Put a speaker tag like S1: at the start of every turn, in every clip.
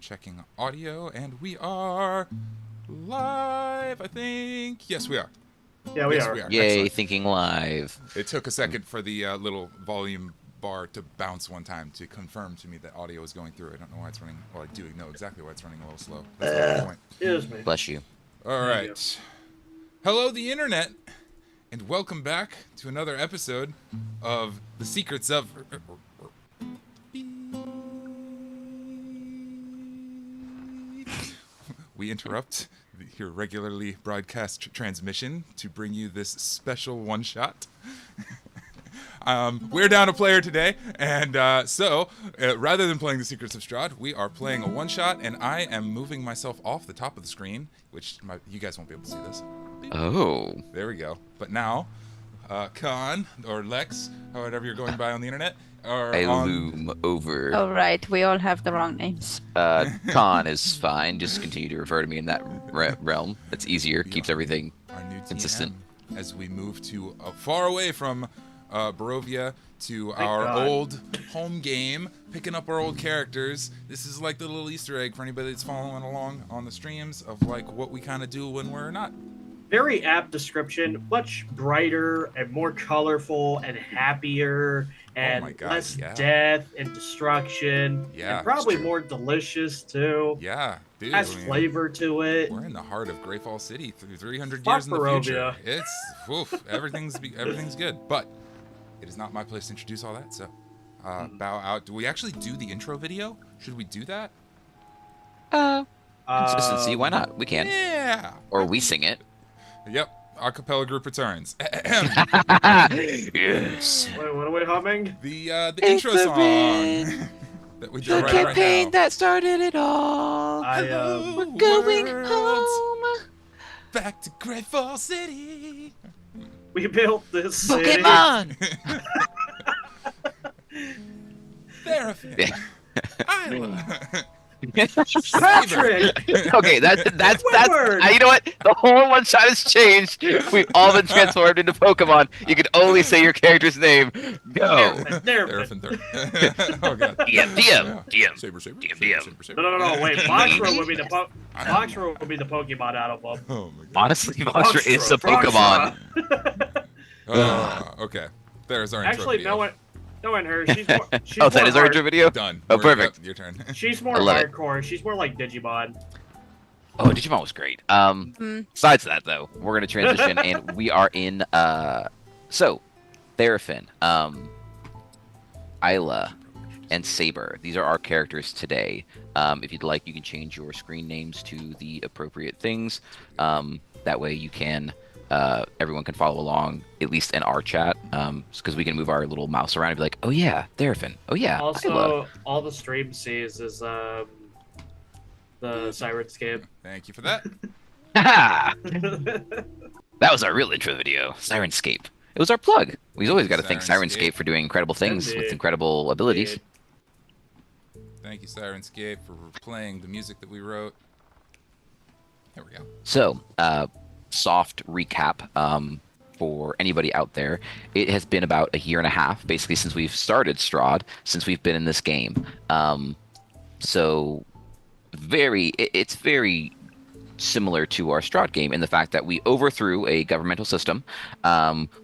S1: checking audio, and we are live, I think. Yes, we are.
S2: Yeah, we
S1: yes,
S2: are.
S1: we are.
S3: Yay,
S1: Excellent.
S3: thinking live.
S1: It took a second for the little volume bar to bounce one time to confirm to me that audio is going through. I don't know why it's running. Well, I do know exactly why it's running a little slow. That's the point.
S2: Excuse me.
S3: Bless you.
S1: All right. Hello, the internet, and welcome back to another episode of the Secrets of... We interrupt your regularly broadcast transmission to bring you this special one-shot. We're down a player today, and so rather than playing the Secrets of Strahd, we are playing a one-shot, and I am moving myself off the top of the screen, which you guys won't be able to see this.
S3: Oh.
S1: There we go. But now, Khan, or Lex, or whatever you're going by on the internet, are
S3: I
S1: on...
S3: loom over.
S4: Oh, right. We all have the wrong names.
S3: Khan is fine. Just continue to refer to me in that realm. That's easier. Keeps everything
S1: our new
S3: consistent.
S1: TM, as we move to far away from Barovia to our
S2: God.
S1: old home game, picking up our old characters. This is like the little Easter egg for anybody that's following along on the streams of like what we kind of do when we're not.
S2: Very apt description. Much brighter and more colorful and happier and
S1: my God,
S2: less
S1: yeah.
S2: death and destruction.
S1: Yeah,
S2: And probably
S1: it's true.
S2: more delicious too.
S1: Yeah, dude.
S2: Has
S1: I mean,
S2: flavor to it.
S1: we're in the heart of Greyfall City through 300
S2: Fuck
S1: years in the future.
S2: Barovia.
S1: It's everything's good. But it is not my place to introduce all that. So bow out. Do we actually do the intro video? Should we do that?
S3: Consistency. Why not? We can.
S1: Yeah.
S3: Or we sing it.
S1: Yep. Acapella group returns.
S3: Yes.
S2: Wait, what are we humming?
S1: the intro song that we do
S3: The
S1: right
S3: campaign
S1: now.
S3: that started it all.
S1: Hello,
S3: We're going
S1: world.
S3: home.
S1: Back to Greyfall City.
S2: We built this city.
S3: Pokemon.
S1: Therefin Olara.
S2: Patrick!
S3: Okay, that's
S2: Squidward!
S3: you know what? The whole one shot has changed. We've all been transformed into Pokemon. You can only say your character's name. Go.
S1: Therefin. Oh god.
S3: DM.
S1: Saber.
S3: DM.
S2: No, wait. Boxer would be the Boxer would be the Pokemon out of them.
S1: Oh my god.
S3: Honestly, Boxer is a Pokemon.
S1: Okay. There's our intro
S2: Actually,
S1: video.
S2: no one heard. She's more, she's
S3: Oh, that
S2: more
S3: is our intro video?
S1: Done.
S3: Oh, perfect.
S1: Yep, your turn.
S2: She's more
S3: I love it.
S2: hardcore. She's more like Digimon.
S3: Oh, Digimon was great. Besides that, though, we're going to transition, and we are in, so, Therfin, Isla, and Saber. These are our characters today. If you'd like, you can change your screen names to the appropriate things. That way you can, everyone can follow along, at least in our chat, because we can move our little mouse around and be like, oh yeah, Therfin. Oh yeah, Isla.
S2: Also, all the stream sees is the Sirenscape.
S1: Thank you for that.
S3: Haha! That was our real intro video, Sirenscape. It was our plug. We've always got to thank
S1: Sirenscape.
S3: Sirenscape for doing incredible things with
S2: Indeed.
S3: incredible abilities.
S2: Indeed.
S1: Thank you, Sirenscape, for playing the music that we wrote. There we go.
S3: So, soft recap for anybody out there. It has been about a year and a half, basically, since we've started Strahd, since we've been in this game. So, it's very similar to our Strahd game in the fact that we overthrew a governmental system.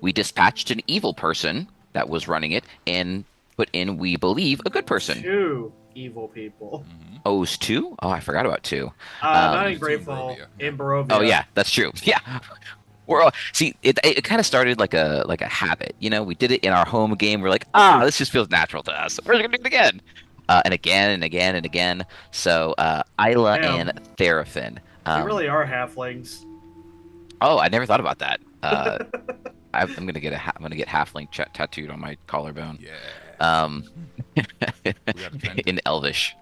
S3: We dispatched an evil person that was running it and put in, we believe, a good person.
S2: Two evil people.
S3: Oh, it was two? Oh, I forgot about two.
S2: Not in
S1: Two in
S2: Greyfall.
S1: Barovia.
S2: In Barovia.
S3: Oh yeah, that's true. Yeah, we're all, see it kind of started like a habit. You know, we did it in our home game. We're like, this just feels natural to us. We're gonna do it again, and again and again and again. So Isla
S2: Damn.
S3: and Therfin.
S2: We really are halflings.
S3: Oh, I never thought about that. I'm gonna get halfling tattooed on my collarbone.
S1: Yeah. got a trend.
S3: In Elvish.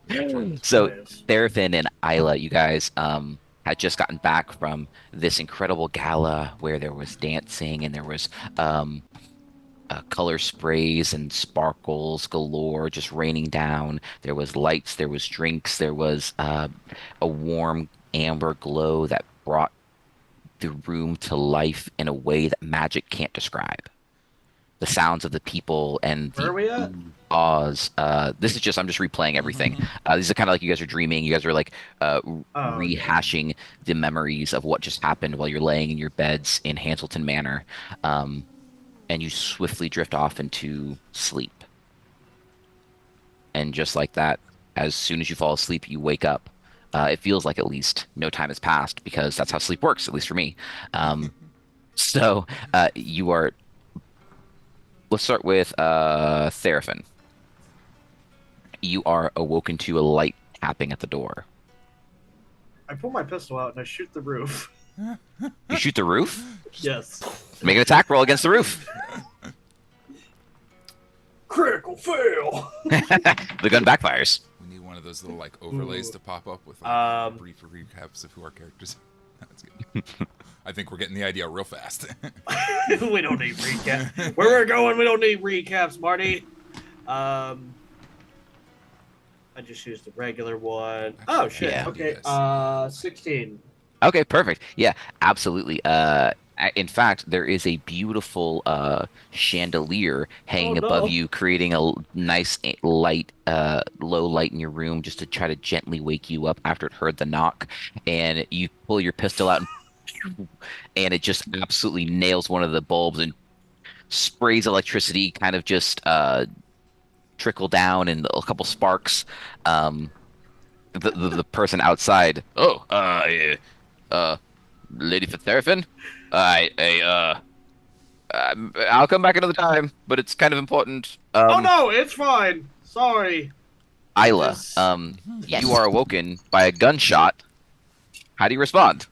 S1: Trend.
S3: So
S2: Yes.
S3: Therfin and Isla, you guys had just gotten back from this incredible gala where there was dancing and there was color sprays and sparkles galore just raining down. There was lights, there was drinks, there was a warm amber glow that brought the room to life in a way that magic can't describe. the sounds of the people and
S2: Where are we at?
S3: ahs. This is just I'm just replaying everything. These are kind of like you guys are dreaming. You guys are like rehashing the memories of what just happened while you're laying in your beds in Hanselton Manor, and you swiftly drift off into sleep. And just like that, as soon as you fall asleep, you wake up. It feels like at least no time has passed because that's how sleep works, at least for me. So you are. Let's start with Therefin. You are awoken to a light tapping at the door.
S2: I pull my pistol out and I shoot the roof.
S3: You shoot the roof?
S2: Yes.
S3: Make an attack roll against the roof.
S2: Critical fail.
S3: The gun backfires.
S1: We need one of those little like overlays to pop up with like, brief recaps of who our characters are. That's good. I think we're getting the idea real fast.
S2: We don't need recaps. Where we're going, we don't need recaps, Marty. I just used the regular one. Oh shit.
S3: Yeah.
S2: Okay. 16.
S3: Okay, perfect. Yeah, absolutely. In fact, there is a beautiful chandelier hanging above you, creating a nice light, low light in your room, just to try to gently wake you up after it heard the knock. And you pull your pistol out, and it just absolutely nails one of the bulbs and sprays electricity, kind of just trickle down, and a couple sparks. The person outside. Oh, Lady Therfin? I'll come back another time, but it's kind of important.
S2: Oh no, it's fine. Sorry.
S3: Isla,
S4: Yes.
S3: you are awoken by a gunshot. How do you respond?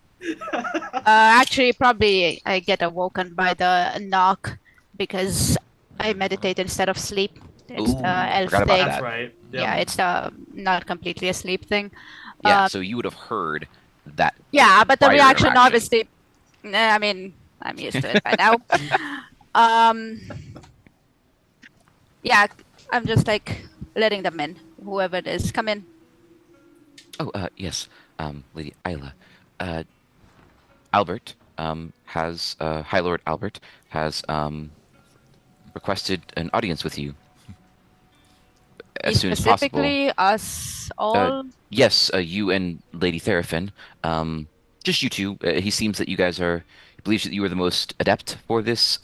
S4: Actually, probably I get awoken by the knock because I meditate instead of sleep. It's
S3: Ooh,
S4: the elf
S3: forgot about
S4: thing.
S3: that.
S2: That's right. Yep.
S4: Yeah, it's the not completely a sleep thing.
S3: Yeah, so you would have heard that.
S4: Yeah, but the
S3: Prior
S4: reaction
S3: interaction.
S4: obviously. I mean, I'm used to it by now. Yeah, I'm just like letting them in. Whoever it is, come in.
S3: Oh, yes, Lady Isla. Albert has High Lord Albert has requested an audience with you as soon as possible.
S4: Specifically, us all.
S3: Yes, you and Lady Therafin. Just you two. He seems that you guys are. He believes that you are the most adept for this.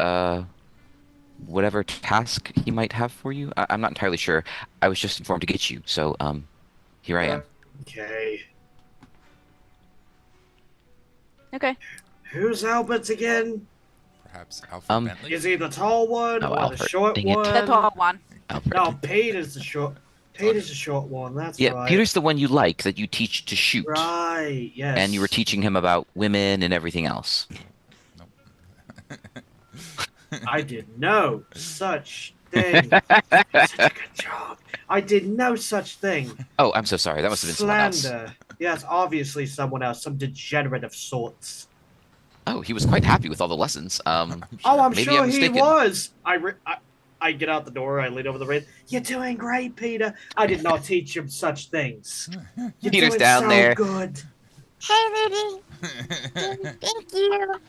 S3: Whatever task he might have for you. I'm not entirely sure. I was just informed to get you, so here I am.
S2: Okay.
S4: Okay.
S2: Who's Albert again?
S1: Perhaps Alfred Bentley?
S2: Is he the tall one
S3: Oh,
S2: or the
S3: Alfred.
S2: short
S3: Dang it.
S2: one?
S4: The tall one.
S3: Alfred.
S2: No, Peter's the short. Peter's the short one. That's
S3: Yeah,
S2: right.
S3: Peter's the one you like that you teach to shoot.
S2: Right. Yes.
S3: And you were teaching him about women and everything else.
S2: I did no such thing. Such a good job. I did no such thing.
S3: Oh, I'm so sorry. That must have been someone else.
S2: Slander. Yes, obviously someone else, some degenerate of sorts.
S3: Oh, he was quite happy with all the lessons.
S2: Oh, I'm
S3: Maybe
S2: sure
S3: I'm
S2: he
S3: mistaken.
S2: was. I get out the door. I lean over the rail. You're doing great, Peter. I did not teach him such things. You're
S3: Peter's
S2: doing
S3: down
S2: so
S3: there.
S2: Good.
S4: Hi, baby. Thank you.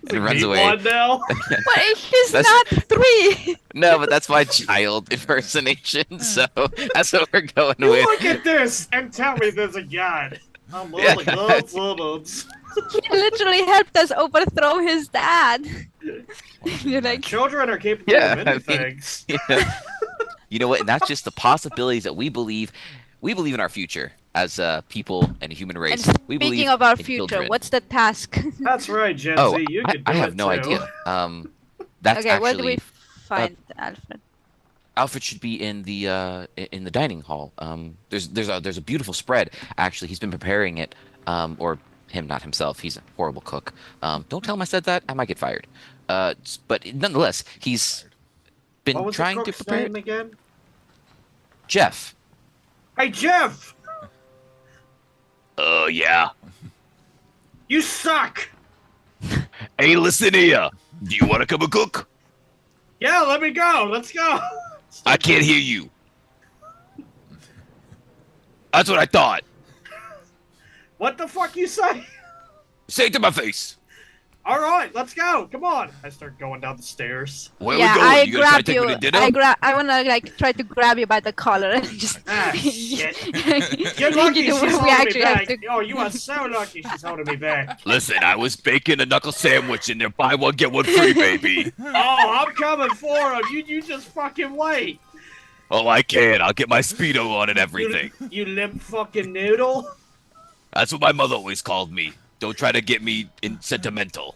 S3: And runs
S2: Need
S3: away.
S2: one now?
S4: But he's
S3: That's-
S4: not 3.
S3: No, but that's my child impersonation, so that's what we're going
S2: You
S3: with.
S2: look at this and tell me there's a god. I'm
S3: Yeah.
S2: like, gods.
S4: He literally helped us overthrow his dad. You're like,
S2: Children are capable
S3: Yeah,
S2: of many
S3: I mean-
S2: things.
S3: Yeah. You know what? And that's just the possibilities that we believe. We believe in our future as people and a human race.
S4: and
S3: We
S4: speaking
S3: believe
S4: of our
S3: in
S4: future,
S3: children.
S4: what's the task?
S2: That's right, Gen
S3: Oh,
S2: Z. You can do
S3: I have
S2: it
S3: no
S2: too.
S3: idea. That's
S4: Okay,
S3: actually
S4: where do we find Alfred?
S3: Alfred should be in the dining hall. There's a beautiful spread. Actually, he's been preparing it. Or him, not himself. He's a horrible cook. Don't tell him I said that. I might get fired. But nonetheless, he's been
S2: What was
S3: trying
S2: the
S3: to
S2: cook's
S3: prepare
S2: name
S3: it.
S2: again?
S3: Jeff.
S2: Hey, Jeff!
S3: Oh yeah.
S2: You suck!
S3: Hey, listen here. Do you want to come and cook?
S2: Yeah, let me go. Let's go.
S3: I can't hear you. That's what I thought.
S2: What the fuck you say?
S3: Say it to my face.
S2: All right, let's go. Come on. I start going down the stairs.
S3: Where
S4: Yeah,
S3: we going?
S4: I
S3: You gonna try to
S4: grab
S3: take
S4: you.
S3: me to dinner?
S4: I wanna like try to grab you by the collar and just.
S2: Ah, shit.
S4: You're
S2: You're lucky she's holding me back.
S4: To...
S2: Oh, you are so lucky she's holding me back.
S3: Listen, I was baking a knuckle sandwich in there. Buy one, get one free, baby.
S2: Oh, I'm coming for him. You just fucking wait.
S3: Oh, I can. I'll get my Speedo on and everything.
S2: You limp fucking noodle.
S3: That's what my mother always called me. Don't try to get me sentimental.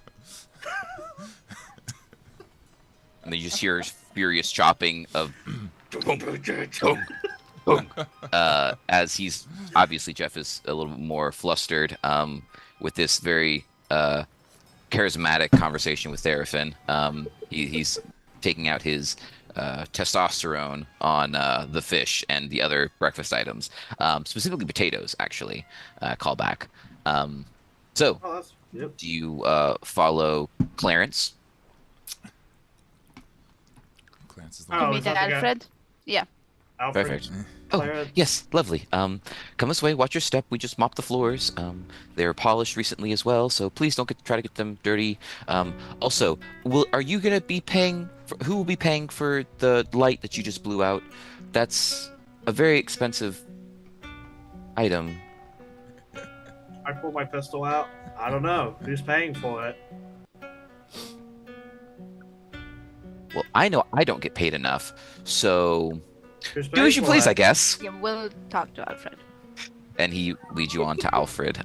S3: And then you just hear furious chopping of as he's obviously Jeff is a little bit more flustered with this very charismatic conversation with Therefin. He's taking out his testosterone on the fish and the other breakfast items, specifically potatoes. Actually, callback. So,
S2: yep.
S3: do you follow Clarence?
S1: Clarence is
S2: Oh,
S4: To meet
S2: is that the guy?
S4: Alfred. Yeah.
S2: Alfred.
S3: Perfect. Oh,
S2: Clarence.
S3: yes, lovely. Come this way. Watch your step. We just mopped the floors. They're polished recently as well, so please don't try to get them dirty. Also, are you gonna be paying? Who will be paying for the light that you just blew out? That's a very expensive item.
S2: I pull my pistol out. I don't know. Who's paying for it?
S3: Well, I know I don't get paid enough, so
S2: Who's
S3: do
S2: paying
S3: as you
S2: for
S3: please,
S2: it?
S3: I guess.
S4: Yeah, we'll talk to Alfred.
S3: And he leads you on to Alfred.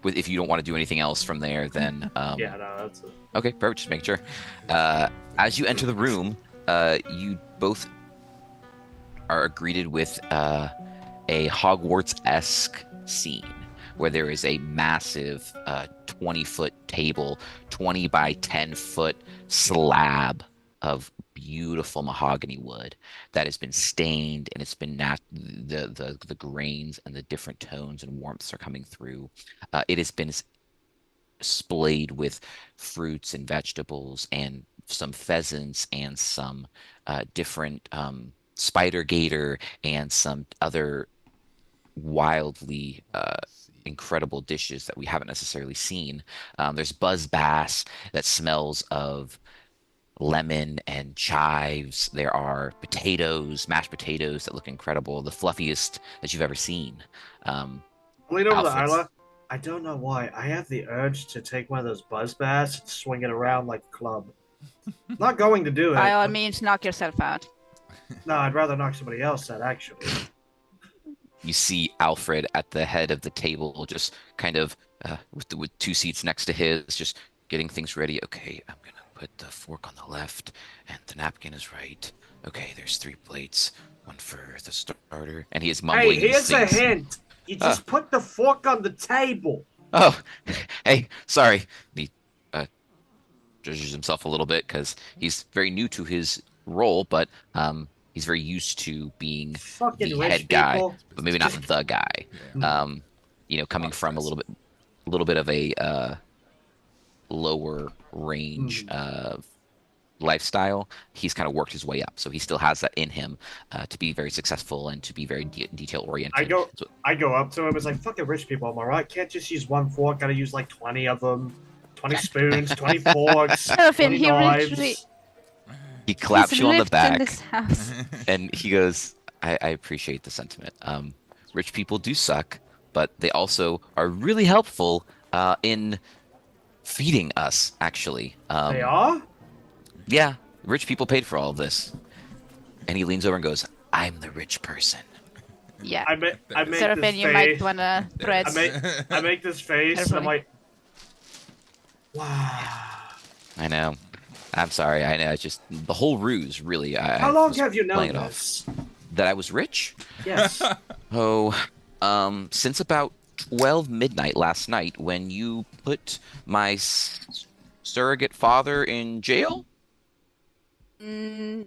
S3: If you don't want to do anything else from there, then
S2: Yeah, no, that's it.
S3: okay, perfect. Just making sure. As you enter the room, you both are greeted with a Hogwarts-esque scene where there is a massive 20-foot table, 20 by 10-foot slab of beautiful mahogany wood that has been stained, and it's been the grains and the different tones and warmths are coming through. It has been splayed with fruits and vegetables and some pheasants and some different spider gator and some other wildly incredible dishes that we haven't necessarily seen. There's buzz bass that smells of lemon and chives. There are potatoes, mashed potatoes that look incredible, the fluffiest that you've ever seen.
S2: Lean over to
S3: Alfred's-
S2: Isla. I don't know why. I have the urge to take one of those buzz bass and swing it around like a club. Not going to do it.
S4: By all means, knock yourself out.
S2: No, I'd rather knock somebody else out, actually.
S3: You see Alfred at the head of the table, just kind of with two seats next to his, just getting things ready. Okay, I'm gonna put the fork on the left, and the napkin is right. Okay, there's 3 plates, one for the starter, and he is mumbling.
S2: Hey,
S3: these
S2: here's a
S3: things.
S2: hint. You just put the fork on the table.
S3: Oh, hey, sorry. He judges himself a little bit because he's very new to his role, but he's very used to being
S2: Fucking
S3: the
S2: rich
S3: head guy,
S2: people.
S3: but maybe not the guy. Coming from a little bit of a lower range lifestyle, he's kind of worked his way up, so he still has that in him to be very successful and to be very detail oriented.
S2: I go up to him. It's like, fucking rich people, am I right? Can't just use one fork. Gotta use like 20 of them. 20 spoons, 20 forks,
S4: Therefin,
S2: 20 knives.
S3: He claps
S4: He's
S3: you on the
S4: lived in
S3: back
S4: this house.
S3: and he goes, I appreciate the sentiment. Rich people do suck, but they also are really helpful in feeding us, actually.
S2: They are?
S3: Yeah, rich people paid for all of this. And he leans over and goes, I'm the rich person.
S4: Yeah.
S2: I make
S4: Therefin,
S2: this
S4: you might
S2: face.
S4: wanna thread.
S2: I make this face, and I'm like, wow.
S3: I know. I'm sorry. I know. It's just the whole ruse, really.
S2: How long have you known this?
S3: That I was rich?
S2: Yes.
S3: Since about 12 midnight last night when you put my surrogate father in jail?
S4: Mm,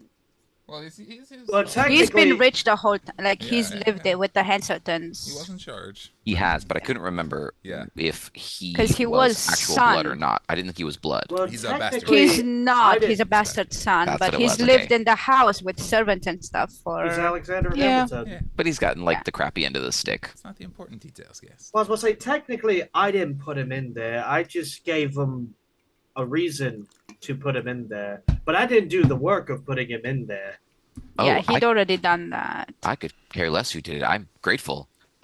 S1: Well, he's
S2: Well,
S4: He's
S2: technically,
S4: been rich the whole time. Like he's
S1: Yeah.
S4: lived it with the
S1: he was
S4: Hanseltons.
S1: in charge.
S3: He has, but I couldn't remember
S1: Yeah.
S3: if he
S4: 'Cause he
S3: was
S4: was
S3: actual blood or
S4: son.
S3: not. I didn't think he was blood.
S2: well,
S1: He's a bastard.
S2: technically,
S4: He's
S2: I
S4: not. He's a
S2: didn't-
S4: bastard son,
S3: That's
S4: but
S3: what it
S4: he's
S3: was,
S4: lived
S3: okay.
S4: in the house with servants and stuff for.
S2: He's Alexander
S4: Yeah.
S2: Hamilton.
S1: Yeah,
S3: But he's gotten like
S4: Yeah.
S3: the crappy end of the stick.
S1: it's not the important details, guys.
S2: Well, I was going to say, technically, I didn't put him in there. I just gave him a reason to put him in there. But I didn't do the work of putting him in there.
S3: Oh,
S4: Yeah, he'd already done that.
S3: I could care less who did it. I'm grateful.
S1: It's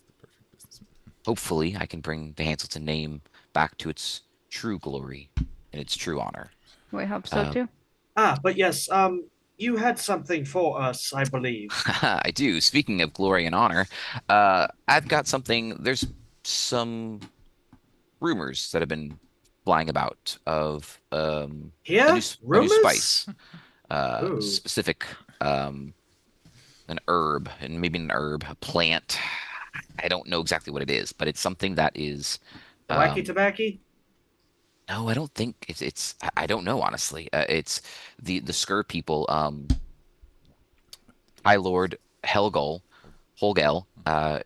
S1: the perfect businessman.
S3: Hopefully, I can bring the Hanselton name back to its true glory and its true honor.
S4: We hope so too.
S2: But yes, you had something for us, I believe.
S3: I do. Speaking of glory and honor, I've got something. There's some rumors that have been flying about of
S2: Here?
S3: a new
S2: Rumors?
S3: spice,
S2: Ooh.
S3: specific an herb, and maybe an herb, a plant. I don't know exactly what it is, but it's something that is.
S2: Wacky tobacco?
S3: No, I don't think it's. I don't know honestly. It's the Skur people. High Lord Holgel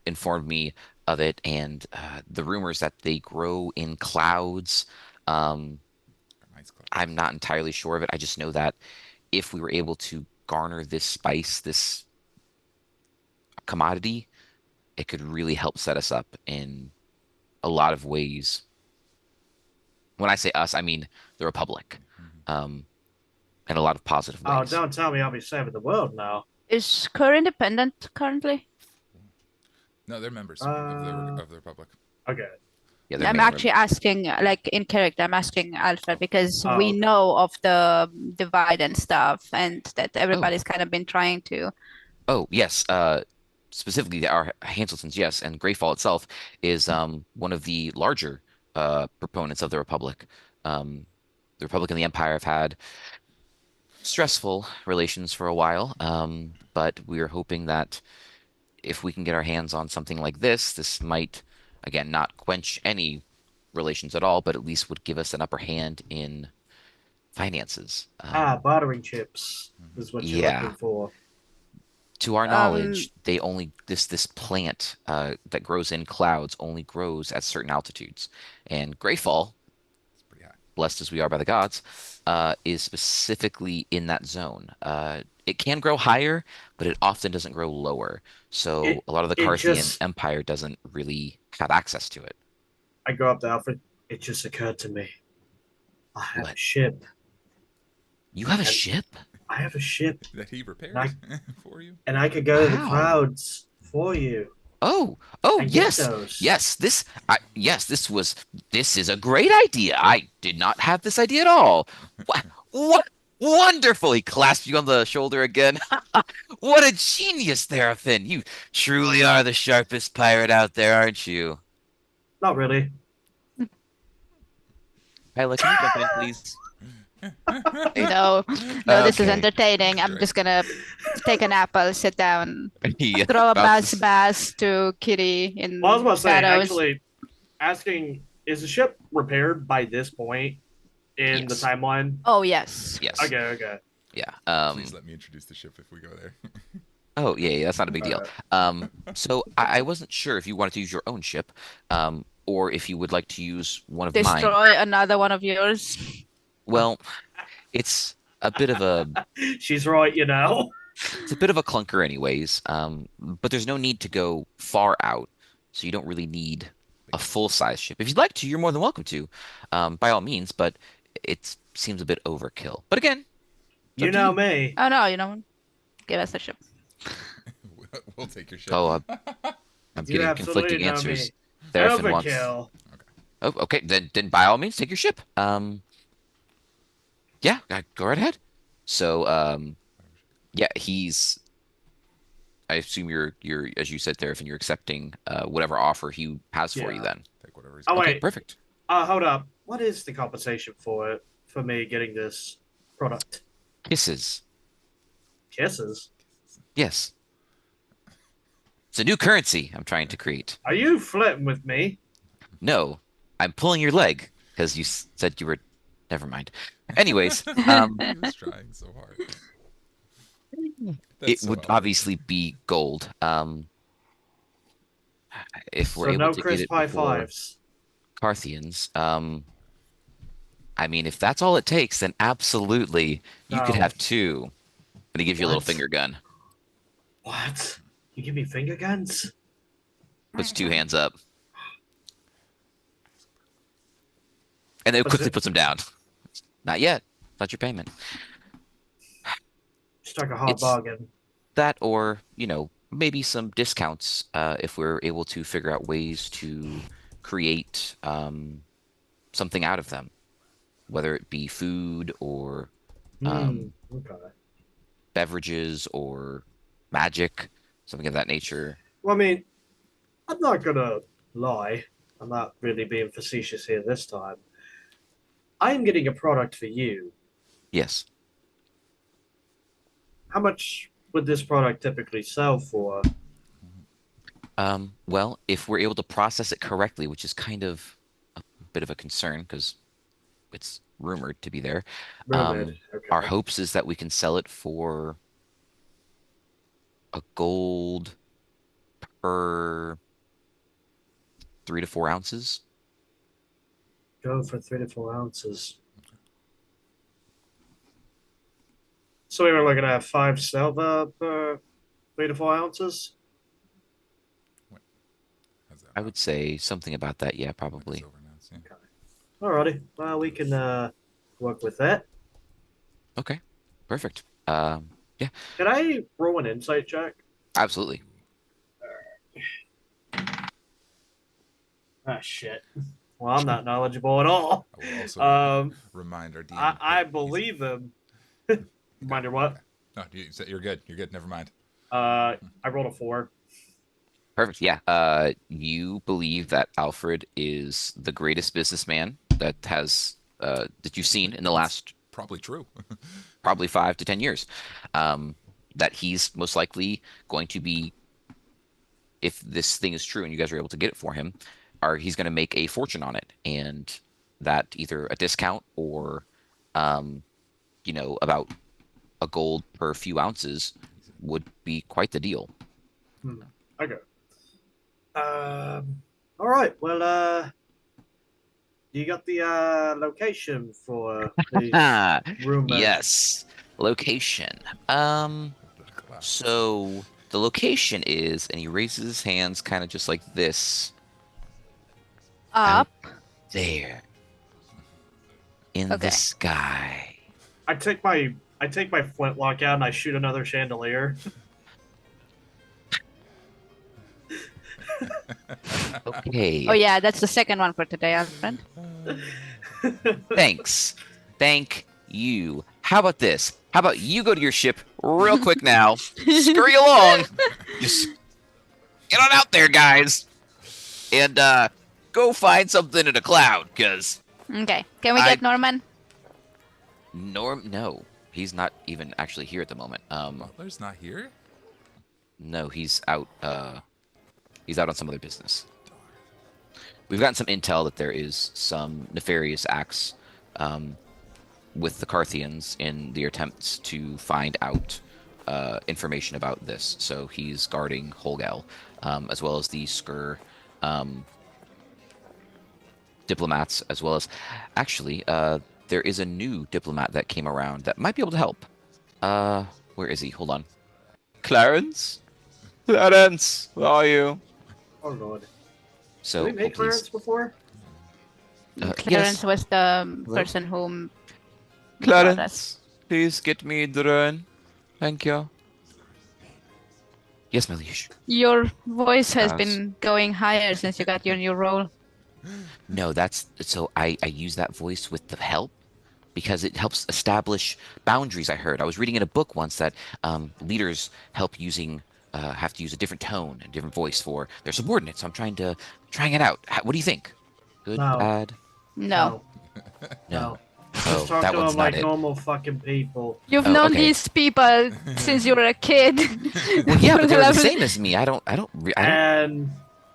S3: informed me of it, and the rumors that they grow in clouds.
S1: Nice club.
S3: I'm not entirely sure of it. I just know that if we were able to garner this spice, this commodity, it could really help set us up in a lot of ways. When I say us, I mean the Republic, in a lot of positive
S2: Oh,
S3: ways.
S2: don't tell me I'll be saving the world now.
S4: Is Kerr independent currently?
S1: No, they're members
S2: Uh,
S1: of the Republic.
S2: Okay.
S3: Yeah, they're
S4: I'm
S3: mainly-
S4: actually asking, like in character, I'm asking Alfred because
S2: Oh,
S4: we
S2: okay.
S4: know of the divide and stuff, and that everybody's kind of been trying to.
S3: Oh, yes. Specifically, our Hanseltons, yes, and Greyfall itself is one of the larger proponents of the Republic. The Republic and the Empire have had stressful relations for a while, but we're hoping that if we can get our hands on something like this might, again, not quench any relations at all, but at least would give us an upper hand in finances.
S2: Bartering chips is what you're
S3: yeah.
S2: looking for.
S3: To our knowledge, they only this plant that grows in clouds only grows at certain altitudes, and Greyfall,
S1: It's pretty high.
S3: blessed as we are by the gods, is specifically in that zone. It can grow higher, but it often doesn't grow lower. So a lot of the Carthian Empire doesn't really have access to it.
S2: I go up to Alfred. It just occurred to me. I have a
S3: What?
S2: ship.
S3: You have a ship?
S2: I have a ship,
S1: That he repaired for you.
S2: and I could go to the
S3: Wow.
S2: clouds for you.
S3: Oh,
S2: and get
S3: yes,
S2: those.
S3: yes. This is a great idea. I did not have this idea at all. What wonderful! He clasped you on the shoulder again. What a genius, Therfin! You truly are the sharpest pirate out there, aren't you?
S2: Not really.
S3: Hyla, can you jump in, please?
S4: No, no, this is
S3: Okay.
S4: entertaining. I'm
S1: Great.
S4: just gonna take an apple, sit down,
S3: Yeah,
S4: throw a
S3: about to
S4: bass to Kitty in
S2: Well, I was about to say,
S4: shadows.
S2: actually, asking, is the ship repaired by this point in the
S3: Yes.
S2: timeline?
S4: Oh yes.
S3: Yes.
S2: Okay.
S3: Yeah.
S1: Please let me introduce the ship if we go there.
S3: Oh, yeah, that's not a big deal. So I wasn't sure if you wanted to use your own ship, or if you would like to use one of mine.
S4: Destroy another one of yours.
S3: Well, it's a bit of a
S2: She's right, you know.
S3: it's a bit of a clunker anyways. But there's no need to go far out, so you don't really need a full-size ship. If you'd like to, you're more than welcome to, by all means, but it seems a bit overkill. But again, it's
S2: You
S3: up to
S2: know me.
S4: Oh no, you know, give us a ship.
S1: We'll take your ship.
S3: Oh, I'm
S2: You
S3: getting
S2: absolutely
S3: conflicting
S2: know
S3: answers.
S2: me.
S3: Therfin wants.
S2: Overkill.
S3: Oh, okay. Then by all means, take your ship. Yeah, go right ahead. So, yeah, he's. I assume you're as you said, Therfin, you're accepting whatever offer he has for you.
S2: Yeah.
S3: Then.
S1: Take whatever he's
S2: Oh,
S1: got.
S3: Okay,
S2: wait.
S3: perfect.
S2: Hold up. What is the compensation for it? For me getting this product?
S3: Kisses.
S2: Kisses?
S3: Yes. It's a new currency I'm trying to create.
S2: Are you flirting with me?
S3: No, I'm pulling your leg because you said you were Never mind. Anyways,
S1: He was trying so hard. That's
S3: it
S1: so
S3: would
S1: helpful.
S3: obviously be gold. If we're
S2: So
S3: able
S2: no
S3: to get
S2: crisp
S3: it
S2: high
S3: before
S2: fives.
S3: Carthians, I mean, if that's all it takes, then absolutely you could
S2: No.
S3: have two. But he gives you a little
S2: What?
S3: finger gun.
S2: What? You give me finger guns?
S3: Puts two hands up. And then
S2: What's
S3: quickly
S2: it?
S3: puts them down. Not yet. Not your payment.
S2: Strike a hard
S3: It's
S2: bargain.
S3: that or, maybe some discounts if we're able to figure out ways to create something out of them, whether it be food or
S2: Okay.
S3: beverages or magic, something of that nature.
S2: Well, I mean, I'm not gonna lie. I'm not really being facetious here this time. I'm getting a product for you.
S3: Yes.
S2: How much would this product typically sell for?
S3: Well, if we're able to process it correctly, which is kind of a bit of a concern because it's rumored to be there.
S2: Rumored. Okay.
S3: Our hopes is that we can sell it for a gold per 3 to 4 ounces.
S2: Go for 3 to 4 ounces. So we were looking at 5 silver per 3 to 4 ounces.
S1: How's that?
S3: I would say something about that. Yeah,
S1: Like
S3: probably.
S1: silver notes, yeah.
S2: Alrighty. Well, we can work with that.
S3: Okay, perfect. Yeah,
S2: Can I roll an insight check?
S3: absolutely.
S2: Ah, shit. Well, I'm not knowledgeable at all.
S1: I will also remind our DM.
S2: I
S1: that
S2: believe them. Reminder what?
S1: No, you're good. You're good. Never mind.
S2: I rolled a 4.
S3: Perfect. Yeah. You believe that Alfred is the greatest businessman that you've seen in the last
S1: Probably true.
S3: probably 5 to 10 years. That he's most likely going to be, if this thing is true and you guys are able to get it for him, he's going to make a fortune on it, and that either a discount or, about a gold per few ounces would be quite the deal.
S2: Okay. All right. Well, you got the location for these rumors?
S3: Yes. Location. So the location is, and he raises his hands kind of just like this.
S4: Up.
S3: There. In
S4: Okay.
S3: the sky.
S2: I take my flintlock out and I shoot another chandelier.
S3: Okay.
S4: Oh yeah, that's the second one for today, Alfred.
S3: Thanks. Thank you. How about this? How about you go to your ship real quick now? Scurry along. Just get on out there, guys. And go find something in a cloud, because
S4: Okay. Can we get Norman?
S3: No. He's not even actually here at the moment.
S1: Butler's not here?
S3: No, he's out on some other business. We've gotten some intel that there is some nefarious acts with the Carthians in the attempts to find out information about this. So he's guarding Holgal, as well as the Skur diplomats, as well as actually there is a new diplomat that came around that might be able to help. Where is he? Hold on. Clarence, where are you?
S2: Oh lord.
S3: So
S2: Did we make Clarence before?
S4: Clarence was the person whom
S3: Clarence,
S4: brought us.
S3: please get me drone. Thank you. Yes, my liege.
S4: Your voice has
S3: Yes.
S4: been going higher since you got your new role.
S3: No, I use that voice with the help because it helps establish boundaries. I heard. I was reading in a book once that leaders have to use a different tone and different voice for their subordinates. So I'm trying it out. What do you think? Good,
S2: No.
S3: bad?
S4: No.
S2: No.
S3: Oh,
S2: Just talk
S3: that
S2: to
S3: one's
S2: them
S3: not
S2: like
S3: it.
S2: normal fucking people.
S4: You've
S3: Oh,
S4: known
S3: okay.
S4: these people since you were a kid.
S3: Well, yeah, but they're the
S4: Lovely.
S3: same as me. I don't.
S2: And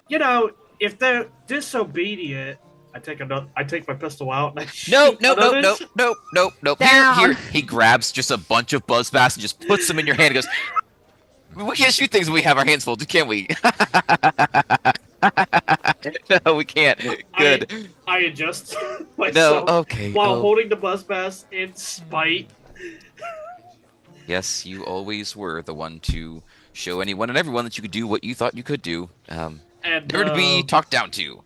S2: you know, if they're disobedient, I take my pistol out and I shoot
S3: Nope.
S2: another.
S4: Down.
S3: Here. He grabs just a bunch of buzzbass and just puts them in your hand and goes, we can't shoot things when we have our hands full, can we? No, we can't. Good.
S2: I adjust myself
S3: okay.
S2: while holding the buzzbass in spite.
S3: Yes, you always were the one to show anyone and everyone that you could do what you thought you could do.
S2: And
S3: Never to be talked down to.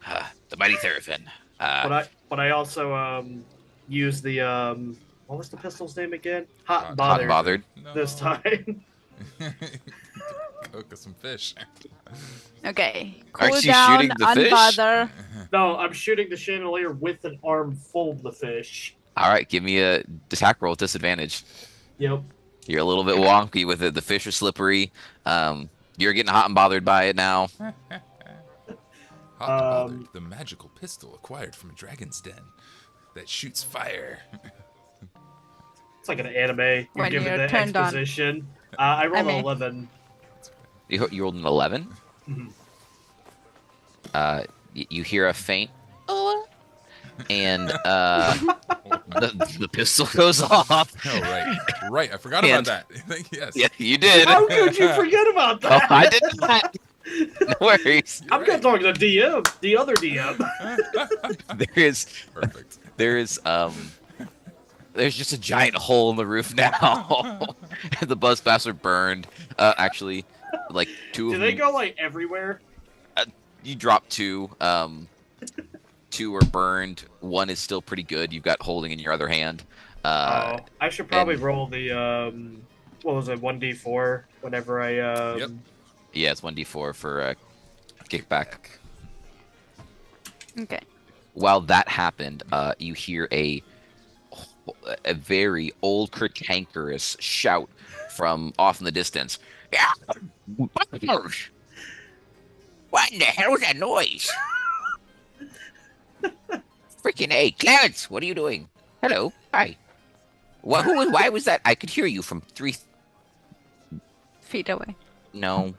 S3: The mighty Therfin.
S2: But I also use the what was the pistol's name again? Hot and
S3: Hot and
S2: bothered.
S3: bothered.
S2: This time.
S1: Cook some fish.
S4: Okay.
S3: Aren't
S4: Cool
S3: you
S4: down,
S3: shooting the fish?
S4: unbother.
S2: No, I'm shooting the chandelier with an arm full of the fish.
S3: All right, give me a attack roll with disadvantage.
S2: Yep.
S3: You're a little bit wonky with it. The fish are slippery. You're getting hot and bothered by it now.
S1: Hot and bothered, the magical pistol acquired from a dragon's den that shoots fire.
S2: It's like an anime. You
S4: When
S2: give it
S4: you're
S2: the
S4: turned on.
S2: exposition. I rolled
S4: I mean-
S2: an 11.
S3: You rolled an 11.
S2: Mhm.
S3: You hear a faint, and the pistol goes off.
S1: Oh, right. I forgot
S3: And-
S1: about that. Yes.
S3: Yeah, you did.
S2: How could you forget about
S3: Oh,
S2: that?
S3: I did not. No worries.
S2: I'm
S1: You're
S2: talking to DM, the other DM.
S1: Perfect.
S3: There's just a giant hole in the roof now. The buzzbass are burned. Actually, like two
S2: Do
S3: of
S2: they
S3: them.
S2: go like everywhere?
S3: You drop two. Two are burned. One is still pretty good. You've got holding in your other hand.
S2: I should probably
S3: and-
S2: roll the what was it, 1d4 whenever I
S1: Yep.
S3: Yeah, it's 1d4 for kickback.
S4: Okay.
S3: While that happened, you hear a very old, cantankerous shout from off in the distance. Yeah, what in the hell was that noise? Freaking A, Clarence, what are you doing? Hello, hi. Why was that? I could hear you from 3.
S4: Feet away.
S3: No.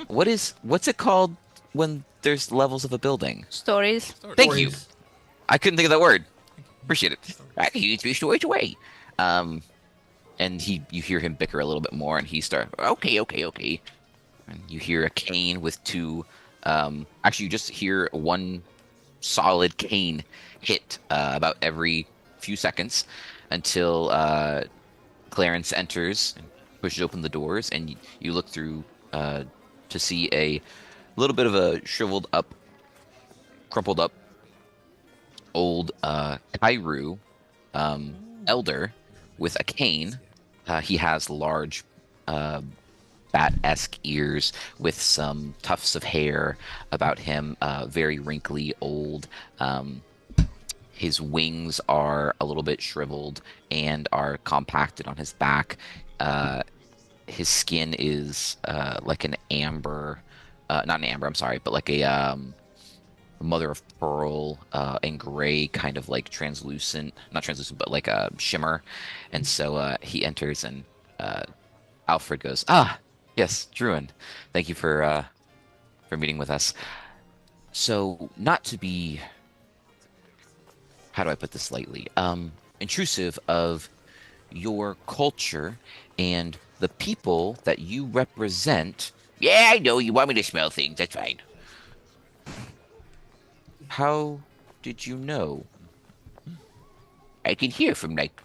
S3: What's it called when there's levels of a building?
S4: Stories.
S3: Thank you. I couldn't think of that word. Appreciate it. I can use 3 stories away. And you hear him bicker a little bit more, and he starts, okay. And you hear a cane with 2. Actually, you just hear one solid cane hit about every few seconds until Clarence enters and pushes open the doors, and you look through to see a little bit of a shriveled up, crumpled up old Kairu elder with a cane. He has large bat-esque ears with some tufts of hair about him, very wrinkly, old. His wings are a little bit shriveled and are compacted on his back. His skin is like an amber, not an amber, I'm sorry, but like a mother of pearl and gray, kind of like translucent, not translucent, but like a shimmer. And so he enters, and Alfred goes, yes, Druin, thank you for meeting with us. So, not to be, how do I put this lightly, intrusive of your culture and the people that you represent. Yeah, I know, you want me to smell things, that's fine. How did you know? I can hear from, like,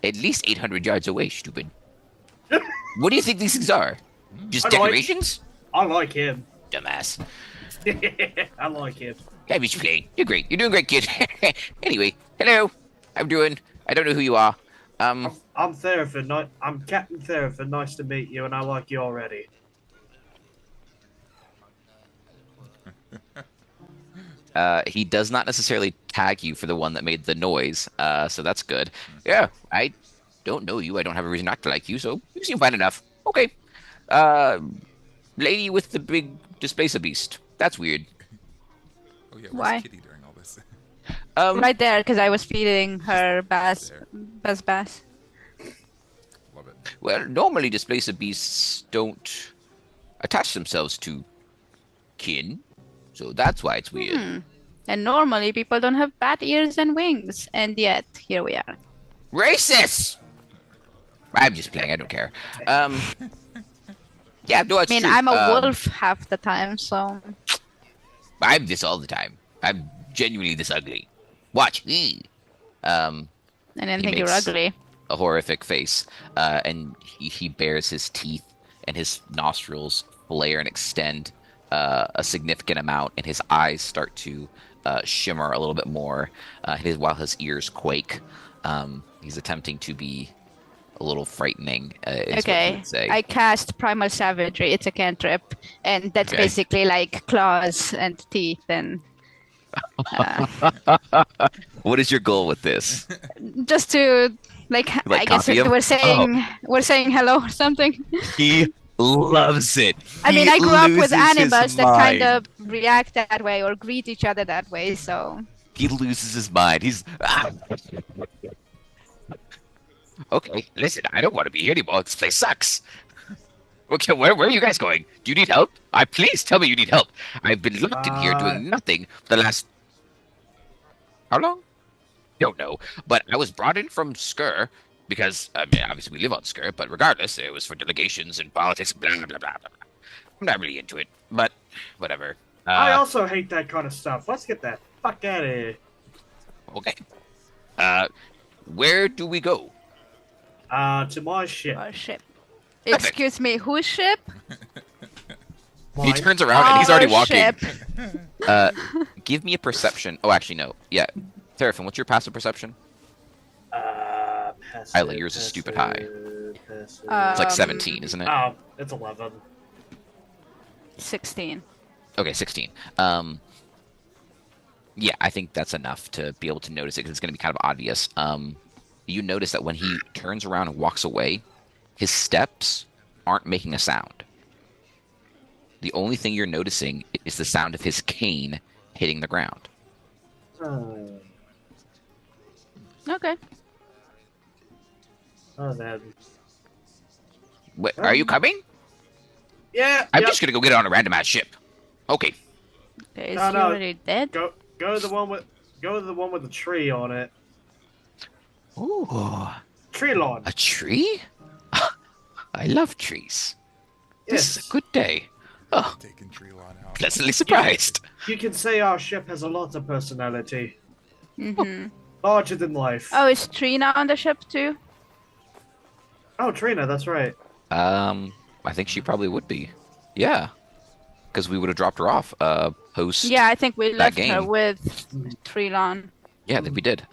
S3: at least 800 yards away, stupid. What do you think these things are? Just
S2: I like-
S3: decorations?
S2: I like him.
S3: Dumbass.
S2: I like him.
S3: I'm just playing. You're great. You're doing great, kid. Anyway, hello. I'm Druin. I don't know who you are.
S2: I'm Therefin. I'm Captain Therefin. Nice to meet you, and I like you already.
S3: He does not necessarily tag you for the one that made the noise, so that's good. Yeah, I don't know you. I don't have a reason not to like you, so you seem fine enough. Okay. Lady with the big displacer beast. That's weird.
S1: Oh yeah,
S4: Why?
S1: where's Kitty during all this?
S4: Right there, because I was feeding her bass. Bass.
S1: Love it.
S3: Well, normally displacer beasts don't attach themselves to kin. So that's why it's weird.
S4: And normally people don't have bat ears and wings, and yet here we are.
S3: Racist! I'm just playing, I don't care. Yeah, no, it's
S4: I mean,
S3: true.
S4: I'm a wolf half the time, so...
S3: I'm this all the time. I'm genuinely this ugly. Watch.
S4: I didn't think you were
S3: makes
S4: ugly.
S3: a horrific face, and he bares his teeth, and his nostrils flare and extend a significant amount, and his eyes start to shimmer a little bit more, while his ears quake. He's attempting to be a little frightening. Is what he would say.
S4: I cast Primal Savagery. It's a cantrip, and that's
S3: Okay.
S4: basically like claws and teeth and...
S3: What is your goal with this?
S4: just to like I guess
S3: copy him?
S4: we're saying hello or something.
S3: He loves it.
S4: I mean,
S3: He
S4: I grew up with
S3: loses his
S4: animals that kind
S3: mind.
S4: of react that way or greet each other that way, so
S3: He loses his mind. He's okay. Listen, I don't want to be here anymore. This place sucks. Okay, where are you guys going? Do you need help? Please tell me you need help. I've been locked in here doing nothing for the last... How long? Don't know. But I was brought in from Skur because, I mean, obviously we live on Skur, but regardless, it was for delegations and politics, blah, blah, blah, blah, blah. I'm not really into it, but whatever.
S2: I also hate that kind of stuff. Let's get that fuck out of here.
S3: Okay. Where do we go?
S2: To my ship.
S4: our ship. Excuse me, whose ship?
S3: He
S2: Mine.
S3: turns around and he's already
S4: Our
S3: walking.
S4: ship.
S3: Give me a perception. Oh, actually, no. Yeah. Therfin, what's your passive perception?
S2: Passive,
S3: Isla, yours is stupid high.
S2: passive.
S3: It's like 17, isn't it?
S2: Oh, it's 11.
S4: 16.
S3: Okay, 16. Yeah, I think that's enough to be able to notice it because it's going to be kind of obvious. You notice that when he turns around and walks away, his steps aren't making a sound. The only thing you're noticing is the sound of his cane hitting the ground.
S4: Okay.
S2: Oh, man.
S3: Wait, are you coming?
S2: Yeah.
S3: I'm
S2: yep.
S3: just going to go get on a random ass ship. Okay.
S4: Okay, is
S2: No,
S4: he
S2: no.
S4: already dead?
S2: Go to the one with the tree on it.
S3: Ooh,
S2: Tree lawn.
S3: a tree? I love trees. This is
S2: Yes.
S3: a good day. Oh,
S1: Taking tree lawn out.
S3: pleasantly surprised.
S2: You can say our ship has a lot of personality.
S4: Mm-hmm.
S2: Larger than life.
S4: Oh, is Trina on the ship too?
S2: Oh, Trina, that's right.
S3: I think she probably would be. Yeah. Because we would have dropped her off post.
S4: Yeah, I think we left her
S3: game.
S4: with Trilon.
S3: Yeah, I think we did.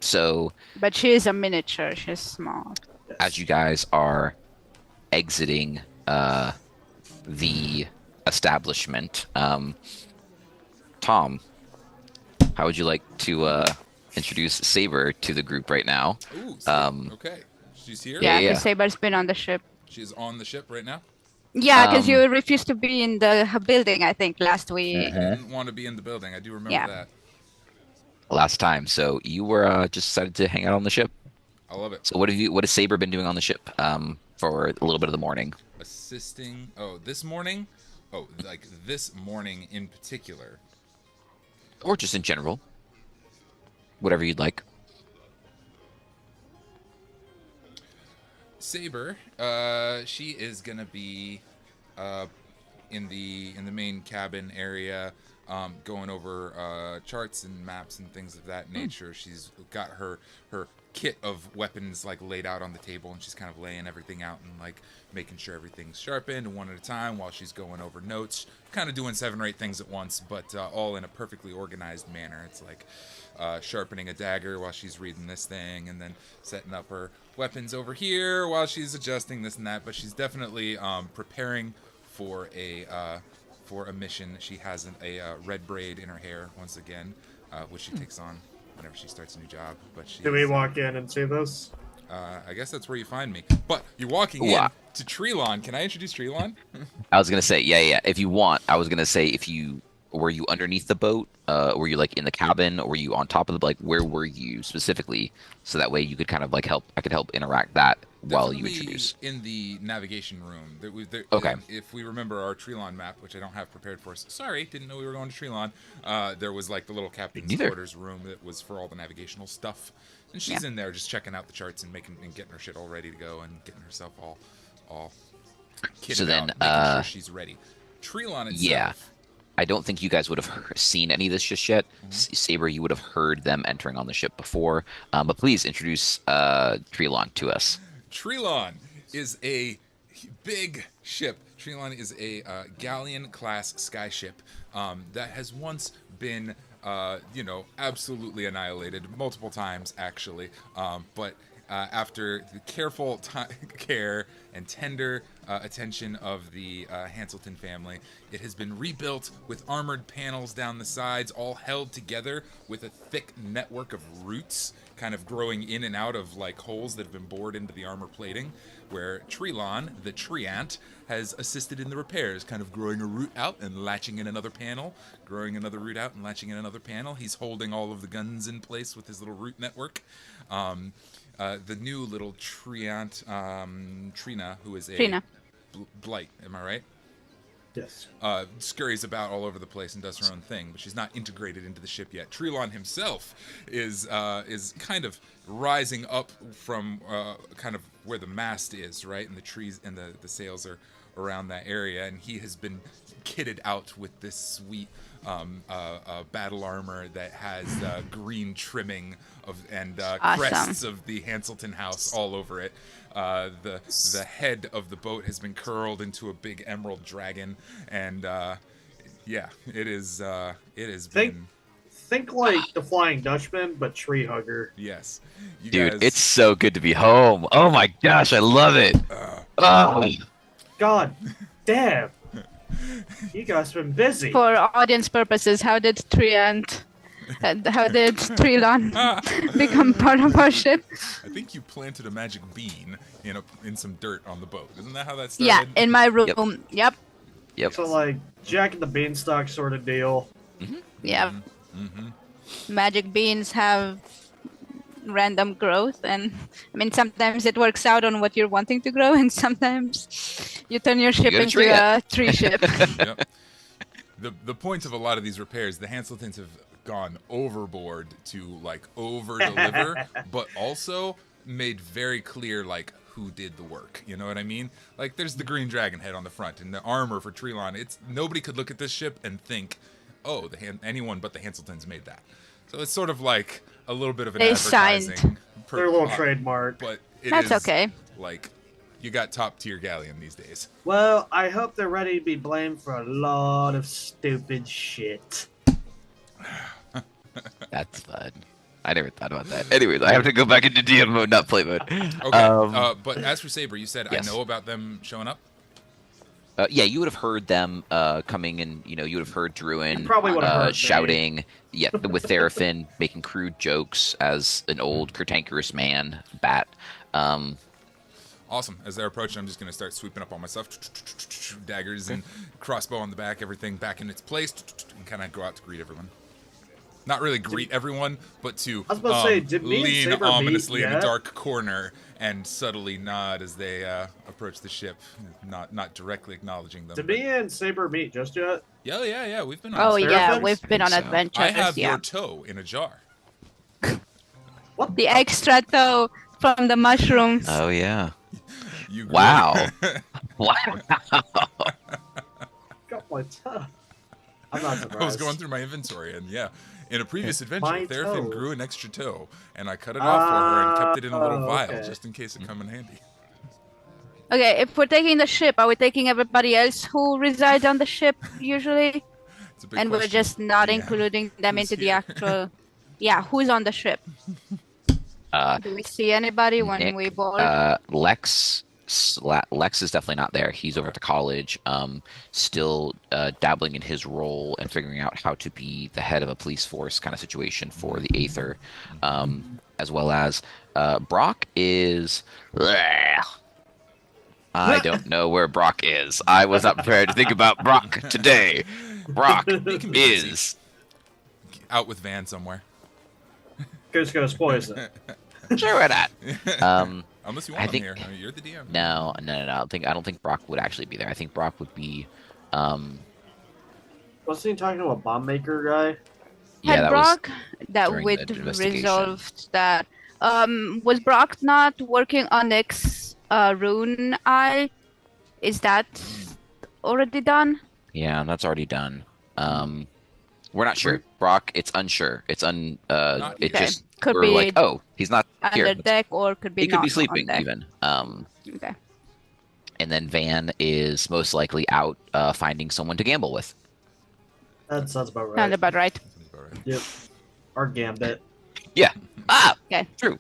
S3: So
S4: But she is a miniature, she's small.
S3: as you guys are exiting the establishment, Tom, how would you like to introduce Saber to the group right now?
S1: Ooh, okay. She's here?
S4: Yeah,
S3: yeah.
S4: because Saber's been on the ship.
S1: She's on the ship right now?
S4: Yeah, because
S3: Um,
S4: you refused to be in the building, I think, last week.
S1: I didn't want to be in the building. I do remember
S4: Yeah.
S1: that.
S3: Last time, so you were just decided to hang out on the ship.
S1: I love it.
S3: So what has Saber been doing on the ship for a little bit of the morning?
S1: Assisting. Oh, this morning? Oh, like this morning in particular.
S3: Or just in general? Whatever you'd like.
S1: Saber, she is gonna be in the main cabin area, going over charts and maps and things of that nature. She's got her kit of weapons like laid out on the table, and she's kind of laying everything out and like making sure everything's sharpened one at a time while she's going over notes, kind of doing 7 or 8 things at once, but all in a perfectly organized manner. It's like sharpening a dagger while she's reading this thing, and then setting up her weapons over here while she's adjusting this and that. But she's definitely preparing for a mission. She has a red braid in her hair once again, which she takes on whenever she starts a new job. But she
S2: Do we walk in and see this?
S1: I guess that's where you find me. But you're walking
S3: Ooh,
S1: in to Treelon. Can I introduce Treelon?
S3: I was gonna say, yeah. If you want, I was gonna say, were you underneath the boat? Were you like in the cabin? Or were you on top of the where were you specifically? So that way you could kind of like help. I could help interact that while you
S1: Definitely
S3: introduce.
S1: in the navigation room.
S3: Okay.
S1: If we remember our Treelon map, which I don't have prepared for us. Sorry, didn't know we were going to Treelon. There was like the little captain's
S3: Neither.
S1: quarters room that was for all the navigational stuff, and she's in there just checking out the charts and getting her shit all ready to go and getting herself all kitted
S3: So then,
S1: out, making sure she's ready. Treelon itself.
S3: Yeah. I don't think you guys would have seen any of this just yet. Saber, you would have heard them entering on the ship before. But please introduce Treelon to us.
S1: Treelon is a big ship. Treelon is a galleon-class skyship that has once been, absolutely annihilated multiple times, actually. But after the careful care and tender attention of the Hanselton family, it has been rebuilt with armored panels down the sides, all held together with a thick network of roots kind of growing in and out of like holes that have been bored into the armor plating, where Treelon, the treant, has assisted in the repairs, kind of growing a root out and latching in another panel, growing another root out and latching in another panel. He's holding all of the guns in place with his little root network. The new little treant, Trina, who is a blight, am I right?
S2: Yes.
S1: Scurries about all over the place and does her own thing, but she's not integrated into the ship yet. Treelon himself is kind of rising up from kind of where the mast is, right, and the trees and the sails are around that area, and he has been kitted out with this sweet battle armor that has green trimming and crests of the Hanselton house all over it. The head of the boat has been curled into a big emerald dragon, and it is been.
S2: Think like the Flying Dutchman, but tree hugger.
S1: Yes,
S3: Dude,
S1: guys,
S3: it's so good to be home. Oh my gosh, I love it.
S2: God damn. You guys been busy.
S4: For audience purposes, how did Treelon become part of our ship?
S1: I think you planted a magic bean in some dirt on the boat. Isn't that how that started?
S4: Yeah, in my room. Yep.
S2: So like Jack and the Beanstalk sort of deal.
S4: Yeah.
S1: Mm-hmm.
S4: Magic beans have random growth, and I mean sometimes it works out on what you're wanting to grow, and sometimes you turn your ship into a tree ship.
S1: Yep. The point of a lot of these repairs, the Hanseltons have gone overboard to like over deliver, but also made very clear like who did the work. You know what I mean? Like there's the green dragon head on the front and the armor for Treelon. It's nobody could look at this ship and think, oh, anyone but the Hanseltons made that. So it's sort of like a little bit of an advertising.
S2: Their little trademark.
S1: But
S4: That's okay.
S1: Like, you got top tier galleon these days.
S2: Well, I hope they're ready to be blamed for a lot of stupid shit.
S3: That's fun. I never thought about that. Anyways, I have to go back into DM mode, not play mode.
S1: Okay. But as for Saber, you said
S3: yes.
S1: I know about them showing up?
S3: Yeah, you would have heard them coming, and you would have heard Druin shouting.
S2: Me.
S3: Yeah, with Therfin making crude jokes as an old cantankerous man bat.
S1: Awesome. As they're approaching, I'm just going to start sweeping up all my stuff. Daggers and crossbow on the back, everything back in its place, and kind of go out to greet everyone. Not really greet everyone, but to lean ominously in a dark corner and subtly nod as they approach the ship, not directly acknowledging them.
S2: Did me and Saber meet just yet?
S1: Yeah. We've been on
S4: we've been on adventures.
S1: I have your toe in a jar.
S2: What?
S4: The extra toe from the mushrooms.
S3: Oh yeah.
S1: Wow.
S3: Wow.
S2: Got my toe. I'm not surprised.
S1: I was going through my inventory, and in a previous adventure,
S2: My
S1: Therfin
S2: toe.
S1: grew an extra toe, and I cut it off for her and kept it in a little vial,
S2: okay.
S1: just in case it come in handy.
S4: Okay, if we're taking the ship, are we taking everybody else who resides on the ship usually?
S1: It's a big
S4: And we're
S1: question.
S4: just not
S1: Yeah.
S4: including them
S1: Who's
S4: into the
S1: here?
S4: actual... Yeah, who's on the ship? Do we see anybody when
S3: Nick,
S4: we board?
S3: Lex is definitely not there. He's over at the college, still dabbling in his role and figuring out how to be the head of a police force kind of situation for the Aether, as well as Brock is. I don't know where Brock is. I was not prepared to think about Brock today. Brock is
S1: out with Van somewhere.
S2: Goose poison.
S3: sure why not.
S1: Unless you
S3: I
S1: want him
S3: think-
S1: here. I mean, you're the DM.
S3: No. I don't think Brock would actually be there. I think Brock would be.
S2: Wasn't he talking to a bomb maker guy?
S3: Yeah,
S4: Had
S3: that
S4: Brock that
S3: during
S4: would
S3: the investigation.
S4: resolved that. Was Brock not working on X rune eye? Is that already done?
S3: Yeah, that's already done. We're not sure. Brock, it's unsure. It
S1: Okay.
S3: just
S4: Could
S3: we're
S4: be
S3: like, oh, he's not here.
S4: under deck, or could be
S3: He could
S4: not
S3: be
S4: on
S3: sleeping
S4: deck.
S3: even.
S4: Okay.
S3: And then Van is most likely out finding someone to gamble with.
S2: That sounds about right.
S4: Sounds about right.
S1: Sounds about right.
S2: Yep. Our gambit.
S3: Yeah. Ah.
S4: Okay.
S3: True.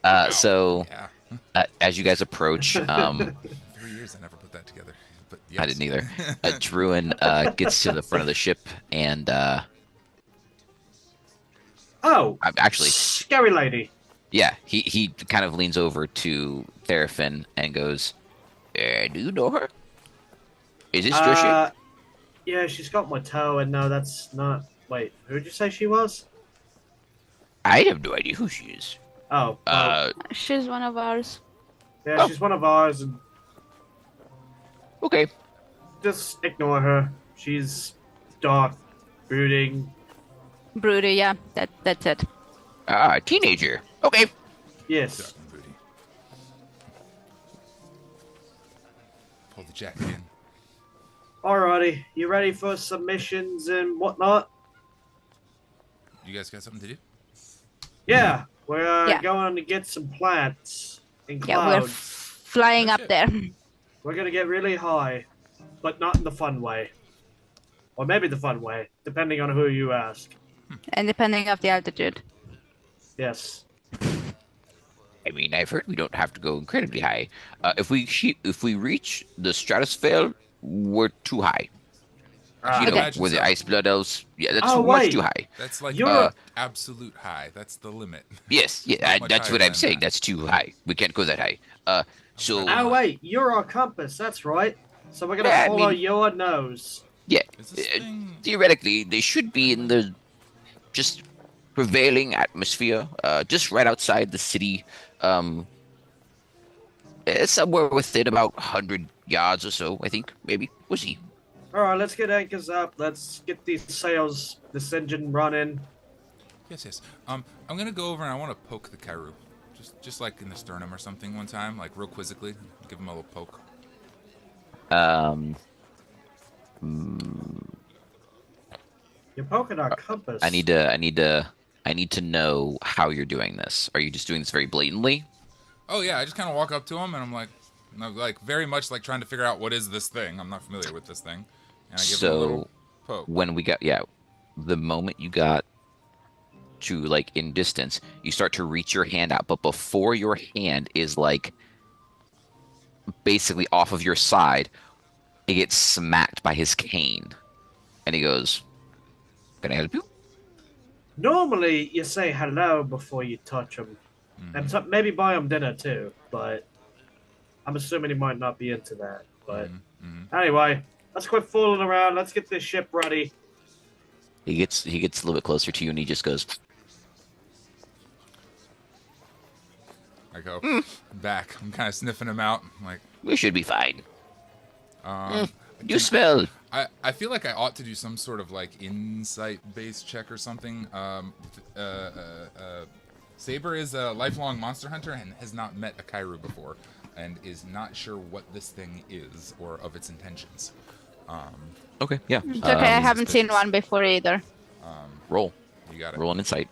S1: Wow.
S3: So
S1: Yeah.
S3: as you guys approach,
S1: 3 years I never put that together. But yes.
S3: I didn't either. Druin gets to the front of the ship and
S2: Oh,
S3: actually,
S2: scary lady.
S3: yeah, he kind of leans over to Therefin and goes, "Do you know her? Is this your ship?"
S2: Yeah, she's got my toe, and no, that's not. Wait, who'd you say she was?
S3: I have no idea who she is.
S2: Oh, well,
S4: She's one of ours.
S2: yeah, she's one of ours, and
S3: Okay.
S2: just ignore her. She's dark, brooding.
S4: Broody, yeah, that's it.
S3: Teenager. Okay.
S2: Yes.
S1: Duck and booty. Pull the jacket in.
S2: Alrighty, you ready for submissions and whatnot?
S1: You guys got something to do?
S2: Yeah, we're
S4: Yeah.
S2: going to get some plants in
S4: Yeah, we're
S2: clouds.
S4: flying up
S1: That's
S4: there.
S2: We're gonna get really high, but not in the fun way. Or maybe the fun way, depending on who you ask.
S4: And depending of the altitude.
S2: Yes.
S3: I mean, I've heard we don't have to go incredibly high. If we reach the stratosphere, we're too high.
S2: Ah,
S3: You know,
S1: Imagine
S3: where the
S1: so.
S3: ice blood elves. Yeah, that's
S2: Oh,
S3: much
S2: wait.
S3: too high.
S1: That's like
S2: You're-
S1: absolute high. That's the limit.
S3: Yes,
S1: Not
S3: yeah,
S1: much
S3: that's
S1: higher
S3: what I'm
S1: than
S3: saying.
S1: that.
S3: That's too high. We can't go that high. So
S2: Oh wait, you're our compass. That's right. So we're gonna
S3: Yeah, I
S2: follow
S3: mean-
S2: your nose.
S3: yeah,
S1: Is this thing...
S3: theoretically, they should be in the just prevailing atmosphere, just right outside the city, somewhere within about 100 yards or so, I think, maybe. We'll see.
S2: All right, let's get anchors up. Let's get these sails, this engine running.
S1: Yes. I'm gonna go over and I want to poke the Kairu. Just like in the sternum or something one time, like real quizzically. Give him a little poke.
S2: You're poking our compass.
S3: I need to know how you're doing this. Are you just doing this very blatantly?
S1: Oh yeah, I just kind of walk up to him and I'm like very much like trying to figure out what is this thing. I'm not familiar with this thing, and I give him a little
S3: So
S1: poke.
S3: when we got the moment you got to like in distance, you start to reach your hand out, but before your hand is like basically off of your side, it gets smacked by his cane, and he goes, "Can I help you?"
S2: Normally, you say hello before you touch them, and maybe buy them dinner too. But I'm assuming he might not be into that. But anyway, let's quit fooling around. Let's get this ship ready.
S3: He gets a little bit closer to you, and he just goes,
S1: I go back. I'm kind of sniffing him out. I'm like,
S3: "We should be fine. You
S1: can-
S3: smell."
S1: I feel like I ought to do some sort of like insight-based check or something. Saber is a lifelong monster hunter and has not met a Kairu before, and is not sure what this thing is or of its intentions.
S3: Okay, yeah.
S4: It's okay, I haven't seen one before either.
S3: Roll.
S1: You got it.
S3: Roll an insight.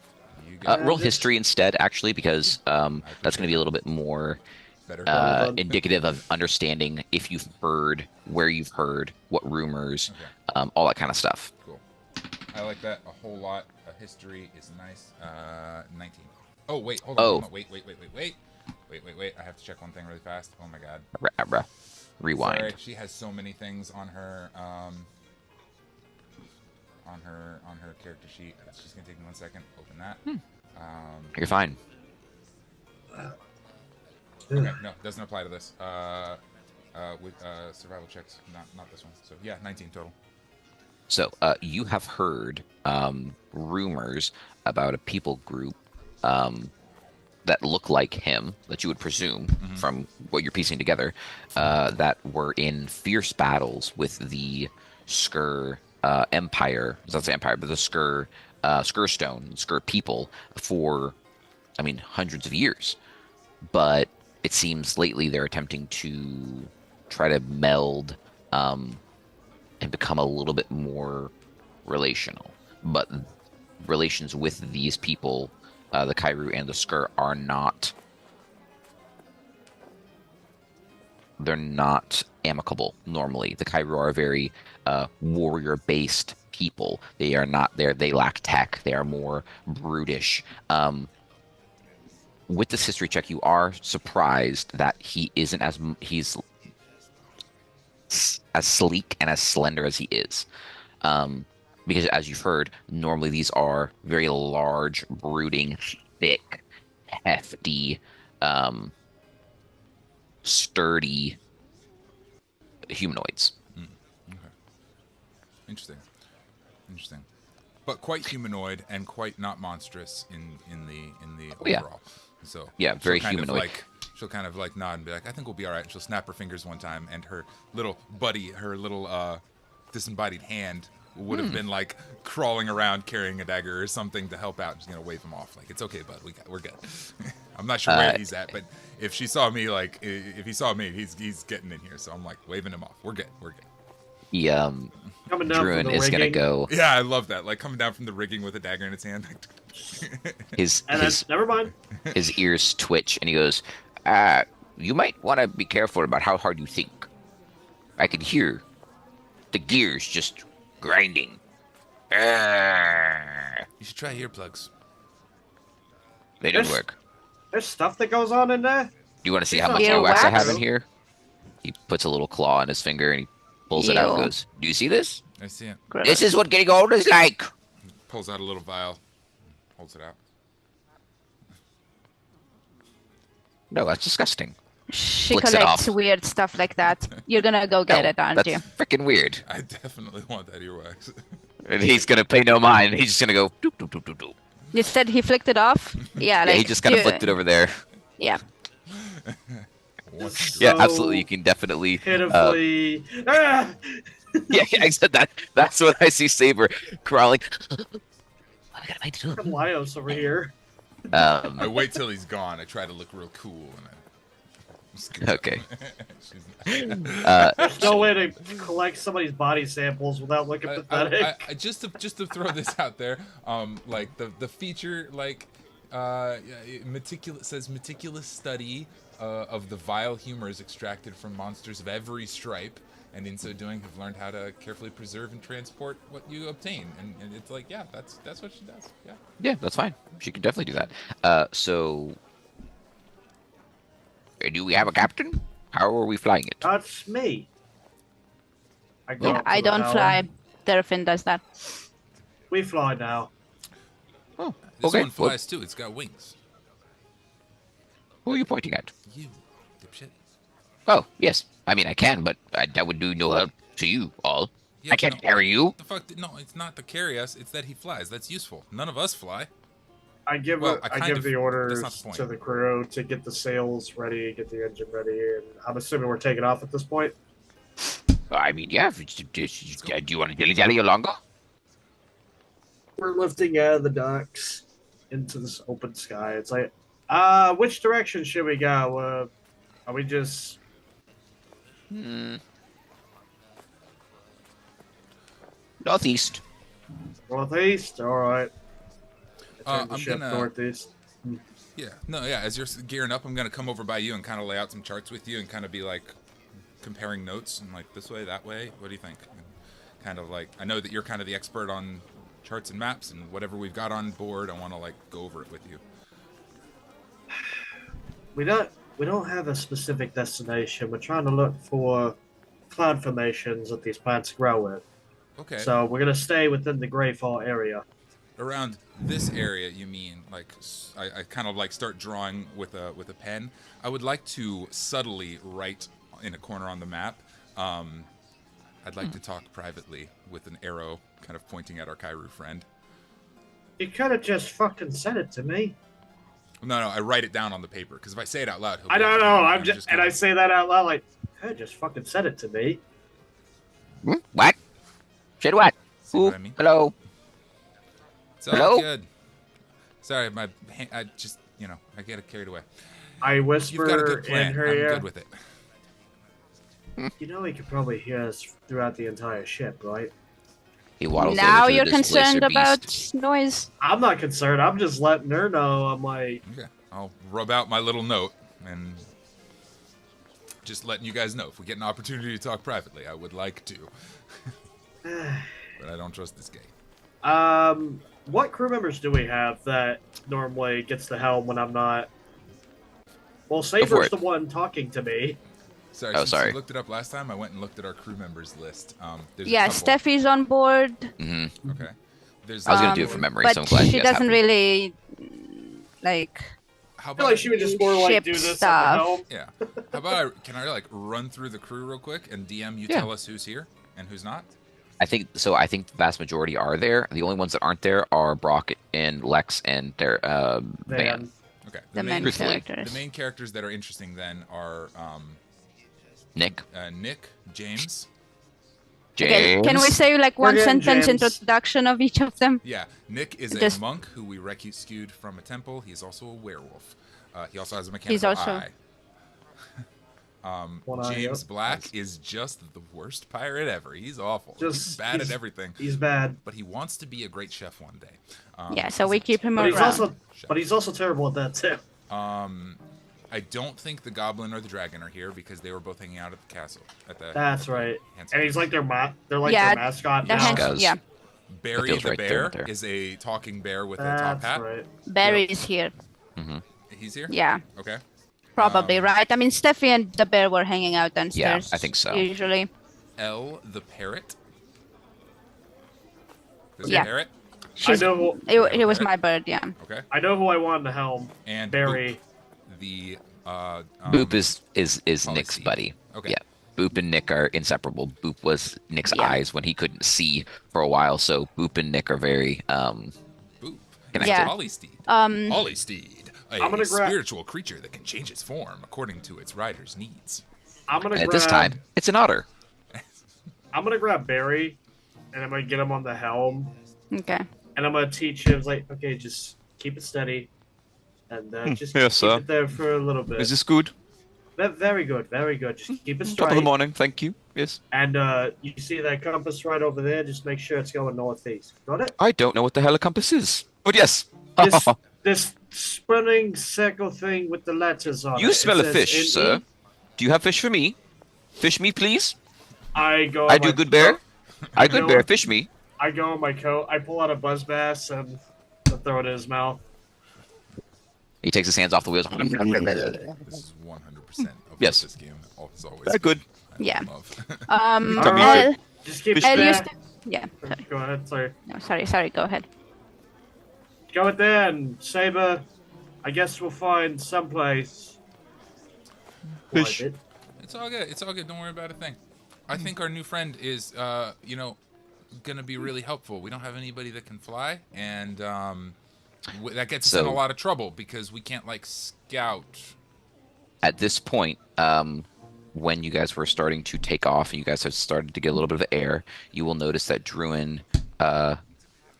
S1: You got
S3: Roll
S2: this-
S3: history instead, actually, because that's going to be a little bit more
S1: it. Better.
S3: indicative of understanding if you've heard, where you've heard, what rumors, all that kind of stuff.
S1: Cool. I like that a whole lot. History is nice. 19. Oh wait, hold on.
S3: Oh.
S1: Hold on. Wait. I have to check one thing really fast. Oh my god.
S3: Rewind.
S1: Sorry, she has so many things on her on her character sheet. It's just gonna take me 1 second. Open that.
S3: You're fine.
S1: Okay, no, doesn't apply to this. With survival checks, not this one. So yeah, 19 total.
S3: So you have heard rumors about a people group that look like him, that you would presume from what you're piecing together, that were in fierce battles with the Skur Empire. It's not the Empire, but the Skur people for, I mean, hundreds of years. But it seems lately they're attempting to try to meld and become a little bit more relational. But relations with these people, the Kairu and the Skur, are not... They're not amicable normally. The Kairu are very warrior-based people. They are not there. They lack tech. They are more brutish. With this history check, you are surprised that he isn't he's as sleek and as slender as he is. Because as you've heard, normally these are very large, brooding, thick, hefty, sturdy humanoids.
S1: Okay. Interesting. But quite humanoid and quite not monstrous in the overall. So
S3: yeah, very humanoid.
S1: She'll kind of like nod and be like, I think we'll be all right. And she'll snap her fingers one time, and her little buddy, her little disembodied hand would have been like crawling around carrying a dagger or something to help out. She's gonna wave him off, like, it's okay, bud. We're good. I'm not sure where he's at, but if she saw me, like, if he saw me, he's getting in here. So I'm like waving him off. We're good.
S3: He
S2: Coming down
S3: Druin
S2: from the
S3: is
S2: rigging.
S3: gonna go.
S1: Yeah, I love that. Like coming down from the rigging with a dagger in its hand.
S2: Never mind.
S3: His ears twitch, and he goes, "You might want to be careful about how hard you think. I can hear the gears just grinding."
S1: You should try earplugs.
S3: They don't work.
S2: There's stuff that goes on in there.
S3: Do you want to see how much
S4: Earwax?
S3: wax I have in here? He puts a little claw on his finger and he pulls it out and
S4: Ew.
S3: goes, "Do you see this?
S1: I see it.
S4: Gross.
S3: This is what getting old is like."
S1: Pulls out a little vial, holds it out.
S3: No, that's disgusting.
S4: She
S3: flicks it
S4: collects
S3: off.
S4: weird stuff like that. You're gonna go get
S3: No,
S4: it, aren't
S3: that's
S4: you?
S3: freaking weird.
S1: I definitely want that earwax.
S3: And he's gonna pay no mind. He's just gonna go doop doop doop doop doop.
S4: You said he flicked it off? Yeah,
S3: Yeah,
S4: like,
S3: he just kind of flicked it over there.
S4: Yeah.
S3: Yeah,
S2: So
S3: absolutely. You can definitely.
S2: Pitifully. Ah!
S3: Yeah, I said that. That's what I see Saber crawling. What am I doing?
S2: Laios over here.
S1: I wait till he's gone. I try to look real cool. And
S3: Okay.
S2: There's no way to collect somebody's body samples without looking pathetic.
S1: I just to throw this out there, like the feature, like meticulous study of the vile humors extracted from monsters of every stripe, and in so doing have learned how to carefully preserve and transport what you obtain. And it's like, yeah, that's what she does. Yeah.
S3: Yeah, that's fine. She can definitely do that. So, do we have a captain? How are we flying it?
S2: That's me. I go
S4: Yeah,
S2: up to
S4: I
S2: the
S4: don't
S2: helm.
S4: fly. Therfin does that.
S2: We fly now.
S3: Oh,
S1: This
S3: okay.
S1: one flies too. It's got wings.
S3: Who are you pointing at?
S1: You, dipshit.
S3: Oh, yes. I mean, I can, but that would do no help to you all.
S1: Yeah,
S3: I can't
S1: no,
S3: carry you.
S1: The fuck? No, it's not to carry us. It's that he flies. That's useful. None of us fly.
S2: I give
S1: Well,
S2: I
S1: kind
S2: give
S1: of-
S2: the
S1: that's
S2: orders
S1: not the point.
S2: to the crew to get the sails ready, get the engine ready, and I'm assuming we're taking off at this point.
S3: I mean, yeah. Do you want to dilly-dally longer?
S2: We're lifting out of the docks into this open sky. It's like, which direction should we go? Are we just
S3: Northeast.
S2: northeast? All right. I turned the
S1: I'm
S2: ship
S1: gonna-
S2: northeast.
S1: Yeah. No. Yeah. As you're gearing up, I'm gonna come over by you and kind of lay out some charts with you and kind of be like comparing notes and like this way, that way. What do you think? And kind of like, I know that you're kind of the expert on charts and maps and whatever we've got on board. I want to like go over it with you.
S2: We don't have a specific destination. We're trying to look for cloud formations that these plants grow in.
S1: Okay.
S2: So we're gonna stay within the Greyfall area.
S1: Around this area, you mean? Like, I kind of like start drawing with a pen. I would like to subtly write in a corner on the map. I'd like to talk privately with an arrow kind of pointing at our Kairu friend.
S2: You could have just fucking said it to me.
S1: No, I write it down on the paper because if I say it out loud, he'll
S2: I
S1: be
S2: don't
S1: like,
S2: know.
S1: "Oh,
S2: I'm just, and I say that out loud like, hey, just fucking said it to me.
S3: What? Said what?
S1: See what I mean?
S3: Hello.
S1: It's all good. Sorry, I just, I get carried away.
S2: I
S1: You've got a
S2: whisper
S1: good plan.
S2: in her
S1: I'm
S2: ear.
S1: good with it.
S2: You know he could probably hear us throughout the entire ship, right?
S3: He waddles
S4: Now
S3: over to
S4: you're
S3: the
S4: concerned
S3: displacer
S4: about
S3: beast.
S4: noise.
S2: I'm not concerned. I'm just letting her know. I'm like,
S1: Okay. I'll rub out my little note and just letting you guys know if we get an opportunity to talk privately, I would like to. But I don't trust this guy.
S2: what crew members do we have that normally gets the helm when I'm not? Well, Saber's the one talking to me.
S1: Since you looked it up last time, I went and looked at our crew members list. There's
S4: Yeah,
S1: a couple.
S4: Steffi's on board.
S3: Mm-hmm.
S1: Okay.
S3: I was going to do it from memory, so I'm glad
S4: she
S3: you guys
S4: doesn't
S3: have
S4: really like.
S1: How
S2: I feel like she would just more like do this at the helm.
S1: Yeah. How about can I run through the crew real quick and DM you tell us who's here and who's not?
S3: I think so. I think the vast majority are there. The only ones that aren't there are Brock and Lex and their Van.
S1: Okay.
S4: The main characters.
S1: The main characters that are interesting then are
S3: Nick.
S1: Nick, James.
S4: Okay, can we say like one sentence introduction of each of them?
S1: Yeah, Nick is a monk who we rescued from a temple. He's also a werewolf. He also has a mechanical eye. James Black is just the worst pirate ever. He's awful. He's bad at everything.
S2: He's bad.
S1: But he wants to be a great chef one day.
S4: Yeah, so we keep him around.
S2: But he's also terrible at that too.
S1: I don't think the goblin or the dragon are here because they were both hanging out at the castle.
S2: That's right. And he's like their their mascot now.
S4: Yeah.
S1: Barry the bear is a talking bear with a top hat.
S2: Right.
S4: Barry is here.
S3: Mm-hmm.
S1: He's here?
S4: Yeah.
S1: Okay.
S4: Probably, right? I mean, Steffi and the bear were hanging out downstairs.
S3: Yeah, I think so.
S4: Usually.
S1: Elle the parrot.
S4: There's a
S1: parrot?
S4: It was my bird, yeah.
S1: Okay.
S2: I know who I want in the helm.
S1: And
S2: Barry.
S3: Boop is Nick's buddy.
S1: Okay.
S3: Yeah. Boop and Nick are inseparable. Boop was Nick's eyes when he couldn't see for a while, so Boop and Nick are very
S1: Boop.
S3: connected.
S4: Yeah.
S1: Hollysteed. A spiritual creature that can change its form according to its rider's needs.
S3: At this time, it's an otter.
S2: I'm gonna grab Barry, and I'm gonna get him on the helm.
S4: Okay.
S2: And I'm gonna teach him okay, just keep it steady, and just keep it there for a little bit.
S3: Is this good?
S2: Very good, very good. Just keep it straight.
S3: Top of the morning, thank you. Yes.
S2: And you see that compass right over there? Just make sure it's going northeast. Got it?
S3: I don't know what the hell a compass is, but yes.
S2: This spinning circle thing with the letters on it.
S3: You smell a fish, sir. Do you have fish for me? Fish me, please.
S2: I
S3: do good bear. I good bear. Fish me.
S2: I go in my coat. I pull out a buzz bass and throw it in his mouth.
S3: He takes his hands off the wheels.
S1: This is 100% of this game. It's always
S3: that's good.
S4: Yeah.
S2: Just keep
S4: yeah. Sorry.
S2: Go ahead. Sorry.
S4: No, sorry. Go ahead.
S2: Go with then, Saber. I guess we'll find someplace.
S3: Fish.
S1: It's all good. It's all good. Don't worry about a thing. I think our new friend is, gonna be really helpful. We don't have anybody that can fly, and that gets us in a lot of trouble because we can't scout.
S3: At this point, when you guys were starting to take off and you guys have started to get a little bit of air, you will notice that Druin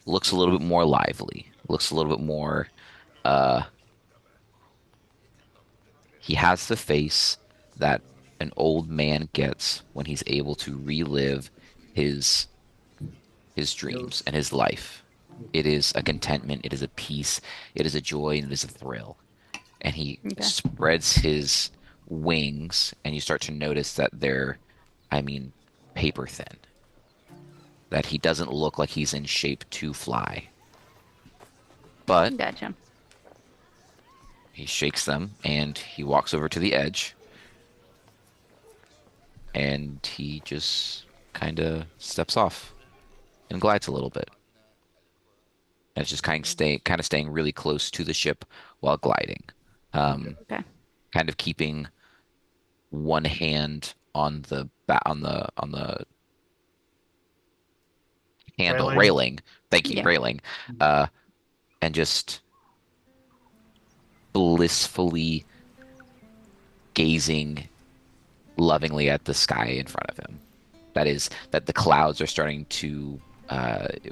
S3: looks a little bit more lively. Looks a little bit more. He has the face that an old man gets when he's able to relive his dreams and his life. It is a contentment, it is a peace, it is a joy, and it is a thrill. And he spreads his wings, and you start to notice that they're, paper thin. That he doesn't look like he's in shape to fly. But
S4: Gotcha.
S3: He shakes them, and he walks over to the edge. And he just kind of steps off and glides a little bit. And it's just kind of staying really close to the ship while gliding. Kind of keeping one hand on the handle railing. Thank you, railing. And just blissfully gazing lovingly at the sky in front of him. That the clouds are starting to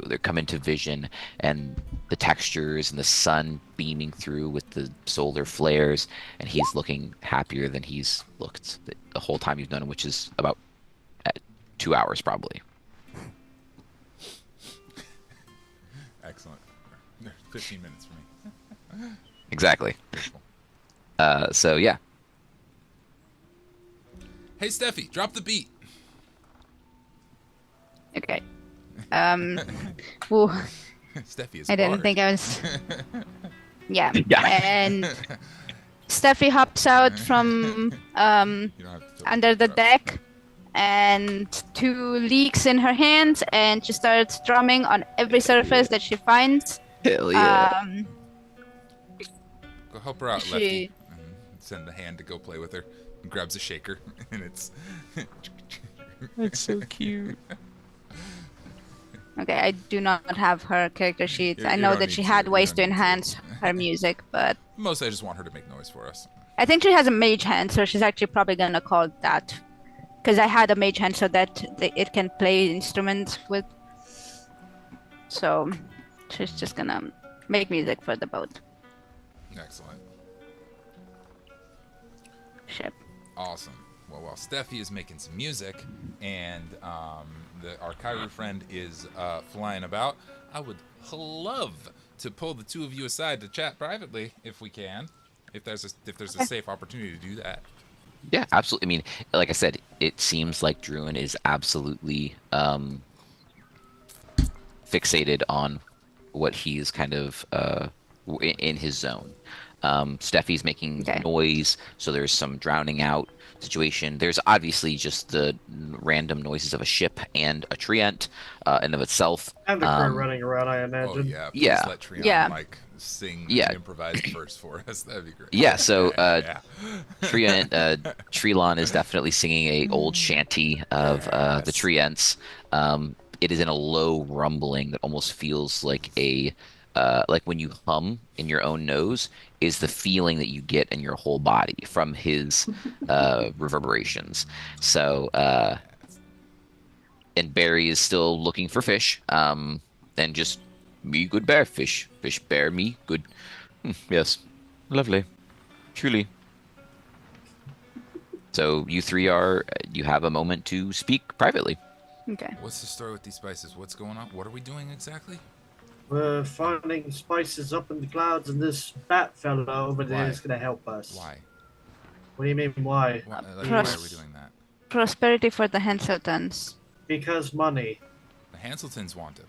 S3: they're come into vision, and the textures and the sun beaming through with the solar flares, and he's looking happier than he's looked the whole time you've known him, which is about 2 hours probably.
S1: Excellent. 15 minutes for me.
S3: Exactly.
S1: Cool.
S3: So yeah.
S1: Hey, Steffi, drop the beat.
S4: Okay. Ooh,
S1: Steffi is
S4: I didn't
S1: hard.
S4: think I was. Yeah.
S3: Yeah.
S4: And Steffi hops out from
S1: You don't have to
S4: under the
S1: drop.
S4: deck, and 2 leeks in her hands, and she starts drumming on every surface that she finds.
S3: Hell yeah.
S1: Go help her out,
S4: She-
S1: Lefty. And send the hand to go play with her. And grabs a shaker, and it's.
S3: That's so cute.
S4: Okay, I do not have her character sheet.
S1: You
S4: I know
S1: don't
S4: that
S1: need
S4: she
S1: to,
S4: had
S1: you
S4: ways
S1: don't
S4: to
S1: need to.
S4: enhance her music, but
S1: Mostly, I just want her to make noise for us.
S4: I think she has a mage hand, so she's actually probably gonna call that. Because I had a mage hand so that it can play instruments with. So she's just gonna make music for the boat
S1: Excellent.
S4: ship.
S1: Awesome. Well, while Steffi is making some music and our Kairu friend is flying about, I would love to pull the 2 of you aside to chat privately if we can, if there's a safe opportunity to do that.
S3: Yeah, absolutely. I mean, like I said, it seems like Druin is absolutely fixated on what he's kind of in his zone. Steffi's making
S4: Okay.
S3: noise, so there's some drowning out situation. There's obviously just the random noises of a ship and a treant in of itself.
S2: And the crew running around, I
S1: Oh
S2: imagine.
S1: yeah, please
S3: Yeah.
S1: let Trion
S4: Yeah.
S1: like sing
S3: Yeah.
S1: an improvised verse for us. That'd be great.
S3: Yeah, so
S1: yeah.
S3: Treant is definitely singing a old shanty of the
S1: Yes.
S3: Treants. It is in a low rumbling that almost feels like like when you hum in your own nose is the feeling that you get in your whole body from his reverberations. So and Barry is still looking for fish. And just me good bear, fish bear, me good. Yes, lovely, truly. So you 3 you have a moment to speak privately.
S4: Okay.
S1: What's the story with these spices? What's going on? What are we doing exactly?
S2: We're finding spices up in the clouds, and this bat fella over there
S1: Why?
S2: is going to help us.
S1: Why?
S2: What do you mean, why?
S1: Why are we
S4: Pros-
S1: doing that?
S4: Prosperity for the Henseltons.
S2: Because money.
S1: The Hanseltons want him.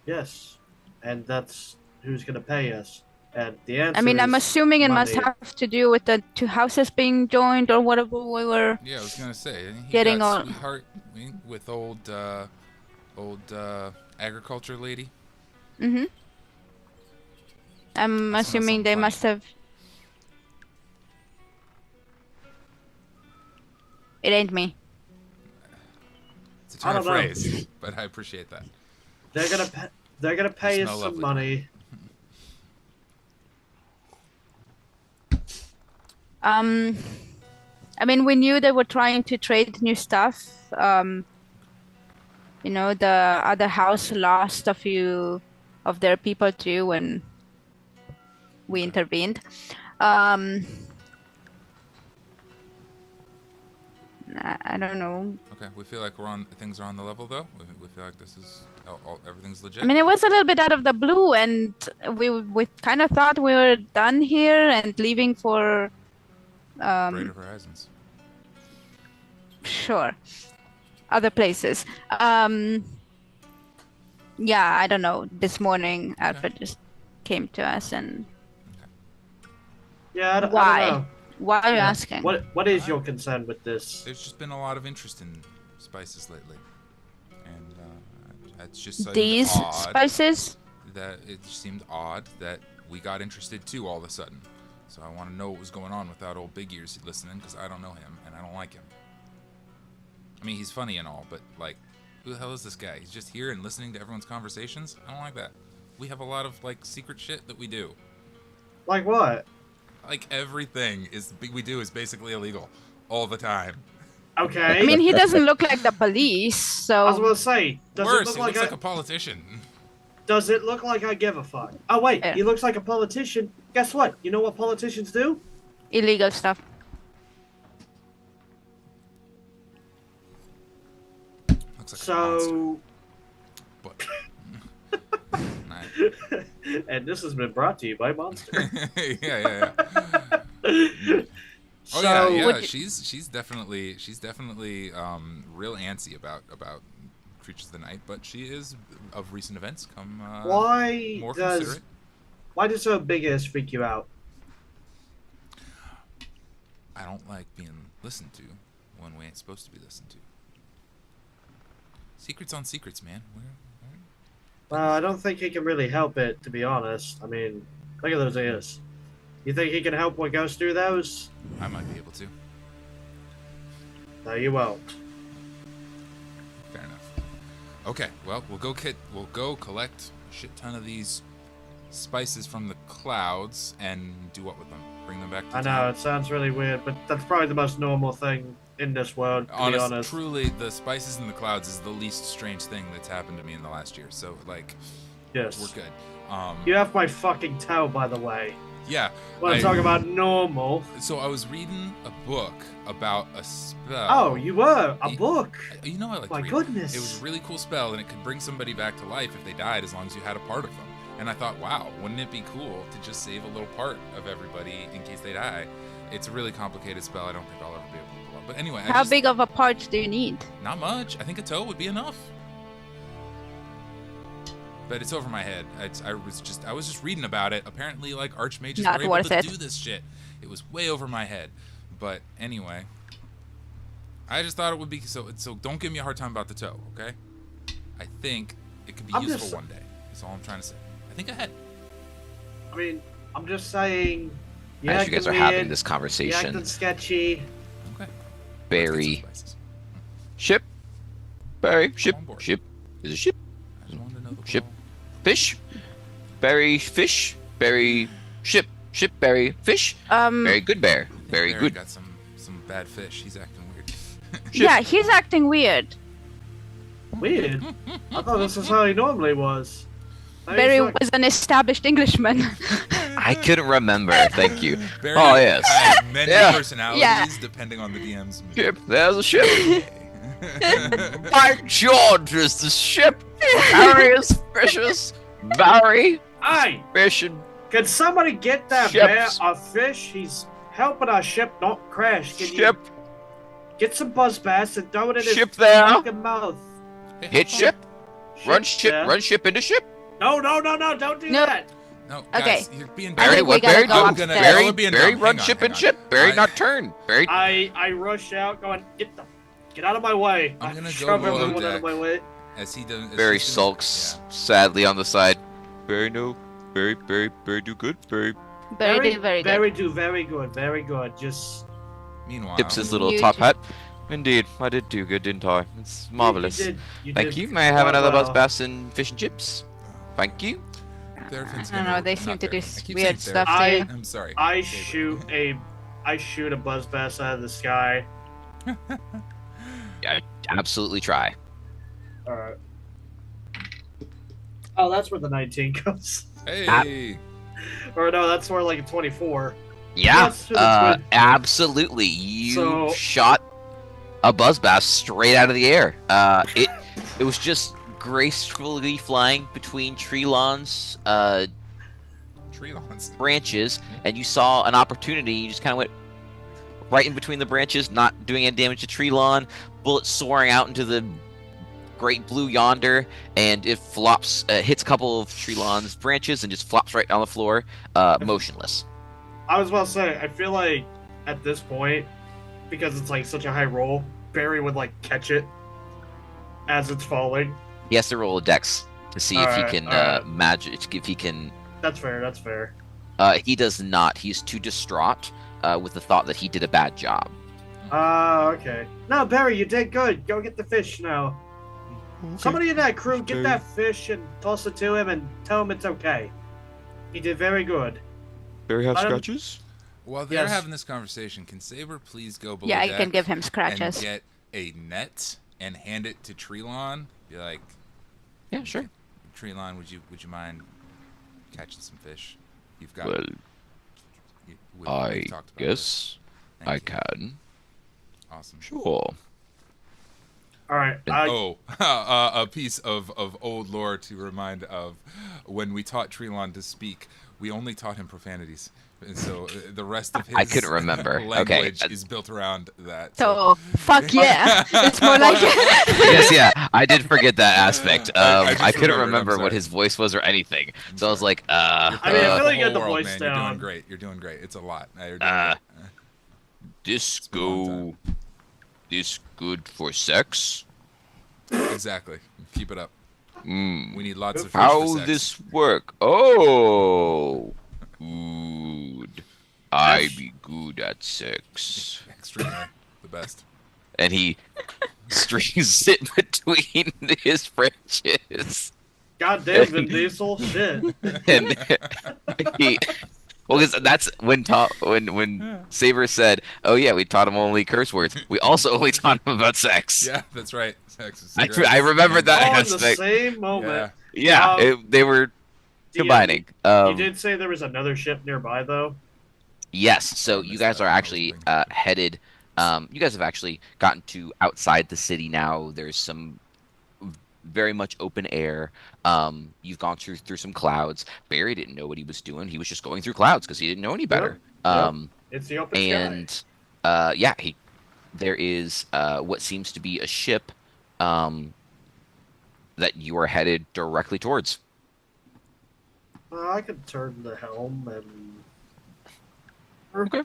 S2: Yes. And that's who's going to pay us. And the answer
S4: I mean, I'm
S2: is
S4: assuming it must
S2: money.
S4: have to do with the 2 houses being joined or whatever we were.
S1: Yeah, I was gonna say. He
S4: Getting
S1: got
S4: on-
S1: sweetheart with old agriculture lady.
S4: Mm-hmm. I'm
S1: That's
S4: assuming
S1: something
S4: they
S1: funny.
S4: must have. It ain't me.
S1: It's a turn
S2: I
S1: of
S2: don't know.
S1: phrase, but I appreciate that.
S2: They're gonna pay
S1: You
S2: us
S1: smell
S2: some
S1: lovely.
S2: money.
S4: I mean, we knew they were trying to trade new stuff. You know, the other house lost a few of their people too when we intervened. I don't know.
S1: Okay, we feel like things are on the level though. We feel like this is everything's legit.
S4: I mean, it was a little bit out of the blue, and we kind of thought we were done here and leaving for
S1: Greater Horizons.
S4: sure other places. Yeah, I don't know. This morning, Alfred just came to us, and
S2: Yeah, I don't
S4: why?
S2: know.
S4: Why are you
S2: Yeah.
S4: asking?
S2: What is your concern with this?
S1: There's just been a lot of interest in spices lately, and it's just seemed
S4: These
S1: odd
S4: spices?
S1: that it seemed odd that we got interested too all of a sudden. So I want to know what was going on without old Big Ears listening, because I don't know him and I don't like him. I mean, he's funny and all, but like, who the hell is this guy? He's just here and listening to everyone's conversations. I don't like that. We have a lot of like secret shit that we do.
S2: Like what?
S1: Like everything we do is basically illegal all the time.
S2: Okay.
S4: I mean, he doesn't look like the police, so.
S2: I was gonna say, does
S1: Worse,
S2: it look
S1: he
S2: like
S1: looks like a politician.
S2: Does it look like I give a fuck? Oh wait,
S4: Yeah.
S2: he looks like a politician. Guess what? You know what politicians do?
S4: Illegal stuff.
S1: Looks like a
S2: So,
S1: monster, but
S2: and this has been brought to you by Monster.
S1: yeah. Oh
S2: So-
S1: yeah. She's definitely real antsy about Creatures of the Night, but she is of recent events come
S2: Why
S1: more
S2: does
S1: considerate.
S2: a big ass freak you out?
S1: I don't like being listened to when we ain't supposed to be listened to. Secrets on secrets, man.
S2: Well, I don't think he can really help it, to be honest. I mean, look at those ears. You think he can help what goes through those?
S1: I might be able to.
S2: No, you won't.
S1: Fair enough. Okay, well, we'll go collect a shit ton of these spices from the clouds and do what with them? Bring them back to
S2: I
S1: town?
S2: know, it sounds really weird, but that's probably the most normal thing in this world, to be honest.
S1: Truly, the spices in the clouds is the least strange thing that's happened to me in the last year. So, like,
S2: Yes.
S1: we're good.
S2: You have my fucking toe, by the way.
S1: Yeah.
S2: When I'm talking about normal.
S1: So I was reading a book about a spell.
S2: Oh, you were? A book?
S1: You know I like
S2: My
S1: to read.
S2: goodness.
S1: It was a really cool spell, and it could bring somebody back to life if they died, as long as you had a part of them. And I thought, wow, wouldn't it be cool to just save a little part of everybody in case they die? It's a really complicated spell. I don't think I'll ever be able to pull up. But anyway,
S4: How big of a part do you need?
S1: Not much. I think a toe would be enough. But it's over my head. I was just reading about it. Apparently, like, archmages
S4: Not
S1: were able
S4: worth
S1: to
S4: it.
S1: do this shit. It was way over my head. But anyway, I just thought it would be so. Don't give me a hard time about the toe, okay? I think it could be
S2: I'm
S1: useful
S2: just-
S1: one day. That's all I'm trying to say. I think ahead.
S2: I mean, I'm just saying. You
S3: As you guys are having this
S2: You're
S3: conversation,
S2: acting sketchy.
S1: Okay.
S3: Barry,
S1: Let's get some spices.
S3: ship, Barry, ship,
S1: On board.
S3: ship, is a ship,
S1: I just wanted to know the
S3: Ship.
S1: call.
S3: fish, Barry, fish, Barry, ship, Barry, fish, very good bear, very
S1: Barry
S3: good.
S1: got some bad fish. He's acting weird.
S4: Yeah, he's acting weird.
S2: Weird. I thought this is how he normally was. Now
S4: Barry
S2: he's like-
S4: was an established Englishman.
S3: I couldn't remember, thank you.
S1: Barry
S3: Oh, yes.
S1: has many
S3: Yeah.
S1: personalities
S4: Yeah.
S1: depending on the DM's mood.
S3: Ship, there's a ship.
S1: Okay.
S3: By George, is the ship. Barry is fishes. Barry,
S2: Aye!
S3: fish, and
S2: Can somebody get that
S3: Ships.
S2: bear a fish? He's helping our ship not crash. Can
S3: ship,
S2: you get some buzz bass and throw it in
S3: Ship
S2: his
S3: there.
S2: fucking mouth?
S1: Hey,
S3: hit ship, run ship,
S2: there.
S3: run ship into ship.
S2: No, don't do
S4: No.
S2: that.
S1: No,
S4: Okay.
S1: guys, you're being
S4: I
S3: Barry,
S4: think we
S3: what
S4: gotta
S3: Barry
S4: go
S3: do?
S4: upstairs.
S3: Barry,
S1: Y'all are being
S3: Barry,
S1: dumb.
S3: run
S1: Hang
S3: ship
S1: on,
S3: and
S1: hang
S3: ship.
S1: on.
S3: Barry,
S1: I-
S3: not turn. Barry,
S2: I rush out, going get out of my way.
S1: I'm
S2: I
S1: gonna go
S2: shove
S1: below
S2: everyone out
S1: deck.
S2: of my way.
S1: As he does.
S3: Barry sulks sadly on the side. Barry, no. Barry, do good. Barry
S4: Very good, very good.
S2: Very do very good, very good. Just
S1: Meanwhile,
S3: tips his little
S4: You
S3: top
S4: too.
S3: hat. Indeed, I did do good, didn't I? It's marvelous.
S2: You
S3: Thank
S2: did
S3: you. May I have
S2: quite
S3: another
S2: well.
S3: buzz bass and fish and chips? Thank you.
S1: Therfin's
S4: I don't
S1: gonna-
S4: know, they
S1: not
S4: seem to do
S1: Therfin. I keep
S4: weird
S1: saying
S4: stuff
S1: Therfin.
S4: to you.
S1: I'm sorry.
S2: I
S1: Saber.
S2: shoot a buzz bass out of the sky.
S3: Yeah, absolutely try.
S2: All right. Oh, that's where the 19 goes.
S1: Hey.
S2: Or no, that's more like a 24.
S3: Yeah,
S2: Yes, to the twin.
S3: absolutely. You
S2: So-
S3: shot a buzz bass straight out of the air. It was just gracefully flying between tree lawns,
S1: Tree lawns.
S3: branches, and you saw an opportunity. You just kind of went right in between the branches, not doing any damage to tree lawn. Bullet soaring out into the great blue yonder, and it flops, hits a couple of tree lawn's branches, and just flops right on the floor, motionless.
S2: I was about to say, I feel like at this point, because it's like such a high roll, Barry would like catch it as it's falling.
S3: He has to roll a dex to see if he
S2: Alright,
S3: can
S2: alright.
S3: magic, if he can.
S2: That's fair. That's fair.
S3: He does not. He's too distraught with the thought that he did a bad job.
S2: Okay. No, Barry, you did good. Go get the fish now. Somebody in that crew, get that fish and toss it to him and tell him it's okay. He did very good.
S3: Barry have
S2: I'm-
S3: scratches?
S1: While they're
S2: Yes.
S1: having this conversation, can Saber please go below
S4: Yeah, you
S1: deck
S4: can give him
S1: and
S4: scratches.
S1: get a net and hand it to Treelon? Be like,
S3: Yeah, sure.
S1: Treelon, would you mind catching some fish? You've got.
S3: Well,
S1: we've
S3: I
S1: talked about
S3: guess
S1: this. Thank
S3: I
S1: you.
S3: can.
S1: Awesome.
S3: Sure.
S2: All right.
S1: A piece of old lore to remind of when we taught Treelon to speak. We only taught him profanities, and so the rest of his
S3: I couldn't remember.
S1: language
S3: Okay.
S1: is built around that.
S4: So, fuck yeah. It's more like...
S3: Yes, yeah. I did forget that aspect.
S1: I just
S3: I couldn't
S1: remembered, I'm
S3: remember what
S1: sorry.
S3: his voice was or anything. So I was like,
S1: You're
S2: I mean, I
S1: putting
S2: feel
S1: the
S2: like you got
S1: whole
S2: the
S1: world,
S2: voice
S1: man. You're
S2: down.
S1: doing great. You're doing great. It's a lot. You're doing great.
S3: been a long
S1: Disco.
S3: This good for sex?
S1: Exactly. Keep it up.
S3: Mm.
S1: We need lots of fish
S3: How
S1: for sex.
S3: this work? Oh, good. I be good at sex.
S1: Extremely the best.
S3: And he strings it between his Frenches.
S2: Goddamn Vin Diesel, shit.
S3: And he, well, because that's when Saber said, "Oh yeah, we taught him only curse words. We also only taught him about sex."
S1: Yeah, that's right. Sex is
S3: I remember that
S2: All in the
S3: aspect.
S2: same moment.
S1: Yeah.
S3: Yeah, they were combining.
S2: You did say there was another ship nearby, though.
S3: Yes, so
S1: I
S3: you
S1: missed
S3: guys
S1: that
S3: are
S1: when I was
S3: actually
S1: playing.
S3: headed. You guys have actually gotten to outside the city now. There's some very much open air. You've gone through some clouds. Barry didn't know what he was doing. He was just going through clouds because he didn't know any better.
S2: Yep. It's the open sky.
S3: And yeah, there is what seems to be a ship that you are headed directly towards.
S2: I could turn the helm and.
S3: Okay.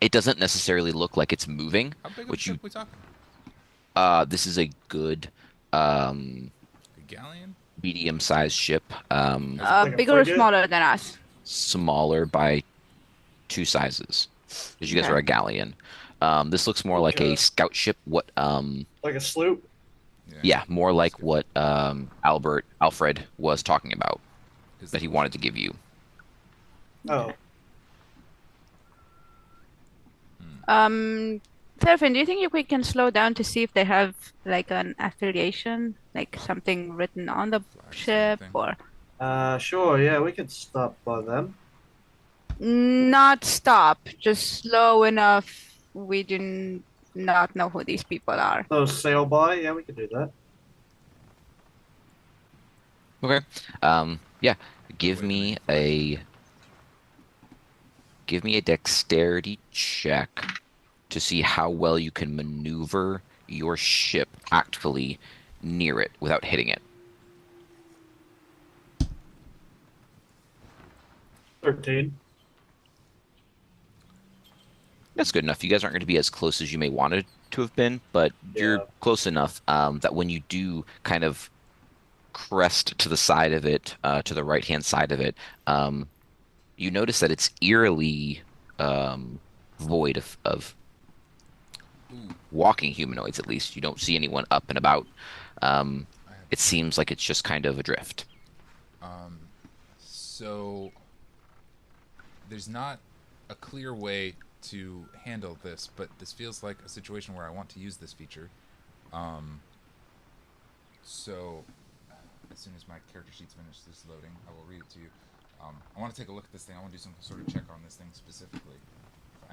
S3: It doesn't necessarily look like it's moving.
S1: How big of a
S3: Which
S1: ship
S3: you-
S1: we talking?
S3: This is a good
S1: A galleon?
S3: medium-sized ship,
S2: Like a
S4: bigger or
S2: frigate?
S4: smaller than us?
S3: smaller by 2 sizes. Because you guys
S4: Okay.
S3: are a galleon. This looks more like
S2: Okay.
S3: a scout ship. What?
S2: Like a sloop?
S3: Yeah, more like what Alfred was talking about
S1: Is
S3: that he wanted to give you.
S2: Oh.
S4: Therfin, do you think we can slow down to see if they have like an affiliation, like something written on the
S1: Flags or
S4: ship,
S1: anything?
S4: or
S2: Sure, yeah, we could stop by them.
S4: not stop, just slow enough we do not know who these people are?
S2: Those sail by, yeah, we could do that.
S3: Okay. Yeah. Give me a dexterity check to see how well you can maneuver your ship tactfully near it without hitting it.
S2: 13.
S3: That's good enough. You guys aren't going to be as close as you may want it to have been, but you're
S2: Yeah.
S3: close enough that when you do kind of crest to the side of it, to the right-hand side of it, you notice that it's eerily void of walking humanoids, at least. You don't see anyone up and about. It seems like it's just kind of adrift.
S1: So there's not a clear way to handle this, but this feels like a situation where I want to use this feature. So as soon as my character sheet's finished this loading, I will read it to you. I want to take a look at this thing. I want to do some sort of check on this thing specifically.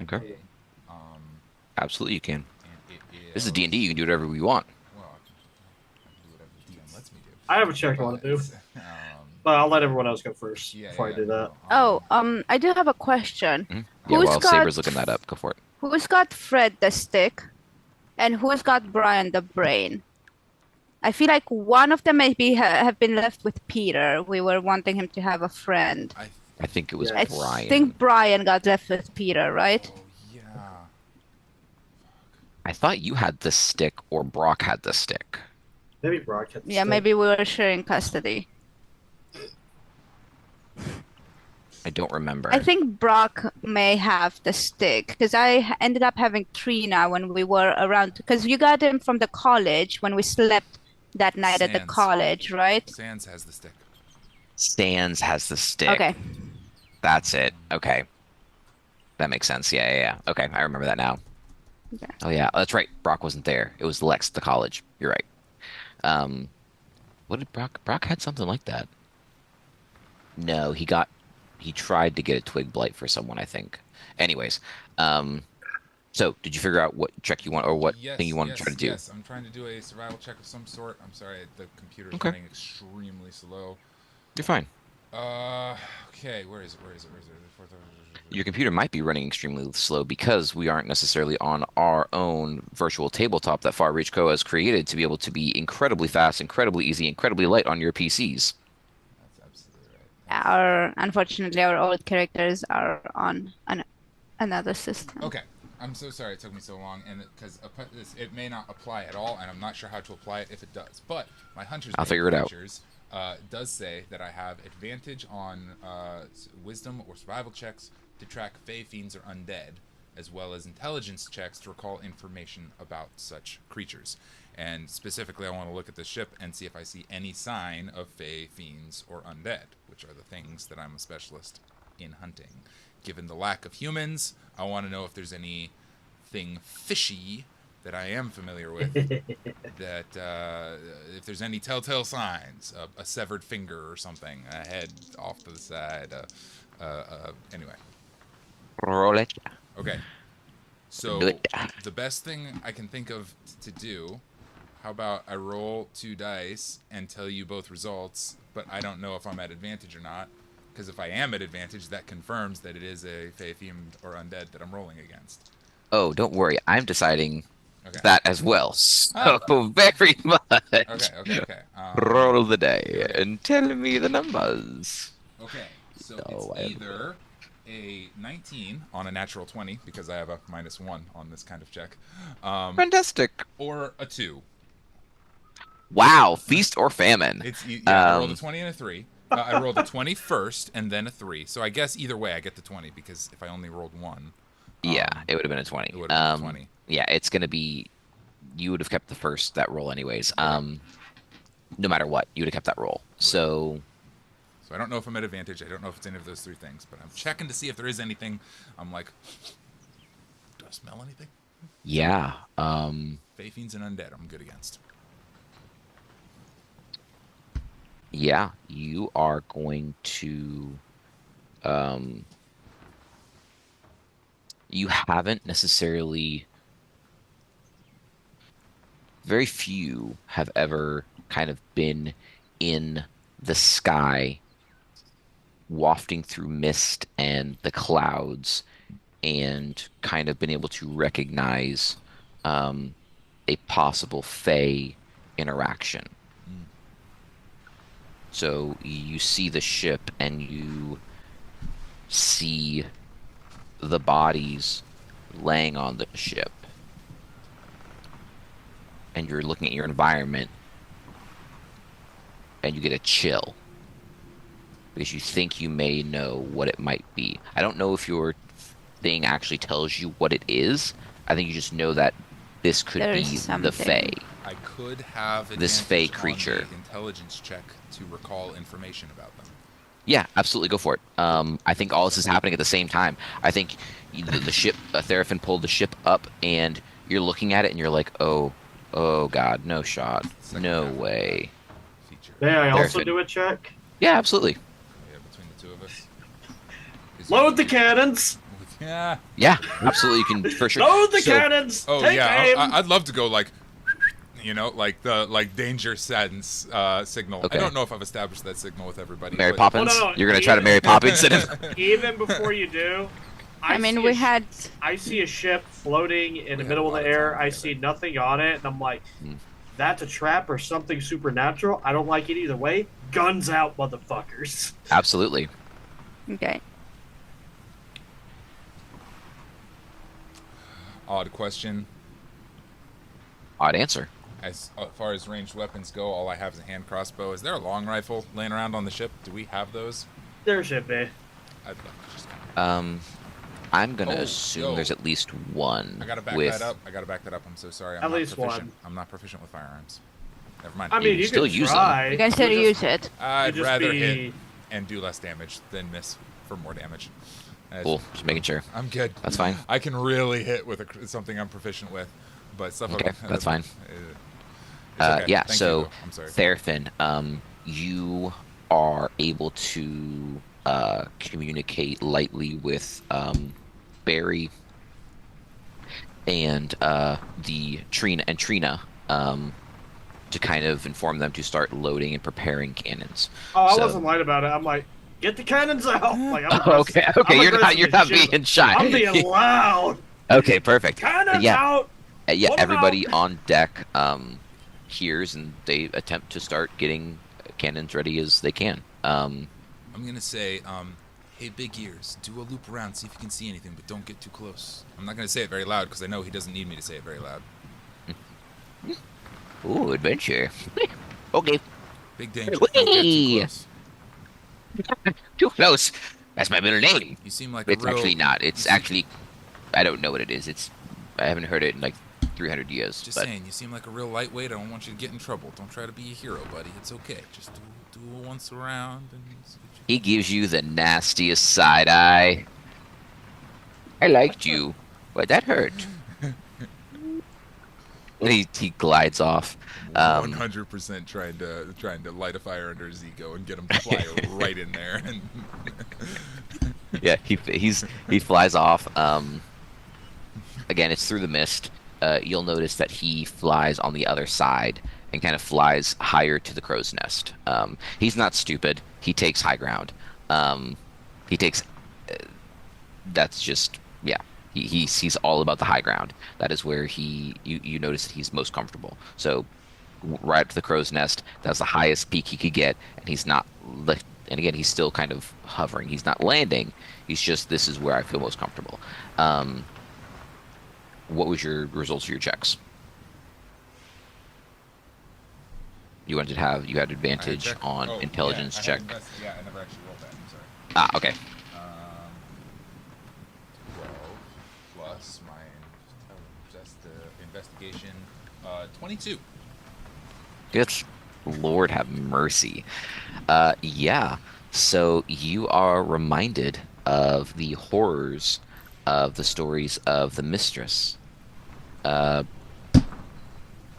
S1: If I
S3: Okay.
S1: may.
S3: Absolutely, you can.
S1: And it is.
S3: This is D&D. You can do whatever you want.
S1: Well, I can do whatever the DM lets me do.
S2: I have a check I want to do,
S1: But,
S2: but I'll let everyone else go first
S1: yeah,
S2: before I do that.
S4: Oh, I do have a question.
S3: Yeah,
S4: Who's
S3: while
S4: got-
S3: Saber's looking that up, go for it.
S4: Who's got Fred the stick, and who's got Brian the brain? I feel like one of them maybe have been left with Peter. We were wanting him to have a friend.
S3: I think it was
S2: Yeah.
S3: Brian.
S4: I think Brian got left with Peter, right?
S1: Oh, yeah.
S3: I thought you had the stick or Brock had the stick.
S2: Maybe Brock had the
S4: Yeah,
S2: stick.
S4: maybe we were sharing custody.
S3: I don't remember.
S4: I think Brock may have the stick because I ended up having 3 now when we were around. Because you got him from the college when we slept that night at the
S1: Sands.
S4: college, right?
S1: Sans has the stick.
S3: Stans has the stick.
S4: Okay.
S3: That's it. Okay. That makes sense. Yeah, yeah, yeah. Okay, I remember that now.
S4: Okay.
S3: Oh yeah, that's right. Brock wasn't there. It was Lex at the college. You're right. Um, what did Brock? Brock had something like that. No, he tried to get a twig blight for someone, I think. Anyways, so did you figure out what check you want or what thing you want to try to do?
S1: Yes. I'm trying to do a survival check of some sort. I'm sorry, the computer's
S3: Okay.
S1: running extremely slow.
S3: You're fine.
S1: Okay, where is it?
S3: Your computer might be running extremely slow because we aren't necessarily on our own virtual tabletop that Far Reach Co. has created to be able to be incredibly fast, incredibly easy, incredibly light on your PCs.
S1: That's absolutely right.
S4: Unfortunately, our old characters are on another system.
S1: Okay. I'm so sorry it took me so long, and because it may not apply at all, and I'm not sure how to apply it if it does. But my Hunter's
S3: I'll figure it out.
S1: Does say that I have advantage on wisdom or survival checks to track fey, fiends, or undead, as well as intelligence checks to recall information about such creatures. And specifically, I want to look at the ship and see if I see any sign of fey, fiends, or undead, which are the things that I'm a specialist in hunting. Given the lack of humans, I want to know if there's anything fishy that I am familiar with, that if there's any telltale signs, a severed finger or something, a head off to the side, anyway.
S3: Roll it.
S1: Okay. So
S3: Do it.
S1: the best thing I can think of to do, how about I roll 2 dice and tell you both results, but I don't know if I'm at advantage or not, because if I am at advantage, that confirms that it is a fey, fiend, or undead that I'm rolling against.
S3: Oh, don't worry. I'm deciding
S1: Okay.
S3: that as well. So very much.
S1: Okay.
S3: Roll the day and tell me the numbers.
S1: Okay, so
S3: Oh,
S1: it's either a 19 on a natural 20, because I have a -1 on this kind of check,
S3: Fantastic.
S1: or a 2.
S3: Wow, feast or famine.
S1: I rolled a 20 and a 3. I rolled a 20 first and then a 3. So I guess either way I get the 20, because if I only rolled 1.
S3: Yeah, it would have been a 20.
S1: It would have been a 20.
S3: Yeah, it's going to be... You would have kept the first, that roll anyways. No matter what, you would have kept that roll.
S1: Okay.
S3: So
S1: I don't know if I'm at advantage. I don't know if it's any of those 3 things, but I'm checking to see if there is anything. I'm like, do I smell anything?
S3: yeah.
S1: Fey, fiends, and undead I'm good against.
S3: Yeah, you are going to... you haven't necessarily... Very few have ever kind of been in the sky, wafting through mist and the clouds, and kind of been able to recognize a possible fey interaction. So you see the ship and you see the bodies laying on the ship. And you're looking at your environment and you get a chill. Because you think you may know what it might be. I don't know if your thing actually tells you what it is. I think you just know that this could be the Fae.
S1: I could have
S3: this Fae
S1: advantage
S3: creature.
S1: on the intelligence check to recall information about them.
S3: Yeah, absolutely, go for it. I think all this is happening at the same time. I think the ship, Therefin pulled the ship up, and you're looking at it, and you're like, oh god, no shot. No way.
S1: Feature.
S2: May I also
S3: Therefin.
S2: do a check?
S3: Yeah, absolutely.
S1: Yeah, between the two of us.
S2: Load the cannons!
S1: Yeah.
S3: Yeah, absolutely, you can, for sure.
S2: Load the
S3: So-
S2: cannons!
S1: Oh
S2: Take
S1: yeah.
S2: aim!
S1: I'd love to go like, like the danger sense signal.
S3: Okay.
S1: I don't know if I've established that signal with everybody.
S3: Mary
S1: but-
S3: Poppins?
S2: Well, no,
S3: You're going to try to Mary Poppins him?
S2: Even before you do,
S4: I mean,
S2: see
S4: we
S2: a
S4: had.
S2: I see a ship floating in
S1: We
S2: the
S1: had
S2: middle
S1: a
S2: of
S1: lot
S2: the
S1: of
S2: air.
S1: time
S2: I
S1: together.
S2: see nothing on it, and I'm like, that's a trap or something supernatural. I don't like it either way. Guns out, motherfuckers.
S3: Absolutely.
S4: Okay.
S1: Odd question.
S3: Odd answer.
S1: As far as ranged weapons go, all I have is a hand crossbow. Is there a long rifle laying around on the ship? Do we have those?
S2: There should be.
S1: I'd love to just.
S3: I'm going to
S1: Oh,
S3: assume
S1: yo.
S3: there's at least one.
S1: I gotta back
S3: with...
S1: that up. I'm so sorry. I'm
S2: At
S1: not
S2: least
S1: proficient.
S2: one.
S1: I'm not proficient with firearms. Never mind.
S2: I mean,
S3: can
S2: you
S3: still
S2: can
S3: use them.
S2: try.
S4: You can still
S2: You
S4: use
S2: just-
S4: it.
S1: I'd
S2: just
S1: rather
S2: be-
S1: hit and do less damage than miss for more damage.
S3: Cool. Just making sure.
S1: I'm good.
S3: That's fine.
S1: I can really hit with something I'm proficient with, but stuff.
S3: Okay, that's fine.
S1: Okay.
S3: Yeah.
S1: Thank
S3: so,
S1: you, I'm sorry.
S3: Therfin, you are able to communicate lightly with Barry and the Trina to kind of inform them to start loading and preparing cannons.
S2: Oh, I wasn't lying about it. I'm like, get the cannons out. Like,
S3: okay, you're not being shy.
S2: I'm being loud.
S3: Okay, perfect.
S2: Cannons out.
S3: Yeah, everybody on deck hears, and they attempt to start getting cannons ready as they can.
S1: I'm gonna say, hey, Big Ears, do a loop around, see if you can see anything, but don't get too close. I'm not gonna say it very loud because I know he doesn't need me to say it very loud.
S3: Ooh, adventure. Okay.
S1: Big danger. Don't get too close.
S3: Too close. That's my middle name.
S1: You seem like
S3: It's
S1: a real...
S3: actually not. It's actually, I don't know what it is. I haven't heard it in like 300 years.
S1: Just saying, you seem like a real lightweight. I don't want you to get in trouble. Don't try to be a hero, buddy. It's okay. Just do it once around. And
S3: he gives you the nastiest side eye. I liked you, but that hurt. And he glides off.
S1: 100% trying to light a fire under his ego and get him to fly right in there. And
S3: yeah, he flies off. Again, it's through the mist. You'll notice that he flies on the other side and kind of flies higher to the crow's nest. He's not stupid. He takes high ground. That's just, yeah. He's all about the high ground. That is where you notice that he's most comfortable. So right up to the crow's nest, that's the highest peak he could get, and he's not. And again, he's still kind of hovering. He's not landing. He's just, this is where I feel most comfortable. What was your results of your checks? You had advantage on intelligence check.
S1: Yeah, I never actually rolled that. I'm sorry.
S3: Ah, okay.
S1: 12 plus my investigation, 22.
S3: Good Lord have mercy. Yeah. So you are reminded of the horrors of the stories of the mistress.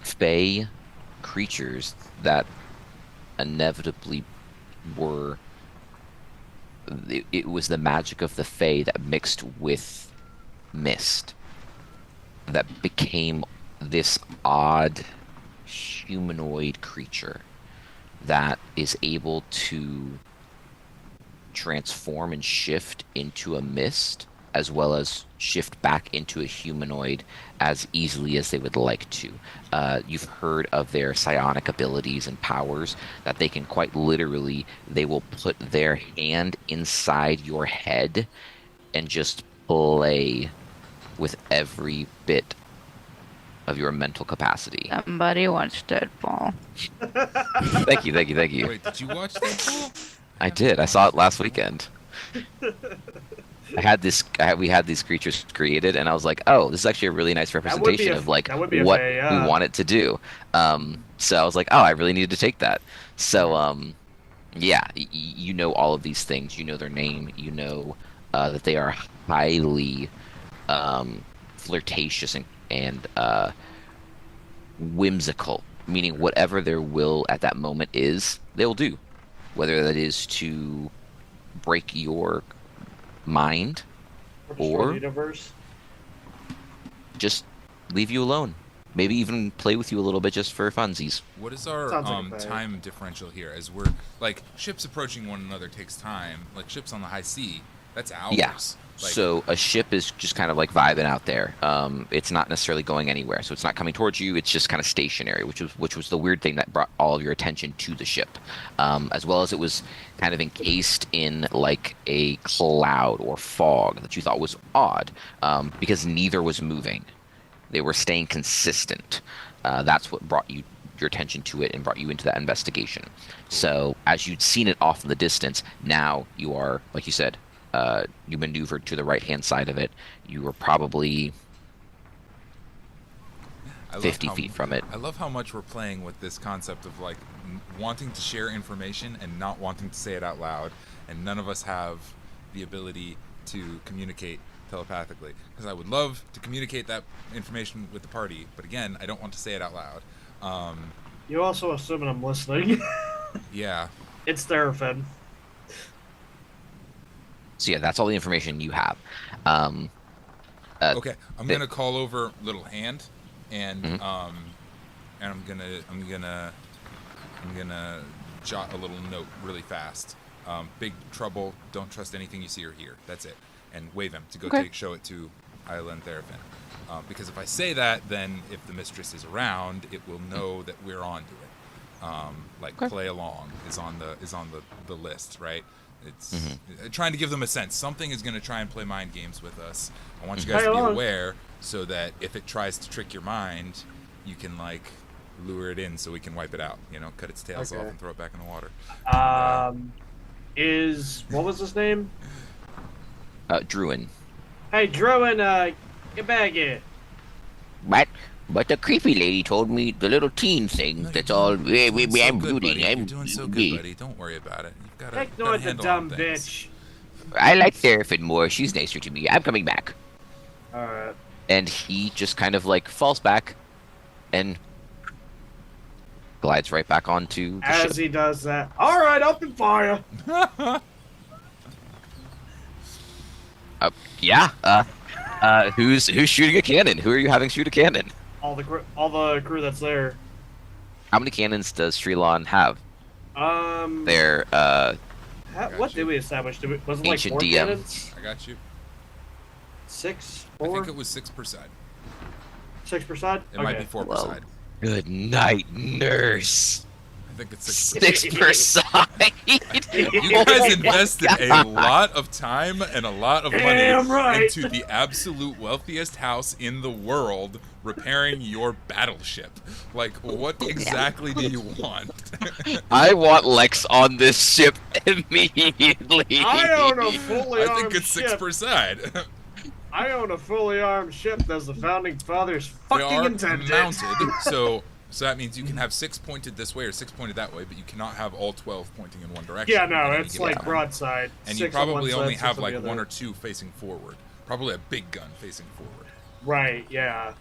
S3: Fae creatures that inevitably were... It was the magic of the Fae that mixed with mist that became this odd humanoid creature that is able to transform and shift into a mist, as well as shift back into a humanoid as easily as they would like to. You've heard of their psionic abilities and powers, that they can quite literally, they will put their hand inside your head and just play with every bit of your mental capacity.
S4: Somebody watched Deadpool.
S3: Thank you.
S1: Wait, did you watch that?
S3: I did. I saw it last weekend. We had these creatures created, and I was like, oh, this is actually a really nice representation of like what we want it to do. So I was like, oh, I really needed to take that. So yeah, you know all of these things. You know their name. You know that they are highly flirtatious and whimsical, meaning whatever their will at that moment is, they'll do. Whether that is to break your mind or
S2: universe,
S3: just leave you alone. Maybe even play with you a little bit just for funsies.
S1: What is our time differential here? As we're like, ships approaching one another takes time. Like ships on the high sea, that's hours.
S3: Yeah.
S1: Like,
S3: so a ship is just kind of like vibing out there. It's not necessarily going anywhere. So it's not coming towards you. It's just kind of stationary, which was the weird thing that brought all of your attention to the ship, as well as it was kind of encased in like a cloud or fog that you thought was odd, because neither was moving. They were staying consistent. That's what brought your attention to it and brought you into that investigation. So as you'd seen it off in the distance, now you are, like you said, you maneuvered to the right-hand side of it. You were probably 50 feet from it.
S1: I love how much we're playing with this concept of like wanting to share information and not wanting to say it out loud, and none of us have the ability to communicate telepathically, because I would love to communicate that information with the party, but again, I don't want to say it out loud.
S2: You're also assuming I'm listening.
S1: Yeah.
S2: It's Therefin.
S3: So yeah, that's all the information you have.
S1: Okay, I'm gonna call over Little Hand, and
S3: Mhm.
S1: and I'm gonna jot a little note really fast. Big trouble. Don't trust anything you see or hear. That's it. And wave him to go show it to Isla and Therefin. Because if I say that, then if the mistress is around, it will know that we're on to it. Play along is on the list, right? It's trying to give them a sense. Something is going to try and play mind games with us. I want you guys to be aware, so that if it tries to trick your mind, you can lure it in, so we can wipe it out. Cut its tails off and throw it back in the water.
S2: What was his name?
S3: Druin.
S2: Hey, Druin, get back here.
S3: But the creepy lady told me the little teen thing. That's all. I'm brooding.
S1: You're doing so good, buddy. Don't worry about it. You've got
S2: Ignore the dumb bitch.
S3: I like Therefin more. She's nicer to me. I'm coming back.
S2: Alright.
S3: And he just kind of falls back and glides right back onto the ship.
S2: As he does that, alright, open fire.
S3: Who's shooting a cannon? Who are you having shoot a cannon?
S2: All the crew that's there.
S3: How many cannons does Srilon have?
S2: What did we establish? Was it
S3: Ancient
S2: 4
S3: DM.
S2: cannons?
S1: I got you.
S2: 6?
S1: I
S2: 4?
S1: think it was 6 per side.
S2: 6 per side?
S1: It might be 4 per side.
S3: Good night, nurse.
S1: I think it's 6 per
S3: 6 per side.
S1: You guys invested a lot of time and a lot of money into the absolute wealthiest house in the world repairing your battleship. What exactly do you want?
S3: I want Lex on this ship immediately.
S2: I own a fully armed
S1: I think it's 6
S2: ship.
S1: per side.
S2: I own a fully armed ship as the founding fathers
S1: They
S2: fucking
S1: are
S2: intended.
S1: mounted, so that means you can have 6 pointed this way or 6 pointed that way, but you cannot have all 12 pointing in one direction.
S2: Yeah, no,
S1: at any
S2: it's
S1: given time.
S2: broadside.
S1: And
S2: 6
S1: you probably
S2: on one
S1: only
S2: side,
S1: have
S2: 6 on the
S1: 1
S2: other.
S1: or 2 facing forward. Probably a big gun facing forward.
S2: Right, yeah.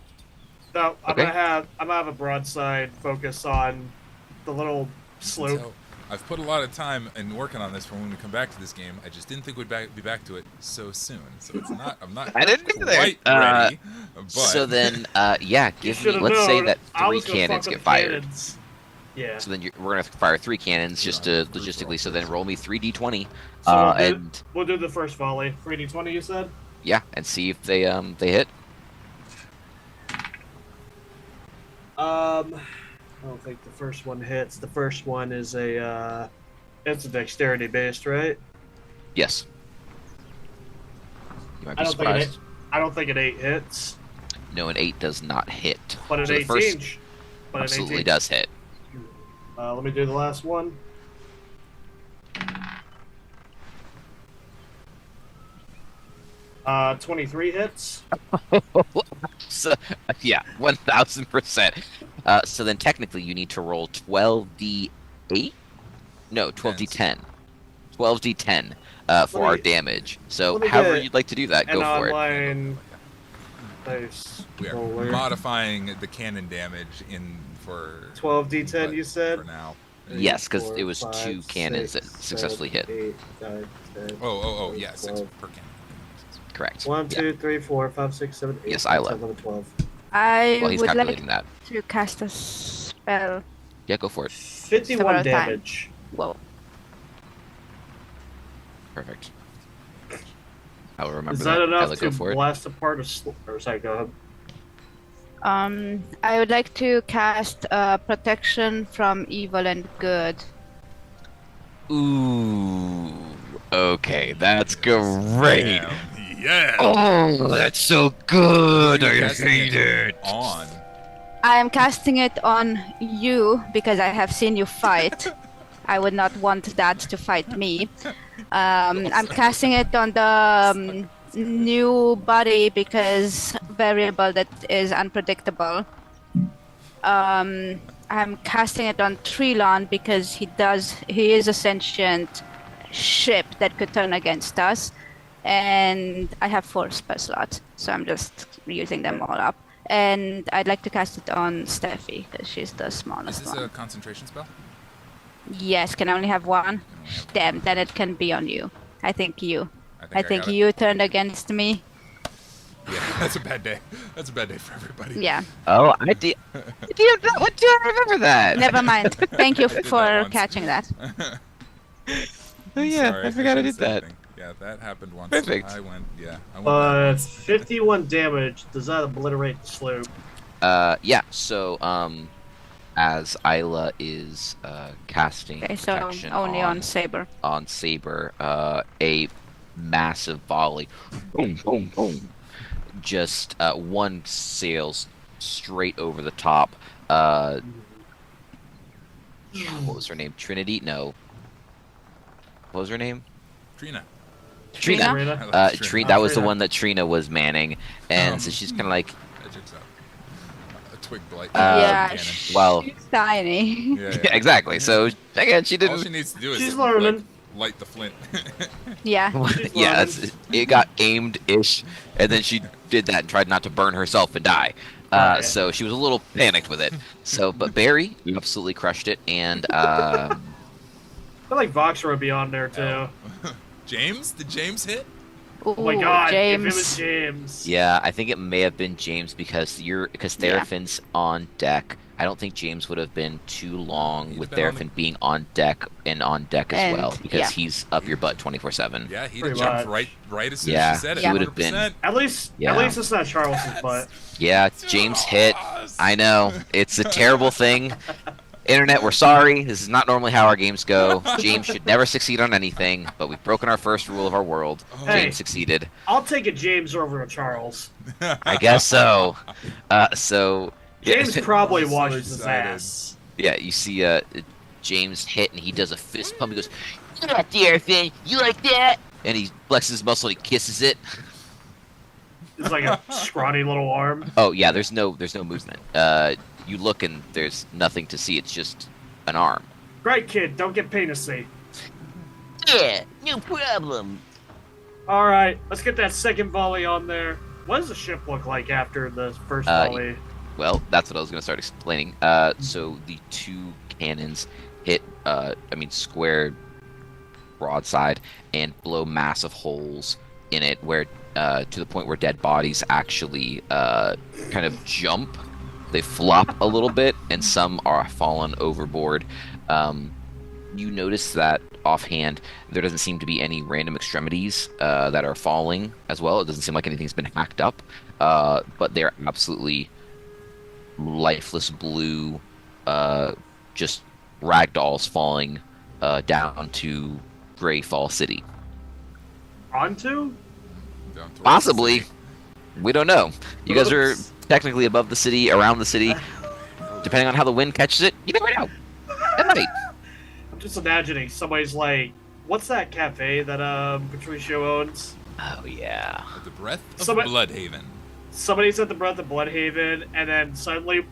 S2: No, I'm gonna have a broadside focus on the little slope.
S1: So, I've put a lot of time in working on this for when we come back to this game. I just didn't think we'd be back to it so soon. So I'm not
S3: I didn't either.
S1: quite ready. But
S3: So then, give me.
S2: Should've
S3: Let's say
S2: known.
S3: that
S2: I
S3: 3
S2: was gonna
S3: cannons
S2: fuck
S3: get
S2: with
S3: fired.
S2: cannons. Yeah.
S3: So then we're gonna fire 3 cannons just to logistically. So then roll me 3d20,
S2: So we'll do the first volley. 3d20, you said?
S3: yeah, and see if they hit.
S2: I don't think the first one hits. The first one is it's a dexterity based, right?
S3: Yes. You might be
S2: I
S3: surprised.
S2: don't think an 8 hits,
S3: No, an 8 does not hit.
S2: but an
S3: So the
S2: 18.
S3: first
S2: But an
S3: absolutely
S2: 18.
S3: does hit.
S2: Let me do the last one. Uh, 23 hits.
S3: So, yeah, 1000%. So then technically you need to roll 12d8? No, 12d10. 12d10 for our damage. So
S2: let me
S3: however
S2: get
S3: you'd like to do that,
S2: An
S3: go for it.
S2: online dice
S1: we are
S2: roller.
S1: modifying the cannon damage for
S2: 12d10,
S1: but
S2: you said?
S1: for now.
S3: Yes, because
S2: 4,
S3: it was
S2: 5,
S3: 2 cannons
S2: 6,
S3: that successfully
S2: 7,
S3: hit.
S2: 8, 9, 10,
S1: Oh, yeah, 6
S2: 12.
S1: per cannon.
S3: Correct.
S2: 1,
S3: Yeah.
S2: 2, 3, 4, 5, 6, 7, 8,
S3: Yes,
S2: 9,
S3: Isla.
S2: 10, 11, 12.
S4: I
S3: While he's
S4: would
S3: calculating
S4: like
S3: that.
S4: to cast a spell.
S3: Yeah, go for it.
S2: 51
S4: Several
S2: damage.
S4: Whoa.
S3: Perfect. I will remember
S2: Is that enough
S3: Isla,
S2: to
S3: go for it.
S2: blast apart or sorry, go ahead.
S4: I would like to cast protection from evil and good.
S3: Ooh. Okay, that's great.
S1: Yeah.
S3: Oh, that's so good. I
S1: Casting
S3: hate it.
S1: On.
S4: I am casting it on you because I have seen you fight. I would not want that to fight me. I'm casting it on the new body because variable that is unpredictable. I'm casting it on Trilon because he is a sentient ship that could turn against us, and I have 4 spell slots, so I'm just using them all up. And I'd like to cast it on Steffi because she's the smallest
S1: Is this
S4: one.
S1: a concentration spell?
S4: Yes, can I only have one? Damn, then it can be on you. I think you turned against me.
S1: Yeah, that's a bad day. That's a bad day for everybody.
S4: Yeah.
S3: Oh, I did. What do I remember that?
S4: Never mind. Thank you
S1: I did
S4: for
S1: that once.
S4: catching that.
S3: Oh yeah,
S1: Sorry,
S3: I forgot I
S1: shouldn't
S3: did
S1: say
S3: that.
S1: anything. Yeah, that happened once.
S3: Perfect.
S1: I went back.
S2: 51 damage. Does that obliterate the sloop?
S3: Yeah. So, as Isla is casting
S4: Okay, so
S3: protection
S4: only on Saber.
S3: on Saber, a massive volley, boom, boom, boom, just one sails straight over the top. What was her name? Trinity? No. What was her name?
S1: Trina.
S4: Trina?
S1: I like Trina.
S3: Trina. That was the
S2: Trina.
S3: one that Trina was manning, and so she's kind of like,
S1: That checks out. A twig blight.
S4: Yeah,
S1: cannon.
S3: well-
S4: she's tiny.
S1: Yeah,
S3: yeah, exactly. So again, she
S1: All
S3: didn't.
S1: she needs to do is
S2: She's learning.
S1: light the flint.
S4: Yeah.
S3: Yeah, it got aimed-ish, and then she did that and tried not to burn herself and die.
S2: Right.
S3: So she was a little panicked with it. So, but Barry absolutely crushed it, and
S2: I feel like Voxer would be on there too.
S1: James? Did James hit?
S2: Oh my
S4: Ooh,
S2: god,
S4: James.
S2: if it was James.
S3: yeah, I think it may have been James because Therfin's on deck. I don't think James would have been too long
S1: He'd
S3: with
S1: have been on
S3: Therfin being on deck as
S4: And-
S3: well because
S4: yeah.
S3: he's up your butt 24/7.
S1: Yeah, he'd have
S2: Pretty
S1: jumped
S2: much.
S1: right as soon
S3: Yeah,
S1: as she said it.
S3: he would have been.
S1: 100%.
S2: At least it's not Charles's butt.
S3: Yeah, James hit. I know it's a terrible thing. Internet, we're sorry. This is not normally how our games go. James should never succeed on anything, but we've broken our first rule of our world.
S2: Hey.
S3: James succeeded.
S2: I'll take a James over a Charles.
S3: I guess so. So
S2: James probably
S1: I'm so
S2: washes his
S1: excited.
S2: ass.
S3: yeah, you see James hit, and he does a fist pump. He goes, "You got the Therfin. You like that?" And he flexes his muscle. And he kisses it.
S2: It's like a scrawny little arm.
S3: Oh yeah, there's no movement. You look and there's nothing to see. It's just an arm.
S2: Great kid, don't get penisy.
S3: Yeah, no problem.
S2: Alright, let's get that second volley on there. What does the ship look like after the first volley?
S3: Well, that's what I was going to start explaining. So the 2 cannons hit, square broadside and blow massive holes in it, where to the point where dead bodies actually kind of jump. They flop a little bit, and some are fallen overboard. You notice that offhand, there doesn't seem to be any random extremities that are falling as well. It doesn't seem like anything's been hacked up, but they're absolutely lifeless blue, just ragdolls falling down to Greyfall City.
S2: Onto?
S1: Down towards
S3: Possibly.
S1: the sea.
S3: We don't know. You guys are
S2: Oops.
S3: technically above the city, around the city. Depending on how the wind catches it, you never know. It might.
S2: I'm just imagining somebody's like, what's that cafe that Patricio owns?
S3: Oh, yeah.
S1: At the breath of
S2: Somebody-
S1: Bloodhaven.
S2: Somebody's at the breath of Bloodhaven, and then suddenly,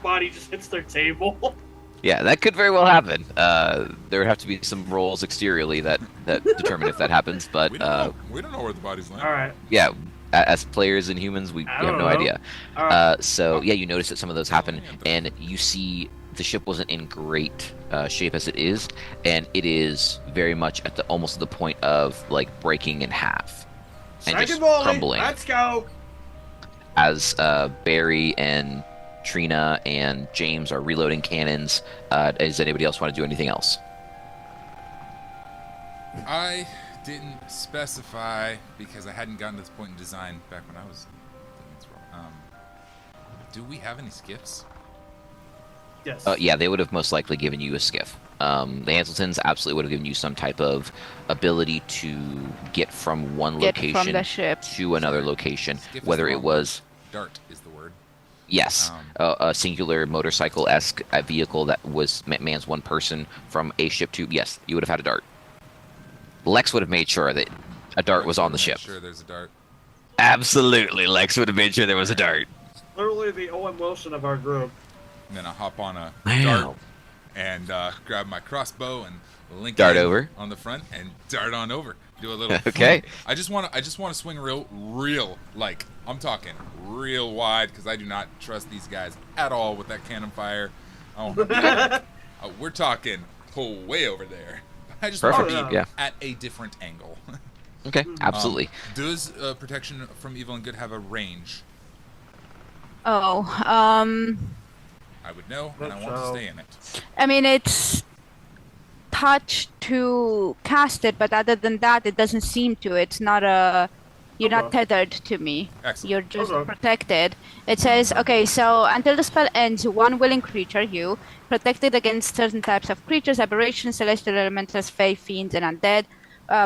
S2: body just hits their table.
S3: Yeah, that could very well happen. There would have to be some rolls exteriorly that determine if that happens, but
S1: We don't know where the bodies land.
S2: Alright.
S3: yeah, as players and humans, we have no
S2: don't know.
S3: idea.
S2: Alright.
S3: So yeah, you notice that some of those happen, and you see the ship wasn't in great shape as it is, and it is very much at almost at the point of like breaking in half and
S2: Second
S3: just
S2: volley,
S3: crumbling.
S2: let's go!
S3: As Barry and Trina and James are reloading cannons. Does anybody else want to do anything else?
S1: I didn't specify because I hadn't gotten to this point in design back when I was doing this role. Do we have any skiffs?
S2: Yes.
S3: Yeah, they would have most likely given you a skiff. The Hanseltons absolutely would have given you some type of ability to get from one
S4: Get from
S3: location
S4: the ship.
S3: to another location,
S1: Skiff is
S3: whether
S1: the
S3: it
S1: wrong
S3: was
S1: Dart is the word.
S3: yes, a singular motorcycle-esque vehicle that was mans one person from a ship to yes, you would have had a dart. Lex would have made sure that a dart was on the
S1: Make
S3: ship.
S1: Sure, there's a dart.
S3: Absolutely, Lex would have made sure there was a dart.
S2: Literally the Owen Wilson of our group.
S1: And then I hop on a
S3: Wow.
S1: dart and grab my crossbow and link
S3: Dart
S1: in
S3: over.
S1: on the front and dart on over. Do a little.
S3: Okay.
S1: I just want to swing real. Like I'm talking real wide because I do not trust these guys at all with that cannon fire. Oh, we're talking way over there. I just want to be at a different angle.
S3: Okay, absolutely.
S1: Does protection from evil and good have a range?
S4: Oh,
S1: I would know, and I want to stay in it.
S4: I mean, it's touch to cast it, but other than that, it doesn't seem to. It's not a... You're not tethered to me.
S1: Excellent.
S4: You're just protected. It says, okay, so until the spell ends, one willing creature, you, protected against certain types of creatures, aberrations, celestial elementals, fae, fiends, and undead.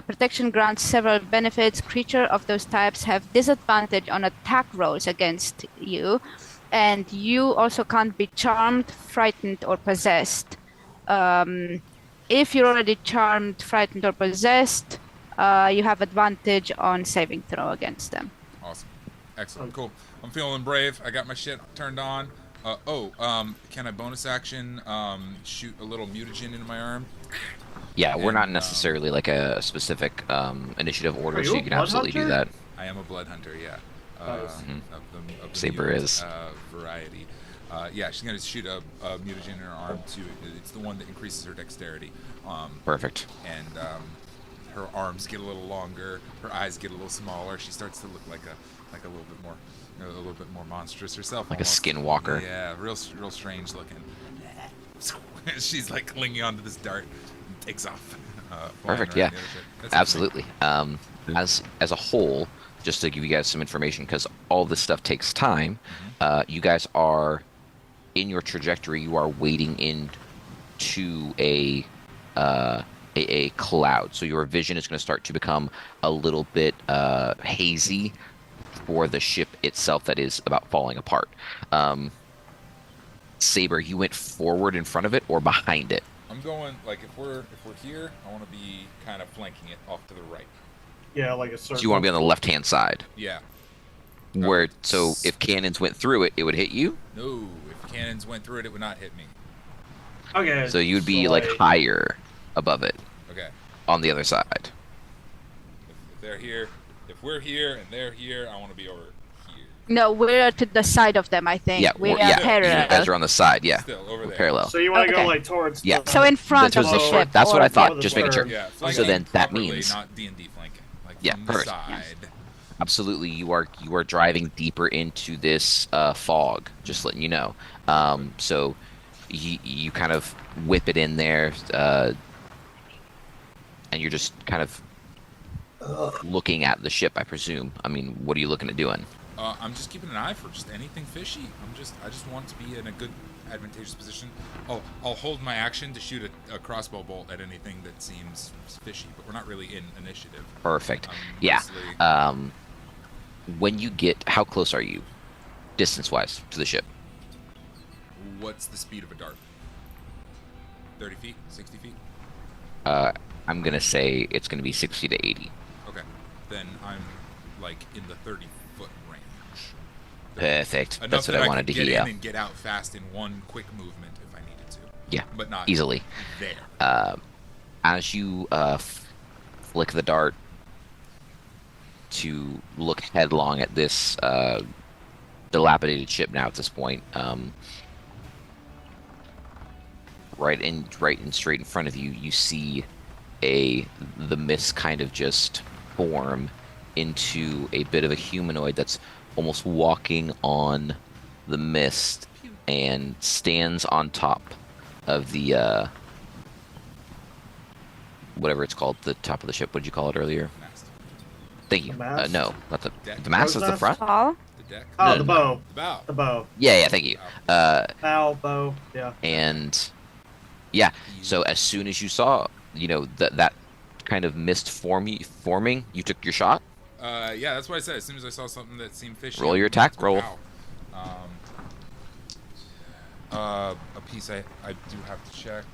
S4: Protection grants several benefits. Creature of those types have disadvantage on attack rolls against you, and you also can't be charmed, frightened, or possessed. If you're already charmed, frightened, or possessed, you have advantage on saving throw against them.
S1: Awesome. Excellent. Cool. I'm feeling brave. I got my shit turned on. Can I bonus action shoot a little mutagen into my arm?
S3: Yeah, we're not necessarily like a specific initiative order, so you can absolutely do that.
S1: I am a Bloodhunter, yeah. Of the
S3: Saber
S1: mutant,
S3: is.
S1: variety. Yeah, she's going to shoot a mutagen in her arm, too. It's the one that increases her dexterity.
S3: Perfect.
S1: And her arms get a little longer, her eyes get a little smaller. She starts to look like a little bit more monstrous herself.
S3: Like
S1: almost.
S3: A skinwalker.
S1: Yeah, real strange looking. She's like clinging onto this dart and takes off.
S3: Perfect. Yeah, absolutely. As a whole, just to give you guys some information, because all this stuff takes time. You guys are in your trajectory. You are wading into a cloud, so your vision is going to start to become a little bit hazy for the ship itself that is about falling apart. Saber, you went forward in front of it or behind it?
S1: I'm going like if we're here, I want to be kind of flanking it off to the right.
S2: Yeah, like a circle.
S3: So you want to be on the left-hand side?
S1: Yeah.
S3: Where so if cannons went through it, it would hit you?
S1: No, if cannons went through it, it would not hit me.
S2: Okay.
S3: So you'd be like higher above it.
S1: Okay.
S3: On the other side.
S1: If they're here, if we're here and they're here, I want to be over here.
S4: No, we're to the side of them, I think.
S3: Yeah,
S4: we are
S3: You
S4: parallel.
S3: guys are on the side, yeah.
S1: Still over there.
S3: Parallel.
S2: So you want to
S4: Okay.
S2: go like towards
S3: Yeah.
S4: So in front of the
S3: Towards
S4: ship.
S3: That's what I thought.
S2: or
S3: Just
S2: the
S3: making sure.
S2: bird.
S1: Yeah,
S3: So then that
S1: properly,
S3: means
S1: not D&D flanking. Like
S3: Yeah,
S1: from the
S3: perfect.
S1: side.
S3: absolutely you are driving deeper into this fog. Just letting you know. So you kind of whip it in there, and you're just kind of looking at the ship, I presume. I mean, what are you looking at doing?
S1: I'm just keeping an eye for just anything fishy. I just want to be in a good, advantageous position. I'll hold my action to shoot a crossbow bolt at anything that seems fishy, but we're not really in initiative.
S3: Perfect. Yeah. When you get, how close are you, distance-wise, to the ship?
S1: What's the speed of a dart? 30 feet? 60 feet?
S3: I'm gonna say it's gonna be 60 to 80.
S1: Okay. Then I'm like in the 30-foot range.
S3: Perfect.
S1: Enough
S3: That's what
S1: that
S3: I wanted to
S1: get
S3: hear.
S1: in and get out fast in one quick movement if I needed to.
S3: Yeah.
S1: But not
S3: Easily.
S1: there.
S3: As you flick the dart to look headlong at this dilapidated ship now at this point, right in straight in front of you, you see the mist kind of just form into a bit of a humanoid that's almost walking on the mist and stands on top of the whatever it's called, the top of the ship. What did you call it earlier?
S1: Mast.
S3: Thank you.
S2: The mast?
S3: No, not the
S1: Deck.
S3: the mast is the
S2: What's
S3: front.
S4: Paul?
S1: The deck.
S2: Oh,
S3: No,
S2: the
S3: no,
S2: bow.
S1: The bow.
S2: The bow.
S3: Yeah, thank you.
S2: Bow, bow. Yeah.
S3: And yeah, so as soon as you saw, that kind of mist forming, you took your shot.
S1: Yeah, that's what I said. As soon as I saw something that seemed fishy.
S3: Roll your attack roll.
S1: A piece I do have to check.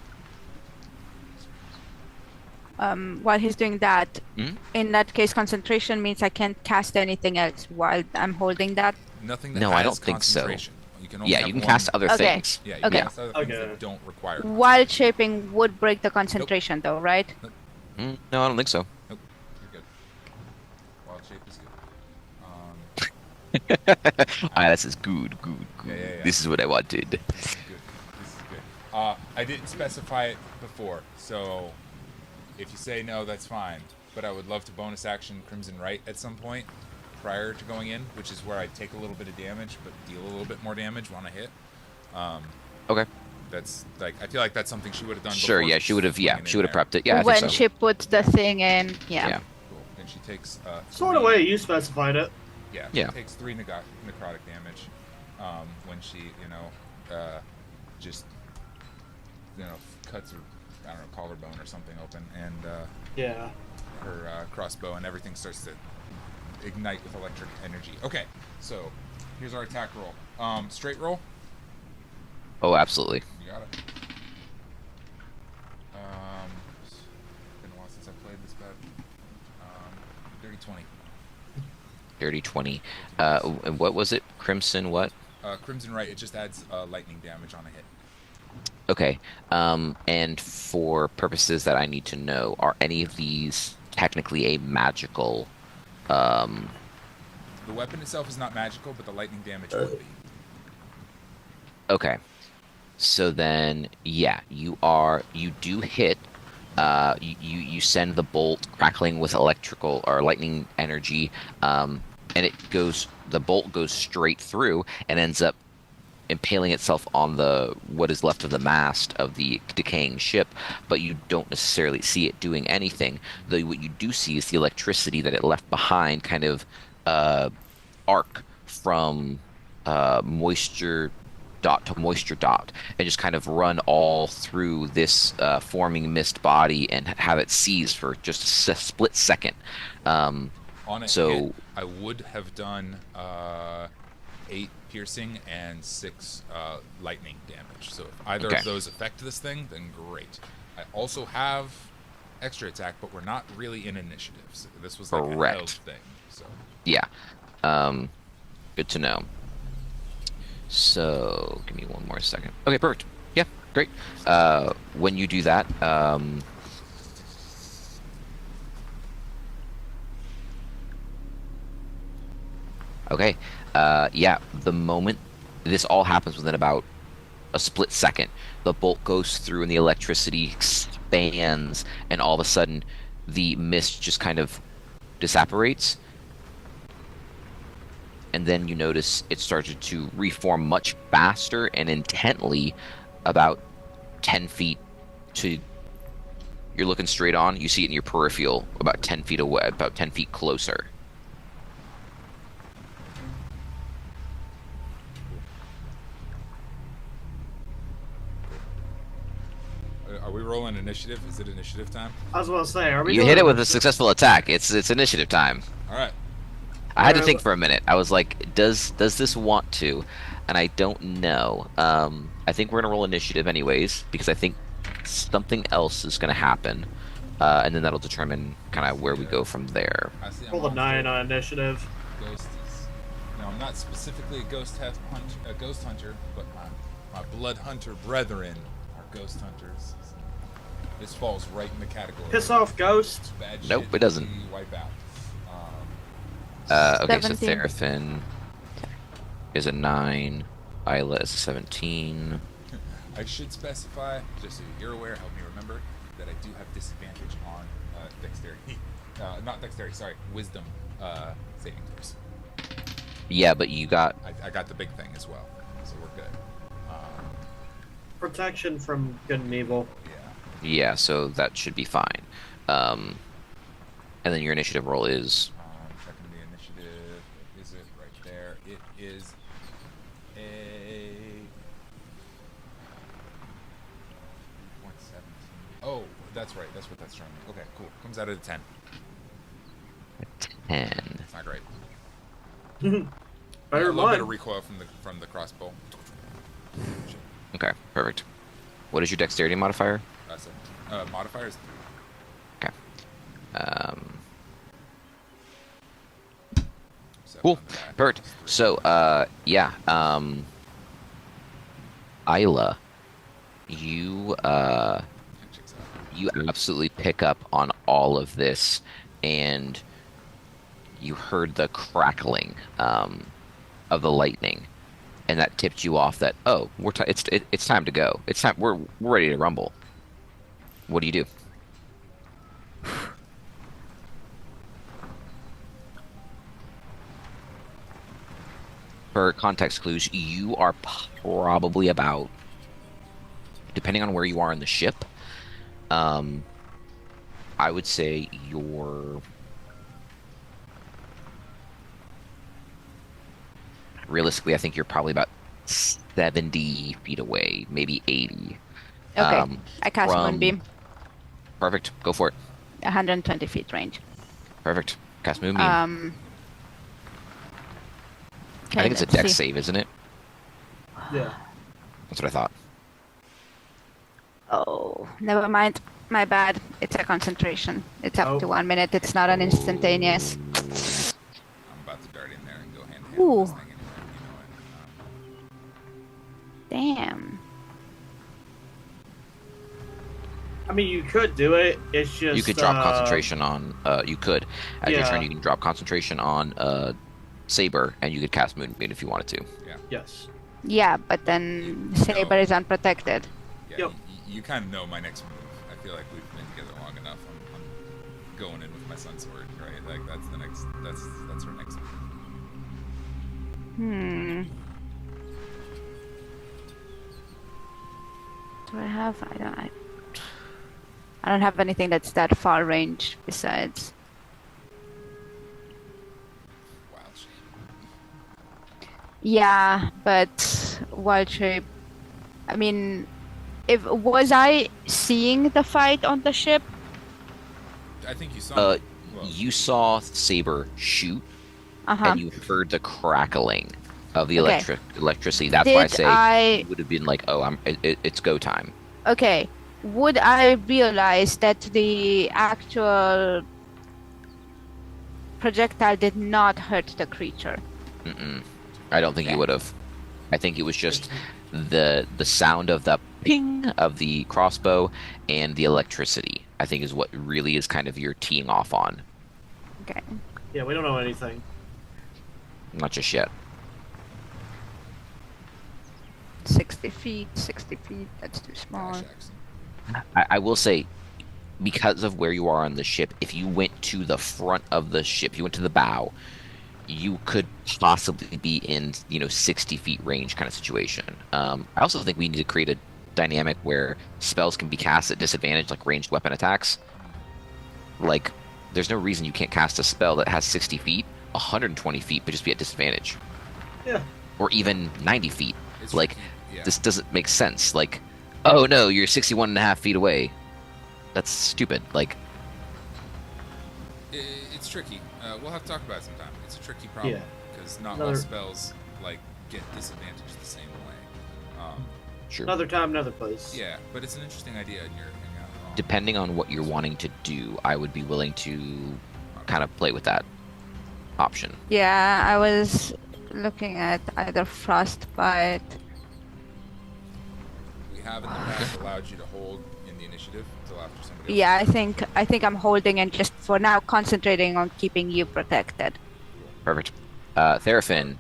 S4: While he's doing that,
S3: Mhm.
S4: in that case, concentration means I can't cast anything else while I'm holding that.
S1: Nothing that
S3: No,
S1: has
S3: I don't think so.
S1: concentration. You can only
S3: Yeah,
S1: have
S3: you can
S1: one.
S3: cast other
S4: Okay.
S3: things.
S1: Yeah, you
S4: Okay.
S1: can cast other things that don't require.
S4: Wild shaping would break the concentration, though, right?
S3: No, I don't think so.
S1: Nope, you're good. Wild shape is good.
S3: This is good.
S1: Yeah.
S3: This is what I wanted.
S1: This is good. I didn't specify it before, so if you say no, that's fine. But I would love to bonus action Crimson Right at some point prior to going in, which is where I take a little bit of damage, but deal a little bit more damage when I hit.
S3: Okay.
S1: That's like I feel like that's something she would have done.
S3: Sure.
S1: Before
S3: Yeah, she would have. Yeah, she would have
S1: there.
S3: prepped it. Yeah, I
S4: When
S3: think so.
S4: she put the thing in, yeah.
S1: Cool. And she takes.
S2: Sort of way you specified it.
S1: Yeah.
S3: Yeah.
S1: She takes 3 necrotic damage when she, just cuts her, I don't know, collarbone or something open, and
S2: Yeah.
S1: her crossbow and everything starts to ignite with electric energy. Okay, so here's our attack roll. Straight roll.
S3: Oh, absolutely.
S1: You got it. It's been a while since I played this bad. Dirty 20.
S3: Dirty 20. And what was it? Crimson what?
S1: Crimson Right. It just adds lightning damage on a hit.
S3: Okay. And for purposes that I need to know, are any of these technically a magical?
S1: The weapon itself is not magical, but the lightning damage would be.
S3: Okay. So then, yeah, you do hit. You send the bolt crackling with electrical or lightning energy, and the bolt goes straight through and ends up impaling itself on what is left of the mast of the decaying ship, but you don't necessarily see it doing anything. Though what you do see is the electricity that it left behind kind of arc from moisture dot to moisture dot and just kind of run all through this forming mist body and have it seize for just a split second.
S1: On a hit, I would have done 8 piercing and 6 lightning damage. So if either of those affect this thing, then great. I also have extra attack, but we're not really in initiatives. This was like a held thing. So
S3: yeah, good to know. So give me one more second. Okay, perfect. Yeah, great. When you do that, okay. Yeah, the moment this all happens within about a split second, the bolt goes through and the electricity expands, and all of a sudden, the mist just kind of disapparates. And then you notice it started to reform much faster and intently, about 10 feet to. You're looking straight on. You see it in your peripheral, about 10 feet away, about 10 feet closer.
S1: are we rolling initiative? Is it initiative time?
S2: I was about to say, are we?
S3: You hit it with a successful attack. It's initiative time.
S1: All right.
S3: I had to think for a minute. I was like, does this want to? And I don't know. I think we're gonna roll initiative anyways because I think something else is gonna happen, and then that'll determine kind of where we go from there.
S1: I see.
S2: Roll a 9 on initiative.
S1: Ghost is. No, I'm not specifically a ghost hunter, but my Bloodhunter brethren are ghost hunters. This falls right in the category.
S2: Piss off, ghost.
S1: Bad
S3: Nope,
S1: shit
S3: it doesn't.
S1: we wipe out.
S3: Okay, so
S4: 17.
S3: Therfin is a 9. Isla is a 17.
S1: I should specify, just so you're aware, help me remember, that I do have disadvantage on dexterity. Not dexterity, sorry, wisdom saving throws.
S3: Yeah, but you got.
S1: I got the big thing as well, so we're good.
S2: Protection from good and evil.
S1: Yeah.
S3: Yeah, so that should be fine. And then your initiative roll is.
S1: Checking the initiative. Is it right there? It is a 117. Oh, that's right. That's what that's showing me. Okay, cool. Comes out of the 10.
S3: 10.
S1: It's not great.
S2: Better
S1: A little bit of
S2: mine.
S1: recoil from the crossbow.
S3: Okay, perfect. What is your dexterity modifier?
S1: That's it. Modifier is 3.
S3: Okay.
S1: 7
S3: Cool.
S1: on the die.
S3: Perfect.
S1: Plus 3.
S3: So, yeah. Isla, you you absolutely pick up on all of this, and you heard the crackling of the lightning, and that tipped you off that it's time to go. It's time. We're ready to rumble. What do you do? For context clues, you are probably about, depending on where you are in the ship, I would say you're realistically, I think you're probably about 70 feet away, maybe 80.
S4: Okay, I cast Moonbeam.
S3: Perfect. Go for it.
S4: 120 feet range.
S3: Perfect. Cast Moonbeam. I think it's a dex save, isn't it?
S2: Yeah.
S3: That's what I thought.
S4: Oh, never mind. My bad. It's a concentration. It's up to 1 minute. It's not an instantaneous.
S1: I'm about to dart in there and go hand to hand
S4: Ooh.
S1: with this thing anyway.
S4: Damn.
S2: I mean, you could do it. It's just
S3: You could drop concentration on. You could. At your
S2: Yeah.
S3: turn, you can drop concentration on Saber, and you could cast Moonbeam if you wanted to.
S1: Yeah.
S2: Yes.
S4: Yeah, but then Saber is unprotected.
S1: Yeah.
S2: Yep.
S1: You kind of know my next move. I feel like we've been together long enough. I'm going in with my sun sword, right? Like that's the next. That's our next move.
S4: Do I have? I don't have anything that's that far range besides.
S1: Wild shape.
S4: Yeah, but Wild Shape. I mean, was I seeing the fight on the ship?
S1: I think you saw. Well,
S3: You saw Saber shoot,
S4: Uh-huh.
S3: and you heard the crackling of the
S4: Okay.
S3: electricity. That's why I
S4: Did
S3: say you would have been like, "Oh, it's go time."
S4: Okay. Would I realize that the actual projectile did not hurt the creature?
S3: I don't think you would have. I think it was just the sound of the ping of the crossbow and the electricity. I think is what really is kind of your teeing off on.
S4: Okay.
S2: Yeah, we don't know anything.
S3: Not just yet.
S4: 60 feet, that's too small.
S1: Dash action.
S3: I will say, because of where you are on the ship, if you went to the front of the ship, you went to the bow, you could possibly be in 60 feet range kind of situation. I also think we need to create a dynamic where spells can be cast at disadvantage, like ranged weapon attacks. Like, there's no reason you can't cast a spell that has 60 feet, 120 feet, but just be at disadvantage.
S2: Yeah.
S3: Or even 90 feet.
S1: It's
S3: Like,
S1: tricky, yeah.
S3: this doesn't make sense. Like, oh no, you're 61 and a half feet away. That's stupid. Like,
S1: It's tricky. We'll have to talk about it sometime. It's a tricky problem
S2: Yeah.
S1: because not all spells get disadvantaged the same way.
S3: sure.
S2: Another time, another place.
S1: Yeah, but it's an interesting idea, and you're not wrong.
S3: Depending on what you're wanting to do, I would be willing to kind of play with that option.
S4: Yeah, I was looking at either Frostbite.
S1: We have in the past allowed you to hold in the initiative until after somebody else.
S4: Yeah, I think I'm holding and just for now concentrating on keeping you protected.
S3: Perfect. Therfin,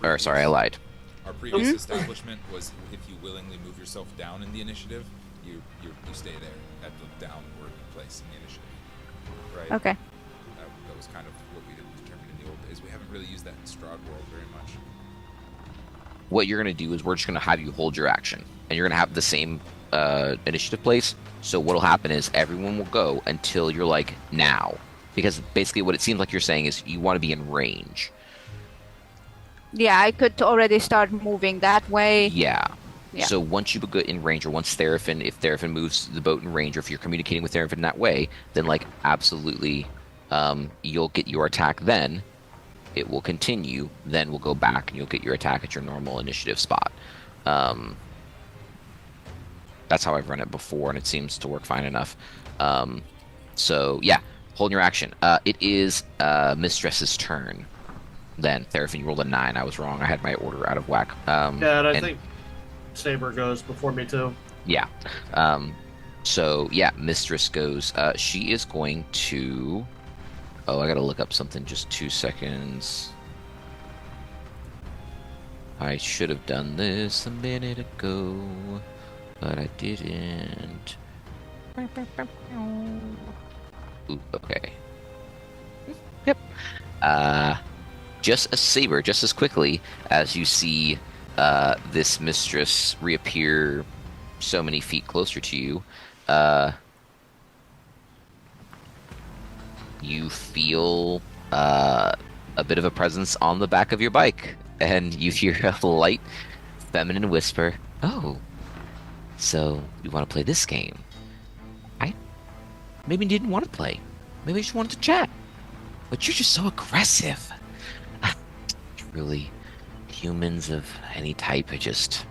S3: or sorry, I lied.
S1: Our previous establishment was if you willingly move yourself down in the initiative, you stay there at the downward place in the initiative. Right?
S4: Okay.
S1: That was kind of what we determined in the old days. We haven't really used that in Strahd World very much.
S3: What you're going to do is we're just going to have you hold your action, and you're going to have the same initiative place. So what'll happen is everyone will go until you're like, now. Because basically what it seems like you're saying is you want to be in range.
S4: Yeah, I could already start moving that way.
S3: Yeah.
S4: Yeah.
S3: So once you go in range, or once Therfin, if Therfin moves the boat in range, or if you're communicating with Therfin that way, then absolutely, you'll get your attack then. It will continue, then we'll go back and you'll get your attack at your normal initiative spot. That's how I've run it before, and it seems to work fine enough. So yeah, holding your action. It is Mistress's turn. Then Therfin, you rolled a 9. I was wrong. I had my order out of whack.
S2: Yeah, and I think Saber goes before me too.
S3: Yeah. So yeah, Mistress goes. She is going to. Oh, I gotta look up something. Just 2 seconds. I should have done this a minute ago, but I didn't. Ooh, okay. Yep. Just as Saber, just as quickly as you see this mistress reappear so many feet closer to you, you feel a bit of a presence on the back of your bike, and you hear a light, feminine whisper, "Oh, so you want to play this game? I maybe didn't want to play. Maybe I just wanted to chat. But you're just so aggressive. Truly, humans of any type are just...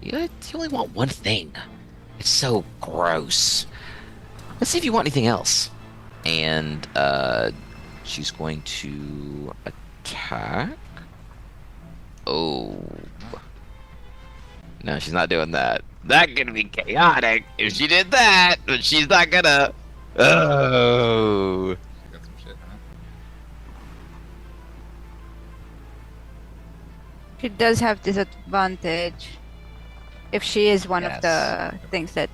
S3: You only want one thing. It's so gross. Let's see if you want anything else." And she's going to attack. Oh. No, she's not doing that. That's gonna be chaotic if she did that, but she's not gonna. Oh.
S1: Got some shit, huh?
S4: She does have disadvantage if she is one of the things that.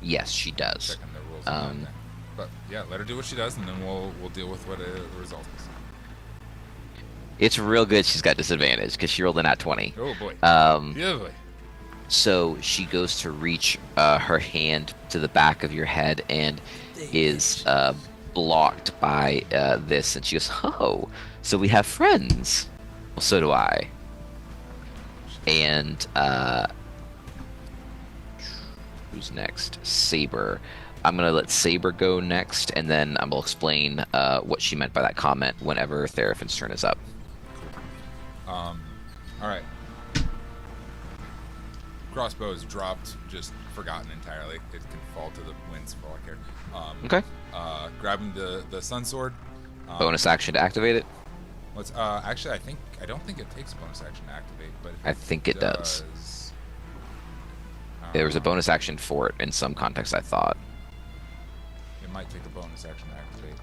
S3: Yes, she does.
S1: Checking the rules on that thing. But yeah, let her do what she does, and then we'll deal with what the result is.
S3: It's real good she's got disadvantage because she rolled a nat 20.
S1: Oh boy. Yeah boy.
S3: So she goes to reach her hand to the back of your head and is blocked by this, and she goes, "Oh, so we have friends." Well, so do I. And who's next? Saber. I'm gonna let Saber go next, and then I will explain what she meant by that comment whenever Therfin's turn is up.
S1: All right. Crossbow is dropped, just forgotten entirely. It can fall to the winds for all I care.
S3: Okay.
S1: Grabbing the sun sword.
S3: Bonus action to activate it.
S1: Let's actually, I don't think it takes a bonus action to activate, but if
S3: I think it does. There was a bonus action for it in some context, I thought.
S1: It might take a bonus action to activate.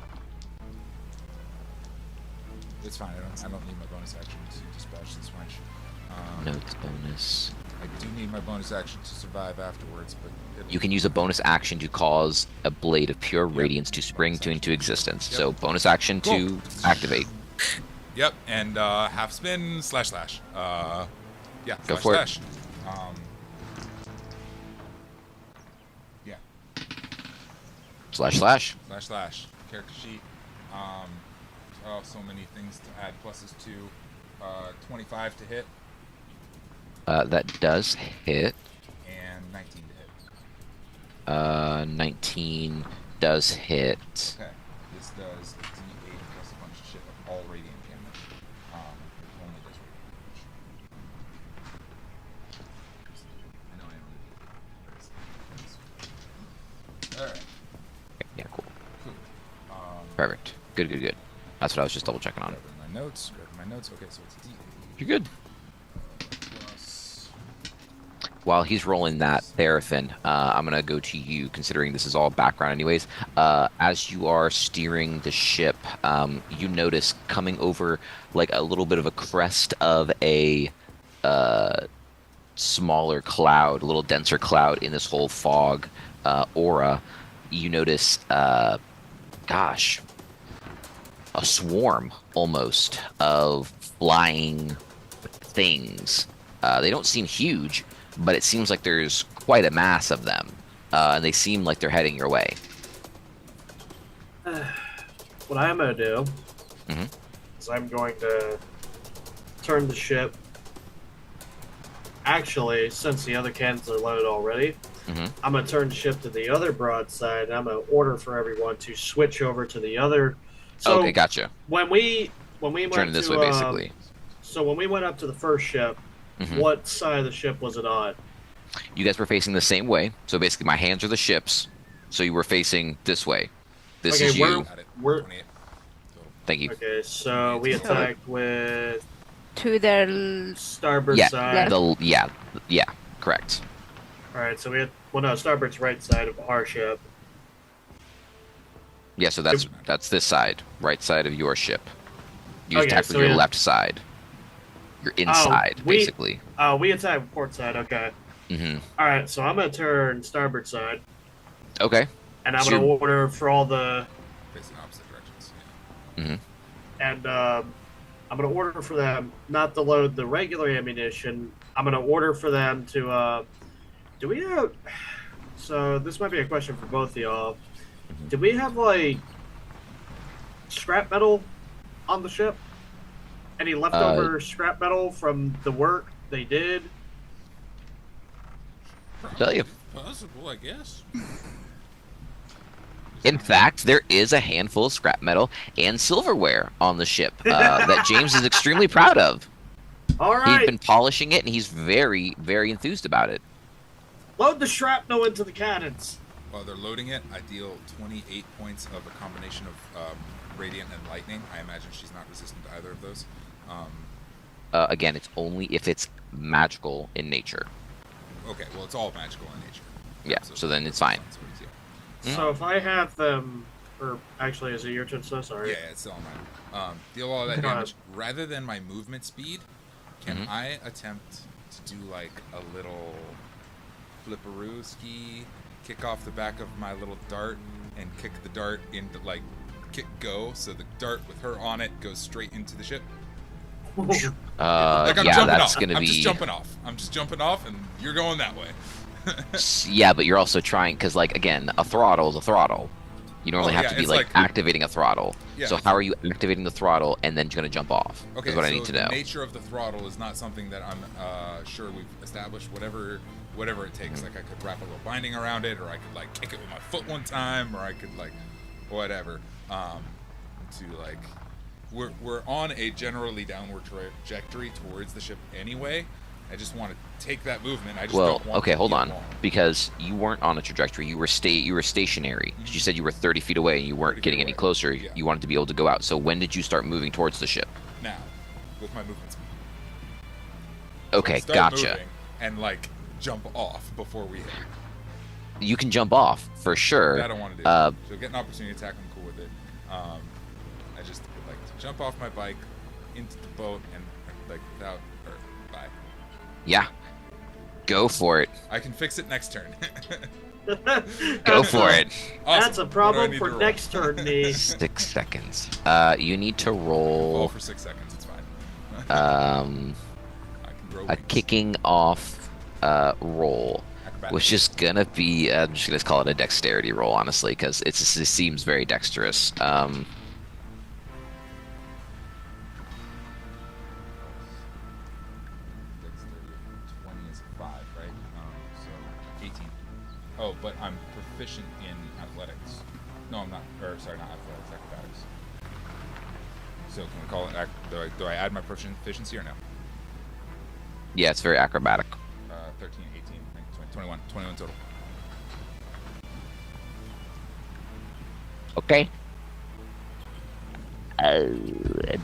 S1: It's fine. I don't need my bonus action to dispatch this wench.
S3: Notes bonus.
S1: I do need my bonus action to survive afterwards, but
S3: You can use a bonus action to cause a blade of pure radiance to spring into existence.
S1: Yep.
S3: So bonus action to activate.
S1: Yep, and half spin slash. Yeah,
S3: Go for it.
S1: slash. Yeah,
S3: Slash.
S1: slash. Character sheet. Oh, so many things to add. Pluses to 25 to hit
S3: That does hit.
S1: and 19 to hit.
S3: 19 does hit.
S1: Okay, this does D8 plus a bunch of shit of all radiant damage. It only does radiant damage. I know I only. Alright,
S3: Yeah, cool.
S1: cool.
S3: Perfect. Good. That's what I was just double checking on.
S1: Grabbing my notes. Okay, so it's D8
S3: You're good.
S1: plus.
S3: While he's rolling that, Therefin, I'm going to go to you, considering this is all background anyways. As you are steering the ship, you notice coming over like a little bit of a crest of a smaller cloud, a little denser cloud in this whole fog aura. You notice, a swarm almost of flying things. They don't seem huge, but it seems like there's quite a mass of them, and they seem like they're heading your way.
S2: What I'm going to do
S3: Mhm.
S2: is I'm going to turn the ship. Actually, since the other cannons are loaded already, I'm going to turn the ship to the other broadside, and I'm going to order for everyone to switch over to the other. So
S3: Okay, gotcha.
S2: when we went
S3: Turn it this
S2: to,
S3: way, basically.
S2: So when we went up to the first ship, what side of the ship was it on?
S3: You guys were facing the same way, so basically my hands are the ships, so you were facing this way. This
S2: Okay,
S3: is you.
S1: Got it.
S2: We're-
S1: 28.
S3: Thank you.
S2: Okay, so we attacked with
S4: To their
S2: Starboard
S3: Yeah,
S2: side.
S3: yeah, correct.
S2: Alright, so we had... Well, no, starboard's right side of our ship.
S3: Yeah, so that's this side, right side of your ship. You
S2: Okay,
S3: attack
S2: so
S3: with your
S2: we-
S3: left side. You're inside, basically.
S2: Oh, we attack port side, okay.
S3: Mm-hmm.
S2: Alright, so I'm gonna turn starboard side,
S3: Okay.
S2: and I'm
S3: So
S2: gonna
S3: you're-
S2: order for all the...
S1: Facing opposite directions.
S3: Mm-hmm.
S2: And I'm gonna order for them not to load the regular ammunition. I'm gonna order for them to... do we have... So, this might be a question for both of y'all. Do we have, like, scrap metal on the ship? Any leftover scrap metal from the work they did?
S3: Tell you.
S1: Possible, I guess.
S3: In fact, there is a handful of scrap metal and silverware on the ship that James is extremely proud of. He's
S2: Alright,
S3: been polishing it, and he's very, very enthused about it.
S2: load the shrapnel into the cannons.
S1: While they're loading it, I deal 28 points of a combination of radiant and lightning. I imagine she's not resistant to either of those.
S3: Again, it's only if it's magical in nature.
S1: Okay, well, it's all magical in nature.
S3: Yeah, so then it's fine.
S1: That's what it's, yeah.
S2: So if I have them... Or, actually, is it your turn, so sorry?
S1: Yeah, it's still mine. Deal all that
S2: Go ahead.
S1: damage. Rather than my movement speed, can
S3: Mhm.
S1: I attempt to do like a little flipperoo ski, kick off the back of my little dart, and kick the dart into like kick go, so the dart with her on it goes straight into the ship? Like I'm
S3: Yeah,
S1: jumping
S3: that's
S1: off.
S3: gonna
S1: I'm
S3: be.
S1: just jumping off. I'm just jumping off, and you're going that way.
S3: Yeah, but you're also trying because, like, again, a throttle is a throttle. You normally
S1: Oh,
S3: have
S1: yeah,
S3: to be
S1: it's
S3: like
S1: like-
S3: activating a throttle.
S1: Yeah,
S3: So
S1: it's
S3: how are you activating the throttle and then going to jump off?
S1: Okay,
S3: is what
S1: so
S3: I need to
S1: the
S3: know.
S1: nature of the throttle is not something that I'm sure we've established. Whatever it takes. Like I could wrap a little binding around it, or I could like kick it with my foot one time, or I could like whatever. To like, we're on a generally downward trajectory towards the ship anyway. I just want to take that movement. I just
S3: Well,
S1: don't want
S3: okay,
S1: to
S3: hold
S1: be
S3: on,
S1: along.
S3: because you weren't on a trajectory. You were stationary. You said you were 30 feet away and you
S1: 30
S3: weren't
S1: feet
S3: getting any
S1: away.
S3: closer.
S1: Yeah.
S3: You wanted to be able to go out. So when did you start moving towards the ship?
S1: Now, with my movement speed.
S3: Okay,
S1: Start
S3: gotcha.
S1: moving and like jump off before we hit.
S3: You can jump off for sure.
S1: That I don't want to do. So get an opportunity attack, I'm cool with it. I just would like to jump off my bike into the boat and like without or bye.
S3: Yeah, go for it.
S1: I can fix it next turn.
S3: Go for it.
S2: That's
S1: What do
S2: a
S1: I
S2: problem
S1: need
S2: for
S1: to roll?
S2: next turn, me.
S3: 6 seconds. You need to
S1: Roll
S3: roll
S1: for 6 seconds. It's fine. I
S3: um,
S1: can grow
S3: a
S1: wings.
S3: kicking off roll,
S1: Acrobatic.
S3: which is gonna be. I'm just gonna call it a dexterity roll, honestly, because it seems very dexterous.
S1: Dexterity of 20 is 5, right? So 18. Oh, but I'm proficient in athletics. No, I'm not. Or sorry, not athletics. Acrobatics. So can we call it? Do I add my proficiency or no?
S3: Yeah, it's very acrobatic.
S1: 13, 18, 19, 20, 21 total.
S3: Okay.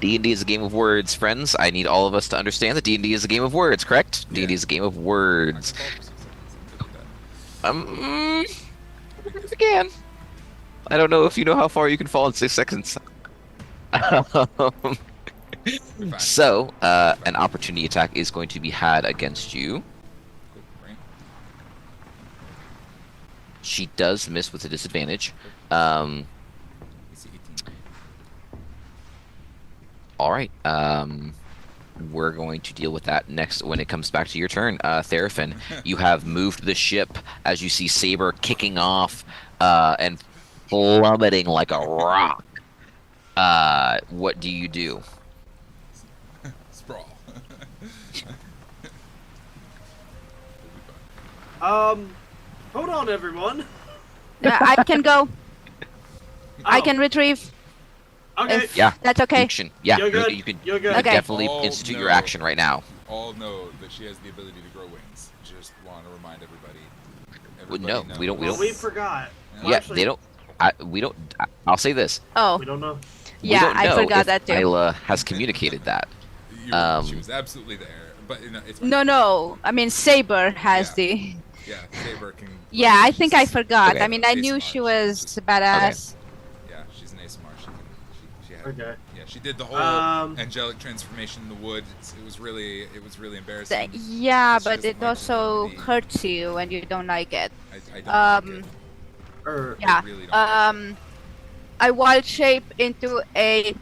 S3: D&D is a game of words, friends. I need all of us to understand that D&D is a game of words, correct?
S1: Yeah.
S3: D&D is a game of
S1: I
S3: words.
S1: can fall for 6 seconds. I'm good with that.
S3: Again, I don't know if you know how far you can fall in 6 seconds.
S1: We're fine.
S3: So, an opportunity attack is going to be had against you.
S1: Cool, right?
S3: She does miss with a disadvantage.
S1: AC 18.
S3: All right. We're going to deal with that next when it comes back to your turn. Therefin, you have moved the ship as you see Saber kicking off and plummeting like a rock. What do you do?
S1: Sprawl.
S2: Hold on, everyone.
S4: I can go. I
S2: Oh,
S4: can retrieve.
S2: Okay.
S4: If
S3: Yeah.
S4: that's okay.
S3: You can, yeah,
S2: You're good.
S3: you can
S2: You're good.
S4: Okay.
S3: definitely
S1: Oh,
S3: institute
S1: no.
S3: your action right now.
S1: All know that she has the ability to grow wings. Just want to remind everybody.
S3: Well, no, we don't-
S2: Well, we forgot. Well,
S3: Yeah,
S2: actually,
S3: they don't. We don't. I'll say this.
S4: Oh,
S2: We don't know.
S3: We
S4: yeah,
S3: don't
S4: I
S3: know
S4: forgot
S3: if
S4: that too.
S3: Isla has communicated that.
S1: She was absolutely there, but it's fine.
S4: No. I mean, Saber has the.
S1: Yeah, Saber can.
S4: Yeah, I think I forgot.
S3: Okay.
S4: I mean, I knew
S1: aasimar.
S4: she was badass.
S1: Yeah, she's an aasimar. She had.
S2: Okay.
S1: Yeah, she did the whole angelic transformation in the wood. It was really embarrassing.
S4: Yeah,
S1: She
S4: but
S1: doesn't
S4: it
S1: like
S4: also
S1: the-
S4: hurts you when you don't like it.
S1: I don't like it.
S4: Yeah.
S1: I really don't like it.
S4: I wild shape into a.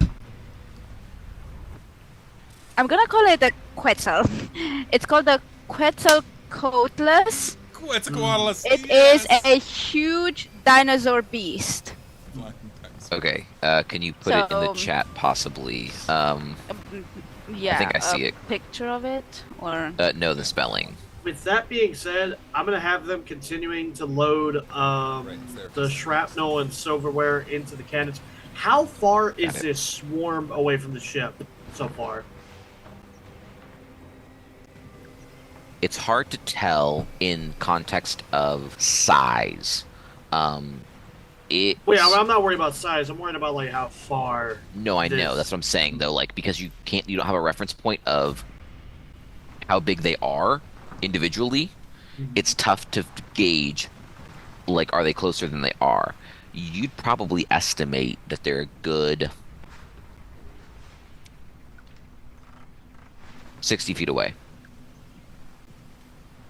S4: I'm gonna call it a Quetzal. It's called a Quetzalcoatlus.
S1: Quetzalcoatlus.
S4: It is a huge dinosaur beast.
S3: Okay. Can you put it in the
S4: So-
S3: chat, possibly?
S4: Yeah.
S3: think I see
S4: a
S3: it.
S4: Picture of it, or.
S3: No, the spelling.
S2: With that being said, I'm gonna have them continuing to load
S1: it's there.
S2: the shrapnel and silverware into the cannons. How far is
S3: Got it.
S2: this swarm away from the ship so far?
S3: It's hard to tell in context of size. It.
S2: Well, yeah, I'm not worried about size. I'm worried about like how far.
S3: No, I know.
S2: this-
S3: That's what I'm saying, though. Like, because you don't have a reference point of how big they are individually. It's tough to gauge. Like, are they closer than they are? You'd probably estimate that they're a good 60 feet away.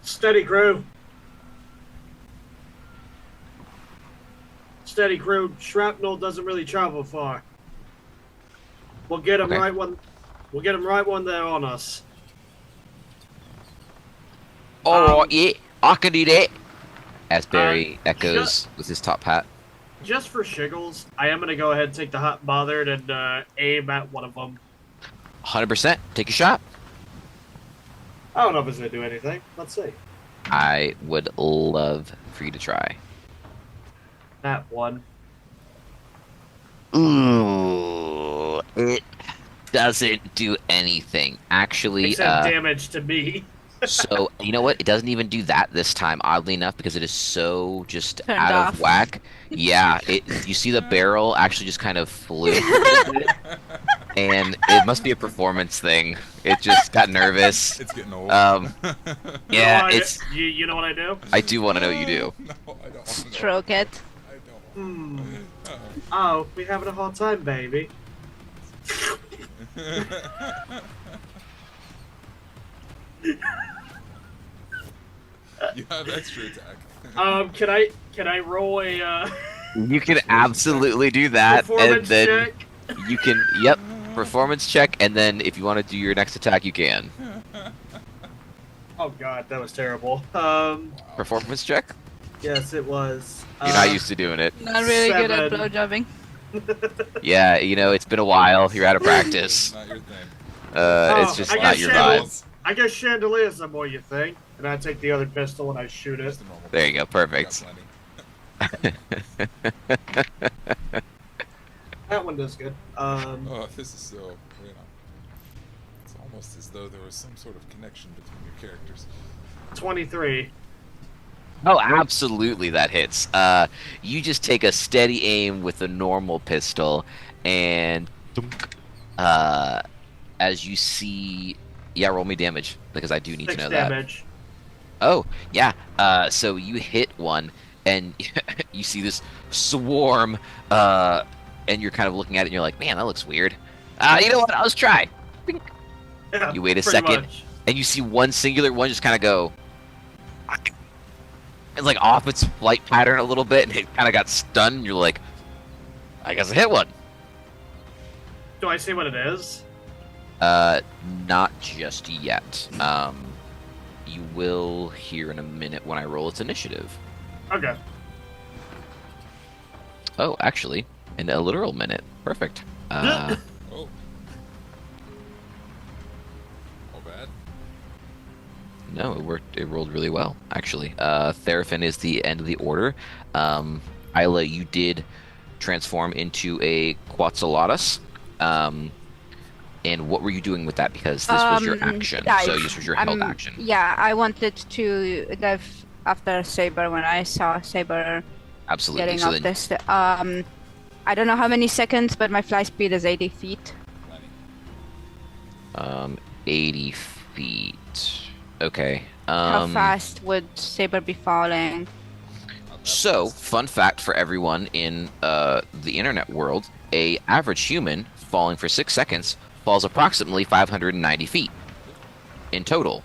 S2: Steady crew. Steady crew. Shrapnel doesn't really travel far. We'll get them
S3: Okay.
S2: right when. We'll get them right when they're on us.
S3: Oh,
S2: Um,
S3: yeah, I can do that. As Barry echoes with his top hat.
S2: Just for shiggles, I am gonna go ahead and take the hot bothered and aim at one of them.
S3: 100%. Take a shot.
S2: I don't know if it's gonna do anything. Let's see.
S3: I would love for you to try.
S2: That one.
S3: Ooh, it doesn't do anything. Actually,
S2: Except damage to me.
S3: so you know what? It doesn't even do that this time, oddly enough, because it is so just
S4: Turned
S3: out
S4: off.
S3: of whack. Yeah, you see the barrel actually just kind of flew, and it must be a performance thing. It just got nervous.
S1: It's getting old.
S3: Yeah,
S2: You know what
S3: it's.
S2: You know what I do?
S3: I do want to know you do.
S1: No, I don't want to know.
S4: Stroke it.
S1: I don't.
S2: Hmm.
S1: Uh-oh.
S2: Oh, we having a hard time, baby.
S1: You have extra attack.
S2: Can I roll a
S3: You can absolutely do that, and
S2: performance
S3: then
S2: check?
S3: you can. Yep, performance check, and then if you want to do your next attack, you can.
S2: Oh god, that was terrible.
S3: Performance check.
S2: Yes, it was.
S3: You're not used to doing it.
S4: Not really good at
S2: 7.
S4: blowjobbing.
S3: Yeah, it's been a while. You're out of practice.
S1: Not your thing.
S3: It's just
S2: I
S3: not
S2: guess
S3: your
S2: Shandles-
S3: vibe.
S2: I guess chandeliers are more your thing, and I take the other pistol and I shoot it.
S1: Just a normal.
S3: There you go, perfect.
S1: Got plenty.
S2: That one does good.
S1: Oh, this is so. It's almost as though there was some sort of connection between your characters.
S2: 23.
S3: Oh, absolutely, that hits. You just take a steady aim with a normal pistol, and as you see, yeah, roll me damage because I do need
S2: 6
S3: to know that.
S2: damage.
S3: Oh, yeah. So you hit one, and you see this swarm, and you're kind of looking at it, and you're like, man, that looks weird. You know what? Let's try. Bink.
S2: Yeah,
S3: You wait a
S2: pretty
S3: second.
S2: much.
S3: And you see one singular one just kind of go. It's like off its flight pattern a little bit, and it kind of got stunned. You're like, I guess I hit one.
S2: Do I see what it is?
S3: Not just yet. You will hear in a minute when I roll its initiative.
S2: Okay.
S3: Oh, actually, in a literal minute. Perfect.
S1: Oh. All bad.
S3: No, it worked. It rolled really well, actually. Therefin is the end of the order. Isla, you did transform into a Quetzalcoatlus. And what were you doing with that? Because this was your action.
S4: dive.
S3: So this was your held action.
S4: Yeah, I wanted to dive after Saber when I saw Saber
S3: Absolutely.
S4: getting
S3: So
S4: up
S3: then,
S4: this. I don't know how many seconds, but my fly speed is 80 feet.
S1: Plenty.
S3: 80 feet. Okay.
S4: How fast would Saber be falling?
S3: So, fun fact for everyone in the internet world, a average human falling for 6 seconds falls approximately 590 feet in total.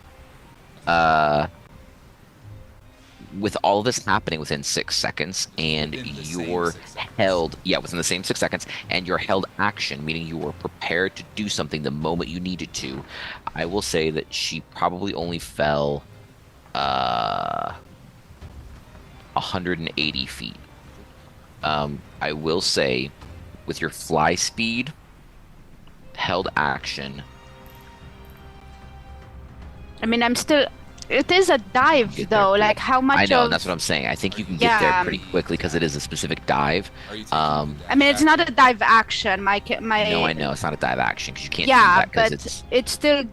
S3: With all of this happening within 6 seconds, and you're held, within the same 6 seconds, and you're held action, meaning you were prepared to do something the moment you needed to, I will say that she probably only fell 180 feet. I will say, with your fly speed, held action.
S4: I mean, I'm still. It is a dive, though. Like, how much?
S3: I know,
S4: of...
S3: that's what I'm saying. I think you can get there pretty quickly because it is a specific dive.
S4: I mean, it's not a dive action. My.
S3: No, I know it's not a dive action because you can't.
S4: Yeah,
S3: do that
S4: but it's still.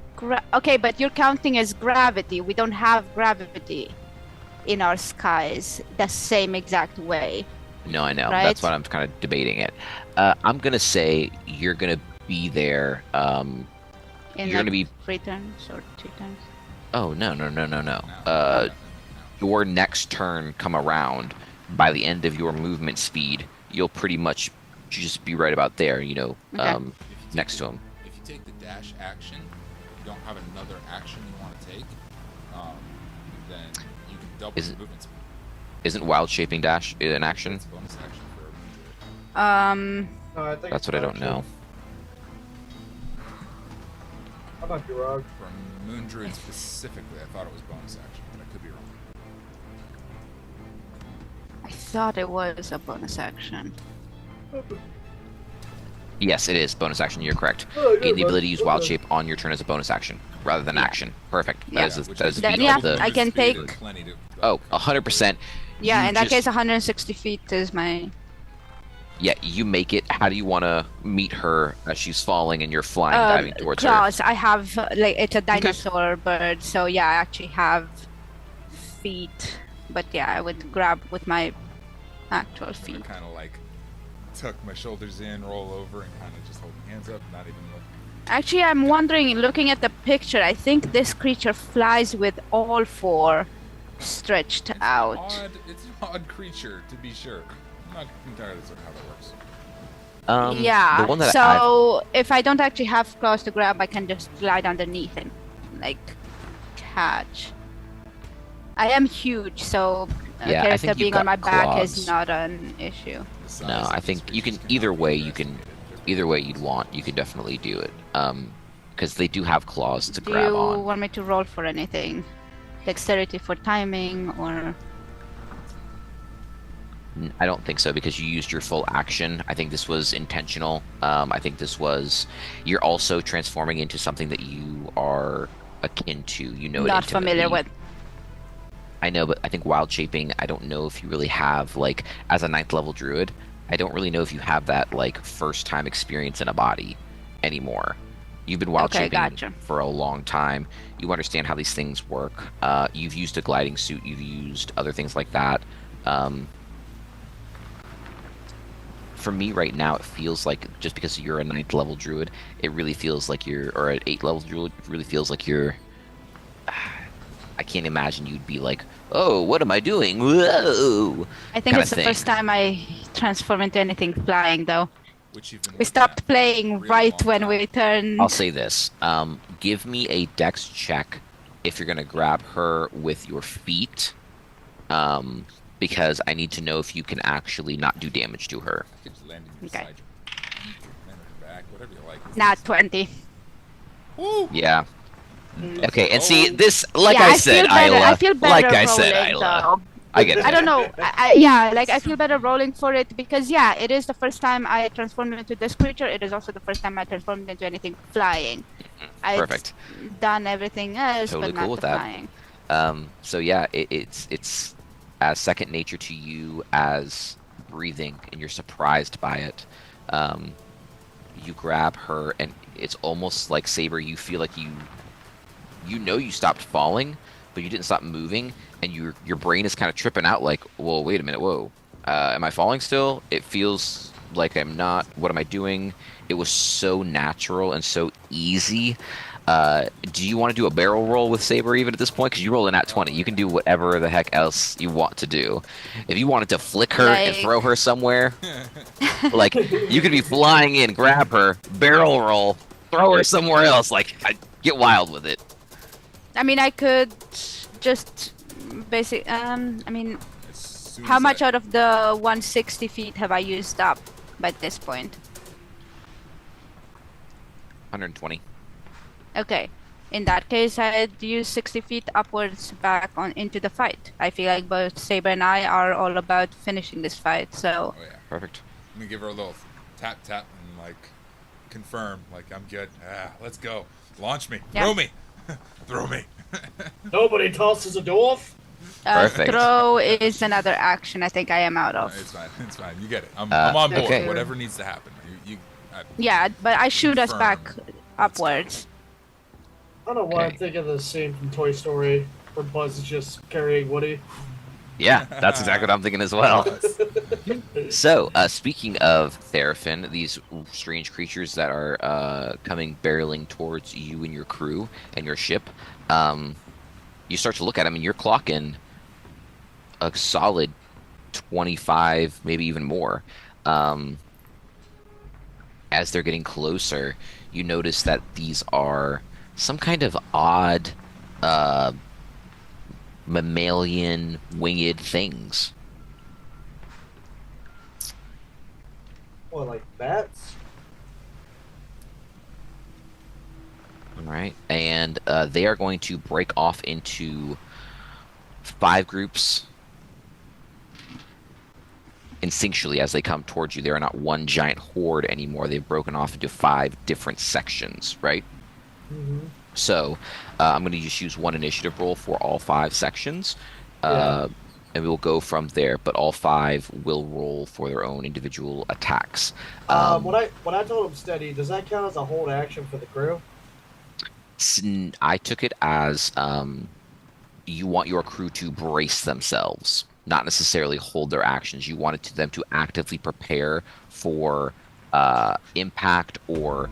S4: Okay, but you're counting as gravity. We don't have gravity in our skies the same exact way.
S3: No, I know.
S4: Right?
S3: That's what I'm kind of debating it. I'm gonna say you're gonna be there. You're gonna be
S4: 3 times or 2 times.
S3: Oh no. Your next turn come around, by the end of your movement speed, you'll pretty much just be right about there.
S4: Okay.
S3: Next to him.
S1: If you take the dash action, you don't have another action you want to take. Then you can double the movement speed.
S3: Isn't wild shaping dash an action?
S1: It's a bonus action for a
S2: No, I think
S3: That's what I don't know.
S2: I might be wrong.
S1: For Moon Druid specifically, I thought it was bonus action, but I could be wrong.
S4: I thought it was a bonus action.
S3: Yes, it is bonus action. You're correct. Gain the ability to use wild shape on your turn as a bonus action rather than action. Perfect.
S4: Yeah.
S3: That is
S4: Then,
S3: feat of the.
S4: I can take.
S3: 100%.
S4: Yeah,
S3: You
S4: in that
S3: just-
S4: case, 160 feet is my.
S3: Yeah, you make it. How do you want to meet her as she's falling and you're flying, diving towards her?
S4: Claws. I have it's a dinosaur bird, so yeah, I actually have feet. But yeah, I would grab with my actual feet.
S1: Kind of like tuck my shoulders in, roll over, and kind of just hold my hands up, not even look.
S4: Actually, I'm wondering, looking at the picture, I think this creature flies with all 4 stretched out.
S1: It's an odd creature, to be sure. I'm not entirely certain how that works.
S4: Yeah,
S3: The one that
S4: so if I don't actually have claws to grab, I can just slide underneath and, catch. I am huge, so a
S3: Yeah, I
S4: character
S3: think you've
S4: being on
S3: got
S4: my back
S3: claws.
S4: is not an issue.
S3: No, I think you can. Either way, you can. Either way you'd want, you can definitely do it. Because they do have claws to
S4: Do
S3: grab
S4: you
S3: on.
S4: want me to roll for anything? Dexterity for timing, or...
S3: I don't think so because you used your full action. I think this was intentional. I think this was. You're also transforming into something that you are akin to. You know,
S4: not
S3: it
S4: familiar
S3: intimately.
S4: with.
S3: I know, but I think wild shaping. I don't know if you really have as a 9th level druid. I don't really know if you have that first time experience in a body anymore. You've been wild shaping
S4: gotcha.
S3: for a long time. You understand how these things work. You've used a gliding suit. You've used other things like that. For me right now, it feels like just because you're a 9th level druid, it really feels like or an 8th level druid, it really feels like you're. I can't imagine you'd be like, oh, what am I doing? Whoa!
S4: I think it's the first time I transform into anything flying, though. We stopped playing right when we turned.
S3: I'll say this. Give me a dex check if you're going to grab her with your feet. Because I need to know if you can actually not do damage to her.
S4: Okay.
S1: Whatever you like.
S4: Not 20.
S1: Woo!
S3: Yeah. Okay, and see, this, I
S4: I
S3: said,
S4: feel better.
S3: Isla.
S4: I feel better
S3: Like I said,
S4: rolling,
S3: Isla.
S4: though.
S3: I get it.
S4: I don't know. I feel better rolling for it because, it is the first time I transformed into this creature. It is also the first time I transformed into anything flying.
S3: Perfect.
S4: I've done everything else,
S3: Totally
S4: but not
S3: cool
S4: the
S3: with that.
S4: flying.
S3: So yeah, it's as second nature to you as breathing, and you're surprised by it. You grab her, and it's almost like Saber. You feel like you stopped falling, but you didn't stop moving, and your brain is kind of tripping out. Like, whoa, wait a minute, whoa, am I falling still? It feels like I'm not. What am I doing? It was so natural and so easy. Do you want to do a barrel roll with Saber even at this point? Because you rolled a nat 20. You can do whatever the heck else you want to do. If you wanted to flick her and throw her somewhere, like, you could be flying in, grab her, barrel roll, throw her somewhere else. Like, get wild with it.
S4: I mean, I could just I mean, how much out of the 160 feet have I used up by this point?
S3: 120.
S4: Okay. In that case, I'd use 60 feet upwards back on into the fight. I feel like both Saber and I are all about finishing this fight, so...
S1: Oh, yeah.
S3: Perfect.
S1: Let me give her a little tap, tap, and, like, confirm. Like, I'm good. Let's go. Launch me.
S4: Yeah.
S1: Throw me. Throw me.
S2: Nobody tosses a dwarf.
S3: Perfect.
S4: Throw is another action I think I am out of.
S1: It's fine. It's fine. You get it. I'm on board.
S3: okay.
S1: Whatever needs to happen.
S4: Yeah, but I shoot us back
S1: Confirmed.
S4: upwards.
S2: I don't know why
S3: Okay.
S2: I'm thinking of the scene from Toy Story where Buzz is just carrying Woody.
S3: Yeah, that's exactly what I'm thinking as well. So, speaking of Therefin, these strange creatures that are coming barreling towards you and your crew and your ship, you start to look at them and you're clocking a solid 25, maybe even more. As they're getting closer, you notice that these are some kind of odd mammalian winged things.
S2: What, like bats?
S3: Alright, and they are going to break off into 5 groups instinctually as they come towards you. They are not one giant horde anymore. They've broken off into 5 different sections, right?
S2: Mm-hmm.
S3: So, I'm going to just use one initiative roll for all 5 sections, and we will go from there, but all 5 will roll for their own individual attacks.
S2: When I told him steady, does that count as a hold action for the crew?
S3: I took it as you want your crew to brace themselves, not necessarily hold their actions. You wanted them to actively prepare for impact or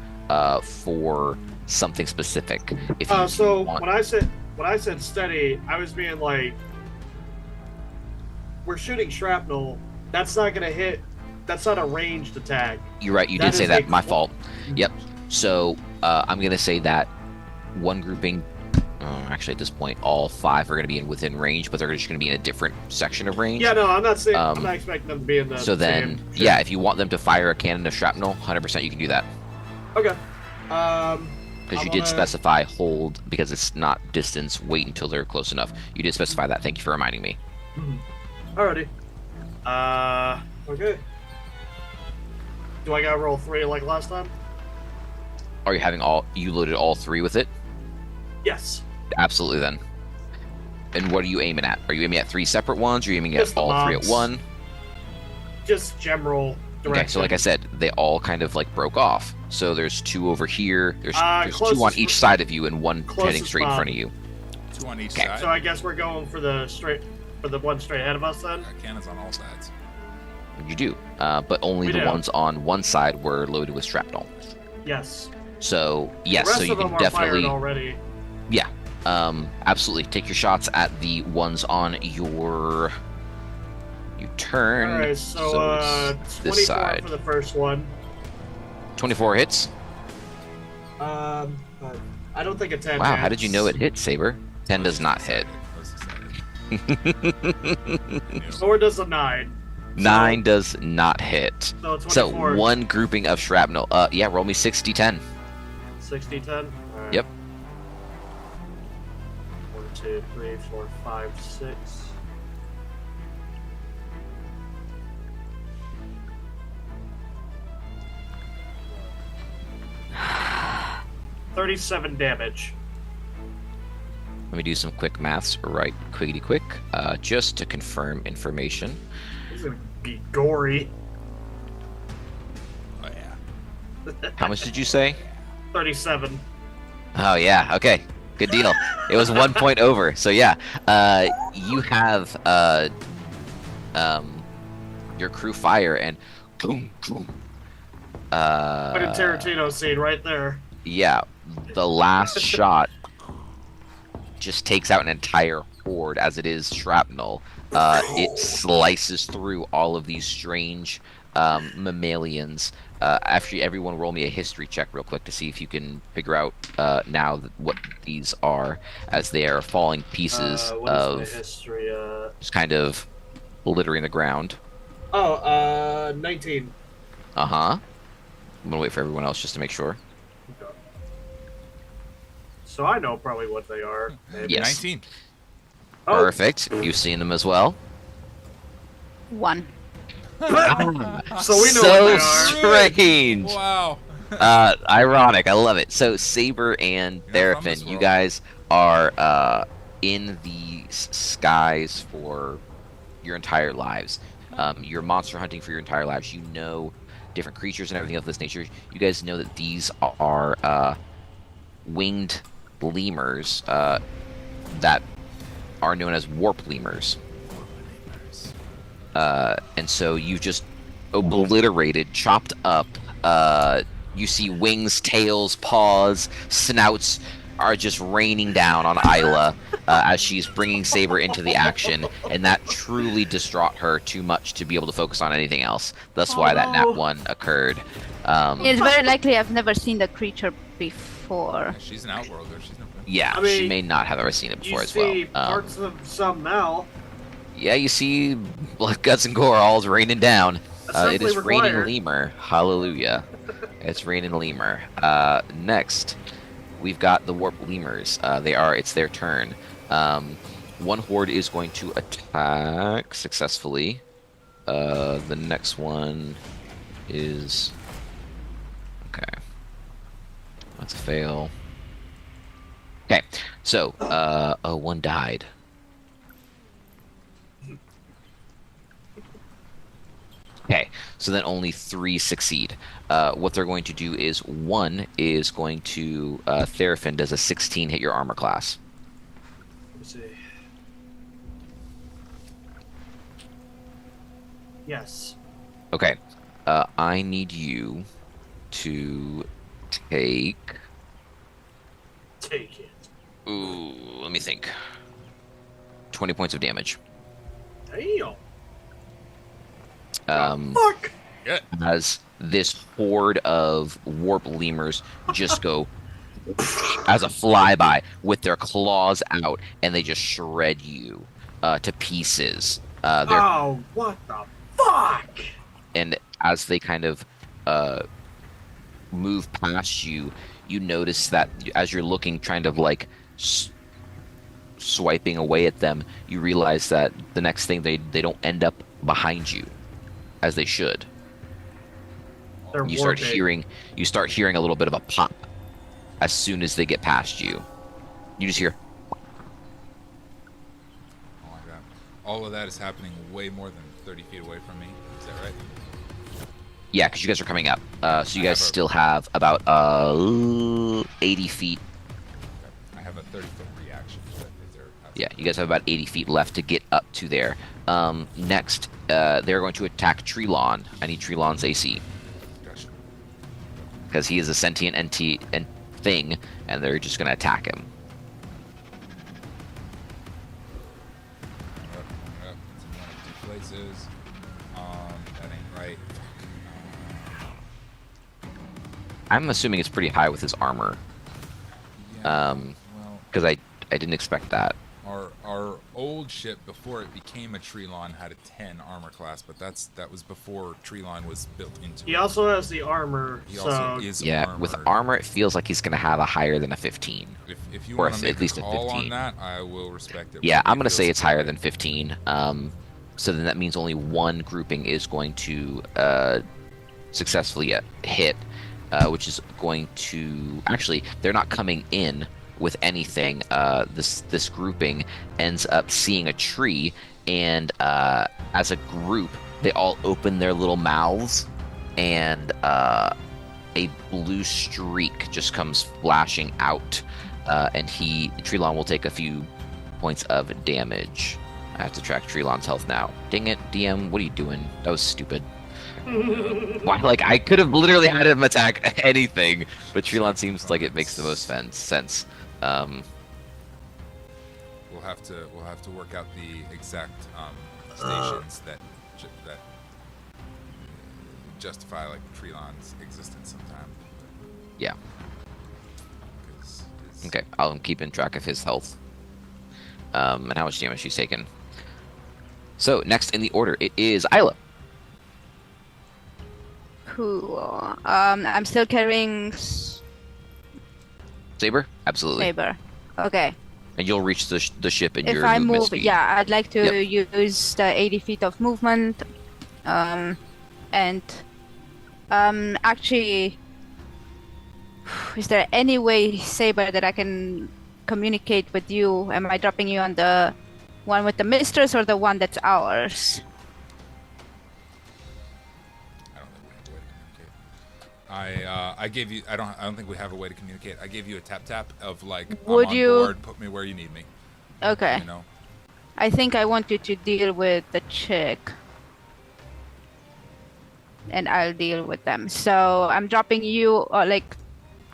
S3: for something specific. If you
S2: so
S3: want...
S2: when I said steady, I was being like, we're shooting shrapnel. That's not gonna hit. That's not a ranged attack.
S3: You're right. You
S2: That
S3: did say
S2: is
S3: that.
S2: a
S3: My
S2: cl-
S3: fault. Yep. So I'm gonna say that one grouping. Actually, at this point, all 5 are going to be within range, but they're just going to be in a different section of range.
S2: Yeah, no, I'm not saying. I'm not expecting them to be in the.
S3: So then,
S2: same
S3: yeah, if you want them to fire a cannon of shrapnel, 100% you can do that.
S2: Okay.
S3: Because you did specify hold, because it's not distance, wait until they're close enough. You did specify that. Thank you for reminding me.
S2: Alrighty. Okay. Do I gotta roll 3 like last time?
S3: Are you having you loaded all 3 with it?
S2: Yes.
S3: Absolutely then. And what are you aiming at? Are you aiming at 3 separate ones, or are you aiming
S2: Just
S3: at
S2: the
S3: all 3 at
S2: mobs.
S3: one?
S2: Just general direction.
S3: Okay, so like I said, they all kind of like broke off. So there's 2 over here, there's 2 on
S2: closest-
S3: each side of you, and 1 heading
S2: closest
S3: straight in
S2: mob.
S3: front of you.
S1: 2 on each
S3: Okay.
S1: side.
S2: So I guess we're going for the one straight ahead of us then.
S1: Cannons on all sides.
S3: You do, but only
S2: We
S3: the
S2: do.
S3: ones on one side were loaded with shrapnel.
S2: Yes.
S3: So yes,
S2: The rest
S3: so you
S2: of them
S3: can
S2: are
S3: definitely,
S2: fired already.
S3: yeah, absolutely take your shots at the ones on your. You turn.
S2: All right, so
S3: it's
S2: 24
S3: this side.
S2: for the first one.
S3: 24 hits.
S2: I don't think a 10.
S3: Wow, how did you know it hit, Saber? 10 does not hit.
S2: Or does a 9.
S3: 9 does not hit.
S2: So
S3: So
S2: 24.
S3: 1 grouping of shrapnel. Yeah, roll me 60-10.
S2: 60, 10. All right.
S3: Yep.
S2: 1, 2, 3, 4, 5, 6. $37 damage.
S3: Let me do some quick maths right quickity quick, just to confirm information.
S2: This is gonna be gory.
S1: Oh yeah.
S3: How much did you say?
S2: 37.
S3: Oh yeah, okay, good deal. It was 1 point over, so yeah. You have your crew fire and boom, boom.
S2: Put a Tarantino scene right there.
S3: Yeah, the last shot just takes out an entire horde as it is shrapnel. It slices through all of these strange mammalians. Actually, everyone roll me a history check real quick to see if you can figure out now what these are, as they are falling pieces
S2: What
S3: of
S2: is my history?
S3: just kind of littering the ground.
S2: 19.
S3: I'm gonna wait for everyone else just to make sure.
S2: Okay. So I know probably what they are. Maybe.
S3: Yes.
S1: 19.
S2: Oh.
S3: Perfect. You've seen them as well.
S4: 1.
S2: So we know
S3: So
S2: what they are.
S3: strange.
S1: Wow.
S3: Ironic. I love it. So Saber and
S1: You're not from this
S3: Therfin, you
S1: world.
S3: guys are in the skies for your entire lives. You're monster hunting for your entire lives. You know different creatures and everything of this nature. You guys know that these are winged lemurs that are known as warp lemurs. And so you just obliterated, chopped up. You see wings, tails, paws, snouts are just raining down on Isla as she's bringing Saber into the action, and that truly distraught her too much to be able to focus on anything else. That's why that nat 1 occurred.
S4: It's very likely I've never seen the creature before.
S1: Yeah, she's an outworlder. She's never been.
S3: Yeah,
S2: I mean,
S3: she may not have ever seen it before
S2: You
S3: as well.
S2: see parts of some now.
S3: Yeah, you see blood, guts, and gore all raining down. It is
S2: Assembly
S3: raining
S2: required.
S3: lemur. Hallelujah. It's raining lemur. Next, we've got the warp lemurs. It's their turn. One horde is going to attack successfully. The next one is... Okay. That's a fail. Okay, so, one died. Okay, so then only 3 succeed. What they're going to do is, one is going to, Therefin does a 16 hit your armor class.
S2: Let's see. Yes.
S3: Okay, I need you to take...
S2: Take it.
S3: Ooh, let me think. 20 points of damage.
S2: Damn.
S3: Fuck!
S1: Good.
S3: As this horde of warp lemurs just go as a flyby with their claws out, and they just shred you to pieces.
S2: Oh, what the fuck?
S3: And as they kind of move past you, you notice that as you're looking, trying to like swiping away at them, you realize that the next thing they don't end up behind you, as they should.
S2: They're
S3: You start
S2: warping.
S3: hearing a little bit of a pop as soon as they get past you. You just hear,
S1: Oh my god. All of that is happening way more than 30 feet away from me. Is that right?
S3: yeah, because you guys are coming up. So you
S1: I
S3: guys
S1: have a-
S3: still have about 80 feet.
S1: Okay. I have a 30-foot reaction. If they're outside.
S3: Yeah, you guys have about 80 feet left to get up to there. Next, they're going to attack Treelon. I need Treelon's AC.
S1: Gotcha.
S3: Because he is a sentient thing, and they're just going to attack him.
S1: Up. It's in one of 2 places. That ain't right.
S3: I'm assuming it's pretty high with his armor,
S1: Yeah. Well,
S3: because I didn't expect that.
S1: our old ship before it became a Treelon had a 10 armor class, but that was before Treelon was built into it.
S2: He also has the armor,
S1: He
S2: so
S1: also is
S3: Yeah,
S1: armored.
S3: with armor, it feels like he's going to have a higher than a 15.
S1: If you
S3: or
S1: want to
S3: if-
S1: make
S3: at least
S1: a
S3: a
S1: call
S3: 15.
S1: on that, I will respect it.
S3: Yeah,
S1: But
S3: I'm
S1: it
S3: going to say
S1: feels
S3: it's higher
S1: good.
S3: than 15. So then that means only one grouping is going to successfully hit, which is going to... Actually, they're not coming in with anything. This grouping ends up seeing a tree, and as a group, they all open their little mouths, and a blue streak just comes flashing out, and Treelon will take a few points of damage. I have to track Treelon's health now. Dang it, DM, what are you doing? That was stupid. Why? Like I could have literally had him attack anything, but Treelon seems like it makes the most sense.
S1: We'll have to work out the exact stations that justify like Treelon's existence sometime.
S3: Yeah. Okay, I'm keeping track of his health. And how much damage she's taken. So next in the order, it is Isla.
S4: Cool. I'm still carrying
S3: Saber, absolutely.
S4: Saber. Okay.
S3: And you'll reach the ship in
S4: If
S3: your
S4: I
S3: movement
S4: move,
S3: speed.
S4: yeah, I'd like to use the 80 feet of movement. Actually, is there any way, Saber, that I can communicate with you? Am I dropping you on the one with the mistress or the one that's ours?
S1: I gave you. I don't think we have a way to communicate. I gave you a tap of like.
S4: Would
S1: I'm on
S4: you
S1: board, put me where you need me.
S4: Okay.
S1: You know.
S4: I think I want you to deal with the chick. And I'll deal with them. So I'm dropping you,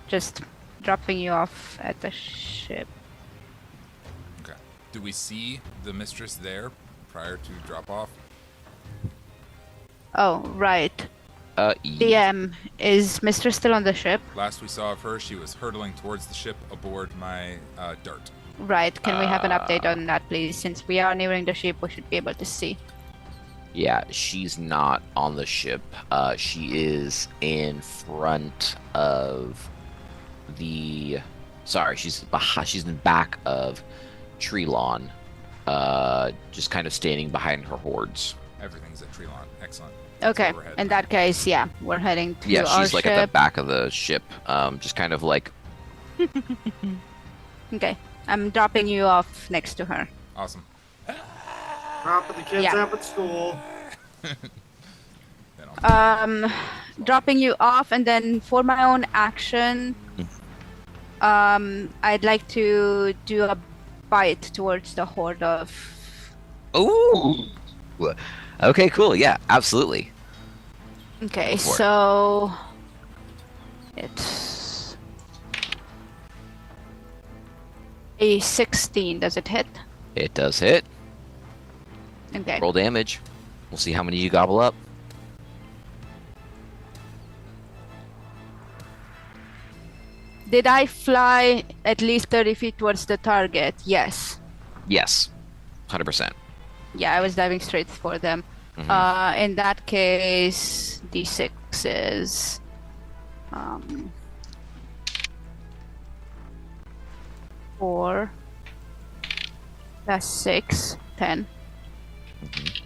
S4: just dropping you off at the ship.
S1: Okay. Do we see the mistress there prior to drop off?
S4: Oh, right. DM, is Mistress still on the ship?
S1: Last we saw of her, she was hurtling towards the ship aboard my dart.
S4: Right. Can we have an update on that, please? Since we are nearing the ship, we should be able to see.
S3: Yeah, she's not on the ship. She is in front of the. Sorry, she's in back of Treelon, just kind of standing behind her hordes.
S1: Everything's at Treelon. Excellent.
S4: Okay. In that case, yeah, we're heading to our
S3: she's like
S4: ship.
S3: at the back of the ship, just kind of like.
S4: Okay, I'm dropping you off next to her.
S1: Awesome.
S2: Dropping the kids out at school.
S4: Dropping you off, and then for my own action, I'd like to do a bite towards the horde of.
S3: Ooh. Okay, cool. Yeah, absolutely.
S4: Okay, so it's a 16. Does it hit?
S3: It does hit.
S4: Okay.
S3: Roll damage. We'll see how many you gobble up.
S4: Did I fly at least 30 feet towards the target? Yes.
S3: Yes. 100%.
S4: Yeah, I was diving straight for them.
S3: Mhm.
S4: In that case, D6 is 4 plus 6, 10.
S3: Mhm.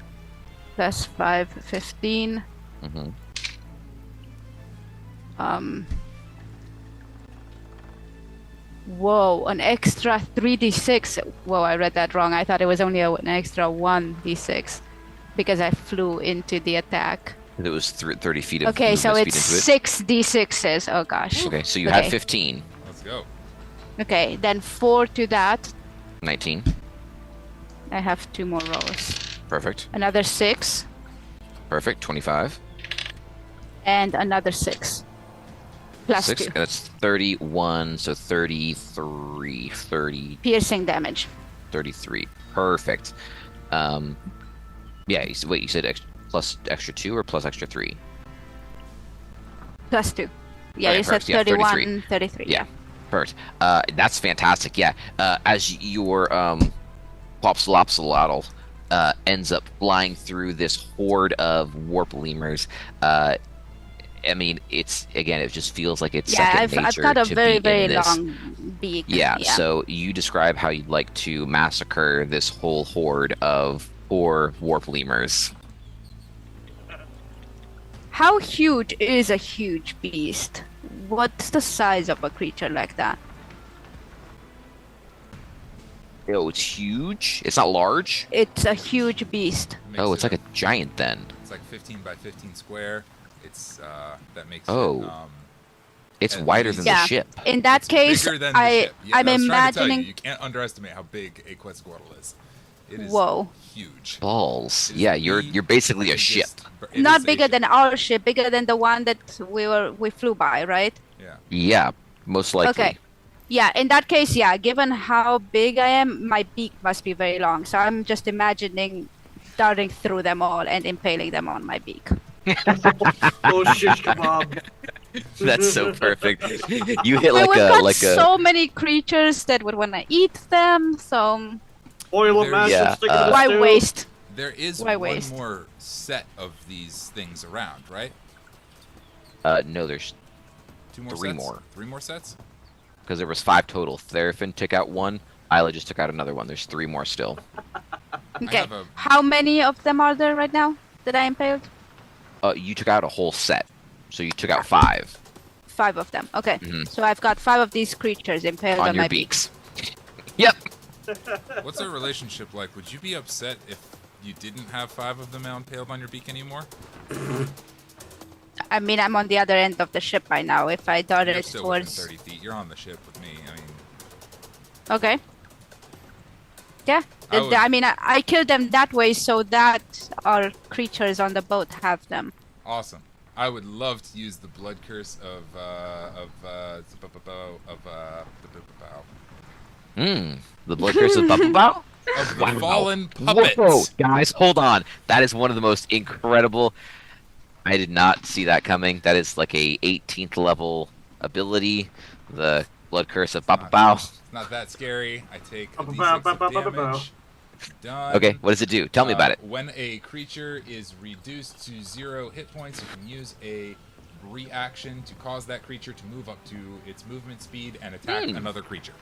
S4: Plus 5, 15.
S3: Mhm.
S4: Whoa, an extra 3d6. Whoa, I read that wrong. I thought it was only an extra 1d6 because I flew into the attack.
S3: It was 30 feet of
S4: Okay, so
S3: movement
S4: it's
S3: speed into
S4: 6d6s. Oh gosh.
S3: Okay, so you had 15.
S1: Let's go.
S4: Okay, then 4 to that.
S3: 19.
S4: I have 2 more rolls.
S3: Perfect.
S4: Another 6
S3: Perfect. 25.
S4: and another 6. Plus
S3: 6.
S4: 2.
S3: That's 31, so 33. 30.
S4: Piercing damage.
S3: 33. Perfect. Yeah, wait, you said plus extra 2 or plus extra 3?
S4: Plus 2. Yeah,
S3: Okay,
S4: you said
S3: perfect. Yeah,
S4: 31,
S3: 33.
S4: 33.
S3: Yeah. Perfect. That's fantastic. Yeah. As your Plopsalopsaladdle ends up flying through this horde of warp lemurs, I mean, it just feels like it's second nature
S4: I've got a
S3: to
S4: very,
S3: be in
S4: very
S3: this.
S4: long beak.
S3: Yeah, so you describe how you'd like to massacre this whole horde of 4 warp lemurs.
S4: How huge is a huge beast? What's the size of a creature like that?
S3: Oh, it's huge? It's not large?
S4: It's a huge beast.
S3: Oh, it's like a giant then.
S1: It's like 15 by 15 square. It's that makes
S3: Oh.
S1: it.
S3: It's
S1: at
S3: wider
S1: least-
S3: than
S4: Yeah.
S3: the ship.
S4: In that
S1: It's
S4: case,
S1: bigger than the
S4: I'm
S1: ship. Yeah, I was trying to tell
S4: imagining.
S1: you can't underestimate how big a Quetzalcoatl is. It is
S4: Whoa.
S1: huge.
S3: Balls.
S1: It is
S3: Yeah,
S1: the
S3: you're basically a ship.
S1: biggest- it
S4: Not
S1: is a
S4: bigger
S1: ship.
S4: than our ship, bigger than the one that we flew by, right?
S1: Yeah.
S3: Yeah, most likely.
S4: Okay. Yeah, in that case, yeah, given how big I am, my beak must be very long. So I'm just imagining darting through them all and impaling them on my beak.
S2: Oh, shish kebab.
S3: That's so perfect. You hit
S4: But
S3: like
S4: we've
S3: a
S4: got
S3: like a
S4: so many creatures that would want to eat them, so
S2: Oil of
S1: There's-
S2: magic
S3: Yeah,
S2: sticking in the
S4: why
S2: stew.
S4: waste?
S1: There is
S4: Why
S1: one
S4: waste?
S1: more set of these things around, right?
S3: no, there's
S1: Two more
S3: Three
S1: sets?
S3: more.
S1: 3 more sets?
S3: because there was 5 total. Therefin took out 1. Isla just took out another one. There's 3 more still.
S4: Okay.
S1: have a-
S4: How many of them are there right now that I impaled?
S3: You took out a whole set, so you took out 5
S4: 5 of them. Okay.
S3: Mhm.
S4: So I've got 5 of these creatures impaled
S3: on
S4: on
S3: your
S4: my beak.
S3: beaks. Yep.
S1: What's our relationship like? Would you be upset if you didn't have 5 of them impaled on your beak anymore?
S4: I mean, I'm on the other end of the ship by now. If I darted
S1: You're
S4: it
S1: still within
S4: towards.
S1: 30 feet. You're on the ship with me. I mean,
S4: Okay. Yeah.
S1: I would-
S4: I mean, I killed them that way so that our creatures on the boat have them.
S1: awesome. I would love to use the blood curse of
S3: The blood curse of Bubba
S1: of the
S3: Wow.
S1: fallen puppets.
S3: Whoa, guys, hold on. That is one of the most incredible. I did not see that coming. That is like a 18th level ability. The blood curse of Bubba.
S1: It's not that scary. I take a
S2: Bow, bow,
S1: d6
S2: bow,
S1: of
S2: bow, bow, bow.
S1: damage. Done.
S3: Okay, what does it do? Tell me about it.
S1: When a creature is reduced to 0 hit points, you can use a reaction to cause that creature to move up to its movement speed and attack another creature.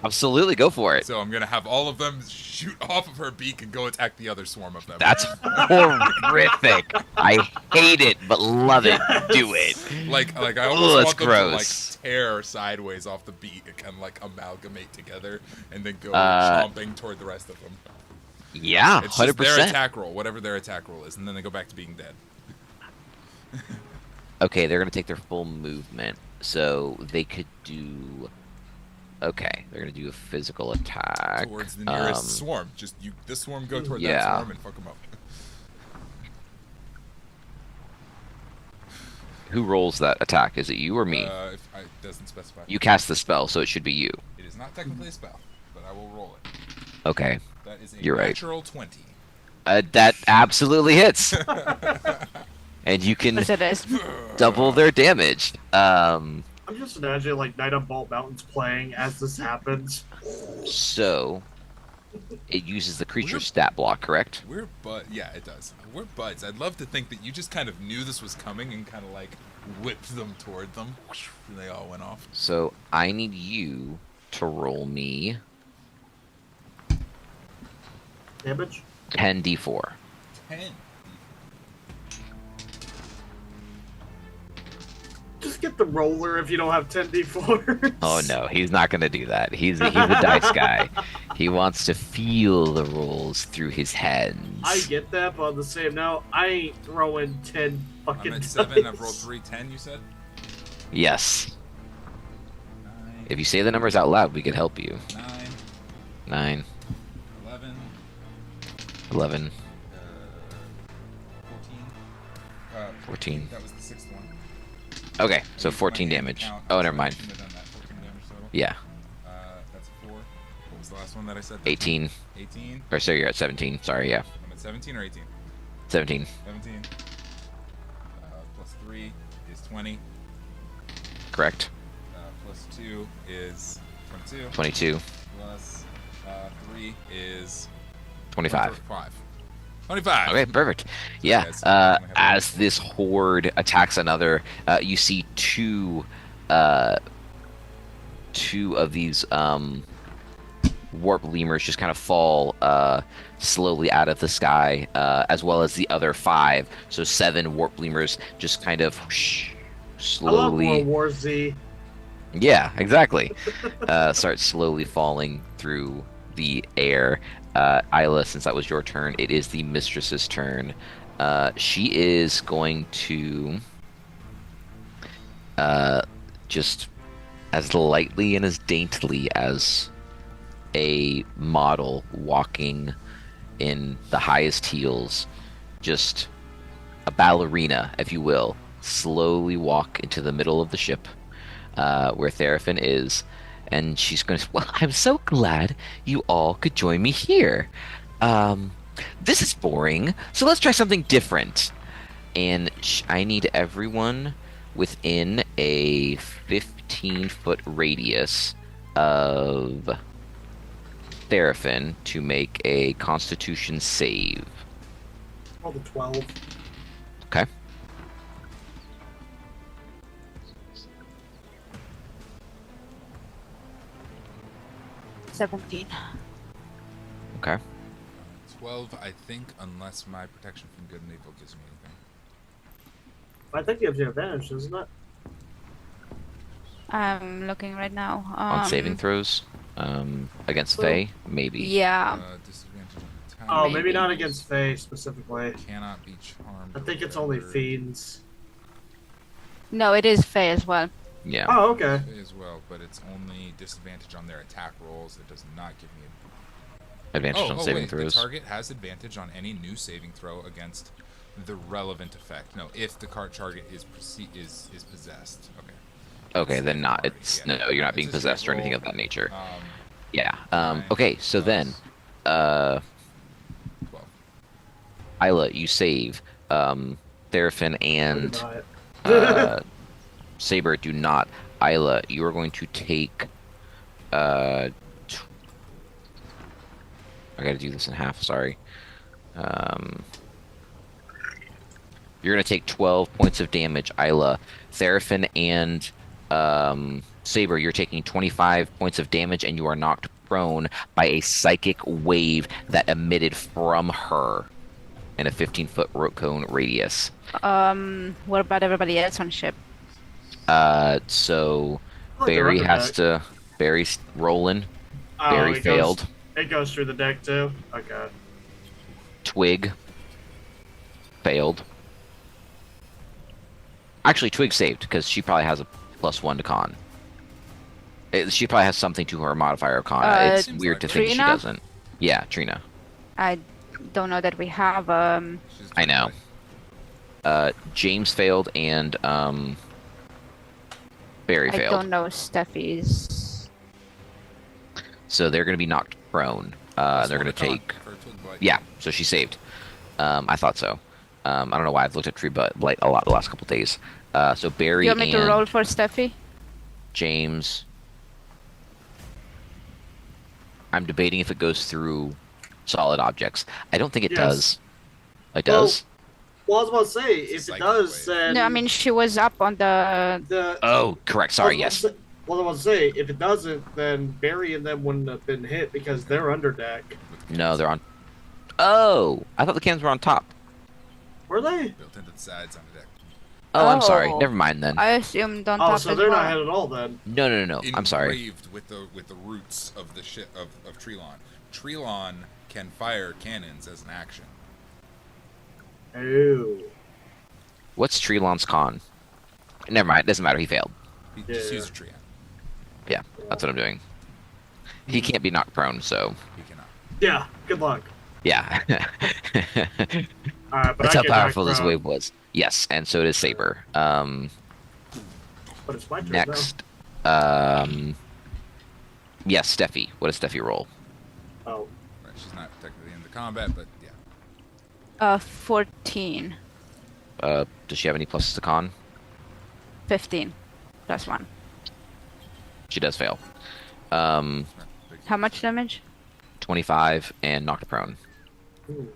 S3: Absolutely, go for it.
S1: So I'm gonna have all of them shoot off of her beak and go attack the other swarm of them.
S3: That's horrific. I hate it, but love it. Do it.
S1: like I
S3: Ugh,
S1: almost
S3: that's
S1: want them
S3: gross.
S1: to like tear sideways off the beak and kind of like amalgamate together and then go
S3: Uh,
S1: chomping toward the rest of them.
S3: Yeah,
S1: It's just their
S3: 100%.
S1: attack roll, whatever their attack roll is, and then they go back to being dead.
S3: Okay, they're gonna take their full movement, so they could do. Okay, they're gonna do a physical attack.
S1: Towards the nearest swarm. Just this swarm go toward that
S3: yeah.
S1: swarm and fuck them up.
S3: Who rolls that attack? Is it you or me?
S1: If it doesn't specify.
S3: You cast the spell, so it should be you.
S1: It is not technically a spell, but I will roll it.
S3: Okay,
S1: That is a
S3: You're right.
S1: natural 20.
S3: that absolutely hits, and you can
S4: Yes, it is.
S3: double their damage.
S2: I'm just imagining like Night on Bald Mountains playing as this happens.
S3: So it uses the creature stat block, correct?
S1: Yeah, it does. We're buds. I'd love to think that you just kind of knew this was coming and kind of like whipped them toward them, and they all went off.
S3: So I need you to roll me
S2: Damage?
S3: 10d4.
S1: 10.
S2: Just get the roller if you don't have 10d4.
S3: Oh no, he's not gonna do that. He's a dice guy. He wants to feel the rolls through his hands.
S2: I get that, but on the same note, I ain't throwing 10 fucking
S1: I'm at 7. I've
S2: dice.
S1: rolled 3. 10, you said?
S3: Yes.
S1: 9,
S3: If you say the numbers out loud, we could help you.
S1: 9,
S3: 9,
S1: 11,
S3: 11,
S1: 14.
S3: 14.
S1: That was the 6th one.
S3: Okay, so
S1: My
S3: 14
S1: hand
S3: damage.
S1: count,
S3: Oh,
S1: so
S3: never mind.
S1: I shouldn't have done that. 14 damage total.
S3: Yeah,
S1: That's 4. What was the last one that I said?
S3: 18.
S1: 18.
S3: Or so you're at 17. Sorry, yeah.
S1: I'm at 17 or 18?
S3: 17.
S1: 17. Plus 3 is 20.
S3: Correct.
S1: Plus 2 is 22.
S3: 22.
S1: Plus 3 is
S3: 25.
S1: 25.
S3: Okay, perfect. Yeah.
S1: Okay, so I only have
S3: As this horde attacks another, you see two of these warp lemurs just kind of fall slowly out of the sky, as well as the other 5. So 7 warp lemurs just kind of
S2: I love
S3: slowly.
S2: World War Z.
S3: Yeah, exactly. Start slowly falling through the air. Isla, since that was your turn, it is the mistress's turn. She is going to just as lightly and as daintily as a model walking in the highest heels, just a ballerina, if you will, slowly walk into the middle of the ship where Therefin is, and she's going to, well, I'm so glad you all could join me here. This is boring, so let's try something different. And I need everyone within a 15-foot radius of Therefin to make a Constitution save.
S2: Roll the 12.
S3: Okay.
S4: $17.
S3: Okay.
S1: 12, I think, unless my protection from good and evil gives me anything.
S2: I think gives you advantage, doesn't it?
S4: I'm looking right now.
S3: On saving throws, against Fae, maybe.
S4: Yeah.
S1: Disadvantage on attack.
S2: Oh, maybe
S4: Maybe.
S2: not against Fae specifically.
S1: Cannot be charmed.
S2: I think
S1: or
S2: it's only
S1: rendered.
S2: fiends.
S4: No, it is Fae as well.
S3: Yeah.
S2: Oh, okay.
S1: As well, but it's only disadvantage on their attack rolls. It does not give me.
S3: Advantage on saving
S1: wait,
S3: throws.
S1: The target has advantage on any new saving throw against the relevant effect. No, if the card target is possessed. Okay.
S3: Okay, then not.
S1: Sorry,
S3: It's
S1: yeah.
S3: no, you're not
S1: It's
S3: being
S1: a straight
S3: possessed or anything
S1: roll.
S3: of that nature.
S1: Um,
S3: Yeah.
S1: nine
S3: Okay, so then,
S1: plus 12.
S3: Isla, you save. Therefin and
S2: I did not.
S3: Saber do not. Isla, you are going to take. I gotta do this in half. Sorry. You're gonna take 12 points of damage, Isla. Therefin and Saber, you're taking 25 points of damage, and you are knocked prone by a psychic wave that emitted from her in a 15-foot cone radius.
S4: What about everybody else on ship?
S3: So
S2: I like
S3: Barry
S2: the
S3: has
S2: deck.
S3: to. Barry's rolling.
S2: Oh,
S3: Barry
S2: it
S3: failed.
S2: It goes through the deck too. Okay.
S3: Twig failed. Actually, Twig saved because she probably has a +1 to con. She probably has something to her modifier of con. It's
S1: Seems
S3: weird
S1: like
S3: to
S1: it.
S3: think she
S4: Trina?
S3: doesn't. Yeah, Trina.
S4: I don't know that we have
S1: She's
S3: I know. James failed and Barry
S4: I
S3: failed.
S4: don't know Steffi's.
S3: So they're going to be knocked prone.
S1: Plus
S3: They're
S1: one
S3: going to
S1: con
S3: take.
S1: for Twig Blight.
S3: Yeah, so she saved. I thought so. I don't know why I've looked at Tree Blight a lot the last couple days. So Barry
S4: You want me
S3: and
S4: to roll for Steffi?
S3: James. I'm debating if it goes through solid objects. I don't think it
S2: Yes.
S3: does. It
S2: Well,
S3: does.
S2: Well, I was about to say, if it
S1: Psychic
S2: does,
S1: wave.
S2: then
S4: No, I mean she was up on the.
S3: Oh, correct. Sorry. Yes.
S2: Well, I was about to say, if it doesn't, then Barry and them wouldn't have been hit because they're under deck.
S3: No, they're on. Oh, I thought the cannons were on top.
S2: Were they?
S1: Built into the sides on the deck.
S3: Oh, I'm sorry.
S4: Oh.
S3: Never mind then.
S4: I assumed on
S2: Oh,
S4: top
S2: so
S4: as
S2: they're
S4: well.
S2: not hit at all then.
S3: No. I'm sorry.
S1: Engraved with the roots of the ship of Trelon. Trelon can fire cannons as an action.
S2: Oh.
S3: What's Trelon's con? Never mind. It doesn't matter. He failed.
S1: He just
S2: Yeah.
S1: use a Treant.
S3: Yeah, that's what I'm doing. He can't be knocked prone, so
S1: He cannot.
S2: Yeah. Good luck.
S3: yeah.
S2: All right, but
S3: That's
S2: I
S3: how
S2: get
S3: powerful
S2: knocked
S3: this
S2: prone.
S3: wave was. Yes, and so does Saber.
S2: But it's my turn
S3: Next, yes, Steffi. What does Steffi roll?
S2: now. Oh.
S1: Right, she's not technically in the combat, but yeah.
S4: 14.
S3: Does she have any pluses to con?
S4: 15. Plus 1.
S3: She does fail.
S1: Right, big-
S4: How much damage?
S3: 25 and knocked prone.
S2: Ooh.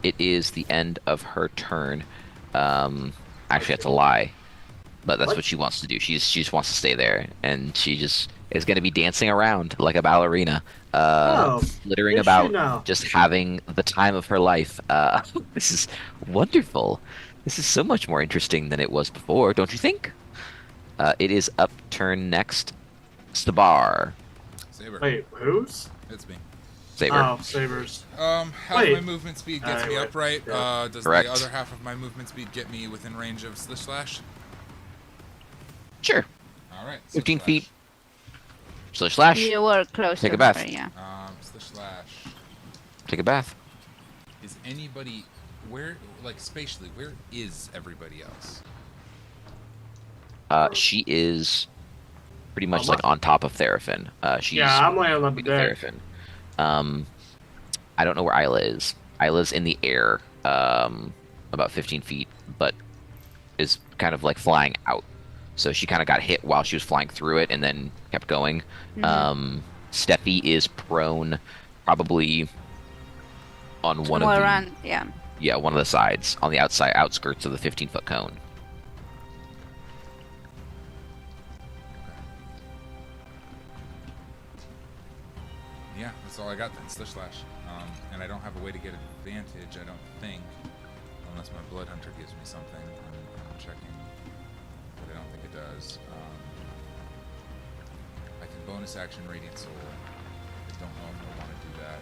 S3: It is the end of her turn. Actually, that's a lie. But that's what she wants to do. She just wants to stay there, and she just is going to be dancing around like a ballerina, flittering
S2: is she
S3: about,
S2: now?
S3: just having the time of her life. This is wonderful. This is so much more interesting than it was before, don't you think? It is up turn next. Sabar.
S1: Saber.
S2: Wait, whose?
S1: It's me.
S3: Saber.
S2: Oh, Sabers.
S1: Half
S2: Wait.
S1: my movement speed gets me
S2: Wait.
S1: upright.
S2: Yeah.
S1: Does
S3: Correct.
S1: the other half of my movement speed get me within range of Slash?
S3: Sure.
S1: All right.
S3: 15 feet. Slish slash.
S4: You were close
S3: Take
S4: to
S3: a bath.
S4: her, yeah.
S1: Slash.
S3: Take a bath.
S1: Is anybody where, like spatially, where is everybody else?
S3: She is pretty much like on top of Therefin. She's
S2: I'm laying on the deck.
S3: Therefin. I don't know where Isla is. Isla's in the air, about 15 feet, but is kind of like flying out. So she kind of got hit while she was flying through it and then kept going. Steffi is prone, probably on one of the
S4: around, yeah,
S3: one of the sides on the outside outskirts of the 15-foot cone.
S1: Yeah, that's all I got then. Slish slash. And I don't have a way to get advantage, I don't think, unless my Bloodhunter gives me something. I'm checking, but I don't think it does. I can bonus action Radiant Soul. I don't know if I want to do that.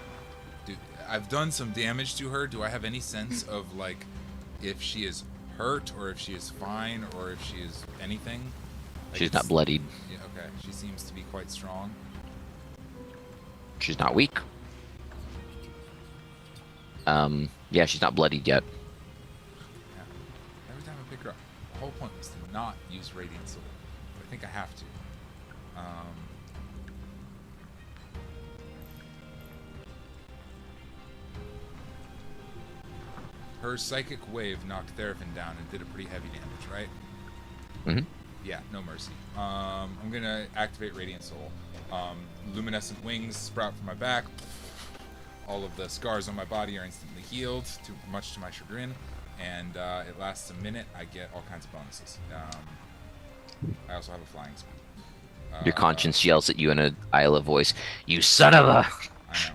S1: I've done some damage to her. Do I have any sense of like if she is hurt or if she is fine or if she is anything? Like
S3: She's not bloodied.
S1: Yeah, okay. She seems to be quite strong.
S3: She's not weak. Yeah, she's not bloodied yet.
S1: Yeah. Every time I pick her up, the whole point was to not use Radiant Soul. But I think I have to. Her Psychic Wave knocked Therefin down and did a pretty heavy damage, right?
S3: Mm-hmm.
S1: Yeah, no mercy. I'm gonna activate Radiant Soul. Luminescent wings sprout from my back. All of the scars on my body are instantly healed, much to my chagrin. And it lasts a minute. I get all kinds of bonuses. I also have a flying speed.
S3: Your conscience yells at you in an Isla voice. You son of a...
S1: I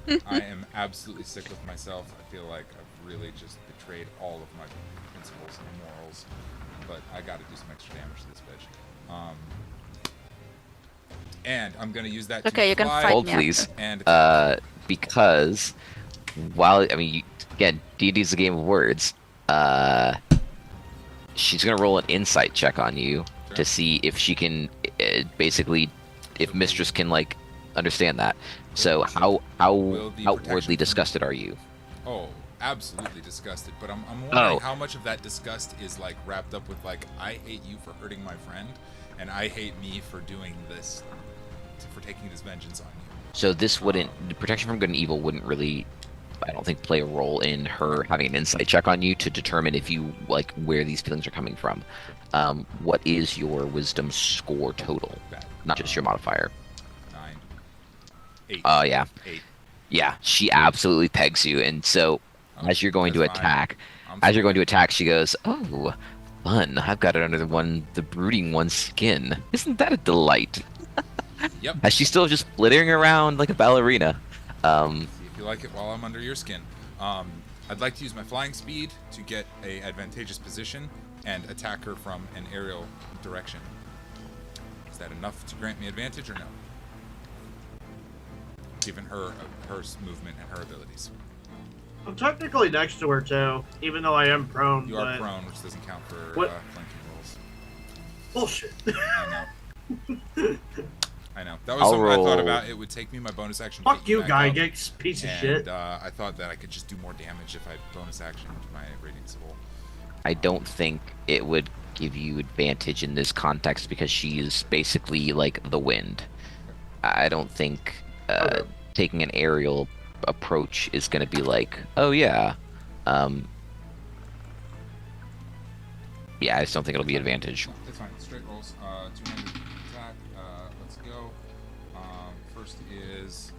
S1: know. I am absolutely sick with myself. I feel like I've really just betrayed all of my principles and morals. But I got to do some extra damage to this bitch. And I'm gonna use that.
S4: Okay,
S1: to
S4: you can
S1: fly
S4: fight
S3: Hold,
S4: me.
S3: please.
S1: And
S3: Because while again, D&D's a game of words. She's gonna roll an insight check on you to see if she can basically, if Mistress can like understand that. So how outwardly disgusted are you?
S1: Oh, absolutely disgusted. But I'm wondering how much of that disgust is like wrapped up with like I hate you for hurting my friend, and I hate me for doing this, for taking this vengeance on you.
S3: So this wouldn't, protection from good and evil wouldn't really, I don't think, play a role in her having an insight check on you to determine if you like where these feelings are coming from. What is your wisdom score total? Not just your modifier.
S1: 9. 8.
S3: Yeah.
S1: 8.
S3: Yeah, she absolutely pegs you, and so as you're going to attack, she goes, "Oh, fun! I've got it under the brooding one's skin. Isn't that a delight?"
S1: Yep.
S3: As she's still just flittering around like a ballerina.
S1: See if you like it while I'm under your skin. I'd like to use my flying speed to get a advantageous position and attack her from an aerial direction. Is that enough to grant me advantage or no? Given her movement and her abilities.
S2: I'm technically next to her too, even though I am prone.
S1: You are prone, which doesn't count for flanking rolls.
S2: Bullshit.
S1: I know. I know. That was something I thought about. It would take me my bonus action.
S2: Fuck you, Gygax, piece of shit.
S1: And I thought that I could just do more damage if I bonus action my Radiant Soul.
S3: I don't think it would give you advantage in this context because she's basically like the wind. I don't think taking an aerial approach is going to be like, oh yeah. Yeah, I just don't think it'll be advantage.
S1: That's fine. Straight rolls. 200 attack. Let's go. First is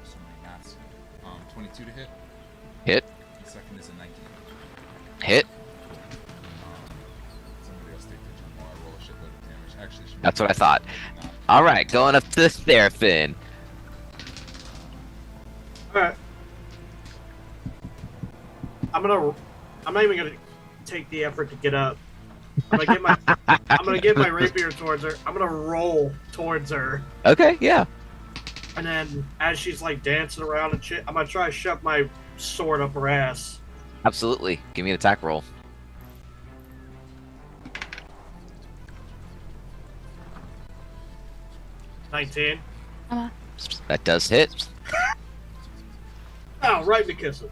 S1: so many maths. 22 to hit.
S3: Hit.
S1: The second is a 19.
S3: Hit.
S1: Somebody else take the turn while I roll a shitload of damage. Actually, should
S3: That's what I thought. All right, going up to Therefin.
S2: Alright. I'm not even gonna take the effort to get up. I'm gonna get my rapier towards her. I'm gonna roll towards her.
S3: Okay, yeah.
S2: And then as she's like dancing around and shit, I'm gonna try to shove my sword up her ass.
S3: Absolutely. Give me an attack roll.
S2: 19.
S3: That does hit.
S2: Oh, right in the kisser.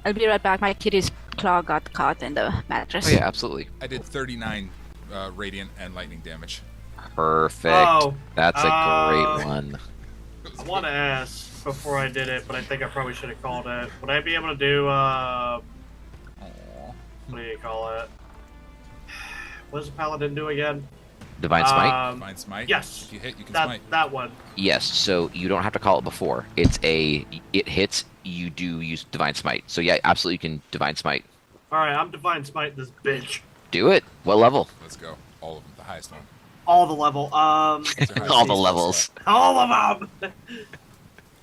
S4: I'll be right back. My kitty's claw got caught in the mattress.
S3: Oh yeah, absolutely.
S1: I did 39 radiant and lightning damage.
S3: Perfect.
S2: Oh,
S3: That's a great one.
S2: I want to ask before I did it, but I think I probably should have called it. Would I be able to do, what do you call it? What does a paladin do again?
S3: Divine Smite?
S1: Divine Smite?
S2: Yes.
S1: If you hit, you can smite.
S2: That one.
S3: Yes, so you don't have to call it before. It hits, you do use Divine Smite. So yeah, absolutely you can Divine Smite.
S2: Alright, I'm Divine Smite this bitch.
S3: Do it. What level?
S1: Let's go. All of them. The highest one.
S2: All the level.
S3: All the levels.
S2: All of them!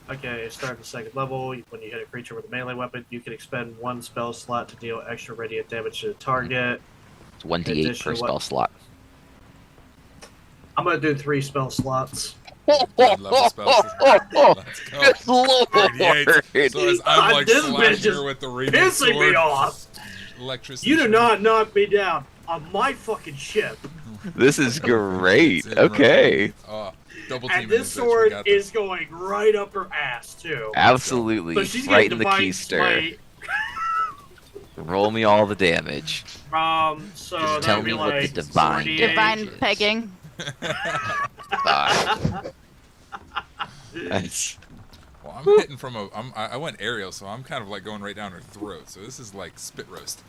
S2: Okay, start the second level. When you hit a creature with a melee weapon, you can expend 1 spell slot to deal extra radiant damage to the target.
S3: It's 1d8 per spell slot.
S2: I'm gonna do 3 spell slots.
S1: Third level spells. Let's go.
S3: Good lord!
S1: 38. So as I'm like
S2: This bitch
S1: slashing
S2: is
S1: her with the radiant
S2: pissing
S1: sword,
S2: me off.
S1: electricity.
S2: You do not knock me down on my fucking ship.
S3: This is great.
S1: It's
S3: Okay.
S1: Double
S2: And
S1: teaming
S2: this
S1: bitch. We
S2: sword
S1: got this.
S2: is going right up her ass too.
S3: Absolutely.
S2: So she's
S3: Right
S2: getting
S3: in the
S2: divine
S3: keister.
S2: smite.
S3: Roll me all the damage.
S2: So
S3: Just
S2: that'd
S3: tell
S2: be
S3: me what the
S2: like
S3: divine
S2: 48.
S4: Divine pegging.
S3: That's-
S1: Well, I'm hitting from a. I went aerial, so I'm kind of like going right down her throat. So this is like spit roast.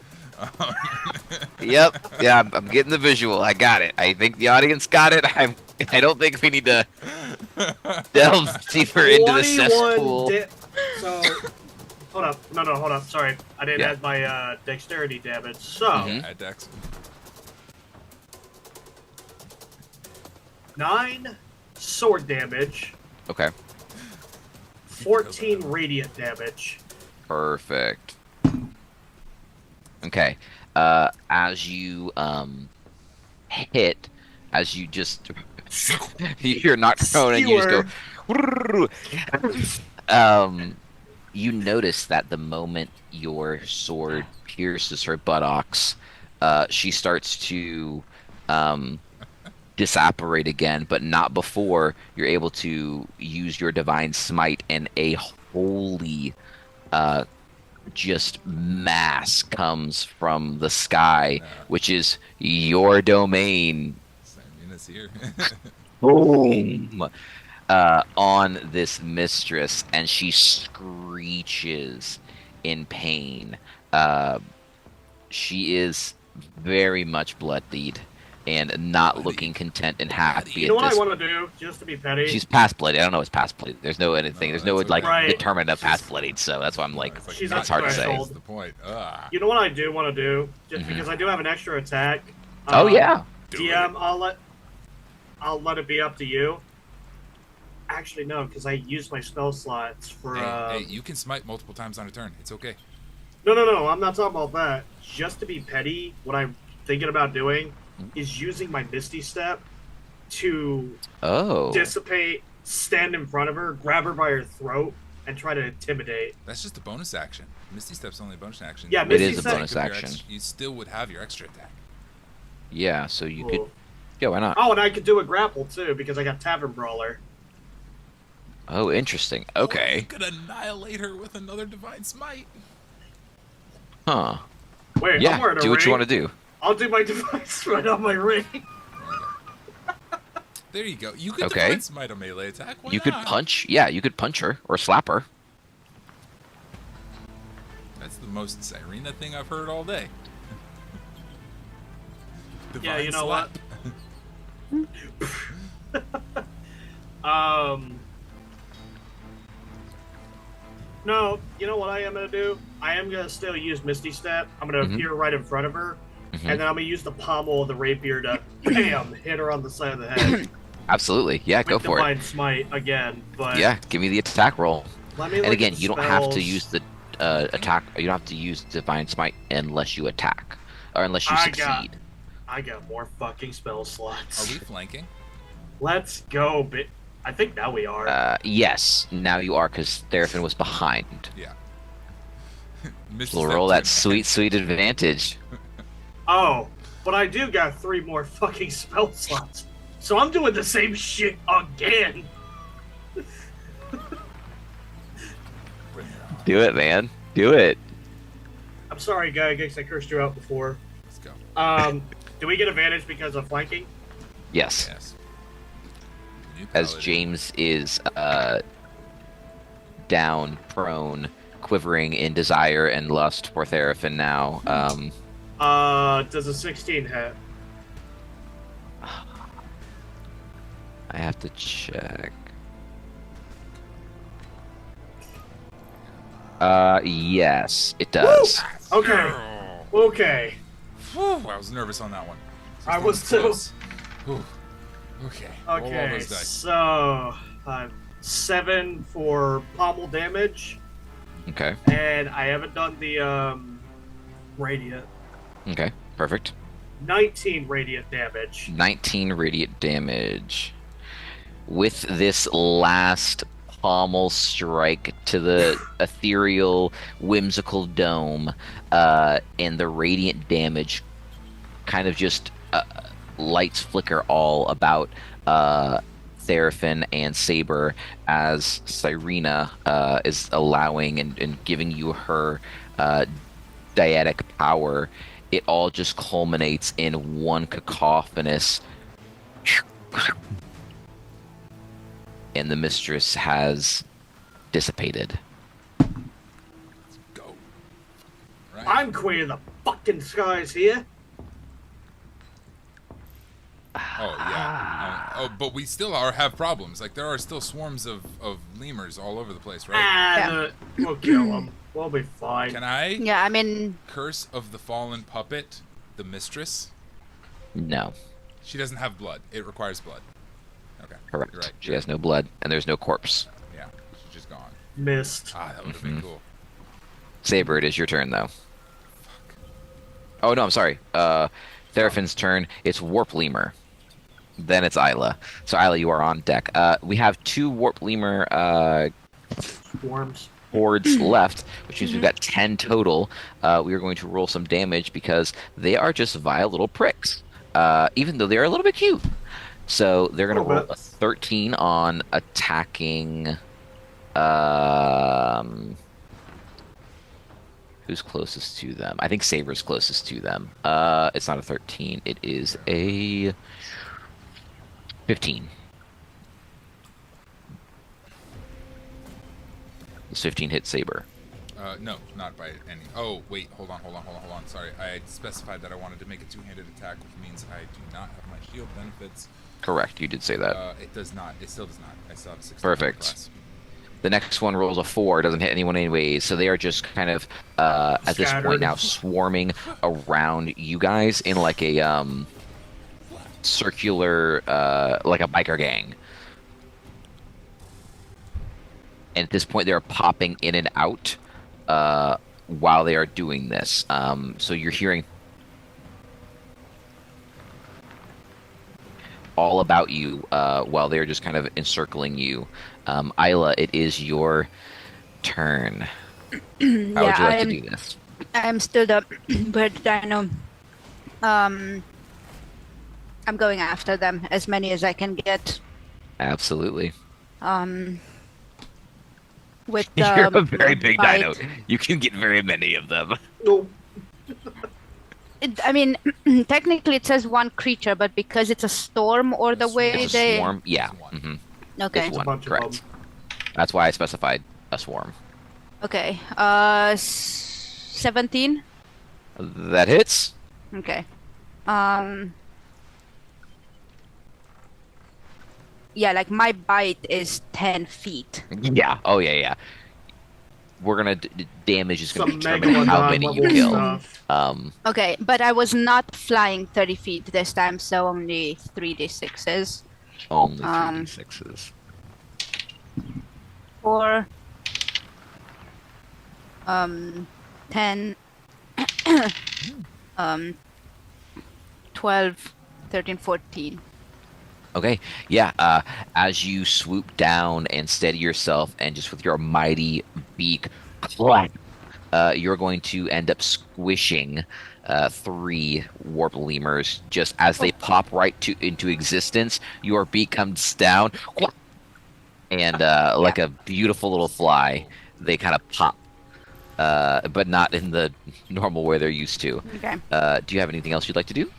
S3: Yep. Yeah, I'm getting the visual. I got it. I think the audience got it. I don't think we need to delve deeper into the
S2: 21
S3: cesspool.
S2: So, hold up. No, hold up. Sorry. I didn't add my dexterity damage. So,
S1: At Dex.
S2: 9 sword damage,
S3: Okay.
S2: 14 radiant damage.
S3: Perfect. Okay. As you hit, as you just you're not thrown and you just go. You notice that the moment your sword pierces her buttocks, she starts to disapparate again, but not before you're able to use your divine smite and a holy just mass comes from the sky, which is your domain.
S1: Simon's here.
S3: Boom! On this mistress, and she screeches in pain. She is very much bloodied and not looking content and happy.
S2: You know what I want to do, just to be petty?
S3: She's past bloodied. I don't know what's past bloodied. There's no anything. There's no
S1: that's
S3: like
S2: okay.
S3: determinant of past bloodied. So that's why I'm like,
S1: It's like
S2: She's
S1: not
S3: it's hard to say.
S2: threshold.
S1: That's the point. Ah.
S2: You know what I do want to do, just
S3: Mhm.
S2: because I do have an extra attack.
S3: Oh yeah.
S2: DM, I'll let it be up to you. Actually, no, because I use my spell slots for.
S1: Hey, you can smite multiple times on a turn. It's okay.
S2: No, I'm not talking about that. Just to be petty, what I'm thinking about doing is using my Misty Step to
S3: Oh.
S2: dissipate, stand in front of her, grab her by her throat, and try to intimidate.
S1: That's just a bonus action. Misty Step's only a bonus action.
S2: Yeah,
S3: It
S2: Misty
S3: is a
S2: Step.
S3: bonus action.
S1: You still would have your extra attack.
S3: Yeah. So you could.
S2: Cool.
S3: Yeah. Why not?
S2: Oh, and I could do a grapple too because I got Tavern Brawler.
S3: Oh, interesting.
S1: Or you
S3: Okay.
S1: could annihilate her with another divine smite.
S3: Huh.
S2: Wait, I'm
S3: Yeah.
S2: wearing a
S3: Do what
S2: ring.
S3: you want to do.
S2: I'll do my device right on my ring.
S1: There you go. You could
S3: Okay.
S1: divine smite a melee attack. Why
S3: You could
S1: not?
S3: punch. Yeah. You could punch her or slap her.
S1: That's the most Sirena thing I've heard all day.
S2: Yeah, you
S1: Divine
S2: know
S1: slap.
S2: No, you know what I am gonna do? I am gonna still use Misty Step. I'm gonna
S3: Mhm.
S2: appear right in front of her,
S3: Mhm.
S2: and then I'm gonna use the pommel of the rapier to bam hit her on the side of the head.
S3: Absolutely. Yeah. Go
S2: with
S3: for
S2: Divine
S3: it.
S2: Smite again, but
S3: Yeah. Give me the attack roll.
S2: let me
S3: And
S2: look
S3: again,
S2: at
S3: you don't have to
S2: spells.
S3: use the attack. You don't have to use divine smite unless you attack or unless you
S2: I
S3: succeed.
S2: I got more fucking spell slots.
S1: Are we flanking?
S2: Let's go, I think now we are.
S3: Yes. Now you are because Therefin was behind.
S1: Yeah. Misty
S3: So we'll
S1: Step
S3: roll that
S1: to-
S3: sweet advantage.
S2: Oh, but I do got 3 more fucking spell slots. So I'm doing the same shit again.
S1: Bring it on.
S3: Do it, man. Do it.
S2: I'm sorry, guy. I guess I cursed you out before.
S1: Let's go.
S2: Do we get advantage because of flanking?
S3: Yes.
S1: Yes. New
S3: As
S1: paladin.
S3: James is down, prone, quivering in desire and lust for Therefin now.
S2: Does a 16 hit?
S3: I have to check. Yes, it does.
S2: Okay. Okay.
S1: Whew, I was nervous on that one.
S2: I was too.
S1: Close. Whew. Okay. Roll all
S2: Okay.
S1: those dice.
S2: So, 7 for pommel damage,
S3: Okay.
S2: and I haven't done the radiant.
S3: Okay. Perfect.
S2: 19 radiant damage.
S3: 19 radiant damage. With this last pommel strike to the ethereal, whimsical dome, and the radiant damage kind of just lights flicker all about Therefin and Saber as Cyrena is allowing and giving you her dyadic power. It all just culminates in one cacophonous and the mistress has dissipated.
S1: Go. Right.
S2: I'm queen of the fucking skies here.
S1: Oh yeah. But we still have problems. Like there are still swarms of lemurs all over the place, right?
S2: And we'll kill them. We'll be fine.
S1: Can I
S4: Yeah, I mean,
S1: curse of the fallen puppet, the mistress?
S3: No,
S1: She doesn't have blood. It requires blood. Okay.
S3: correct.
S1: You're right.
S3: She has no blood, and there's no corpse.
S1: Yeah. She's just gone.
S2: Missed.
S1: Ah, that would have been cool.
S3: Saber, it is your turn, though. Oh, no, I'm sorry. Therfin's turn. It's Warp Lemur. Then it's Isla. So, Isla, you are on deck. We have 2 Warp Lemur
S2: Worms.
S3: hordes left, which means we've got 10 total. We are going to roll some damage because they are just vile little pricks, even though they're a little bit cute. So they're going to roll a 13 on attacking. Who's closest to them? I think Saber's closest to them. It's not a 13. It is a 15. Does 15 hit Saber?
S1: No, not by any. Oh, wait. Hold on. Sorry. I specified that I wanted to make a two-handed attack, which means I do not have my shield benefits.
S3: Correct, you did say that.
S1: It does not. It still does not. I still have 16.
S3: Perfect.
S1: Class.
S3: The next one rolls a 4, doesn't hit anyone anyways, so they are just kind of, at this
S2: Scattered.
S3: point now, swarming around you guys in like a circular, like a biker gang. And at this point, they're popping in and out while they are doing this. So you're hearing all about you while they're just kind of encircling you. Isla, it is your turn. How would you like to do this?
S4: I am still the bird dino. I'm going after them, as many as I can get.
S3: Absolutely.
S4: With
S3: You're a very big
S4: bite.
S3: dino. You can get very many of them.
S2: No.
S4: I mean, technically it says one creature, but because it's a storm or the way
S3: It's a
S4: they...
S3: swarm? Yeah.
S1: It's one.
S3: hmm
S4: Okay.
S3: It's
S2: a
S3: one,
S2: bunch of
S3: correct.
S2: them.
S3: That's why I specified a swarm.
S4: Okay. 17?
S3: That hits.
S4: Okay. Yeah, like my bite is 10 feet.
S3: Yeah. Oh, yeah. We're gonna damage is gonna
S2: Some
S3: determine how
S2: megalodon
S3: many you
S2: level
S3: kill.
S2: stuff.
S4: Okay, but I was not flying 30 feet this time, so only 3d6s.
S3: Only 3d6s.
S4: 4, 10, 12, 13, 14.
S3: Okay, yeah. As you swoop down and steady yourself, and just with your mighty beak, clack, you're going to end up squishing 3 warp lemurs just as they pop right into existence. Your beak comes down, and like a beautiful little fly, they kind of pop, but not in the normal way they're used to.
S4: Okay.
S3: Do you have anything else you'd like to do?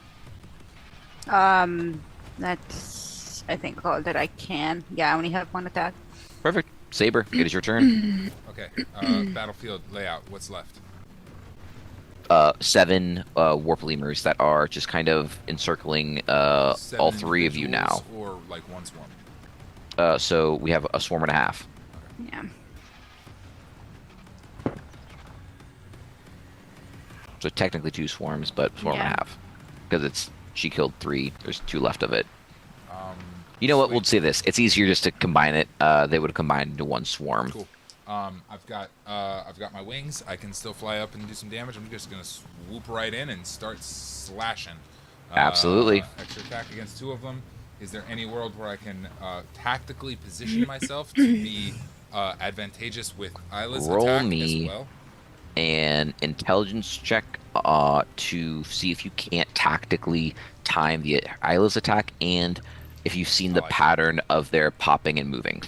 S4: That's I think all that I can. Yeah, I only have one attack.
S3: Perfect. Saber, it is your turn.
S1: Okay. Battlefield layout. What's left?
S3: 7 warp lemurs that are just kind of encircling all
S1: 7
S3: 3 of you now.
S1: Or like one swarm.
S3: So we have a swarm and a half.
S4: Yeah.
S3: So technically 2 swarms, but swarm and a half. Because she killed 3. There's 2 left of it. You know what? We'll say this. It's easier just to combine it. They would have combined into 1 swarm.
S1: Cool. I've got my wings. I can still fly up and do some damage. I'm just gonna swoop right in and start slashing.
S3: Absolutely.
S1: Extra attack against 2 of them. Is there any world where I can tactically position myself to be advantageous with Isla's attack as well?
S3: An intelligence check to see if you can't tactically time the Isla's attack, and if you've seen the pattern of their popping and moving.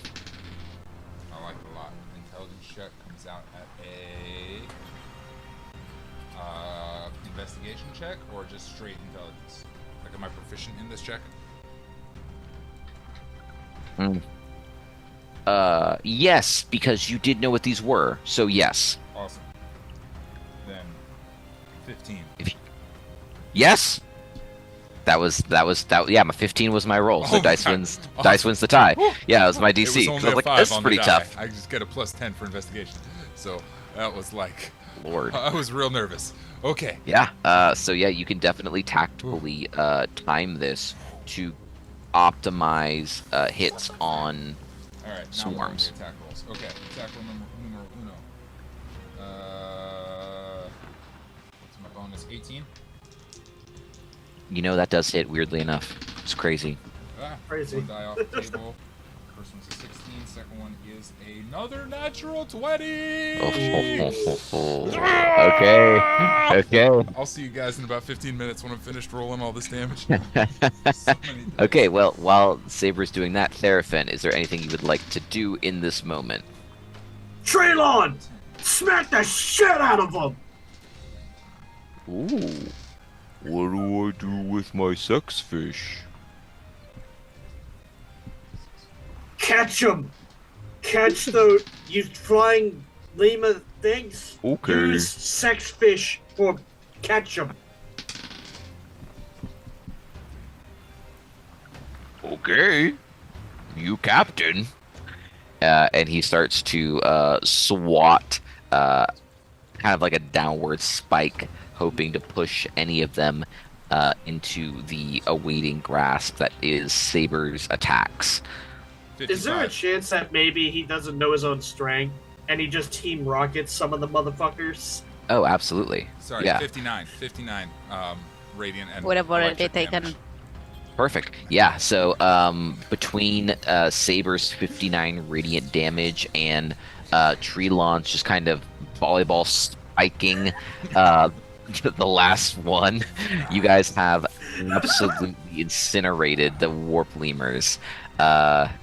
S1: I like it a lot. Intelligence check comes out at a investigation check or just straight intelligence. Like, am I proficient in this check?
S3: Yes, because you did know what these were. So yes.
S1: Awesome. Then 15.
S3: Yes. That was yeah. My 15 was my roll, so dice wins the tie. Yeah, it was my DC.
S1: It was only
S3: I was like,
S1: a 5
S3: this is
S1: on
S3: pretty
S1: the
S3: tough.
S1: die. I just get a +10 for investigation, so that was like,
S3: Lord.
S1: I was real nervous. Okay.
S3: Yeah. So yeah, you can definitely tactically time this to optimize hits on
S1: All right. Now
S3: swarms.
S1: attack rolls. Okay. Attack roll numero uno. What's my bonus? 18.
S3: You know, that does hit, weirdly enough. It's crazy.
S2: Crazy.
S1: 1 die off the table. First one's a 16. Second one is another natural 20.
S3: Okay.
S1: I'll see you guys in about 15 minutes when I'm finished rolling all this damage.
S3: Okay, well, while Saber's doing that, Therefin, is there anything you would like to do in this moment?
S2: Traylon! Smack the shit out of him!
S3: Ooh. What do I do with my sex fish?
S2: Catch him! Catch you flying lemur things.
S3: Okay.
S2: Use sex fish for catch him.
S3: Okay. You captain. And he starts to swat kind of like a downward spike, hoping to push any of them into the awaiting grasp that is Saber's attacks.
S1: 55.
S2: Is there a chance that maybe he doesn't know his own strength and he just team rockets some of the motherfuckers?
S3: Oh, absolutely.
S1: Sorry,
S3: yeah.
S1: 59 radiant and
S4: Would have already
S1: electric
S4: taken.
S1: damage.
S3: Perfect. Yeah, so between Saber's 59 radiant damage and Tree Launch just kind of volleyball spiking the last one, you guys have absolutely incinerated the warp lemurs.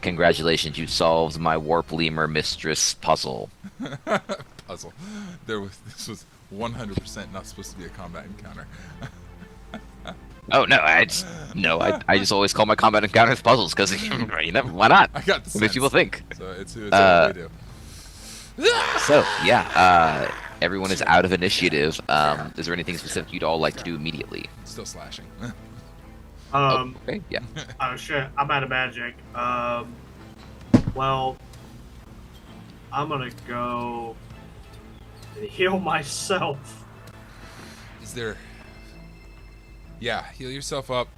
S3: Congratulations, you solved my warp lemur mistress puzzle.
S1: Puzzle. This was 100% not supposed to be a combat encounter.
S3: Oh no, I just always call my combat encounters puzzles because why not?
S1: I got the
S3: What makes people think?
S1: So it's what we do.
S3: So yeah, everyone is out of initiative. Is there anything specific you'd all like to do immediately?
S1: Still slashing.
S3: Okay, yeah.
S2: Oh shit, I'm out of magic. Well, I'm gonna go and heal myself.
S1: Is there... Yeah, heal yourself up.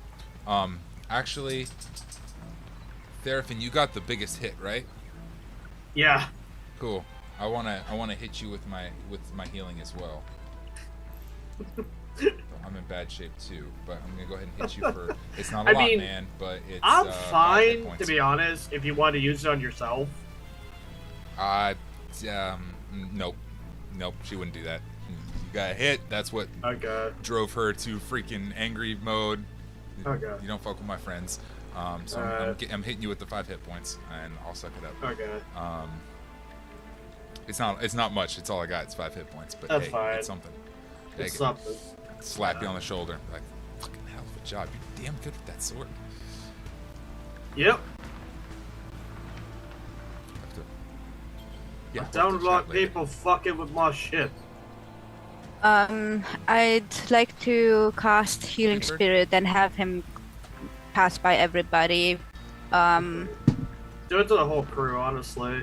S1: Actually, Therefin, you got the biggest hit, right?
S2: Yeah.
S1: Cool. I wanna hit you with my healing as well. I'm in bad shape too, but I'm gonna go ahead and hit you for. It's not a lot, man, but it's.
S2: I'm
S1: 5 hit
S2: fine,
S1: points.
S2: to be honest. If you want to use it on yourself.
S1: Nope, she wouldn't do that. You got hit. That's what
S2: Okay.
S1: drove her to freaking angry mode.
S2: Okay.
S1: You don't fuck with my friends. So I'm hitting you with the 5 hit points, and I'll suck it up.
S2: Okay.
S1: It's not much. It's all I got. It's 5 hit points, but
S2: That's
S1: hey,
S2: fine.
S1: it's something.
S2: It's something.
S1: Slap you on the shoulder, like, fucking hell of a job. You're damn good with that sword.
S2: Yep.
S1: Yeah.
S2: Don't want people fucking with my shit.
S4: I'd like to cast Healing
S1: Creeper?
S4: Spirit and have him pass by everybody.
S2: Do it to the whole crew, honestly.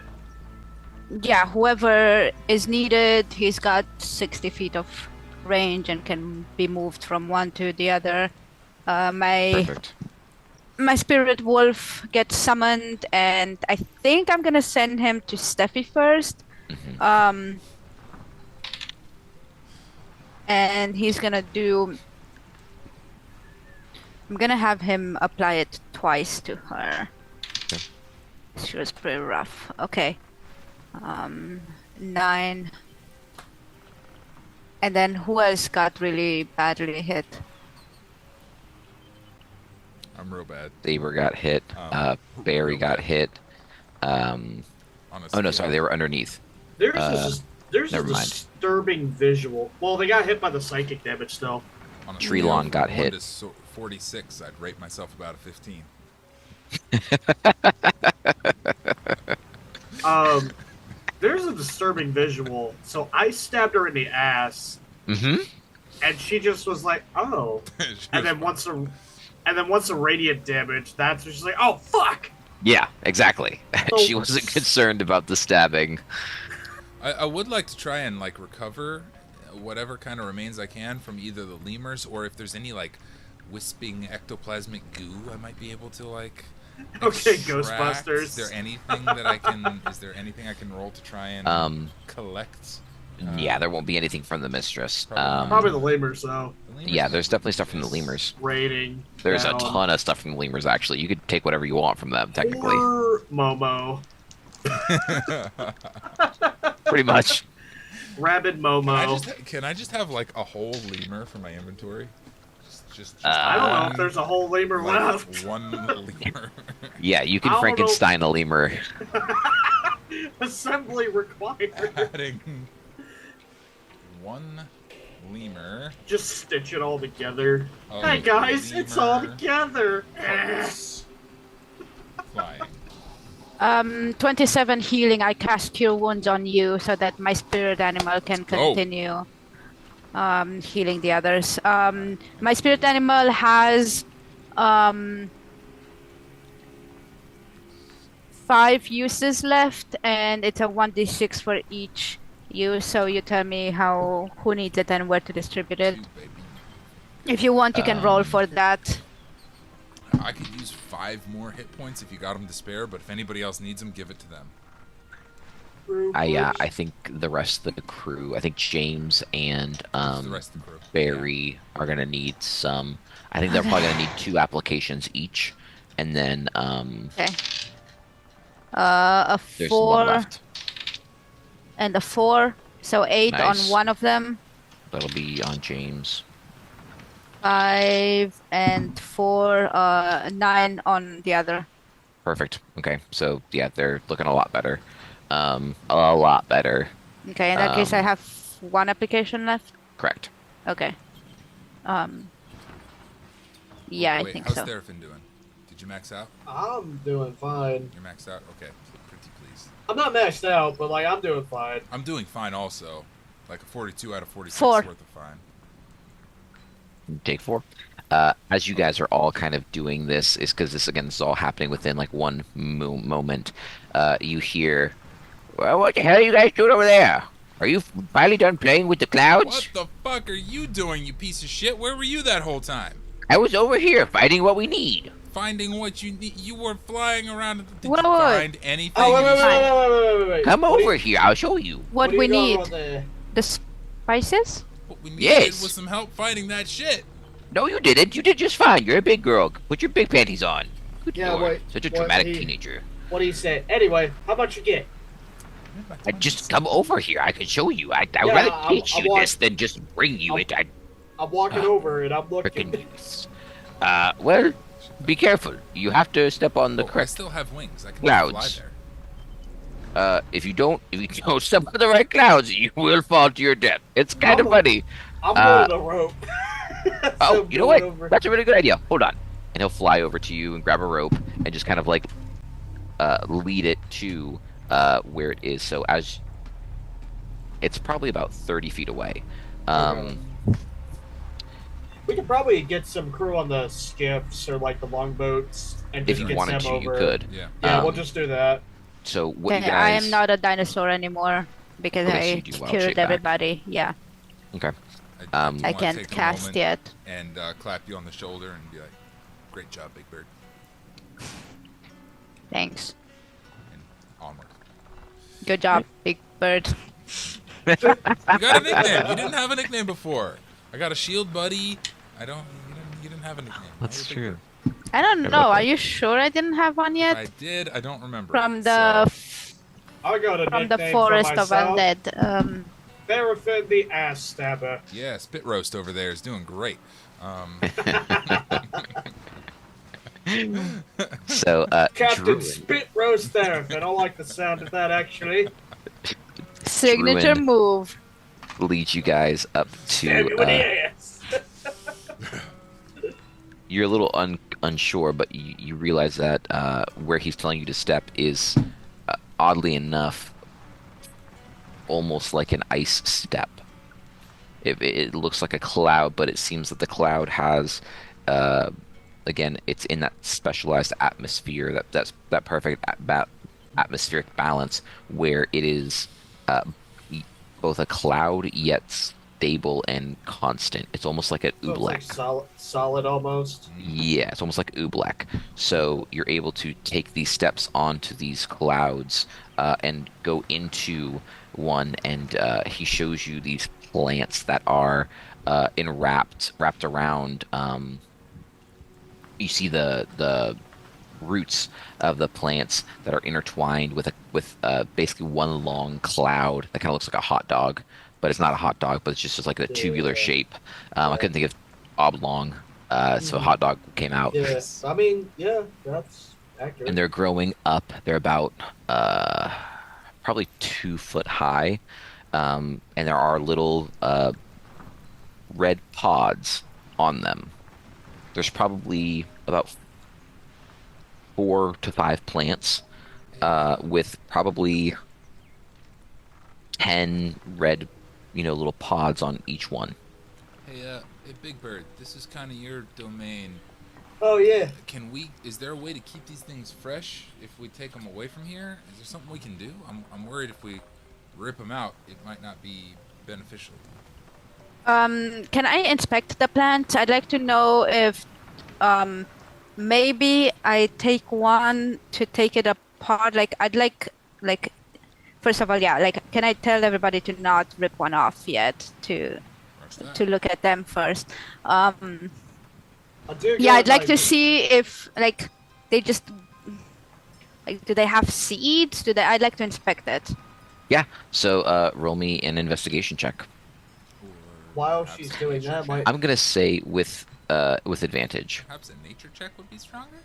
S4: Yeah, whoever is needed, he's got 60 feet of range and can be moved from one to the other.
S3: Perfect.
S4: My spirit wolf gets summoned, and I think I'm gonna send him to Steffi first. And he's gonna do. I'm gonna have him apply it twice to her.
S3: Okay.
S4: She was pretty rough. Okay. 9. And then who else got really badly hit?
S1: I'm real bad.
S3: Saber got hit. Barry
S1: real
S3: got
S1: bad.
S3: hit.
S1: On a
S3: Oh no,
S1: scale.
S3: sorry, they were underneath.
S2: There's a
S3: never mind.
S2: disturbing visual. Well, they got hit by the psychic damage still.
S1: On a
S3: Tree
S1: scale
S3: lawn
S1: of
S3: got
S1: 1
S3: hit.
S1: to 46, I'd rate myself about a 15.
S2: There's a disturbing visual. So I stabbed her in the ass, and she just was like, "Oh," and then once the radiant damage, that's when she's like, "Oh fuck."
S3: Yeah, exactly.
S2: So-
S3: She wasn't concerned about the stabbing.
S1: I would like to try and like recover whatever kind of remains I can from either the lemurs or if there's any like wisping ectoplasmic goo I might be able to like
S2: Okay,
S1: extract.
S2: Ghostbusters.
S1: Is there anything that I can roll to try and collect?
S3: Yeah, there won't be anything from the mistress.
S2: Probably the lemurs though.
S1: The lemurs
S3: Yeah,
S1: is-
S3: there's definitely stuff from the lemurs.
S2: Rating.
S3: There's a
S2: down.
S3: ton of stuff from the lemurs, actually. You could take whatever you want from them, technically.
S2: Or Momo.
S3: Pretty much.
S2: Rabid Momo.
S1: Can I just have like a whole lemur for my inventory? Just
S2: I don't know
S1: one-
S2: if there's a whole lemur
S1: like,
S2: left.
S1: one lemur.
S3: Yeah, you
S2: I
S3: can
S2: don't know.
S3: Frankenstein a lemur.
S2: Assembly required.
S1: Adding one lemur.
S2: Just stitch it all together.
S1: Oh,
S2: Hey guys, it's all
S1: lemur
S2: together.
S1: flying.
S4: 27 healing. I cast Cure Wounds on you so that my spirit animal can continue healing the others. My spirit animal has 5 uses left, and it's a 1d6 for each use. So you tell me who needs it and where to distribute it.
S1: Two, baby.
S4: If you want, you can roll for that.
S1: I could use 5 more hit points if you got them to spare, but if anybody else needs them, give it to them.
S3: I think the rest of the crew, I think James and
S1: The rest of the crew.
S3: Barry are gonna need some. I think they're probably gonna need 2 applications each, and then
S4: Okay. A
S3: there's
S4: 4
S3: one left.
S4: and a 4, so 8 on
S3: Nice.
S4: one of them.
S3: That'll be on James.
S4: 5 and 4, 9 on the other.
S3: Perfect. Okay, so yeah, they're looking a lot better. A lot better.
S4: Okay, in that case, I have 1 application left.
S3: Correct.
S4: Okay. Yeah, I
S1: Wait,
S4: think
S1: how's
S4: so.
S1: Therefin doing? Did you max out?
S2: I'm doing fine.
S1: You're maxed out? Okay. Pretty pleased.
S2: I'm not maxed out, but like I'm doing fine.
S1: I'm doing fine also. Like a 42 out of 46
S4: 4.
S1: is worth of fine.
S3: Take 4. As you guys are all kind of doing this, is because this is all happening within like one moment. You hear, well, what the hell are you guys doing over there? Are you finally done playing with the clouds?
S1: What the fuck are you doing, you piece of shit? Where were you that whole time?
S3: I was over here fighting what we need.
S1: Finding what you need. You were flying around. Did
S4: Wait,
S1: you
S4: wait, wait.
S1: find anything?
S2: Oh wait,
S1: You
S2: wait,
S1: just-
S2: wait, wait, wait, wait, wait.
S3: Come
S2: What do
S3: over
S2: you-
S3: here, I'll show you.
S4: What
S2: do
S4: we
S2: you got
S4: need?
S2: on there?
S4: The spices?
S1: What we needed
S3: Yes.
S1: was some help fighting that shit.
S3: No, you didn't. You did just fine. You're a big girl. Put your big panties on. Good
S2: Yeah,
S3: Lord.
S2: wait,
S3: Such a
S2: what
S3: dramatic
S2: he-
S3: teenager.
S2: What do you say? Anyway, how much you get?
S3: I just come over here. I can show you. I would
S2: Yeah,
S3: rather
S2: I'm-
S3: teach
S2: I'm
S3: you
S2: wa-
S3: this than just bring you
S2: I'm-
S3: it. I
S2: I'm walking over and I'm looking.
S3: freaking use. Well, be careful. You have to step on the
S1: I
S3: correct
S1: still have wings. I can
S3: clouds.
S1: fly there.
S3: If you don't step on the right clouds, you will fall to your death. It's kind of funny.
S2: I'm going to the rope.
S3: Oh, you know what? That's a really good idea. Hold on. And he'll fly over to you and grab a rope and just kind of like lead it to where it is. So as it's probably about 30 feet away.
S2: We could probably get some crew on the skiffs or like the longboats and just
S3: if you
S2: get
S3: wanted
S2: them
S3: to,
S2: over.
S3: you could.
S2: Yeah, we'll just do that.
S3: So what
S4: Okay,
S3: you guys?
S4: I am not a dinosaur anymore because
S3: Okay, so
S4: I
S3: you do wild
S4: cured
S3: shape back.
S4: everybody. Yeah,
S3: Okay.
S1: I
S4: I can't cast yet.
S1: And clap you on the shoulder and be like, "Great job, Big Bird."
S4: Thanks.
S1: And onward.
S4: Good job, Big Bird.
S1: You got a nickname. You didn't have a nickname before. I got a shield buddy. I don't. You didn't have a nickname.
S3: That's true.
S4: I don't know. Are you sure I didn't have one
S1: If I
S4: yet?
S1: did. I don't remember.
S4: From the
S2: I'll go to
S4: from the
S2: nickname
S4: forest
S2: for
S4: of
S2: myself.
S4: undead.
S2: Therefin the ass stabber.
S1: Yeah, Spit Roast over there is doing great.
S3: So
S2: Captain
S3: Druid
S2: Spit Roast Therefin. I like the sound of that actually.
S4: Signature
S3: Druid.
S4: move.
S3: leads you guys up
S2: Stab you
S3: to.
S2: in the ass.
S3: You're a little unsure, but you realize that where he's telling you to step is, oddly enough, almost like an ice step. It looks like a cloud, but it seems that the cloud has, again, it's in that specialized atmosphere, that perfect atmospheric balance where it is both a cloud yet stable and constant. It's almost like an
S2: So it's
S3: oobleck.
S2: like solid almost.
S3: Yeah, it's almost like oobleck. So you're able to take these steps onto these clouds and go into one, and he shows you these plants that are wrapped around. You see the roots of the plants that are intertwined with basically one long cloud that kind of looks like a hot dog, but it's not a hot dog, but it's just like a tubular shape. I couldn't think of oblong, so hot dog came out.
S2: Yeah, I mean, yeah, that's accurate.
S3: And they're growing up. They're about probably 2 foot high, and there are little red pods on them. There's probably about 4 to 5 plants, with probably 10 red, little pods on each one.
S1: Hey, Big Bird, this is kind of your domain.
S2: Oh yeah.
S1: Is there a way to keep these things fresh if we take them away from here? Is there something we can do? I'm worried if we rip them out, it might not be beneficial.
S4: Can I inspect the plant? I'd like to know if maybe I take one to take it apart. Like I'd like first of all, yeah, like can I tell everybody to not rip one off yet to look at them first. Yeah, I'd like to see if like they just do they have seeds? I'd like to inspect it.
S3: Yeah. So roll me an investigation check.
S2: While she's doing that,
S3: I'm gonna say with advantage.
S1: Perhaps a nature check would be stronger?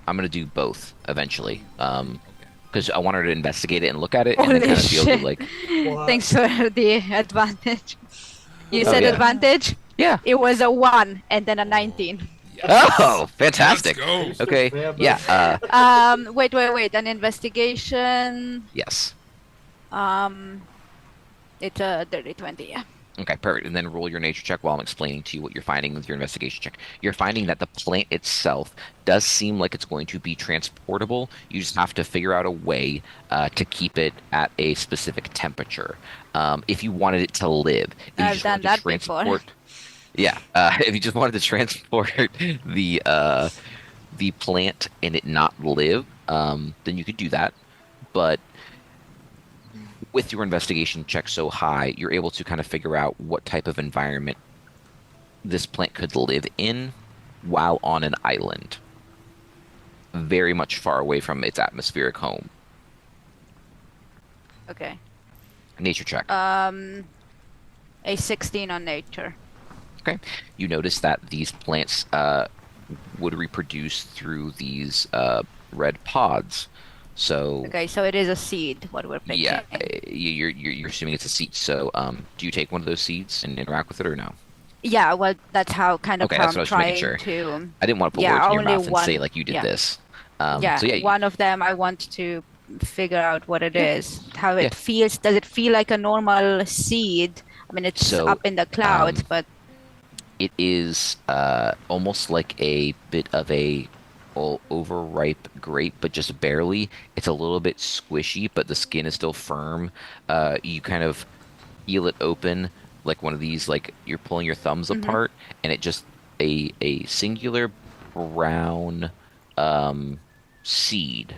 S3: I'm gonna do both eventually.
S1: Okay.
S3: Because I want her to investigate it and look at it, and then
S4: Holy
S3: kind of be able to
S4: shit.
S3: like.
S4: Thanks for the advantage. You said
S3: yeah.
S4: advantage?
S3: Yeah.
S4: It was a 1 and then a 19.
S3: Yes. Oh, fantastic.
S1: Let's go.
S3: Okay. Yeah.
S4: Wait. An investigation.
S3: Yes.
S4: It's a dirty 20. Yeah.
S3: Okay, perfect. And then roll your nature check while I'm explaining to you what you're finding with your investigation check. You're finding that the plant itself does seem like it's going to be transportable. You just have to figure out a way to keep it at a specific temperature. If you wanted it to live, if you
S4: I've
S3: just
S4: done
S3: wanted to
S4: that
S3: transport,
S4: before.
S3: yeah. If you just wanted to transport the plant and it not live, then you could do that. But with your investigation check so high, you're able to kind of figure out what type of environment this plant could live in while on an island, very much far away from its atmospheric home.
S4: Okay.
S3: Nature check.
S4: A 16 on nature.
S3: Okay. You notice that these plants would reproduce through these red pods. So
S4: Okay, so it is a seed. What we're picking.
S3: yeah, you're assuming it's a seed. So do you take one of those seeds and interact with it or no?
S4: Yeah, well, that's how
S3: Okay,
S4: how
S3: that's what
S4: I'm
S3: I was making
S4: trying
S3: sure.
S4: to.
S3: I didn't want to put
S4: Yeah,
S3: words in your
S4: only
S3: mouth and
S4: one.
S3: say like you did
S4: Yeah.
S3: this.
S4: Yeah,
S3: So yeah,
S4: one of them I want to figure out what it is, how
S3: Yeah.
S4: it feels. Does it feel like a normal seed? I mean, it's
S3: So,
S4: up in the clouds, but
S3: it is almost like a bit of a overripe grape, but just barely. It's a little bit squishy, but the skin is still firm. You kind of peel it open like one of these, like you're pulling your thumbs apart, and it just a singular brown seed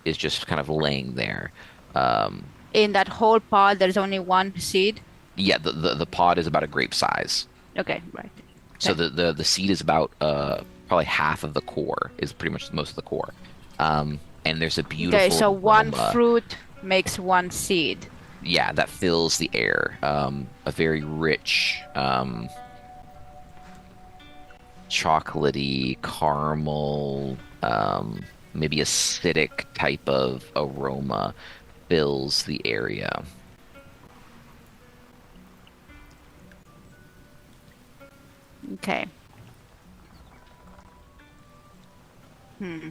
S3: is just kind of laying there. Um,
S4: in that whole pod, there's only one seed.
S3: yeah, the pod is about a grape size.
S4: Okay, right.
S3: So
S4: Okay.
S3: the seed is about probably half of the core, is pretty much most of the core. And there's a beautiful
S4: Okay, so one
S3: aroma,
S4: fruit makes one seed.
S3: yeah, that fills the air. A very rich, chocolatey, caramel, maybe acidic type of aroma fills the area.
S4: Okay. Hmm.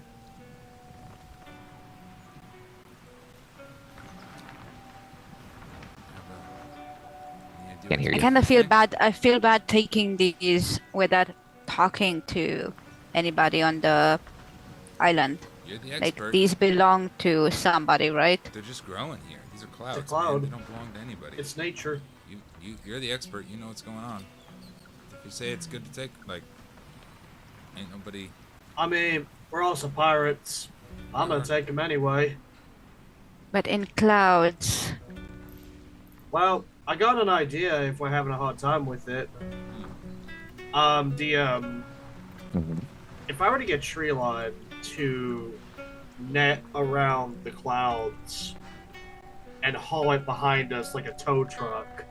S3: Can't hear
S4: I
S3: you.
S4: kind of feel bad. I feel bad taking these without talking to anybody on the island.
S1: You're the
S4: Like
S1: expert.
S4: these belong to somebody, right?
S1: They're just growing here. These are clouds.
S2: It's a cloud.
S1: Man. They don't belong to anybody.
S2: It's nature.
S1: You're the expert. You know what's going on. If you say it's good to take, like, ain't nobody.
S2: I mean, we're also pirates. I'm gonna take them anyway.
S4: But in clouds.
S2: Well, I got an idea if we're having a hard time with it. If I were to get tree line to net around the clouds and haul it behind us like a tow truck.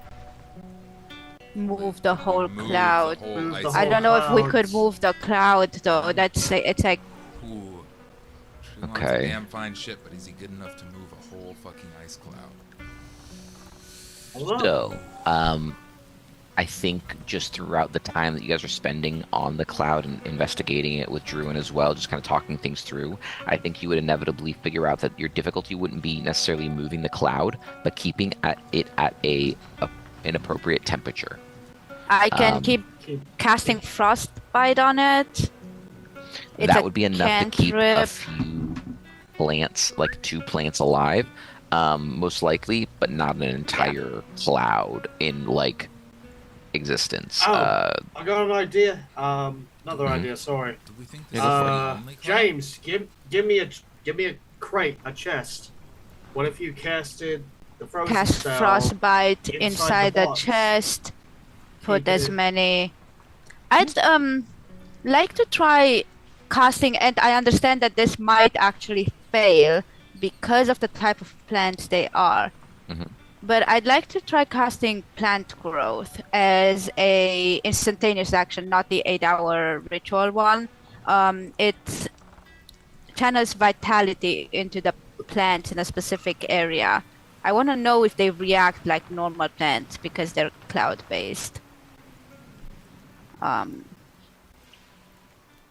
S4: Move the whole
S1: Move the
S4: cloud.
S1: whole
S2: Move
S1: ice
S2: the
S4: I
S2: whole
S4: don't know if we
S2: clouds.
S4: could move the cloud though. It's like
S1: Ooh. Trelon's
S3: Okay.
S1: a damn fine ship, but is he good enough to move a whole fucking ice cloud?
S2: I don't know.
S3: So, I think just throughout the time that you guys are spending on the cloud and investigating it with Druin as well, just kind of talking things through, I think you would inevitably figure out that your difficulty wouldn't be necessarily moving the cloud, but keeping it at an appropriate temperature.
S4: I can keep
S2: Keep-
S4: casting frostbite on it. It's
S3: That
S4: a
S3: would be enough to keep a
S4: cantrip.
S3: few plants, like 2 plants alive, most likely, but not an entire cloud in like existence.
S2: Oh. I got an idea. Another
S3: Mhm.
S2: idea. Sorry.
S1: Do we think
S3: Yeah,
S1: this
S3: go
S1: is
S3: for it.
S1: the only cloud?
S2: James, give me a crate, a chest. What if you casted the frozen
S4: Cast
S2: spell?
S4: frostbite
S2: inside
S4: inside
S2: the
S4: the
S2: box.
S4: chest. Put
S2: Keep
S4: as
S2: it-
S4: many. I'd like to try casting, and I understand that this might actually fail because of the type of plants they are.
S3: Mhm.
S4: But I'd like to try casting plant growth as a instantaneous action, not the 8-hour ritual one. It channels vitality into the plants in a specific area. I want to know if they react like normal plants because they're cloud based.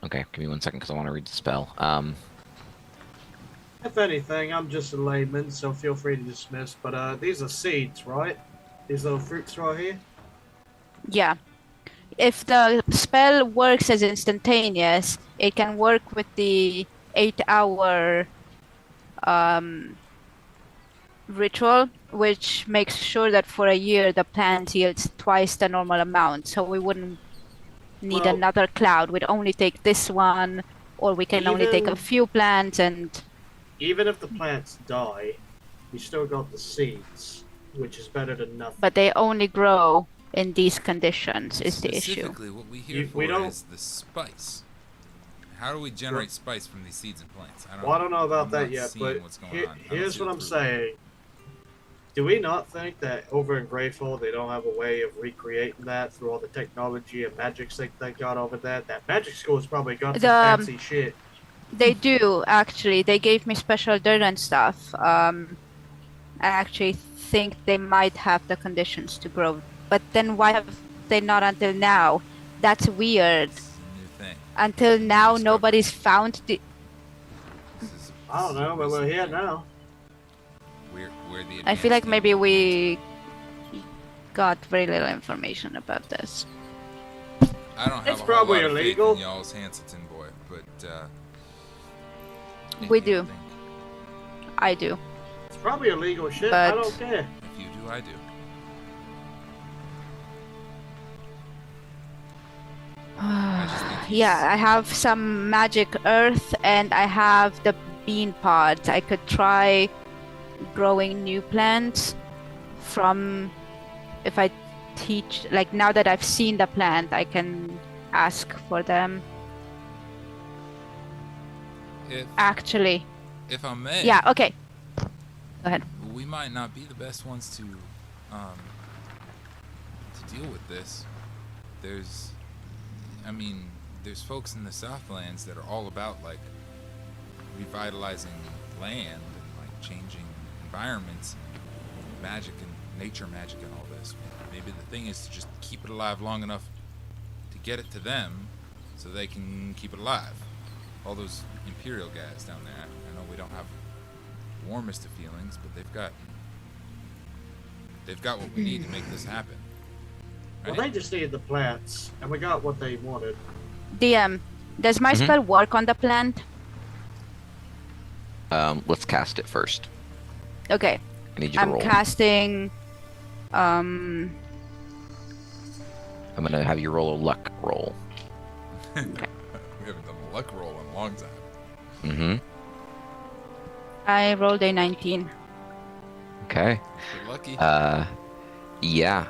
S3: Okay, give me 1 second because I want to read the spell.
S2: If anything, I'm just a layman, so feel free to dismiss. But these are seeds, right? These little fruits right here.
S4: Yeah. If the spell works as instantaneous, it can work with the 8-hour ritual, which makes sure that for a year the plant yields twice the normal amount. So we wouldn't need
S2: Well-
S4: another cloud. We'd only take this one, or we can only take a
S2: Even-
S4: few plants and.
S2: Even if the plants die, we still got the seeds, which is better than nothing.
S4: But they only grow in these conditions, is the issue.
S1: Specifically, what we here
S2: We
S1: for
S2: don't-
S1: is the spice. How do we generate spice from these seeds and plants?
S2: Well, I don't know about
S1: I'm
S2: that
S1: not
S2: yet,
S1: seeing
S2: but
S1: what's going on. I don't
S2: here's
S1: see
S2: what
S1: the
S2: I'm
S1: fruit.
S2: saying. Do we not think that over in Greyfall they don't have a way of recreating that through all the technology and magic they got over there? That magic school's probably got some fancy shit.
S4: They do, actually. They gave me special dirt and stuff. I actually think they might have the conditions to grow. But then why have they not until now? That's weird.
S1: It's a new thing.
S4: Until now,
S1: Discovery.
S4: nobody's found the...
S2: I don't know, but we're here now.
S1: We're the
S4: I feel like
S1: advanced
S4: maybe
S1: team.
S4: we got very little information about this.
S1: I don't have
S2: It's
S1: a
S2: probably
S1: whole lot of faith
S2: illegal.
S1: in y'all's Hanselton boy, but if
S4: We
S1: you
S4: do.
S1: think-
S4: I do.
S2: It's probably illegal shit. I
S4: But-
S2: don't care.
S1: If you do, I do. just think he's-
S4: Yeah, I have some magic earth and I have the bean pods. I could try growing new plants from if I teach, like now that I've seen the plant, I can ask for them. Actually,
S1: If I may,
S4: yeah, okay. Go ahead.
S1: we might not be the best ones to deal with this. There's folks in the Southlands that are all about like revitalizing land and like changing environments, and magic and nature magic and all this. Maybe the thing is to just keep it alive long enough to get it to them so they can keep it alive. All those Imperial guys down there, I know we don't have warmest of feelings, but they've got what we need to make this happen.
S2: Well,
S1: Right?
S2: they just needed the plants, and we got what they wanted.
S4: DM, does my spell work on the plant?
S3: Let's cast it first.
S4: Okay,
S3: I need you to
S4: I'm
S3: roll.
S4: casting.
S3: I'm gonna have you roll a luck roll.
S1: We haven't done a luck roll in a long time.
S3: Mm-hmm.
S4: I rolled a 19.
S3: Okay.
S1: We're lucky.
S3: Yeah.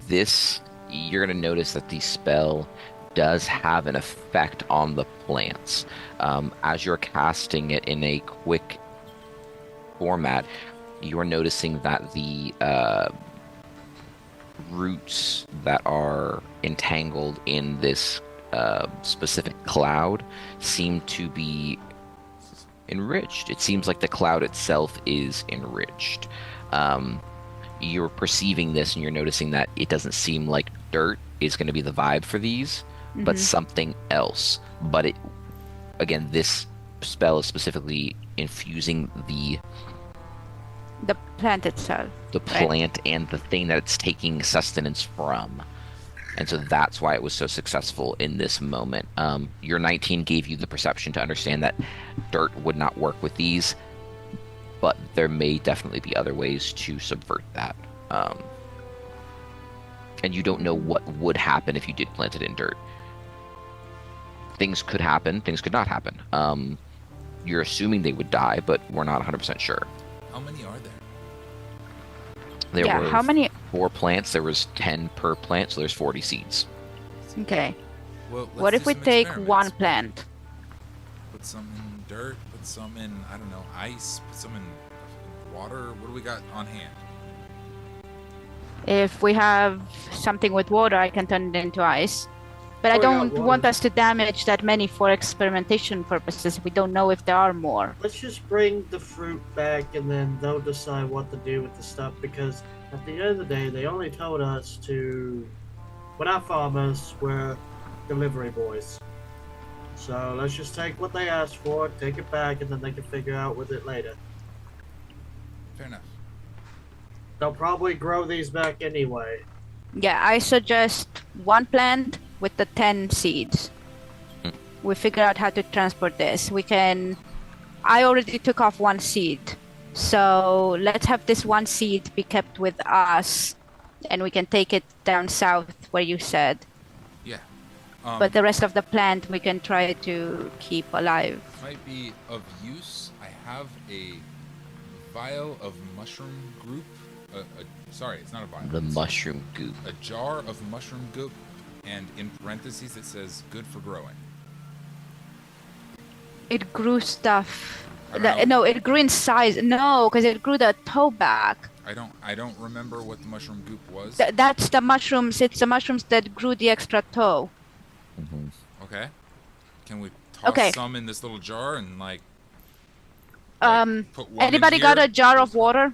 S3: This, you're gonna notice that the spell does have an effect on the plants. As you're casting it in a quick format, you're noticing that the roots that are entangled in this specific cloud seem to be enriched. It seems like the cloud itself is enriched. You're perceiving this and you're noticing that it doesn't seem like dirt is going to be the vibe for these, but something else. But it, again, this spell is specifically infusing the
S4: plant itself.
S3: the plant and the thing that it's taking sustenance from. And so that's why it was so successful in this moment. Your 19 gave you the perception to understand that dirt would not work with these, but there may definitely be other ways to subvert that. And you don't know what would happen if you did plant it in dirt. Things could happen, things could not happen. You're assuming they would die, but we're not 100% sure.
S1: How many are there?
S3: There
S4: Yeah,
S3: were
S4: how many?
S3: 4 plants, there was 10 per plant, so there's 40 seeds.
S4: Okay.
S1: Well,
S4: What
S1: let's
S4: if we
S1: do some
S4: take
S1: experiments.
S4: one plant?
S1: Put some in dirt, put some in, I don't know, ice, put some in water. What do we got on hand?
S4: If we have something with water, I can turn it into ice. But I
S2: Oh, yeah,
S4: don't
S2: water.
S4: want us to damage that many for experimentation purposes. We don't know if there are more.
S2: Let's just bring the fruit back, and then they'll decide what to do with the stuff. Because at the end of the day, they only told us to. We're not farmers. We're delivery boys. So let's just take what they asked for, take it back, and then they can figure out with it later.
S1: Fair enough.
S2: They'll probably grow these back anyway.
S4: Yeah, I suggest one plant with the 10 seeds. We figure out how to transport this. I already took off one seed. So let's have this one seed be kept with us and we can take it down south where you said.
S1: Yeah.
S4: But the rest of the plant we can try to keep alive.
S1: Might be of use. I have a vial of mushroom goop. Sorry, it's not a vial.
S3: The
S1: it's
S3: mushroom goop.
S1: a jar of mushroom goop, and in parentheses it says good for growing.
S4: It grew stuff
S1: I don't know.
S4: No, it grew in size. No, because it grew the toe back.
S1: I don't remember what the mushroom goop was.
S4: That's the mushrooms. It's the mushrooms that grew the extra toe.
S1: Okay. Can we toss
S4: Okay.
S1: some in this little jar and like put one
S4: Anybody
S1: in
S4: got
S1: here?
S4: a jar of water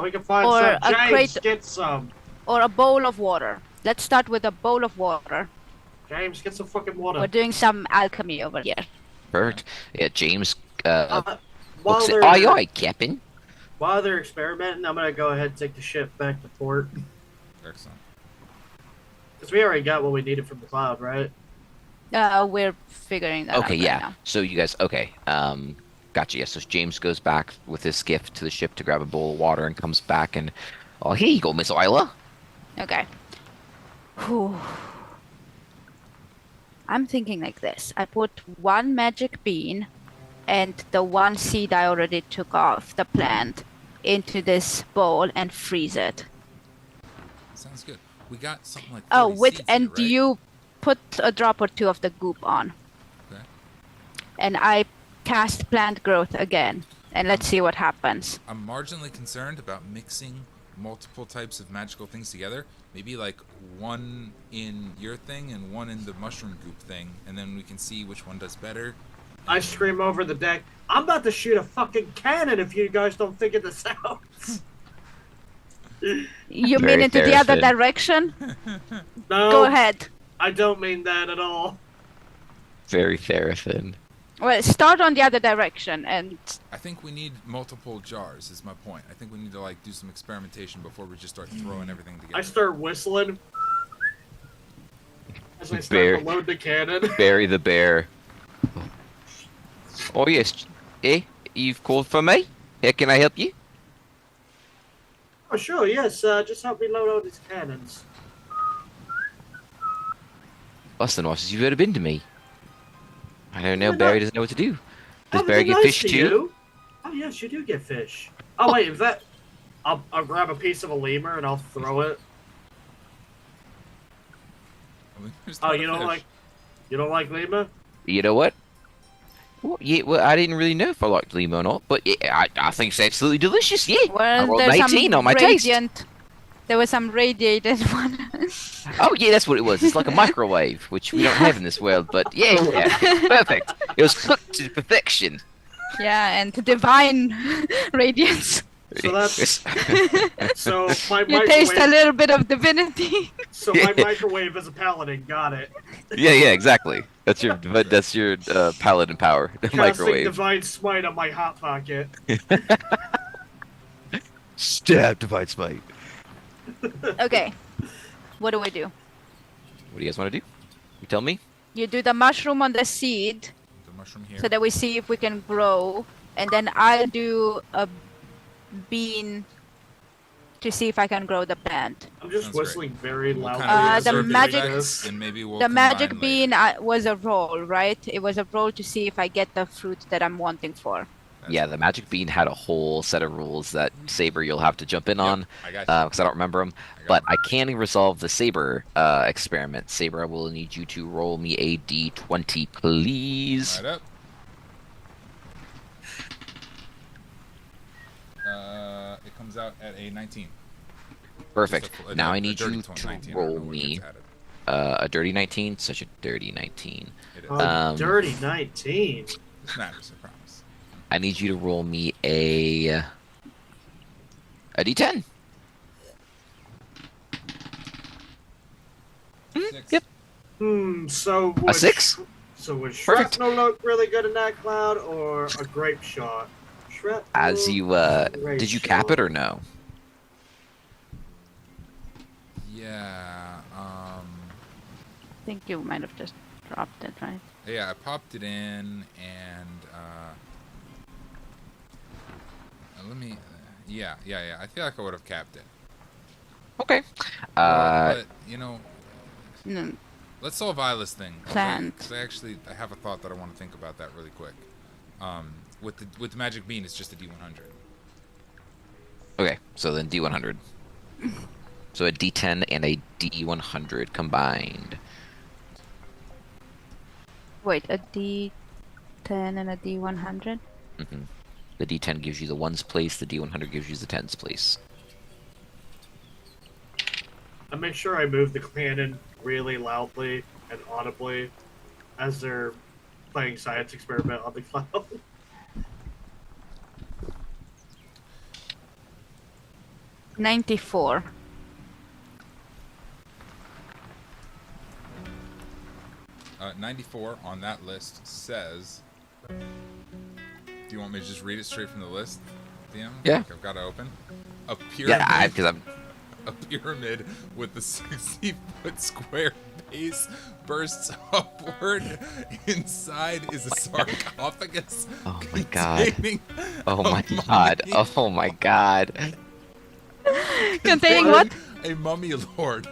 S2: We can find
S4: Or
S2: some.
S4: a
S2: James,
S4: crate-
S2: get some.
S4: or a bowl of water? Let's start with a bowl of water.
S2: James, get some fucking water.
S4: We're doing some alchemy over here.
S3: Perfect. Yeah, James.
S2: While
S3: Looks
S2: they're,
S3: aye, aye, Captain.
S2: while they're experimenting, I'm gonna go ahead and take the ship back to port.
S1: Excellent.
S2: Because we already got what we needed from the cloud, right?
S4: We're figuring that out.
S3: Okay,
S4: right
S3: yeah.
S4: now.
S3: So you guys, okay. Gotcha. Yeah. So James goes back with his gift to the ship to grab a bowl of water and comes back and, oh, here you go, Miss Isla.
S4: Okay. Whew. I'm thinking like this. I put one magic bean and the one seed I already took off the plant into this bowl and freeze it.
S1: Sounds good. We got something like 30
S4: Oh,
S1: seeds
S4: and
S1: here, right?
S4: you put a drop or two of the goop on.
S1: Okay.
S4: And I cast plant growth again. And let's see what happens.
S1: I'm marginally concerned about mixing multiple types of magical things together. Maybe like one in your thing and one in the mushroom goop thing, and then we can see which one does better.
S2: I scream over the deck, I'm about to shoot a fucking cannon if you guys don't figure this out.
S4: You
S3: Very
S4: mean into the other
S3: Therefin.
S4: direction?
S2: No,
S4: Go ahead.
S2: I don't mean that at all.
S3: Very Therefin.
S4: Well, start on the other direction and
S1: I think we need multiple jars, is my point. I think we need to like do some experimentation before we just start throwing everything together.
S2: I start whistling as I
S3: Bear.
S2: start to load the cannon.
S3: Barry the bear. Oh yes. Eh? You've called for me? How can I help you?
S2: Oh, sure, yes. Just help me load all these cannons.
S3: That's the nicest you've ever been to me. I don't know.
S2: You're
S3: Barry
S2: not-
S3: doesn't know what to do. Does
S2: Oh,
S3: Barry
S2: they're
S3: get
S2: nice
S3: fish
S2: to
S3: too?
S2: you. Oh, yes, you do get fish. Oh, wait, is that... I'll grab a piece of a lemur and I'll throw it.
S1: I mean, there's
S2: Oh,
S1: not a
S2: you don't
S1: fish.
S2: like... You don't like lemur?
S3: You know what? Well, yeah, well, I didn't really know if I liked lima or not, but yeah, I think it's absolutely delicious. Yeah, I
S4: well,
S3: rolled
S4: there's
S3: 18
S4: some
S3: on my taste.
S4: radiant. There was some radiated one.
S3: Oh yeah, that's what it was. It's like a microwave, which we don't have in this world. But yeah, perfect. It was cooked to perfection.
S4: Yeah, and divine radiance.
S2: So that's... So my
S4: You taste a
S2: microwave...
S4: little bit of divinity.
S2: So my microwave is a paladin. Got it.
S3: Yeah, exactly. That's your paladin power
S2: Casting
S3: microwave.
S2: divine smite on my hot pocket.
S3: Stab divine smite.
S4: Okay. What do we do?
S3: What do you guys want to do? You tell me.
S4: You do the mushroom on the seed
S1: The mushroom here.
S4: so that we see if we can grow. And then I'll do a bean to see if I can grow the plant.
S2: I'm just
S1: Sounds great.
S2: whistling very
S1: We'll
S2: loudly.
S1: kinda
S2: as
S4: the
S2: I'm
S1: reserve
S2: doing
S4: magic-
S2: this.
S1: and maybe we'll
S4: The magic
S1: combine
S4: bean
S1: later.
S4: was a roll, right? It was a roll to see if I get the fruit that I'm wanting for.
S1: That's
S3: Yeah, the magic bean had a whole set of rules that Saber you'll have to jump in
S1: Yep,
S3: on
S1: I got you.
S3: because I don't remember them.
S1: I got
S3: But
S1: you.
S3: I can resolve the Saber experiment. Saber, I will need you to roll me a d20, please.
S1: Right up. It comes out at a 19.
S3: Perfect.
S1: Just a-
S3: Now
S1: a
S3: I need
S1: dirty
S3: you
S1: 19,
S3: to
S1: I don't know
S3: roll
S1: what
S3: me
S1: gets added.
S3: a dirty 19. Such a dirty 19.
S1: It is.
S2: Oh, dirty 19.
S1: This matters, I promise.
S3: I need you to roll me a d10.
S1: Six.
S3: Yep.
S2: So
S3: A
S2: was
S3: 6?
S2: So was
S3: Perfect.
S2: shrapnel look really good in that cloud, or a grape shot? Shrapnel,
S3: As you
S2: grape
S3: did you cap it or no?
S1: Yeah.
S4: I think you might have just dropped it, right?
S1: Yeah, I popped it in, and let me. Yeah. I feel like I would have capped it.
S3: Okay.
S1: But you know,
S4: No,
S1: let's solve Isla's thing.
S4: Plant.
S1: Because I have a thought that I want to think about that really quick. With the magic bean, it's just a D100.
S3: Okay, so then D100. So a D10 and a D100 combined.
S4: wait, a D10 D10 and a D100.
S3: Mm-hmm. The D10 gives you the ones place. The D100 gives you the tens place.
S2: I make sure I move the cannon really loudly and audibly as they're playing science experiment on the cloud.
S4: 94.
S1: Uh, 94 on that list says... Do you want me to just read it straight from the list, DM?
S3: Yeah.
S1: Like I've got it open. A pyramid,
S3: Yeah, because I'm...
S1: a pyramid with a 60-foot square base bursts upward. Inside is a sarcophagus.
S3: Oh my god.
S1: containing
S3: Oh
S1: a
S3: my god.
S1: mummy.
S3: Oh my god.
S4: Containing what?
S1: A mummy lord.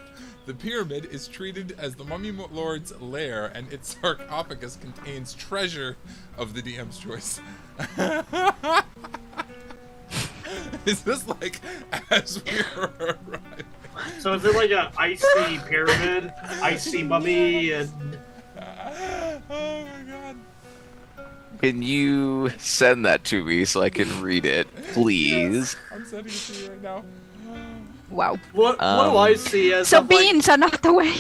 S1: The pyramid is treated as the mummy lord's lair, and its sarcophagus contains treasure of the DM's choice. Is this like as we were arriving?
S2: So is it like an icy pyramid, icy mummy, and...
S1: Oh my god.
S3: Can you send that to me so I can read it, please?
S1: I'm sending it to you right now.
S4: Wow.
S2: What do I see as...
S4: So
S2: I'm like-
S4: beans are not the way.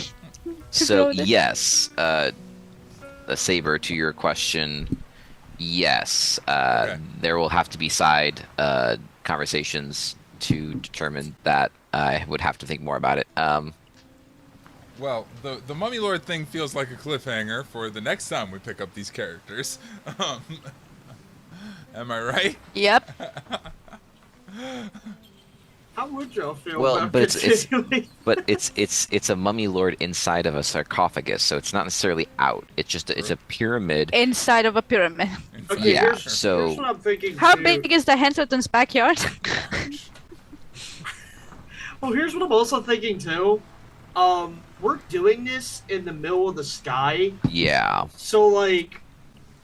S3: So
S4: go there.
S3: yes, a Saber, to your question, yes,
S1: Okay.
S3: there will have to be side conversations to determine that. I would have to think more about it.
S1: Well, the mummy lord thing feels like a cliffhanger for the next time we pick up these characters. Am I right?
S4: Yep.
S2: How would y'all feel
S3: Well,
S2: about
S3: but it's
S2: continuing?
S3: but it's a mummy lord inside of a sarcophagus, so it's not necessarily out. It's just it's a pyramid.
S4: Inside of a pyramid.
S2: Okay,
S3: Yeah,
S2: here's,
S3: so-
S2: here's what I'm thinking.
S4: How
S2: too.
S4: big is the Henselton's backyard?
S2: Well, here's what I'm also thinking too. We're doing this in the middle of the sky,
S3: Yeah.
S2: so like,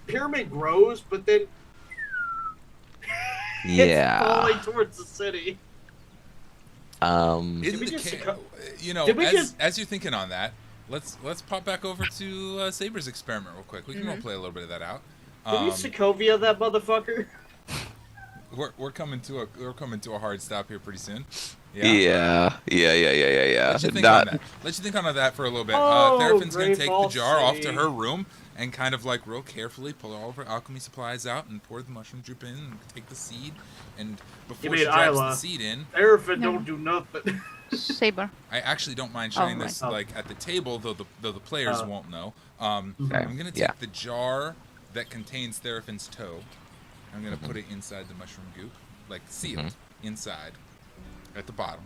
S2: pyramid grows, but then it's
S3: Yeah.
S2: falling towards the city.
S1: Isn't
S2: we
S1: the
S2: just
S1: ca- you know,
S2: did we
S1: as,
S2: just-
S1: as you're thinking on that, let's pop back over to Saber's experiment real quick. We can
S2: Mm-hmm.
S1: play a little bit of that out.
S2: Did we Sokovia that motherfucker?
S1: We're coming to a hard stop here pretty soon.
S3: Yeah.
S1: Let you think
S3: Not-
S1: on that. Let you think on that for a little bit.
S2: Oh,
S1: Therfin's gonna take the
S2: Greyfall
S1: jar off to
S2: City.
S1: her room and kind of like real carefully pull all of her alchemy supplies out and pour the mushroom drip in and take the seed. And before
S2: mean
S1: she drops
S2: Isla?
S1: the seed in,
S2: Therefin
S4: No.
S2: don't do nothing.
S4: Saber.
S1: I actually don't mind sharing
S4: right.
S1: this like at the table, though the players
S2: Oh.
S1: won't know.
S3: Okay,
S1: I'm gonna take
S3: yeah.
S1: the jar that contains Therfin's toe. I'm gonna put it inside the mushroom goop, like sealed inside, at the bottom,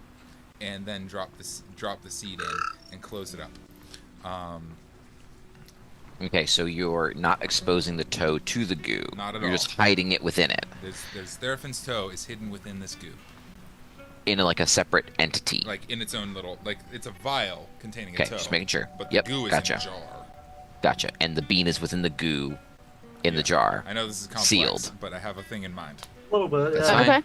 S1: and then drop the seed in and close it up.
S3: Okay, so you're not exposing the toe to the goo.
S1: Not at
S3: You're
S1: all.
S3: just hiding it within it
S1: There's Therfin's toe is hidden within this goop,
S3: in like a separate entity.
S1: like in its own little, like it's a vial containing a
S3: Okay,
S1: toe.
S3: just making sure.
S1: But
S3: Yep,
S1: the goo is
S3: gotcha.
S1: in a jar.
S3: Gotcha. And the bean is within the goo in the jar.
S1: I know this is complex,
S3: Sealed.
S1: but I have a thing in mind.
S2: A little bit.
S3: That's
S2: Yeah.
S3: fine.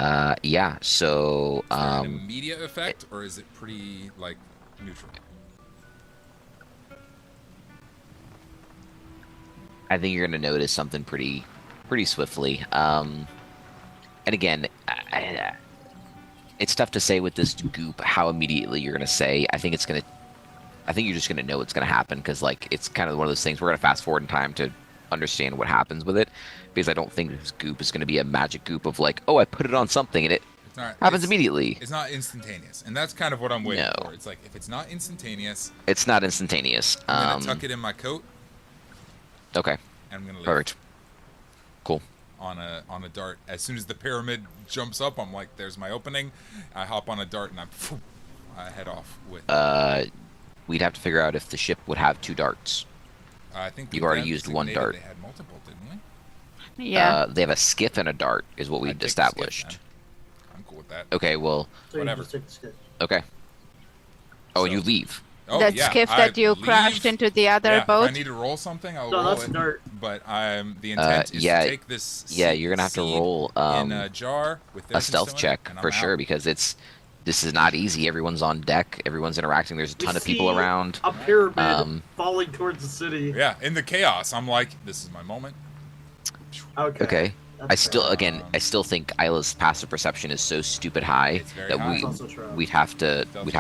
S4: Okay.
S3: Yeah, so
S1: Is that an immediate effect, or is it pretty like neutral?
S3: I think you're gonna notice something pretty swiftly. And again, it's tough to say with this goop how immediately you're gonna say. I think you're just gonna know it's gonna happen because like it's kind of one of those things. We're gonna fast forward in time to understand what happens with it because I don't think this goop is gonna be a magic goop of like, oh, I put it on something and it
S1: It's not,
S3: happens
S1: it's-
S3: immediately.
S1: It's not instantaneous, and that's kind of what I'm waiting
S3: No.
S1: for. It's like if it's not instantaneous,
S3: It's not instantaneous.
S1: I'm gonna tuck it in my coat,
S3: Okay,
S1: and I'm gonna leave
S3: perfect. Cool.
S1: on a dart. As soon as the pyramid jumps up, I'm like, "There's my opening." I hop on a dart and I head off with.
S3: We'd have to figure out if the ship would have 2 darts.
S1: I think
S3: you
S1: we
S3: already used one
S1: designated
S3: dart.
S1: They had multiple, didn't we?
S4: Yeah.
S3: They have a skiff and a dart, is what
S1: I'd
S3: we've
S1: take the skiff,
S3: established.
S1: then. I'm cool with that.
S3: Okay, well,
S2: So you
S1: Whatever.
S2: just take the skip.
S3: okay. Oh, and
S1: So-
S3: you leave.
S1: Oh,
S4: that
S1: yeah,
S4: skiff
S1: I
S4: that you
S1: leave.
S4: crashed into the other
S1: Yeah,
S4: boat.
S1: If I need to roll something, I'll
S2: No,
S1: roll
S2: that's
S1: it.
S2: dirt.
S1: But the intent is
S3: yeah,
S1: to take this.
S3: yeah, you're gonna have to
S1: seed
S3: roll,
S1: in a jar with
S3: A stealth check for sure because it's this is not easy. Everyone's on deck. Everyone's interacting. There's a ton of people around.
S2: A pyramid falling towards the city.
S1: Yeah, in the chaos, I'm like, this is my moment.
S3: Okay. I still think Isla's passive perception is so stupid high that we'd have to do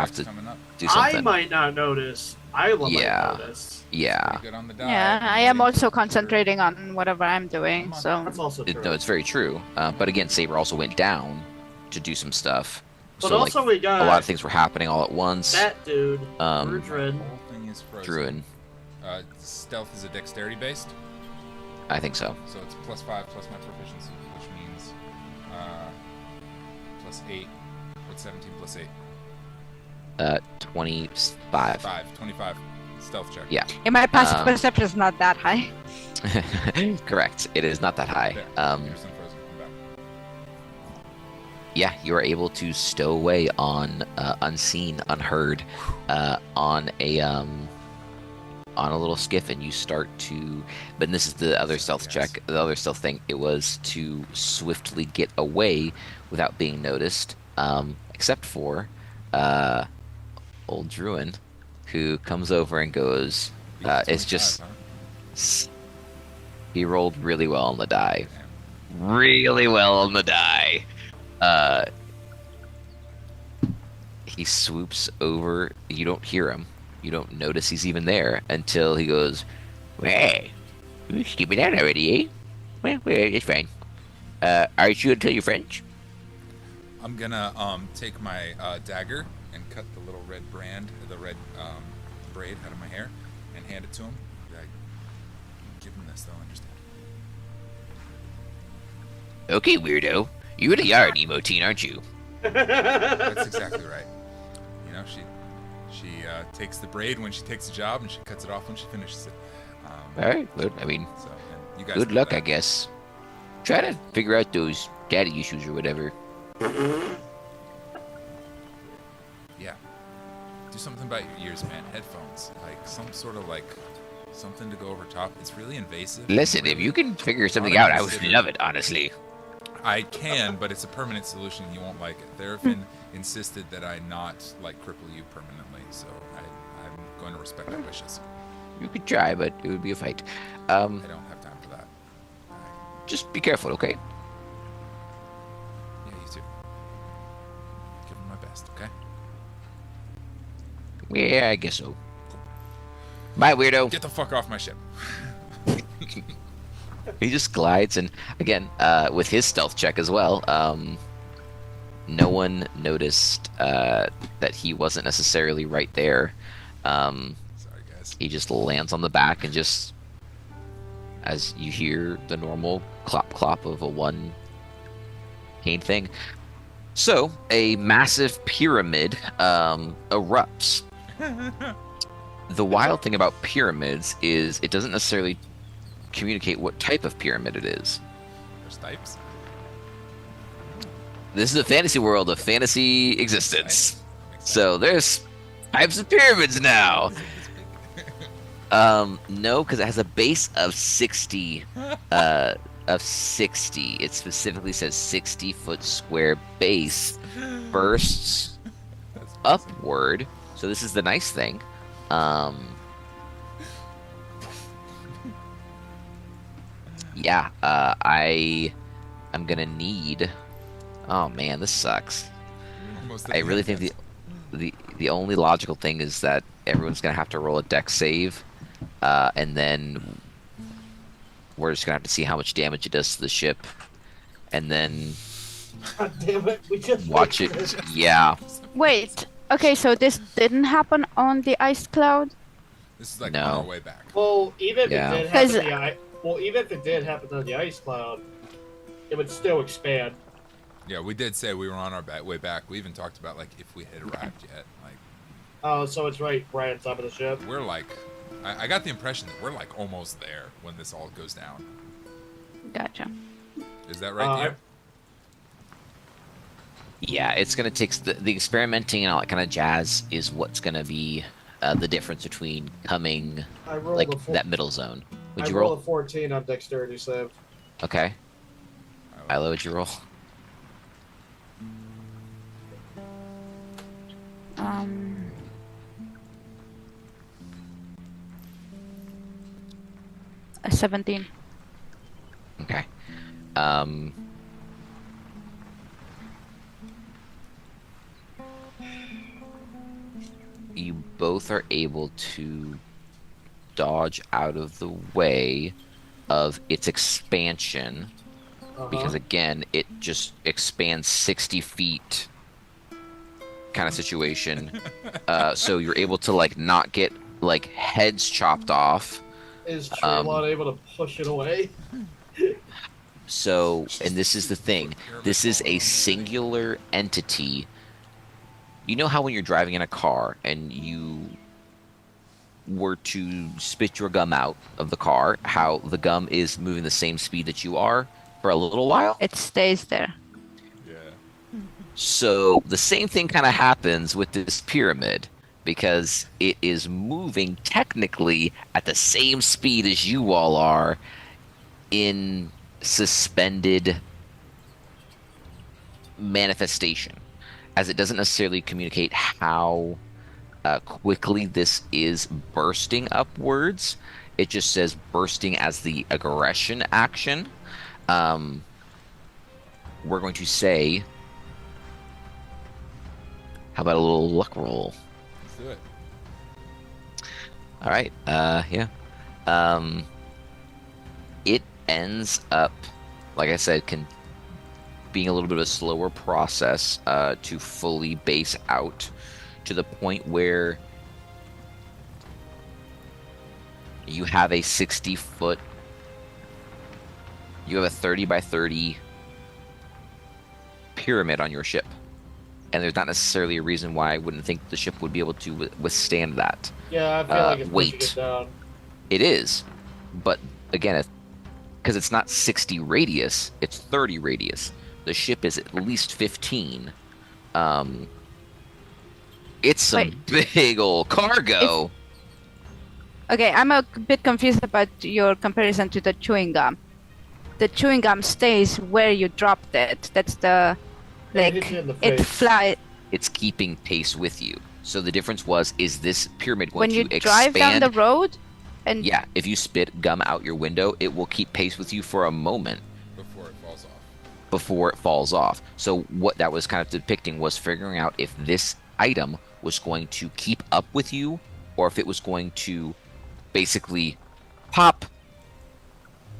S3: something.
S2: I might not notice. Isla might notice.
S3: Yeah.
S4: Yeah, I am also concentrating on whatever I'm doing. So
S2: That's also true.
S3: No, it's very true. But again, Saber also went down to do some stuff.
S2: But
S3: so
S2: also we got
S3: a lot of things were happening all at once.
S2: That dude,
S1: The whole thing is frozen.
S3: Druid.
S1: Stealth is a dexterity based,
S3: I think so.
S1: so it's +5 plus my proficiency, which means +8. What's 17 plus 8?
S3: 25.
S1: 25. Stealth check.
S3: Yeah.
S4: yeah, my passive perception is not that high.
S3: Correct. It is not that high.
S1: There. Here's some frozen. Come back.
S3: Yeah, you are able to stow away on unseen, unheard, on a little skiff, and you start to. But this is the other stealth check. The other stealth thing. It was to swiftly get away without being noticed, except for old Druid, who comes over and goes. It's just. He rolled really well on the die. Really well on the die. He swoops over. You don't hear him. You don't notice he's even there until he goes, "Well, you skip it out already, eh? Well, it's fine. Are you gonna tell your friends?"
S1: I'm gonna take my dagger and cut the little red braid out of my hair and hand it to him. Like, give him this, they'll understand.
S3: Okay, weirdo. You're the yard emo teen, aren't you?
S1: That's exactly right. You know, she takes the braid when she takes the job, and she cuts it off when she finishes it.
S3: All right. Well, I mean,
S1: So, and you guys
S3: good
S1: know
S3: luck,
S1: that.
S3: I guess. Try to figure out those daddy issues or whatever.
S1: Yeah. Do something about your ears, man. Headphones, like some sort of something to go over top. It's really invasive.
S3: Listen, if you can figure something out, I would love it, honestly.
S1: I can, but it's a permanent solution. You won't like it. Therefin insisted that I not cripple you permanently, so I'm going to respect their wishes.
S3: You could try, but it would be a fight.
S1: I don't have time for that.
S3: Just be careful, okay?
S1: Yeah, you too. Give them my best, okay?
S3: Yeah, I guess so. Bye, weirdo.
S1: Get the fuck off my ship.
S3: He just glides, and again, with his stealth check as well, no one noticed that he wasn't necessarily right there.
S1: Sorry, guys.
S3: He just lands on the back, and just as you hear the normal clop of a one cane thing. So, a massive pyramid erupts. The wild thing about pyramids is it doesn't necessarily communicate what type of pyramid it is.
S1: There's types.
S3: This is a fantasy world of fantasy existence.
S1: Makes sense.
S3: So there's types of pyramids now. No, because it has a base of 60. Of 60. It specifically says 60-foot square base bursts
S1: That's
S3: upward. So this is the nice thing. Yeah, I'm gonna need. Oh man, this sucks.
S1: almost
S3: I really think the only logical thing is that everyone's gonna have to roll a dex save, and then we're just gonna have to see how much damage it does to the ship, and then
S2: God damn it, we just
S3: watch it. Yeah,
S4: Wait. Okay, so this didn't happen on the ice cloud.
S1: This is like
S3: No.
S1: on our way back.
S2: Well, even if
S3: Yeah.
S2: it did happen on the even if it did happen on the ice cloud, it would still expand.
S1: Yeah, we did say we were on our way back. We even talked about like if we had arrived yet. Like
S2: Oh, so it's right on top of the ship.
S1: we're like, I got the impression that we're like almost there when this all goes down.
S4: Gotcha.
S1: Is that right? Theo?
S3: yeah. It's gonna take the experimenting and all that kind of jazz is what's gonna be the difference between coming
S2: I rolled
S3: like
S2: a four,
S3: that middle zone. Would
S2: I
S3: you
S2: rolled
S3: roll?
S2: a 14 on dexterity save.
S3: Okay. Ilo, would you roll?
S4: Um. A 17.
S3: Okay. You both are able to dodge out of the way of its expansion because again it just expands 60 feet kind of situation. So you're able to like not get like heads chopped off.
S2: Is Trelon able to push it away?
S3: So, and this is the thing, this is a singular entity. You know how when you're driving in a car and you were to spit your gum out of the car, how the gum is moving the same speed that you are for a little while?
S4: It stays there.
S1: Yeah.
S3: So the same thing kind of happens with this pyramid because it is moving technically at the same speed as you all are in suspended manifestation, as it doesn't necessarily communicate how quickly this is bursting upwards. It just says bursting as the aggression action. We're going to say, how about a little luck roll?
S1: Let's do it.
S3: All right. Yeah. It ends up, like I said, being a little bit of a slower process to fully base out to the point where you have a 60-foot, you have a 30 by 30 pyramid on your ship. And there's not necessarily a reason why I wouldn't think the ship would be able to withstand that.
S2: Yeah, I feel like it's pushing
S3: weight.
S2: it down.
S3: It is, but again, because it's not 60 radius, it's 30 radius. The ship is at least 15. It's some big old cargo.
S4: Okay, I'm a bit confused about your comparison to the chewing gum. The chewing gum stays where you dropped it. That's the, like,
S2: hits you in the
S4: it
S2: face.
S4: fly.
S3: It's keeping pace with you. So the difference is this pyramid going
S4: When
S3: to
S4: you
S3: expand?
S4: drive down the road, and
S3: Yeah, if you spit gum out your window, it will keep pace with you for a moment
S1: Before it falls off.
S3: before it falls off. So what that was kind of depicting was figuring out if this item was going to keep up with you or if it was going to basically pop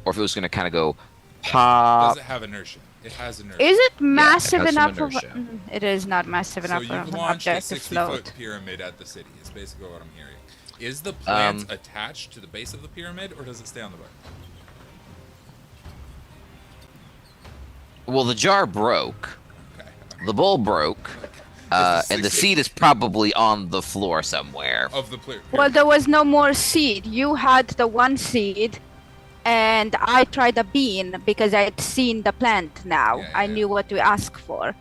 S3: or if it was going to kind of go pop.
S1: Does it have inertia? It has inertia.
S4: is it massive
S3: has some
S4: enough? Of,
S3: inertia.
S4: it is not massive
S1: So
S4: enough
S1: you've
S4: for an
S1: launched a
S4: object to
S1: 60-foot
S4: float.
S1: pyramid at the city. Is basically what I'm hearing. Is the plant attached to the base of the pyramid, or does it stay on the bottom?
S3: Well, the jar broke.
S1: Okay.
S3: The bowl broke. And the seed is probably on the floor somewhere.
S1: Of the pyramid.
S4: Well, there was no more seed. You had the one seed, and I tried a bean because I'd seen the plant now.
S1: Yeah,
S4: I
S1: yeah.
S4: knew what to ask for.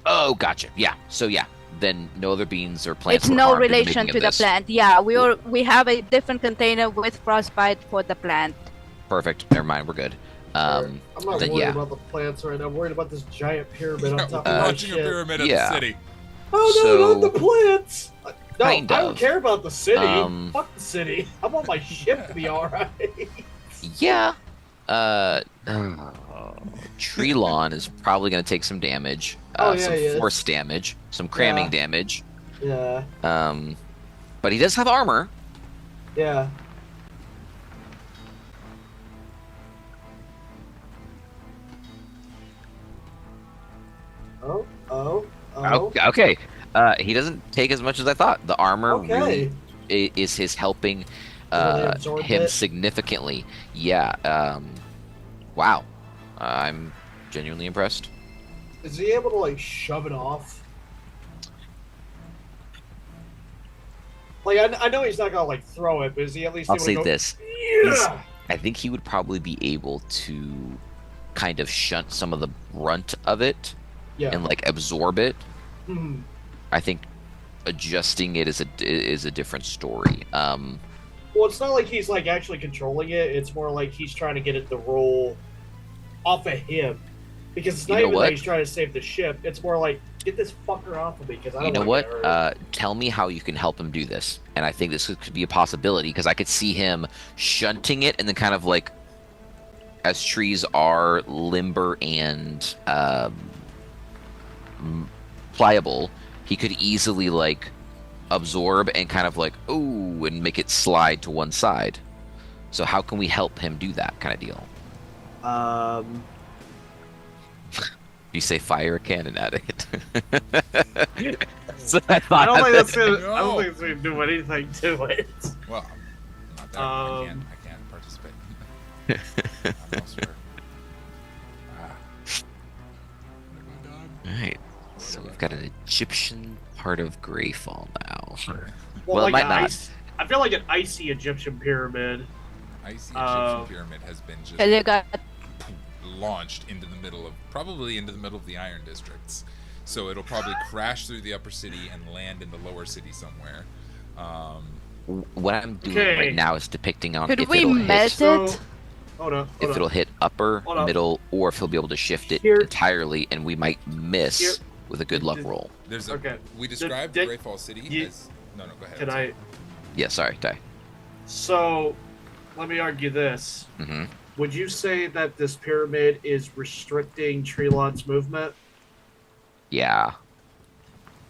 S3: Oh, gotcha. Yeah. So yeah, then no other beans or plants.
S4: It's
S3: were
S4: no
S3: harmed in the
S4: relation
S3: making
S4: to
S3: of
S4: the
S3: this.
S4: plant. Yeah, we have a different container with frostbite for the plant.
S3: Perfect. Never mind. We're good.
S2: I'm not
S3: then,
S2: worried
S3: yeah.
S2: about the plants right now. I'm worried about this giant pyramid on
S1: Yeah,
S2: top
S1: we're
S2: of my
S1: launching a
S2: ship.
S1: pyramid at
S3: Yeah.
S1: the city.
S2: Oh no,
S3: So-
S2: not the plants! No,
S3: Kind
S2: I don't
S3: of.
S2: care about the city.
S3: Um,
S2: Fuck the city. I want my ship to be alright.
S3: Yeah. Tree lawn is probably going to take some damage. Some
S2: he is.
S3: force damage, some cramming
S2: Yeah.
S3: damage.
S2: Yeah,
S3: But he does have armor.
S2: yeah. Oh.
S3: Okay. He doesn't take as much as I thought. The armor
S2: Okay.
S3: really is his helping
S2: Really absorbed
S3: him
S2: it?
S3: significantly. Yeah. Wow. I'm genuinely impressed.
S2: Is he able to like shove it off? Like I know he's not gonna like throw it, but is he at least
S3: I'll
S2: able
S3: say
S2: to go,
S3: this. He's-
S2: Yeah!
S3: I think he would probably be able to kind of shunt some of the brunt of it
S2: Yeah.
S3: and like absorb it.
S2: Mhm.
S3: I think adjusting it is a different story.
S2: Well, it's not like he's like actually controlling it. It's more like he's trying to get it to roll off of him. Because it's not even that he's trying to save the ship. It's more like, get this fucker off of me because I don't want to get hurt.
S3: Tell me how you can help him do this. And I think this could be a possibility because I could see him shunting it and then kind of like, as trees are limber and pliable, he could easily like absorb and kind of like, ooh, and make it slide to one side. So how can we help him do that kind of deal? You say fire a cannon at it. So I don't think
S2: it's gonna do anything to it.
S1: Well, not that I can't participate. I'm elsewhere.
S3: Alright. So we've got an Egyptian part of Greyfall now.
S2: Well, like it might not. I feel like an icy Egyptian pyramid.
S1: Icy Egyptian pyramid has been just launched into the middle of the Iron Districts. So it'll probably crash through the upper city and land in the lower city somewhere.
S3: What I'm doing right now is depicting on
S4: if
S3: it'll hit upper, middle, or if he'll be able to shift it entirely, and we might miss with a good luck roll.
S1: We described Greyfall City as... No, go ahead.
S3: Yeah, sorry, Ty.
S2: So, let me argue this.
S3: Mm-hmm.
S2: Would you say that this pyramid is restricting Trelon's movement?
S3: Yeah.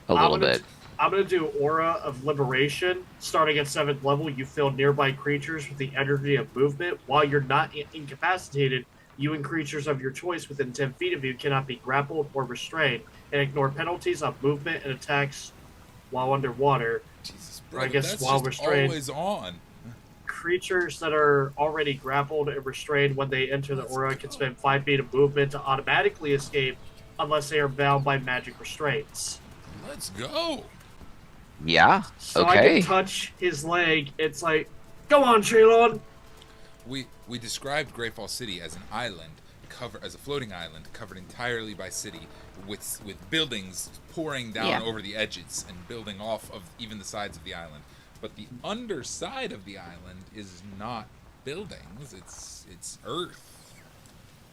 S3: A little bit.
S2: I'm going to do Aura of Liberation. Starting at 7th level, you fill nearby creatures with the energy of movement. While you're not incapacitated, you and creatures of your choice within 10 feet of you cannot be grappled or restrained, and ignore penalties on movement and attacks while underwater.
S1: Jesus,
S2: bro, I guess while restrained.
S1: Always on.
S2: Creatures that are already grappled and restrained when they enter the aura can spend 5 feet of movement to automatically escape unless they are bound by magic restraints.
S1: Let's go.
S3: Yeah,
S2: so I can touch his leg. It's like, go on, Trelon.
S1: We described Greyfall City as an island, as a floating island covered entirely by city, with buildings pouring down over the edges and building off of even the sides of the island. But the underside of the island is not buildings; it's earth.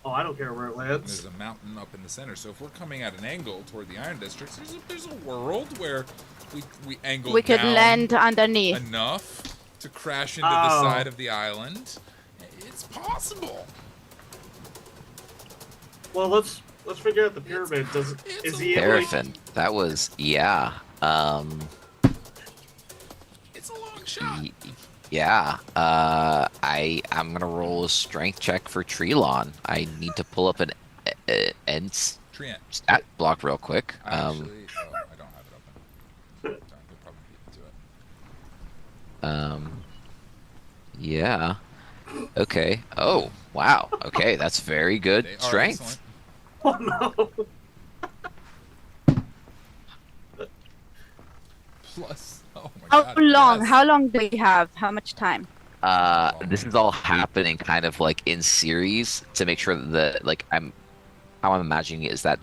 S2: Oh, I don't care where it lands.
S1: There's a mountain up in the center. So if we're coming at an angle toward the Iron Districts, there's a world where we angle
S4: we could
S1: down
S4: land underneath
S1: enough to crash into the side of the island. It's possible.
S2: Well, let's figure out the pyramid. Is he
S3: Therfin? That was
S1: It's a long shot.
S3: Yeah. I'm gonna roll a strength check for Trelon. I need to pull up an stat block real quick.
S1: I don't have it open. You'll probably beat me to it.
S3: Yeah. Okay. Oh, wow. Okay, that's very good strength.
S2: Oh no.
S1: Plus, oh my God.
S4: How long do we have? How much time?
S3: This is all happening kind of like in series to make sure that how I'm imagining it is that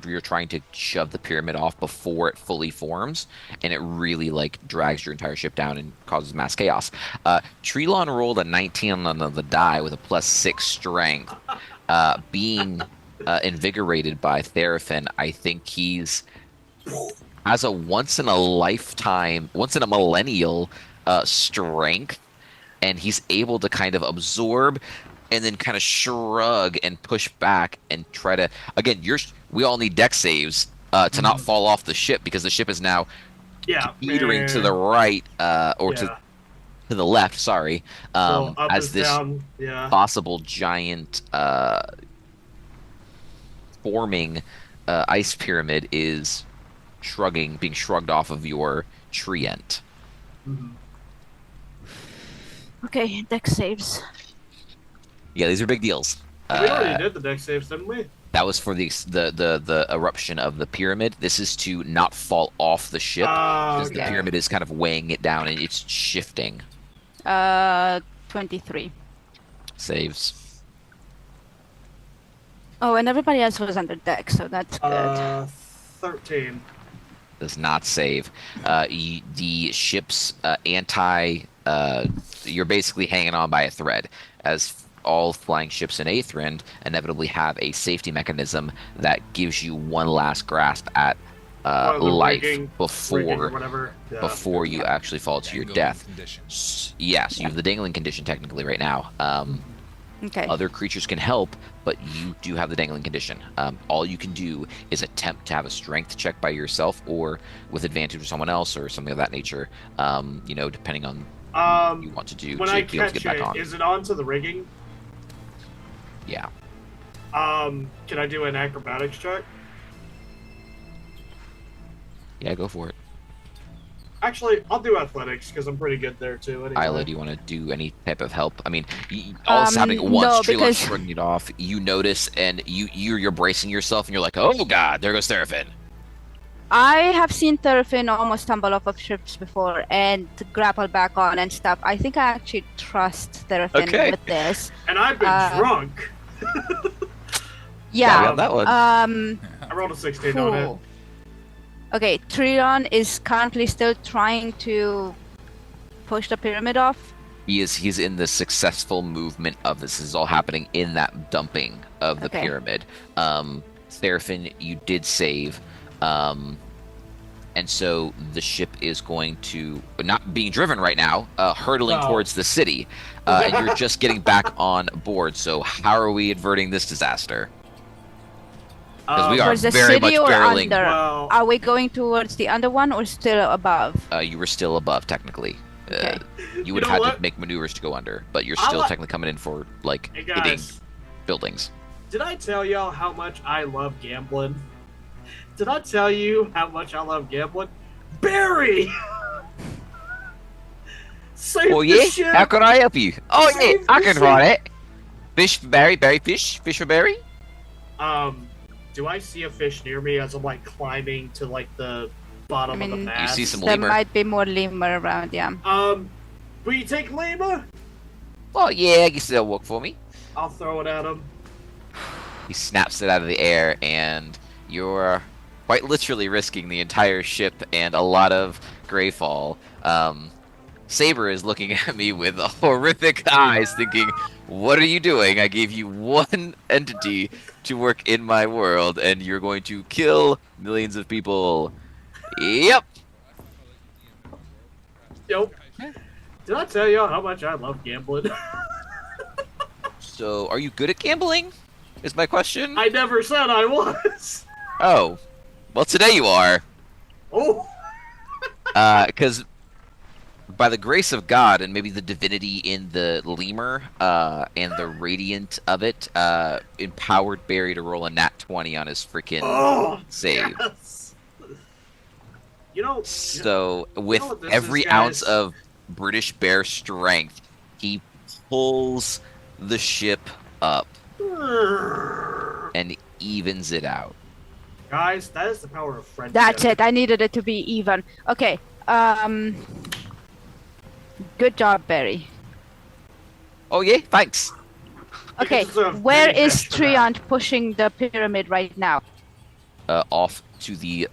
S3: you're trying to shove the pyramid off before it fully forms, and it really like drags your entire ship down and causes mass chaos. Trelon rolled a 19 on the die with a +6 strength. Being invigorated by Therfin, I think he's has a once in a millennial strength, and he's able to kind of absorb and then kind of shrug and push back and try to, again, we all need deck saves to not fall off the ship, because the ship is now teetering to the right to the left, sorry, as this possible giant forming ice pyramid is being shrugged off of your treant.
S4: Okay, deck saves.
S3: Yeah, these are big deals.
S2: We already did the deck saves, didn't we?
S3: That was for the eruption of the pyramid. This is to not fall off the ship, because the pyramid is kind of weighing it down and it's shifting.
S4: 23.
S3: Saves.
S4: Oh, and everybody else was under deck, so that's good.
S2: 13.
S3: Does not save. The ship's you're basically hanging on by a thread as all flying ships in Aethrend inevitably have a safety mechanism that gives you one last grasp at life
S2: rigging or whatever. Yeah.
S3: before you actually fall to your
S1: Dangling
S3: death.
S1: condition.
S3: Yes, you have the dangling condition technically right now.
S4: Okay.
S3: Other creatures can help, but you do have the dangling condition. All you can do is attempt to have a strength check by yourself or with advantage with someone else or something of that nature, depending on what you want to do
S2: when
S3: to
S2: I
S3: be able to
S2: catch
S3: get back on.
S2: is it onto the rigging?
S3: Yeah.
S2: Can I do an acrobatics check?
S3: Yeah, go for it.
S2: Actually, I'll do athletics because I'm pretty good there too. Anyway.
S3: Isla, do you want to do any type of help? I mean, all this is happening at once.
S4: No,
S3: Treelon's
S4: because-
S3: shrugging it off. You notice, and you're bracing yourself, and you're like, "Oh God, there goes Therefin."
S4: I have seen Therfin almost tumble off of ships before and grapple back on and stuff. I think I actually trust Therfin
S3: Okay.
S4: with this.
S2: And I've been drunk.
S3: Yeah, we
S4: Yeah.
S3: have that one.
S2: I rolled a 16 on it.
S4: Cool. Okay, Treelon is currently still trying to push the pyramid off.
S3: He's in the successful movement of this. This is all happening in that dumping of the
S4: Okay.
S3: pyramid. Therfin, you did save. And so the ship is going to not being driven right now, hurtling
S2: No.
S3: towards the city. And you're just getting back on board. So how are we averting this disaster? Because we are
S4: Towards the
S3: very
S4: city
S3: much
S4: or
S3: barreling.
S4: under?
S2: Well-
S4: Are we going towards the under one or still above?
S3: You were still above technically.
S4: Okay.
S3: You would
S2: know
S3: have had
S2: what?
S3: to make maneuvers to go under, but you're
S2: I
S3: still
S2: li-
S3: technically coming in for like
S2: Hey
S3: hitting
S2: guys,
S3: buildings.
S2: did I tell y'all how much I love gambling? Did I tell you how much I love gambling? Barry! Save
S3: Oh
S2: the
S3: yeah,
S2: ship!
S3: how can I help you? Oh yeah,
S2: Save
S3: I
S2: the
S3: can
S2: ship.
S3: try that. Fish for berry, berry fish, fish for berry.
S2: Do I see a fish near me as I'm like climbing to like the bottom
S4: I
S2: of the
S4: mean,
S2: mast?
S3: You see some
S4: There
S3: lemur.
S4: might be more lemur around, yeah.
S2: Will you take Lima?
S3: Oh yeah, I guess they'll work for me.
S2: I'll throw it at him.
S3: He snaps it out of the air, and you're quite literally risking the entire ship and a lot of Greyfall. Saber is looking at me with horrific eyes, thinking, "What are you doing? I gave you one entity to work in my world, and you're going to kill millions of people." Yep.
S2: Yo. Did I tell y'all how much I love gambling?
S3: So, are you good at gambling? Is my question.
S2: I never said I was.
S3: Oh, well, today you are.
S2: Oh.
S3: Because by the grace of God and maybe the divinity in the lemur and the radiant of it, empowered Barry to roll a nat 20 on his freaking save.
S2: Yes. You know.
S3: So with
S2: what this
S3: every
S2: is,
S3: ounce
S2: guys?
S3: of British bear strength, he pulls the ship up and evens it out.
S2: Guys, that is the power of friendship.
S4: That's it. I needed it to be even. Okay. Good job, Barry.
S3: Oh yeah, thanks.
S4: Okay,
S2: This is a
S4: where
S2: big
S4: is
S2: match for that.
S4: Treant pushing the pyramid right now?
S3: Off to the.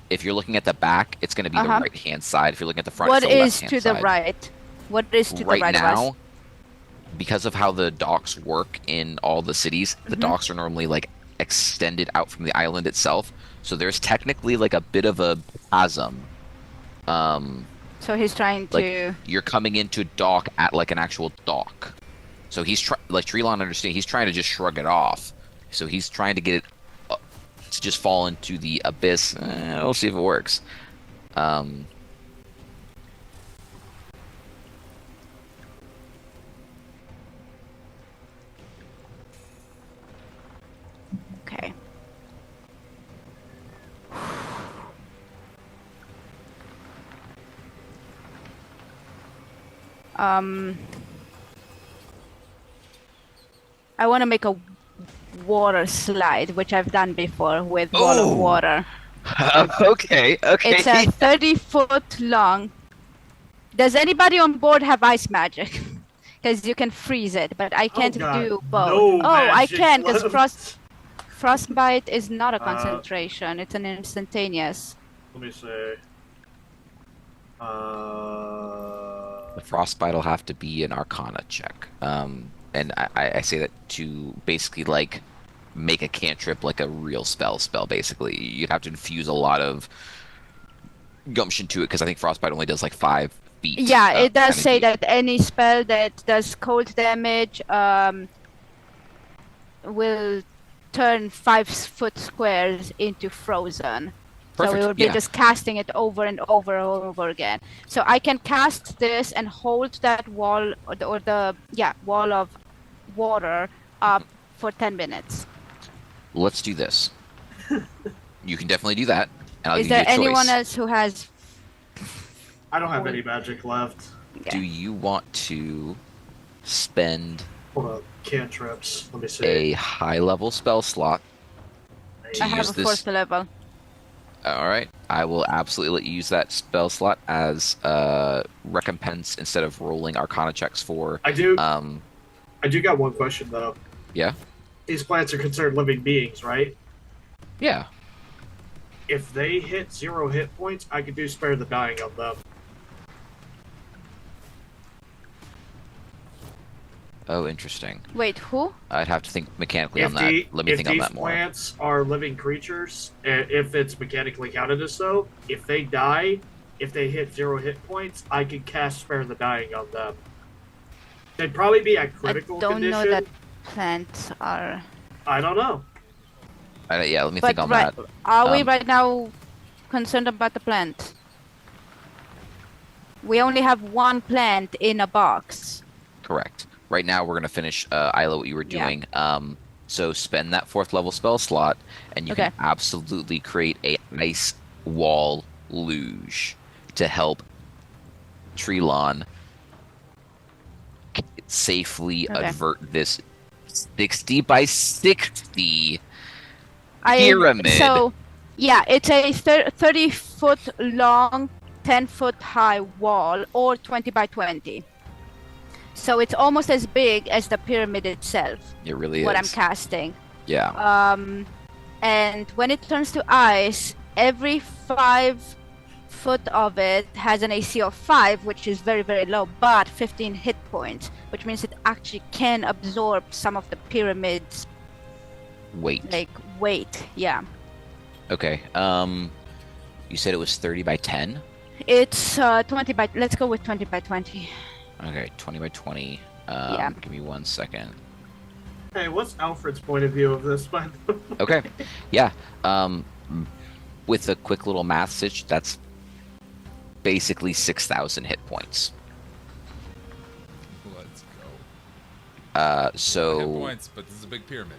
S3: If you're looking at the back, it's going to be the
S4: Uh-huh.
S3: right-hand side. If you're looking at the front,
S4: What
S3: it's the
S4: is
S3: left-hand
S4: to the
S3: side.
S4: right? What is to the
S3: Right
S4: right of
S3: now,
S4: us?
S3: because of how the docks work in all the cities, the
S4: Mm-hmm.
S3: docks are normally like extended out from the island itself. So there's technically like a bit of a chasm.
S4: So he's trying
S3: Like
S4: to.
S3: you're coming into dock at like an actual dock. So he's like Treelon understand. He's trying to just shrug it off. So he's trying to get it to just fall into the abyss. We'll see if it works.
S4: Okay. I want to make a water slide, which I've done before with wall
S3: Oh.
S4: of water.
S3: Okay.
S4: It's a 30-foot long. Does anybody on board have ice magic? Because you can freeze it, but I can't
S2: God.
S4: do both.
S2: No
S4: oh, I
S2: magic
S4: can, because
S2: left.
S4: frostbite is not a concentration; it's an instantaneous.
S2: Let me see.
S3: The frostbite will have to be an Arcana check. and I say that to basically like make a cantrip like a real spell basically. You'd have to infuse a lot of gumption to it because I think frostbite only does like 5 feet.
S4: Yeah, it does
S3: 10
S4: say
S3: feet.
S4: that any spell that does cold damage will turn 5-foot squares into frozen. So
S3: Perfect,
S4: we will be
S3: yeah.
S4: just casting it over and over and over again. So I can cast this and hold that wall or the wall of water up for 10 minutes.
S3: Let's do this. You can definitely do that, and I'll
S4: Is
S3: give you
S4: there
S3: a choice.
S4: anyone else who has?
S2: I don't have any magic left.
S3: Do you want to spend
S2: Hold on, cantrips. Let me see.
S3: a high-level spell slot?
S4: I have
S3: use
S4: a
S3: this-
S4: 4th level.
S3: All right, I will absolutely let you use that spell slot as recompense instead of rolling Arcana checks for.
S2: I do got one question though.
S3: Yeah.
S2: These plants are considered living beings, right?
S3: Yeah.
S2: If they hit 0 hit points, I could do spare the dying of them.
S3: Oh, interesting.
S4: Wait, who?
S3: I'd have to think mechanically on that. Let me think on that more.
S2: If these plants are living creatures, if it's mechanically counted as so, if they die, if they hit 0 hit points, I could cast spare the dying on them. They'd probably be at critical
S4: I don't
S2: condition.
S4: know that plants are.
S2: I don't know.
S3: Yeah, let me
S4: But
S3: think on
S4: right,
S3: that.
S4: are we right now concerned about the plant? We only have one plant in a box.
S3: Correct. Right now, we're going to finish, Isla, what you were
S4: Yeah.
S3: doing. So spend that 4th level spell slot, and you
S4: Okay.
S3: can absolutely create a ice wall luge to help Treelon safely
S4: Okay.
S3: avert this 60 by 60 pyramid.
S4: So, yeah, it's a 30-foot long, 10-foot high wall, or 20 by 20. So it's almost as big as the pyramid itself.
S3: It really
S4: What I'm
S3: is.
S4: casting.
S3: Yeah.
S4: And when it turns to ice, every 5 foot of it has an AC of 5, which is very, very low, but 15 hit points, which means it actually can absorb some of the pyramid's
S3: Wait.
S4: weight. Yeah.
S3: Okay. You said it was 30 by 10?
S4: It's 20 by. Let's go with 20 by 20.
S3: Okay, 20 by 20.
S4: Yeah.
S3: Give me 1 second.
S2: Hey, what's Alfred's point of view of this? By the way?
S3: Okay. Yeah. With a quick little math stitch, that's basically 6,000 hit points.
S1: Let's go. Hit
S3: So
S1: points, but this is a big pyramid.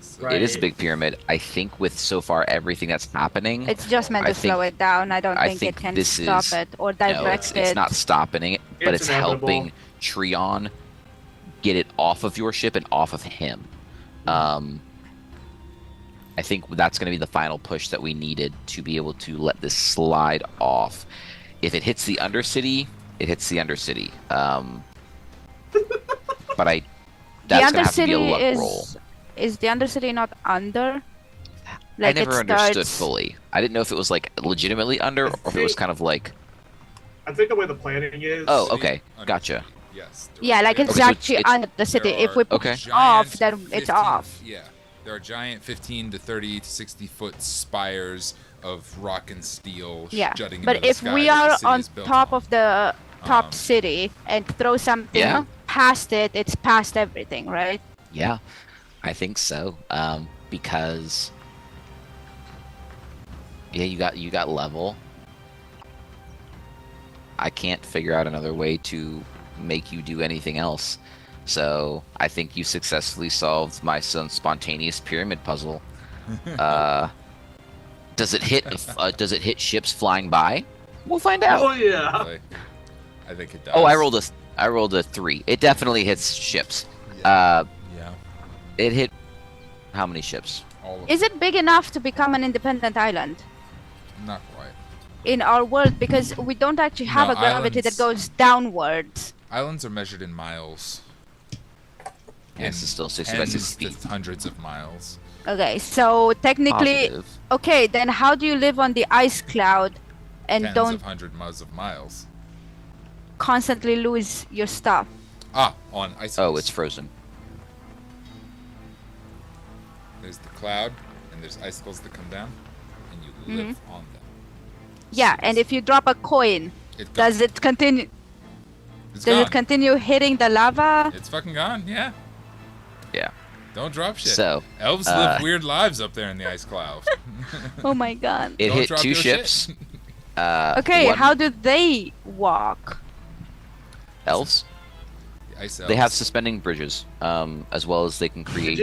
S1: So-
S2: Right.
S3: it is a big pyramid. I think with so far everything that's happening,
S4: It's just meant
S3: I
S4: to slow
S3: think-
S4: it down. I don't
S3: I
S4: think
S3: think
S4: it can
S3: this
S4: stop
S3: is-
S4: it or
S3: no,
S4: direct
S3: it's
S4: it.
S3: not stopping it, but
S2: It's
S3: it's
S2: inevitable.
S3: helping Treon get it off of your ship and off of him. I think that's going to be the final push that we needed to be able to let this slide off. If it hits the Undercity, it hits the Undercity. But that's going to have to be a luck roll.
S4: Is the Undercity not under?
S3: I never
S4: it
S3: understood
S4: starts-
S3: fully. I didn't know if it was like legitimately under or if it was kind of like,
S2: I think the way the planning is.
S3: oh, okay, gotcha.
S1: Yes.
S4: Yeah, like it's
S3: Okay, so
S4: actually
S3: it's-
S4: under the city.
S1: There
S4: If we
S1: are
S4: push
S3: Okay.
S4: it off,
S1: giant
S4: then it's
S1: 15
S4: off.
S1: Yeah, there are giant 15 to 30 to 60 foot spires of rock and steel
S4: Yeah,
S1: jutting
S4: but
S1: into the
S4: if
S1: sky
S4: we
S1: that the
S4: are
S1: city
S4: on
S1: is built
S4: top
S1: on.
S4: of the top
S1: Um,
S4: city and throw something
S3: Yeah.
S4: past it, it's past everything, right?
S3: Yeah, I think so. Because yeah, you got level. I can't figure out another way to make you do anything else. So I think you successfully solved my son's spontaneous pyramid puzzle. Does it hit? Does it hit ships flying by? We'll find out.
S2: Oh yeah.
S1: Really. I think it does.
S3: Oh, I rolled a 3. It definitely hits ships.
S1: Yeah.
S3: It hit how many ships?
S1: All of
S4: Is it big enough to become an independent island
S1: Not quite.
S4: in our world? Because we don't actually have
S1: No,
S4: a gravity that
S1: islands-
S4: goes downwards.
S1: Islands are measured in miles.
S3: Yes, it's still 60 by 60
S1: tens
S3: feet.
S1: to hundreds of miles.
S4: Okay, so technically,
S3: Positive.
S4: okay, then how do you live on the ice cloud and
S1: Tens
S4: don't
S1: of hundreds of miles.
S4: constantly lose your stuff?
S1: Ah, on ice.
S3: Oh, it's frozen.
S1: There's the cloud, and there's icicles that come down, and you live on them.
S4: Yeah, and if you drop a coin, does it continue?
S1: It's
S4: Does
S1: gone.
S4: it continue hitting the lava?
S1: It's fucking gone. Yeah.
S3: Yeah.
S1: Don't drop shit.
S3: So
S1: elves live weird lives up there in the ice cloud.
S4: Oh my god.
S3: it
S1: Don't
S3: hit
S1: drop
S3: 2
S1: your
S3: ships.
S1: shit.
S4: Okay,
S3: one-
S4: how do they walk?
S3: elves?
S1: The ice elves.
S3: They have suspending bridges, as well as they can create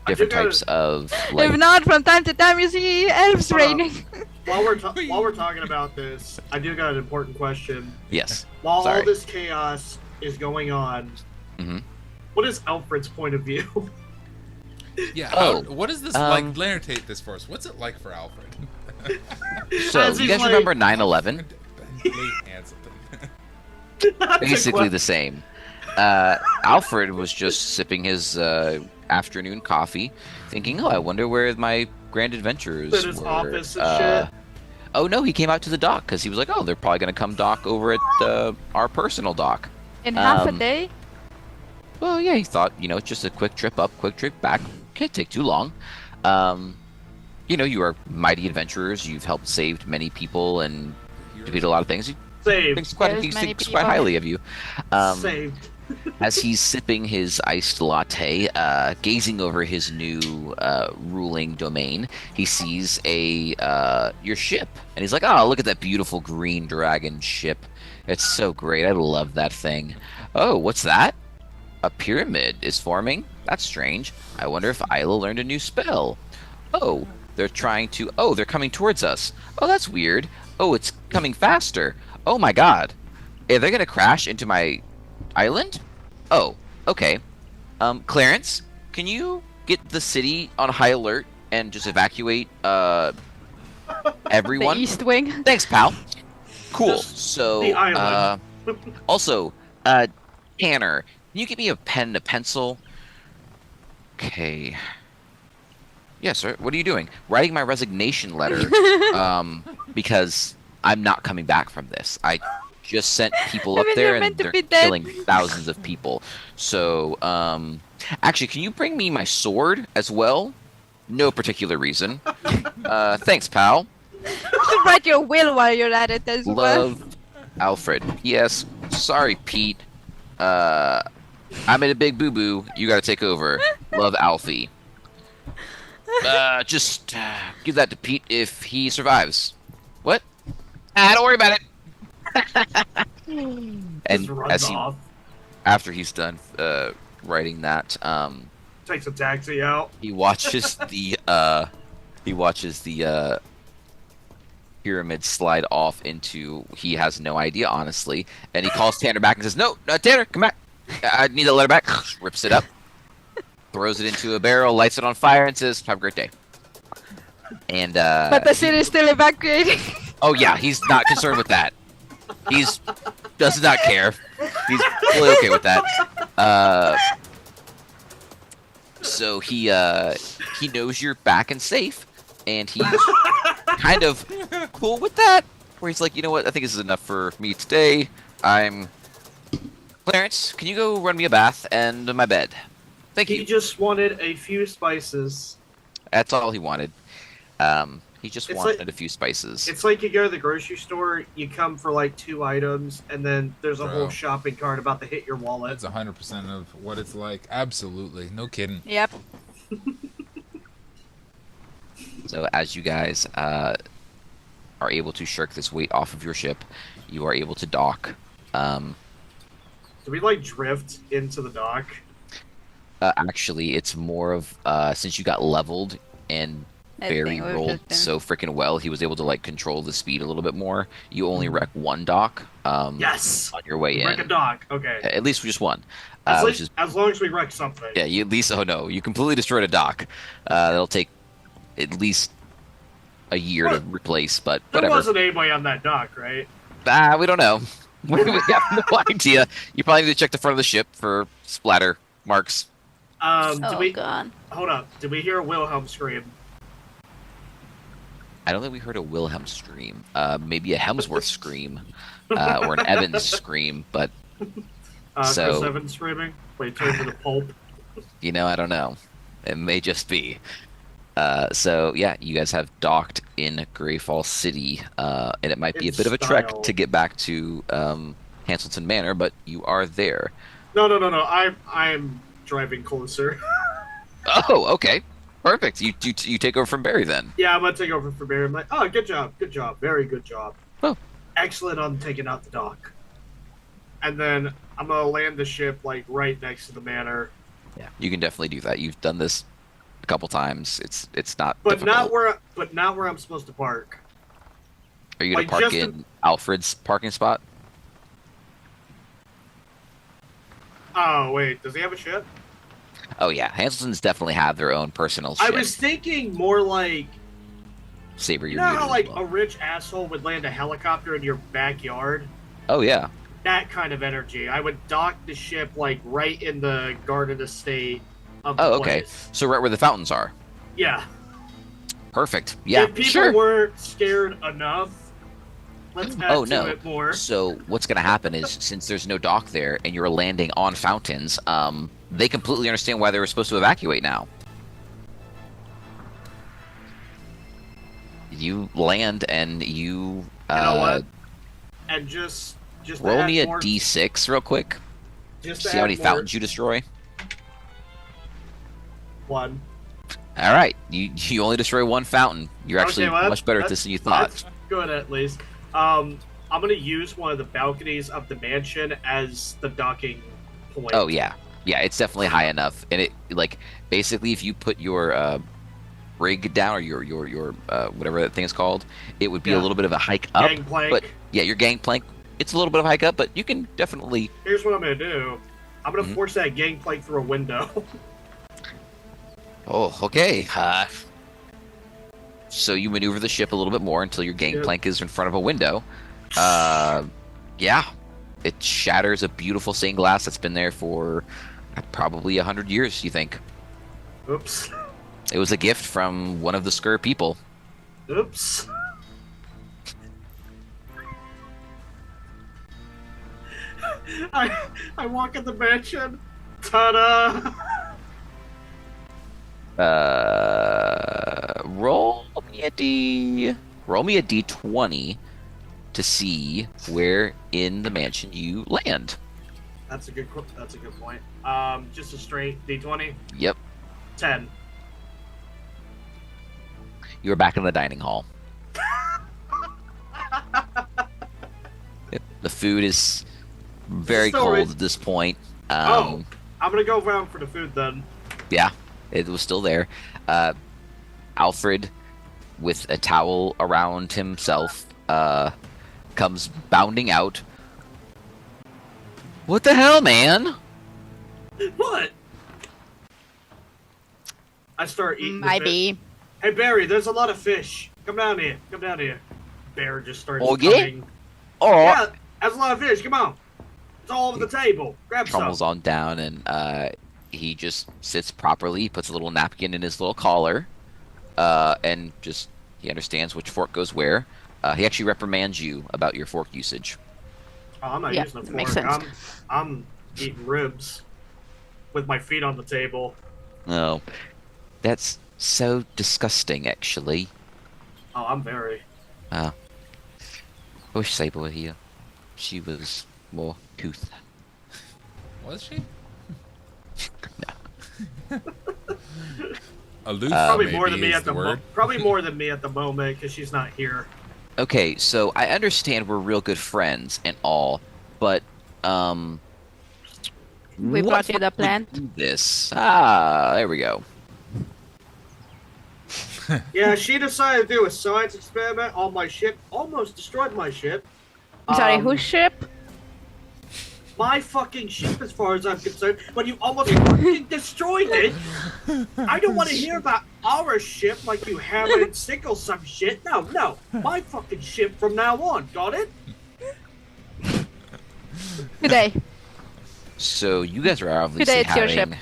S3: different
S2: gotta-
S3: types of like.
S4: If not, from time to time you see elves
S2: Hold on.
S4: raining.
S2: While we're talking about this, I do got an important question.
S3: Yes.
S2: While
S3: Sorry.
S2: all this chaos is going on,
S3: Mhm.
S2: what is Alfred's point of view?
S1: Yeah.
S3: Oh,
S1: What is this
S3: um,
S1: like? Narrate this for us. What's it like for Alfred?
S3: So
S2: As
S3: you
S2: he's
S3: guys
S2: like-
S3: remember 9/11?
S1: Bentley Hanselton.
S2: That's a
S3: Basically
S2: que-
S3: the same. Alfred was just sipping his afternoon coffee, thinking, "Oh, I wonder where my grand adventures
S2: In his
S3: were."
S2: office and shit.
S3: Oh no, he came out to the dock because he was like, "Oh, they're probably gonna come dock over at our personal dock."
S4: In half a
S3: Um,
S4: day?
S3: Well, yeah, he thought, it's just a quick trip up, quick trip back. Can't take too long. You are mighty adventurers. You've helped saved many people and did a lot of things. He
S2: Saved.
S3: thinks quite,
S4: There's
S3: he
S4: many
S3: thinks quite
S4: people.
S3: highly of you.
S2: Saved.
S3: As he's sipping his iced latte, gazing over his new ruling domain, he sees your ship, and he's like, "Oh, look at that beautiful green dragon ship! It's so great. I love that thing. Oh, what's that? A pyramid is forming? That's strange. I wonder if Isla learned a new spell. Oh, they're coming towards us. Oh, that's weird. Oh, it's coming faster. Oh my god. Are they gonna crash into my island? Oh, okay. Clarence, can you get the city on high alert and just evacuate everyone?
S4: The East Wing?
S3: Thanks, pal. Cool.
S2: Just
S3: So,
S2: the island.
S3: also, Tanner, can you give me a pen and a pencil? Okay. Yes, sir. What are you doing? Writing my resignation letter, because I'm not coming back from this. I just sent people up
S4: mean,
S3: there
S4: you're
S3: and
S4: meant to
S3: they're
S4: be dead.
S3: killing thousands of people. So, actually, can you bring me my sword as well? No particular reason. Thanks, pal.
S4: You should write your will while you're at it as well.
S3: Love, Alfred. Yes. Sorry, Pete. I made a big boo-boo. You gotta take over. Love, Alfie. Just give that to Pete if he survives. What? Don't worry about it. And
S2: Just runs
S3: as he,
S2: off.
S3: after he's done writing that,
S2: Takes a taxi out.
S3: he watches the pyramid slide off into, he has no idea, honestly, and he calls Tanner back and says, "No, Tanner, come back. I need that letter back." Rips it up, throws it into a barrel, lights it on fire, and says, "Have a great day." And
S4: But the city is still evacuating.
S3: oh yeah, he's not concerned with that. He's does not care. He's fully okay with that. So he knows you're back and safe, and he's kind of cool with that. Where he's like, "You know what? I think this is enough for me today. Clarence, can you go run me a bath and my bed? Thank
S2: He
S3: you."
S2: just wanted a few spices.
S3: That's all he wanted. He just
S2: It's
S3: wanted
S2: like-
S3: a few spices.
S2: It's like you go to the grocery store, you come for like 2 items, and then there's a
S1: Bro.
S2: whole shopping cart about to hit your wallet.
S1: That's 100% of what it's like. Absolutely. No kidding.
S4: Yep.
S3: So as you guys are able to shirk this weight off of your ship, you are able to dock.
S2: Do we like drift into the dock?
S3: Actually, it's more of since you got leveled and
S4: I
S3: Barry
S4: think we've
S3: rolled
S4: just been-
S3: so freaking well, he was able to like control the speed a little bit more. You only wreck one dock.
S2: Yes!
S3: On your way
S2: Wreck a
S3: in.
S2: dock, okay.
S3: At least just one.
S2: As,
S3: Which is
S2: as long as we wreck something.
S3: yeah. You at least you completely destroyed a dock. That'll take at least a year to
S2: What?
S3: replace, but
S2: There
S3: whatever.
S2: wasn't anybody on that dock, right?
S3: We don't know. We have no idea. You probably need to check the front of the ship for splatter marks.
S2: Did
S4: Oh
S2: we
S4: god.
S2: hold up? Did we hear a Wilhelm scream?
S3: I don't think we heard a Wilhelm scream. Maybe a Hemsworth scream, or an Evans scream. But So-
S2: Chris Evans screaming? Wait, turn to the pulp.
S3: I don't know. It may just be. So yeah, you guys have docked in Greyfall City, and it might be a bit of a trek to get back to Hanselton Manor, but you are there.
S2: No. I'm driving closer.
S3: Oh, okay, perfect. You take over from Barry then.
S2: Yeah, I'm gonna take over for Barry. I'm like, oh, good job, very good job.
S3: Oh,
S2: excellent on taking out the dock. And then I'm gonna land the ship like right next to the manor.
S3: Yeah, you can definitely do that. You've done this a couple times. It's not.
S2: But
S3: difficult.
S2: not where I'm supposed to park.
S3: Are you gonna park in Alfred's parking spot?
S2: Oh wait, does he have a ship?
S3: Oh yeah, Hanseltons definitely have their own personal ship.
S2: I was thinking more like
S3: Saber.
S2: You know how like a rich asshole would land a helicopter in your backyard?
S3: Oh yeah.
S2: That kind of energy. I would dock the ship like right in the garden estate of the
S3: okay.
S2: place.
S3: So right where the fountains are.
S2: Yeah.
S3: Perfect. Yeah.
S2: If people weren't scared enough, let's add to it more.
S3: So what's going to happen is, since there's no dock there and you're landing on fountains, they completely understand why they were supposed to evacuate now. You land and you.
S2: You know what? And just
S3: roll me a d6 real quick.
S2: Just
S3: see how many fountains you destroy.
S2: 1.
S3: All right, you only destroy 1 fountain. You're actually much better at this than you thought.
S2: That's good, at least. I'm gonna use one of the balconies of the mansion as the docking point.
S3: Oh yeah, it's definitely high enough, and it like basically if you put your rig down or your whatever that thing is called, it would be a little bit of a hike up.
S2: Gangplank.
S3: But yeah, your gangplank, it's a little bit of a hike up, but you can definitely.
S2: Here's what I'm gonna do. I'm gonna force that gangplank through a window.
S3: Oh, okay. So you maneuver the ship a little bit more until your gangplank is in front of a window. Yeah, it shatters a beautiful stained glass that's been there for probably 100 years. You think?
S2: Oops.
S3: It was a gift from one of the Skur people.
S2: Oops. I walk in the mansion. Ta-da!
S3: Roll me a d20 to see where in the mansion you land.
S2: That's a good point. Just a straight d20.
S3: Yep.
S2: 10.
S3: You're back in the dining hall. Yep. The food is very cold at this point.
S2: I'm gonna go around for the food then.
S3: Yeah, it was still there. Alfred, with a towel around himself, comes bounding out. What the hell, man?
S2: What? I start eating.
S4: Maybe.
S2: Hey Barry, there's a lot of fish. Come down here. Bear just starts
S3: yeah?
S2: coming.
S3: Oh
S2: yeah, there's a lot of fish. Come on. It's all over the table. Grab some.
S3: Trundles on down and he just sits properly. He puts a little napkin in his little collar, and just he understands which fork goes where. He actually reprimands you about your fork usage.
S2: Oh, I'm not using a fork.
S4: Makes sense.
S2: I'm eating ribs with my feet on the table.
S3: No, that's so disgusting, actually.
S2: Oh, I'm very.
S3: I wish Saber were here. She was more couth.
S1: Was she?
S3: No.
S1: Aloof,
S2: probably more than me at the
S1: word.
S2: probably more than me at the moment because she's not here.
S3: Okay, so I understand we're real good friends and all, but
S4: We brought you the plant.
S3: This there we go.
S2: Yeah, she decided to do a science experiment on my ship. Almost destroyed my ship.
S4: Sorry, whose ship?
S2: My fucking ship, as far as I'm concerned. When you almost fucking destroyed it, I don't want to hear about our ship like you hammer and sickle some shit. No, my fucking ship from now on. Got it?
S4: Good day.
S3: So you guys are obviously
S4: Today it's your
S3: having
S4: ship.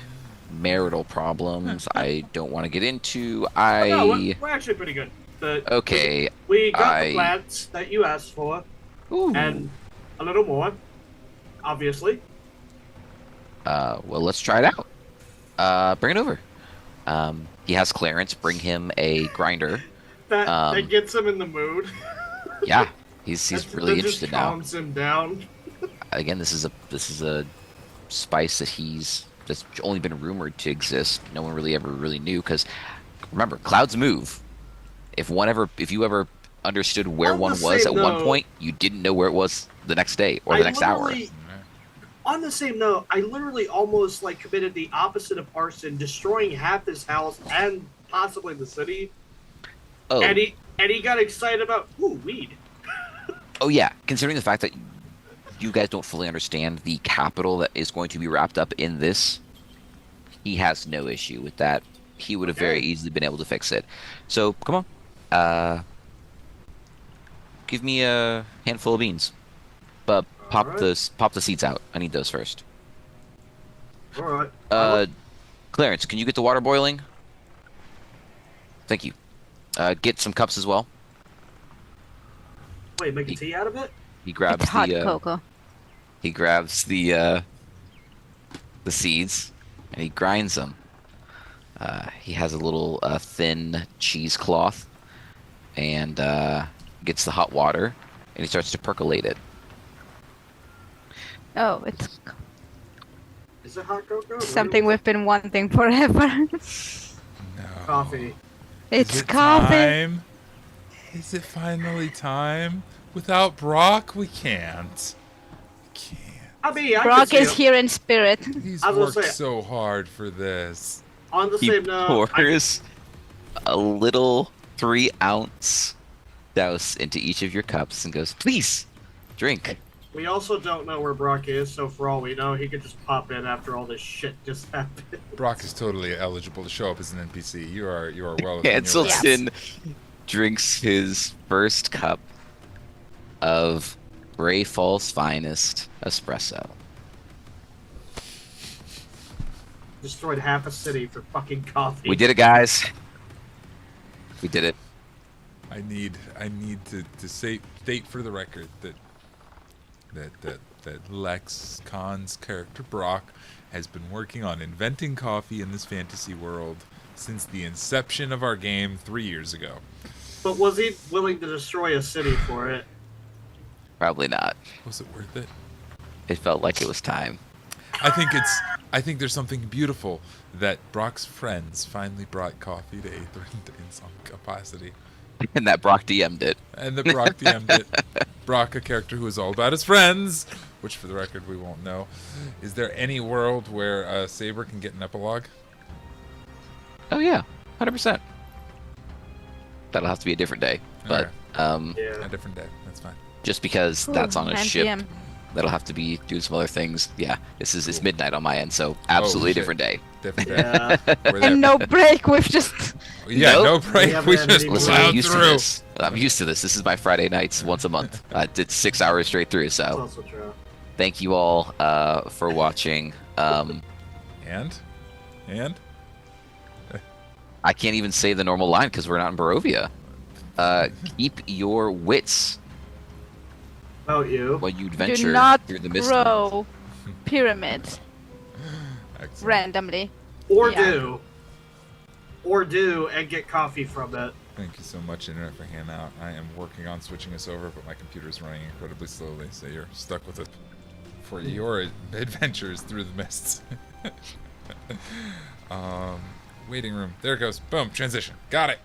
S3: marital problems. I don't want to get into.
S2: No, we're actually pretty good.
S3: Okay.
S2: We got the plants that you asked for,
S3: Ooh.
S2: and a little more, obviously.
S3: Well, let's try it out. Bring it over. He has Clarence bring him a grinder.
S2: That gets him in the mood.
S3: Yeah, he's really
S2: that
S3: interested
S2: just
S3: now.
S2: calms him down.
S3: Again, this is a spice that's only been rumored to exist. No one really ever really knew, because remember, clouds move. If you ever understood where one was at one point, you didn't know where it was the next day or the next hour.
S2: On the same note, I literally almost committed the opposite of arson, destroying half his house and possibly the city.
S3: Oh.
S2: And he got excited about weed.
S3: Oh yeah, considering the fact that you guys don't fully understand the capital that is going to be wrapped up in this, he has no issue with that. He would have very easily been able to fix it. So come on, give me a handful of beans, but pop the seeds out. I need those first.
S2: All right.
S3: Clarence, can you get the water boiling? Thank you. Get some cups as well.
S2: Wait, make a tea out of it?
S3: He grabs
S4: It's hot cocoa.
S3: He grabs the seeds and he grinds them. He has a little thin cheesecloth and gets the hot water and he starts to percolate it.
S4: Oh, it's
S2: Is it hot cocoa?
S4: something we've been wanting forever.
S1: No.
S2: Coffee.
S4: It's
S1: Is it
S4: coffee.
S1: time? Is it finally time? Without Brock, we can't.
S2: I mean, I
S4: Brock
S2: could see
S4: is
S2: him.
S4: here in spirit.
S1: He's
S2: I was
S1: worked
S2: gonna say-
S1: so hard for this.
S2: On the
S3: He
S2: same note,
S3: pours a little 3-ounce douse into each of your cups and goes, "Please, drink."
S2: we also don't know where Brock is, so for all we know, he could just pop in after all this shit just happened.
S1: Brock is totally eligible to show up as an NPC. You are well within your rights.
S3: Hanselson drinks his first cup of Greyfall's finest espresso.
S2: Destroyed half a city for fucking coffee.
S3: We did it, guys. We did it.
S1: I need to state for the record that Lex Khan's character Brock has been working on inventing coffee in this fantasy world since the inception of our game 3 years ago.
S2: But was he willing to destroy a city for it?
S3: Probably not.
S1: Was it worth it?
S3: It felt like it was time.
S1: I think there's something beautiful that Brock's friends finally brought coffee to Aethrend in some capacity.
S3: And that Brock DM'd it.
S1: And that Brock DM'd it. Brock, a character who is all about his friends, which for the record we won't know. Is there any world where Saber can get an epilogue?
S3: Oh yeah, 100%. That'll have to be a different day. But
S2: Yeah.
S1: A different day. That's fine.
S3: just because that's on a
S4: 9
S3: ship,
S4: PM.
S3: that'll have to be doing some other things. Yeah, it's midnight on my end, so absolutely
S1: shit.
S3: different day.
S1: Different day.
S2: Yeah.
S1: We're there.
S4: And no break. We've just
S1: Yeah,
S3: Nope.
S1: no
S2: We
S1: break.
S2: haven't
S1: We
S2: had
S1: just
S2: any
S3: Listen, I'm
S1: plowed
S3: used to
S1: through.
S3: this. I'm used to this. This is my Friday nights once a month. I did 6 hours straight through,
S2: That's
S3: so
S2: also true.
S3: thank you all for watching.
S1: And
S3: I can't even say the normal line because we're not in Barovia. Keep your wits
S2: About you.
S3: while you
S4: do
S3: adventure
S4: not
S3: through the mist.
S4: grow pyramids
S1: excellent.
S4: randomly.
S2: Or
S4: Yeah.
S2: do and get coffee from it.
S1: Thank you so much, Internet, for hanging out. I am working on switching us over, but my computer's running incredibly slowly, so you're stuck with it for your adventures through the mists. Waiting room. There it goes. Boom. Transition. Got it.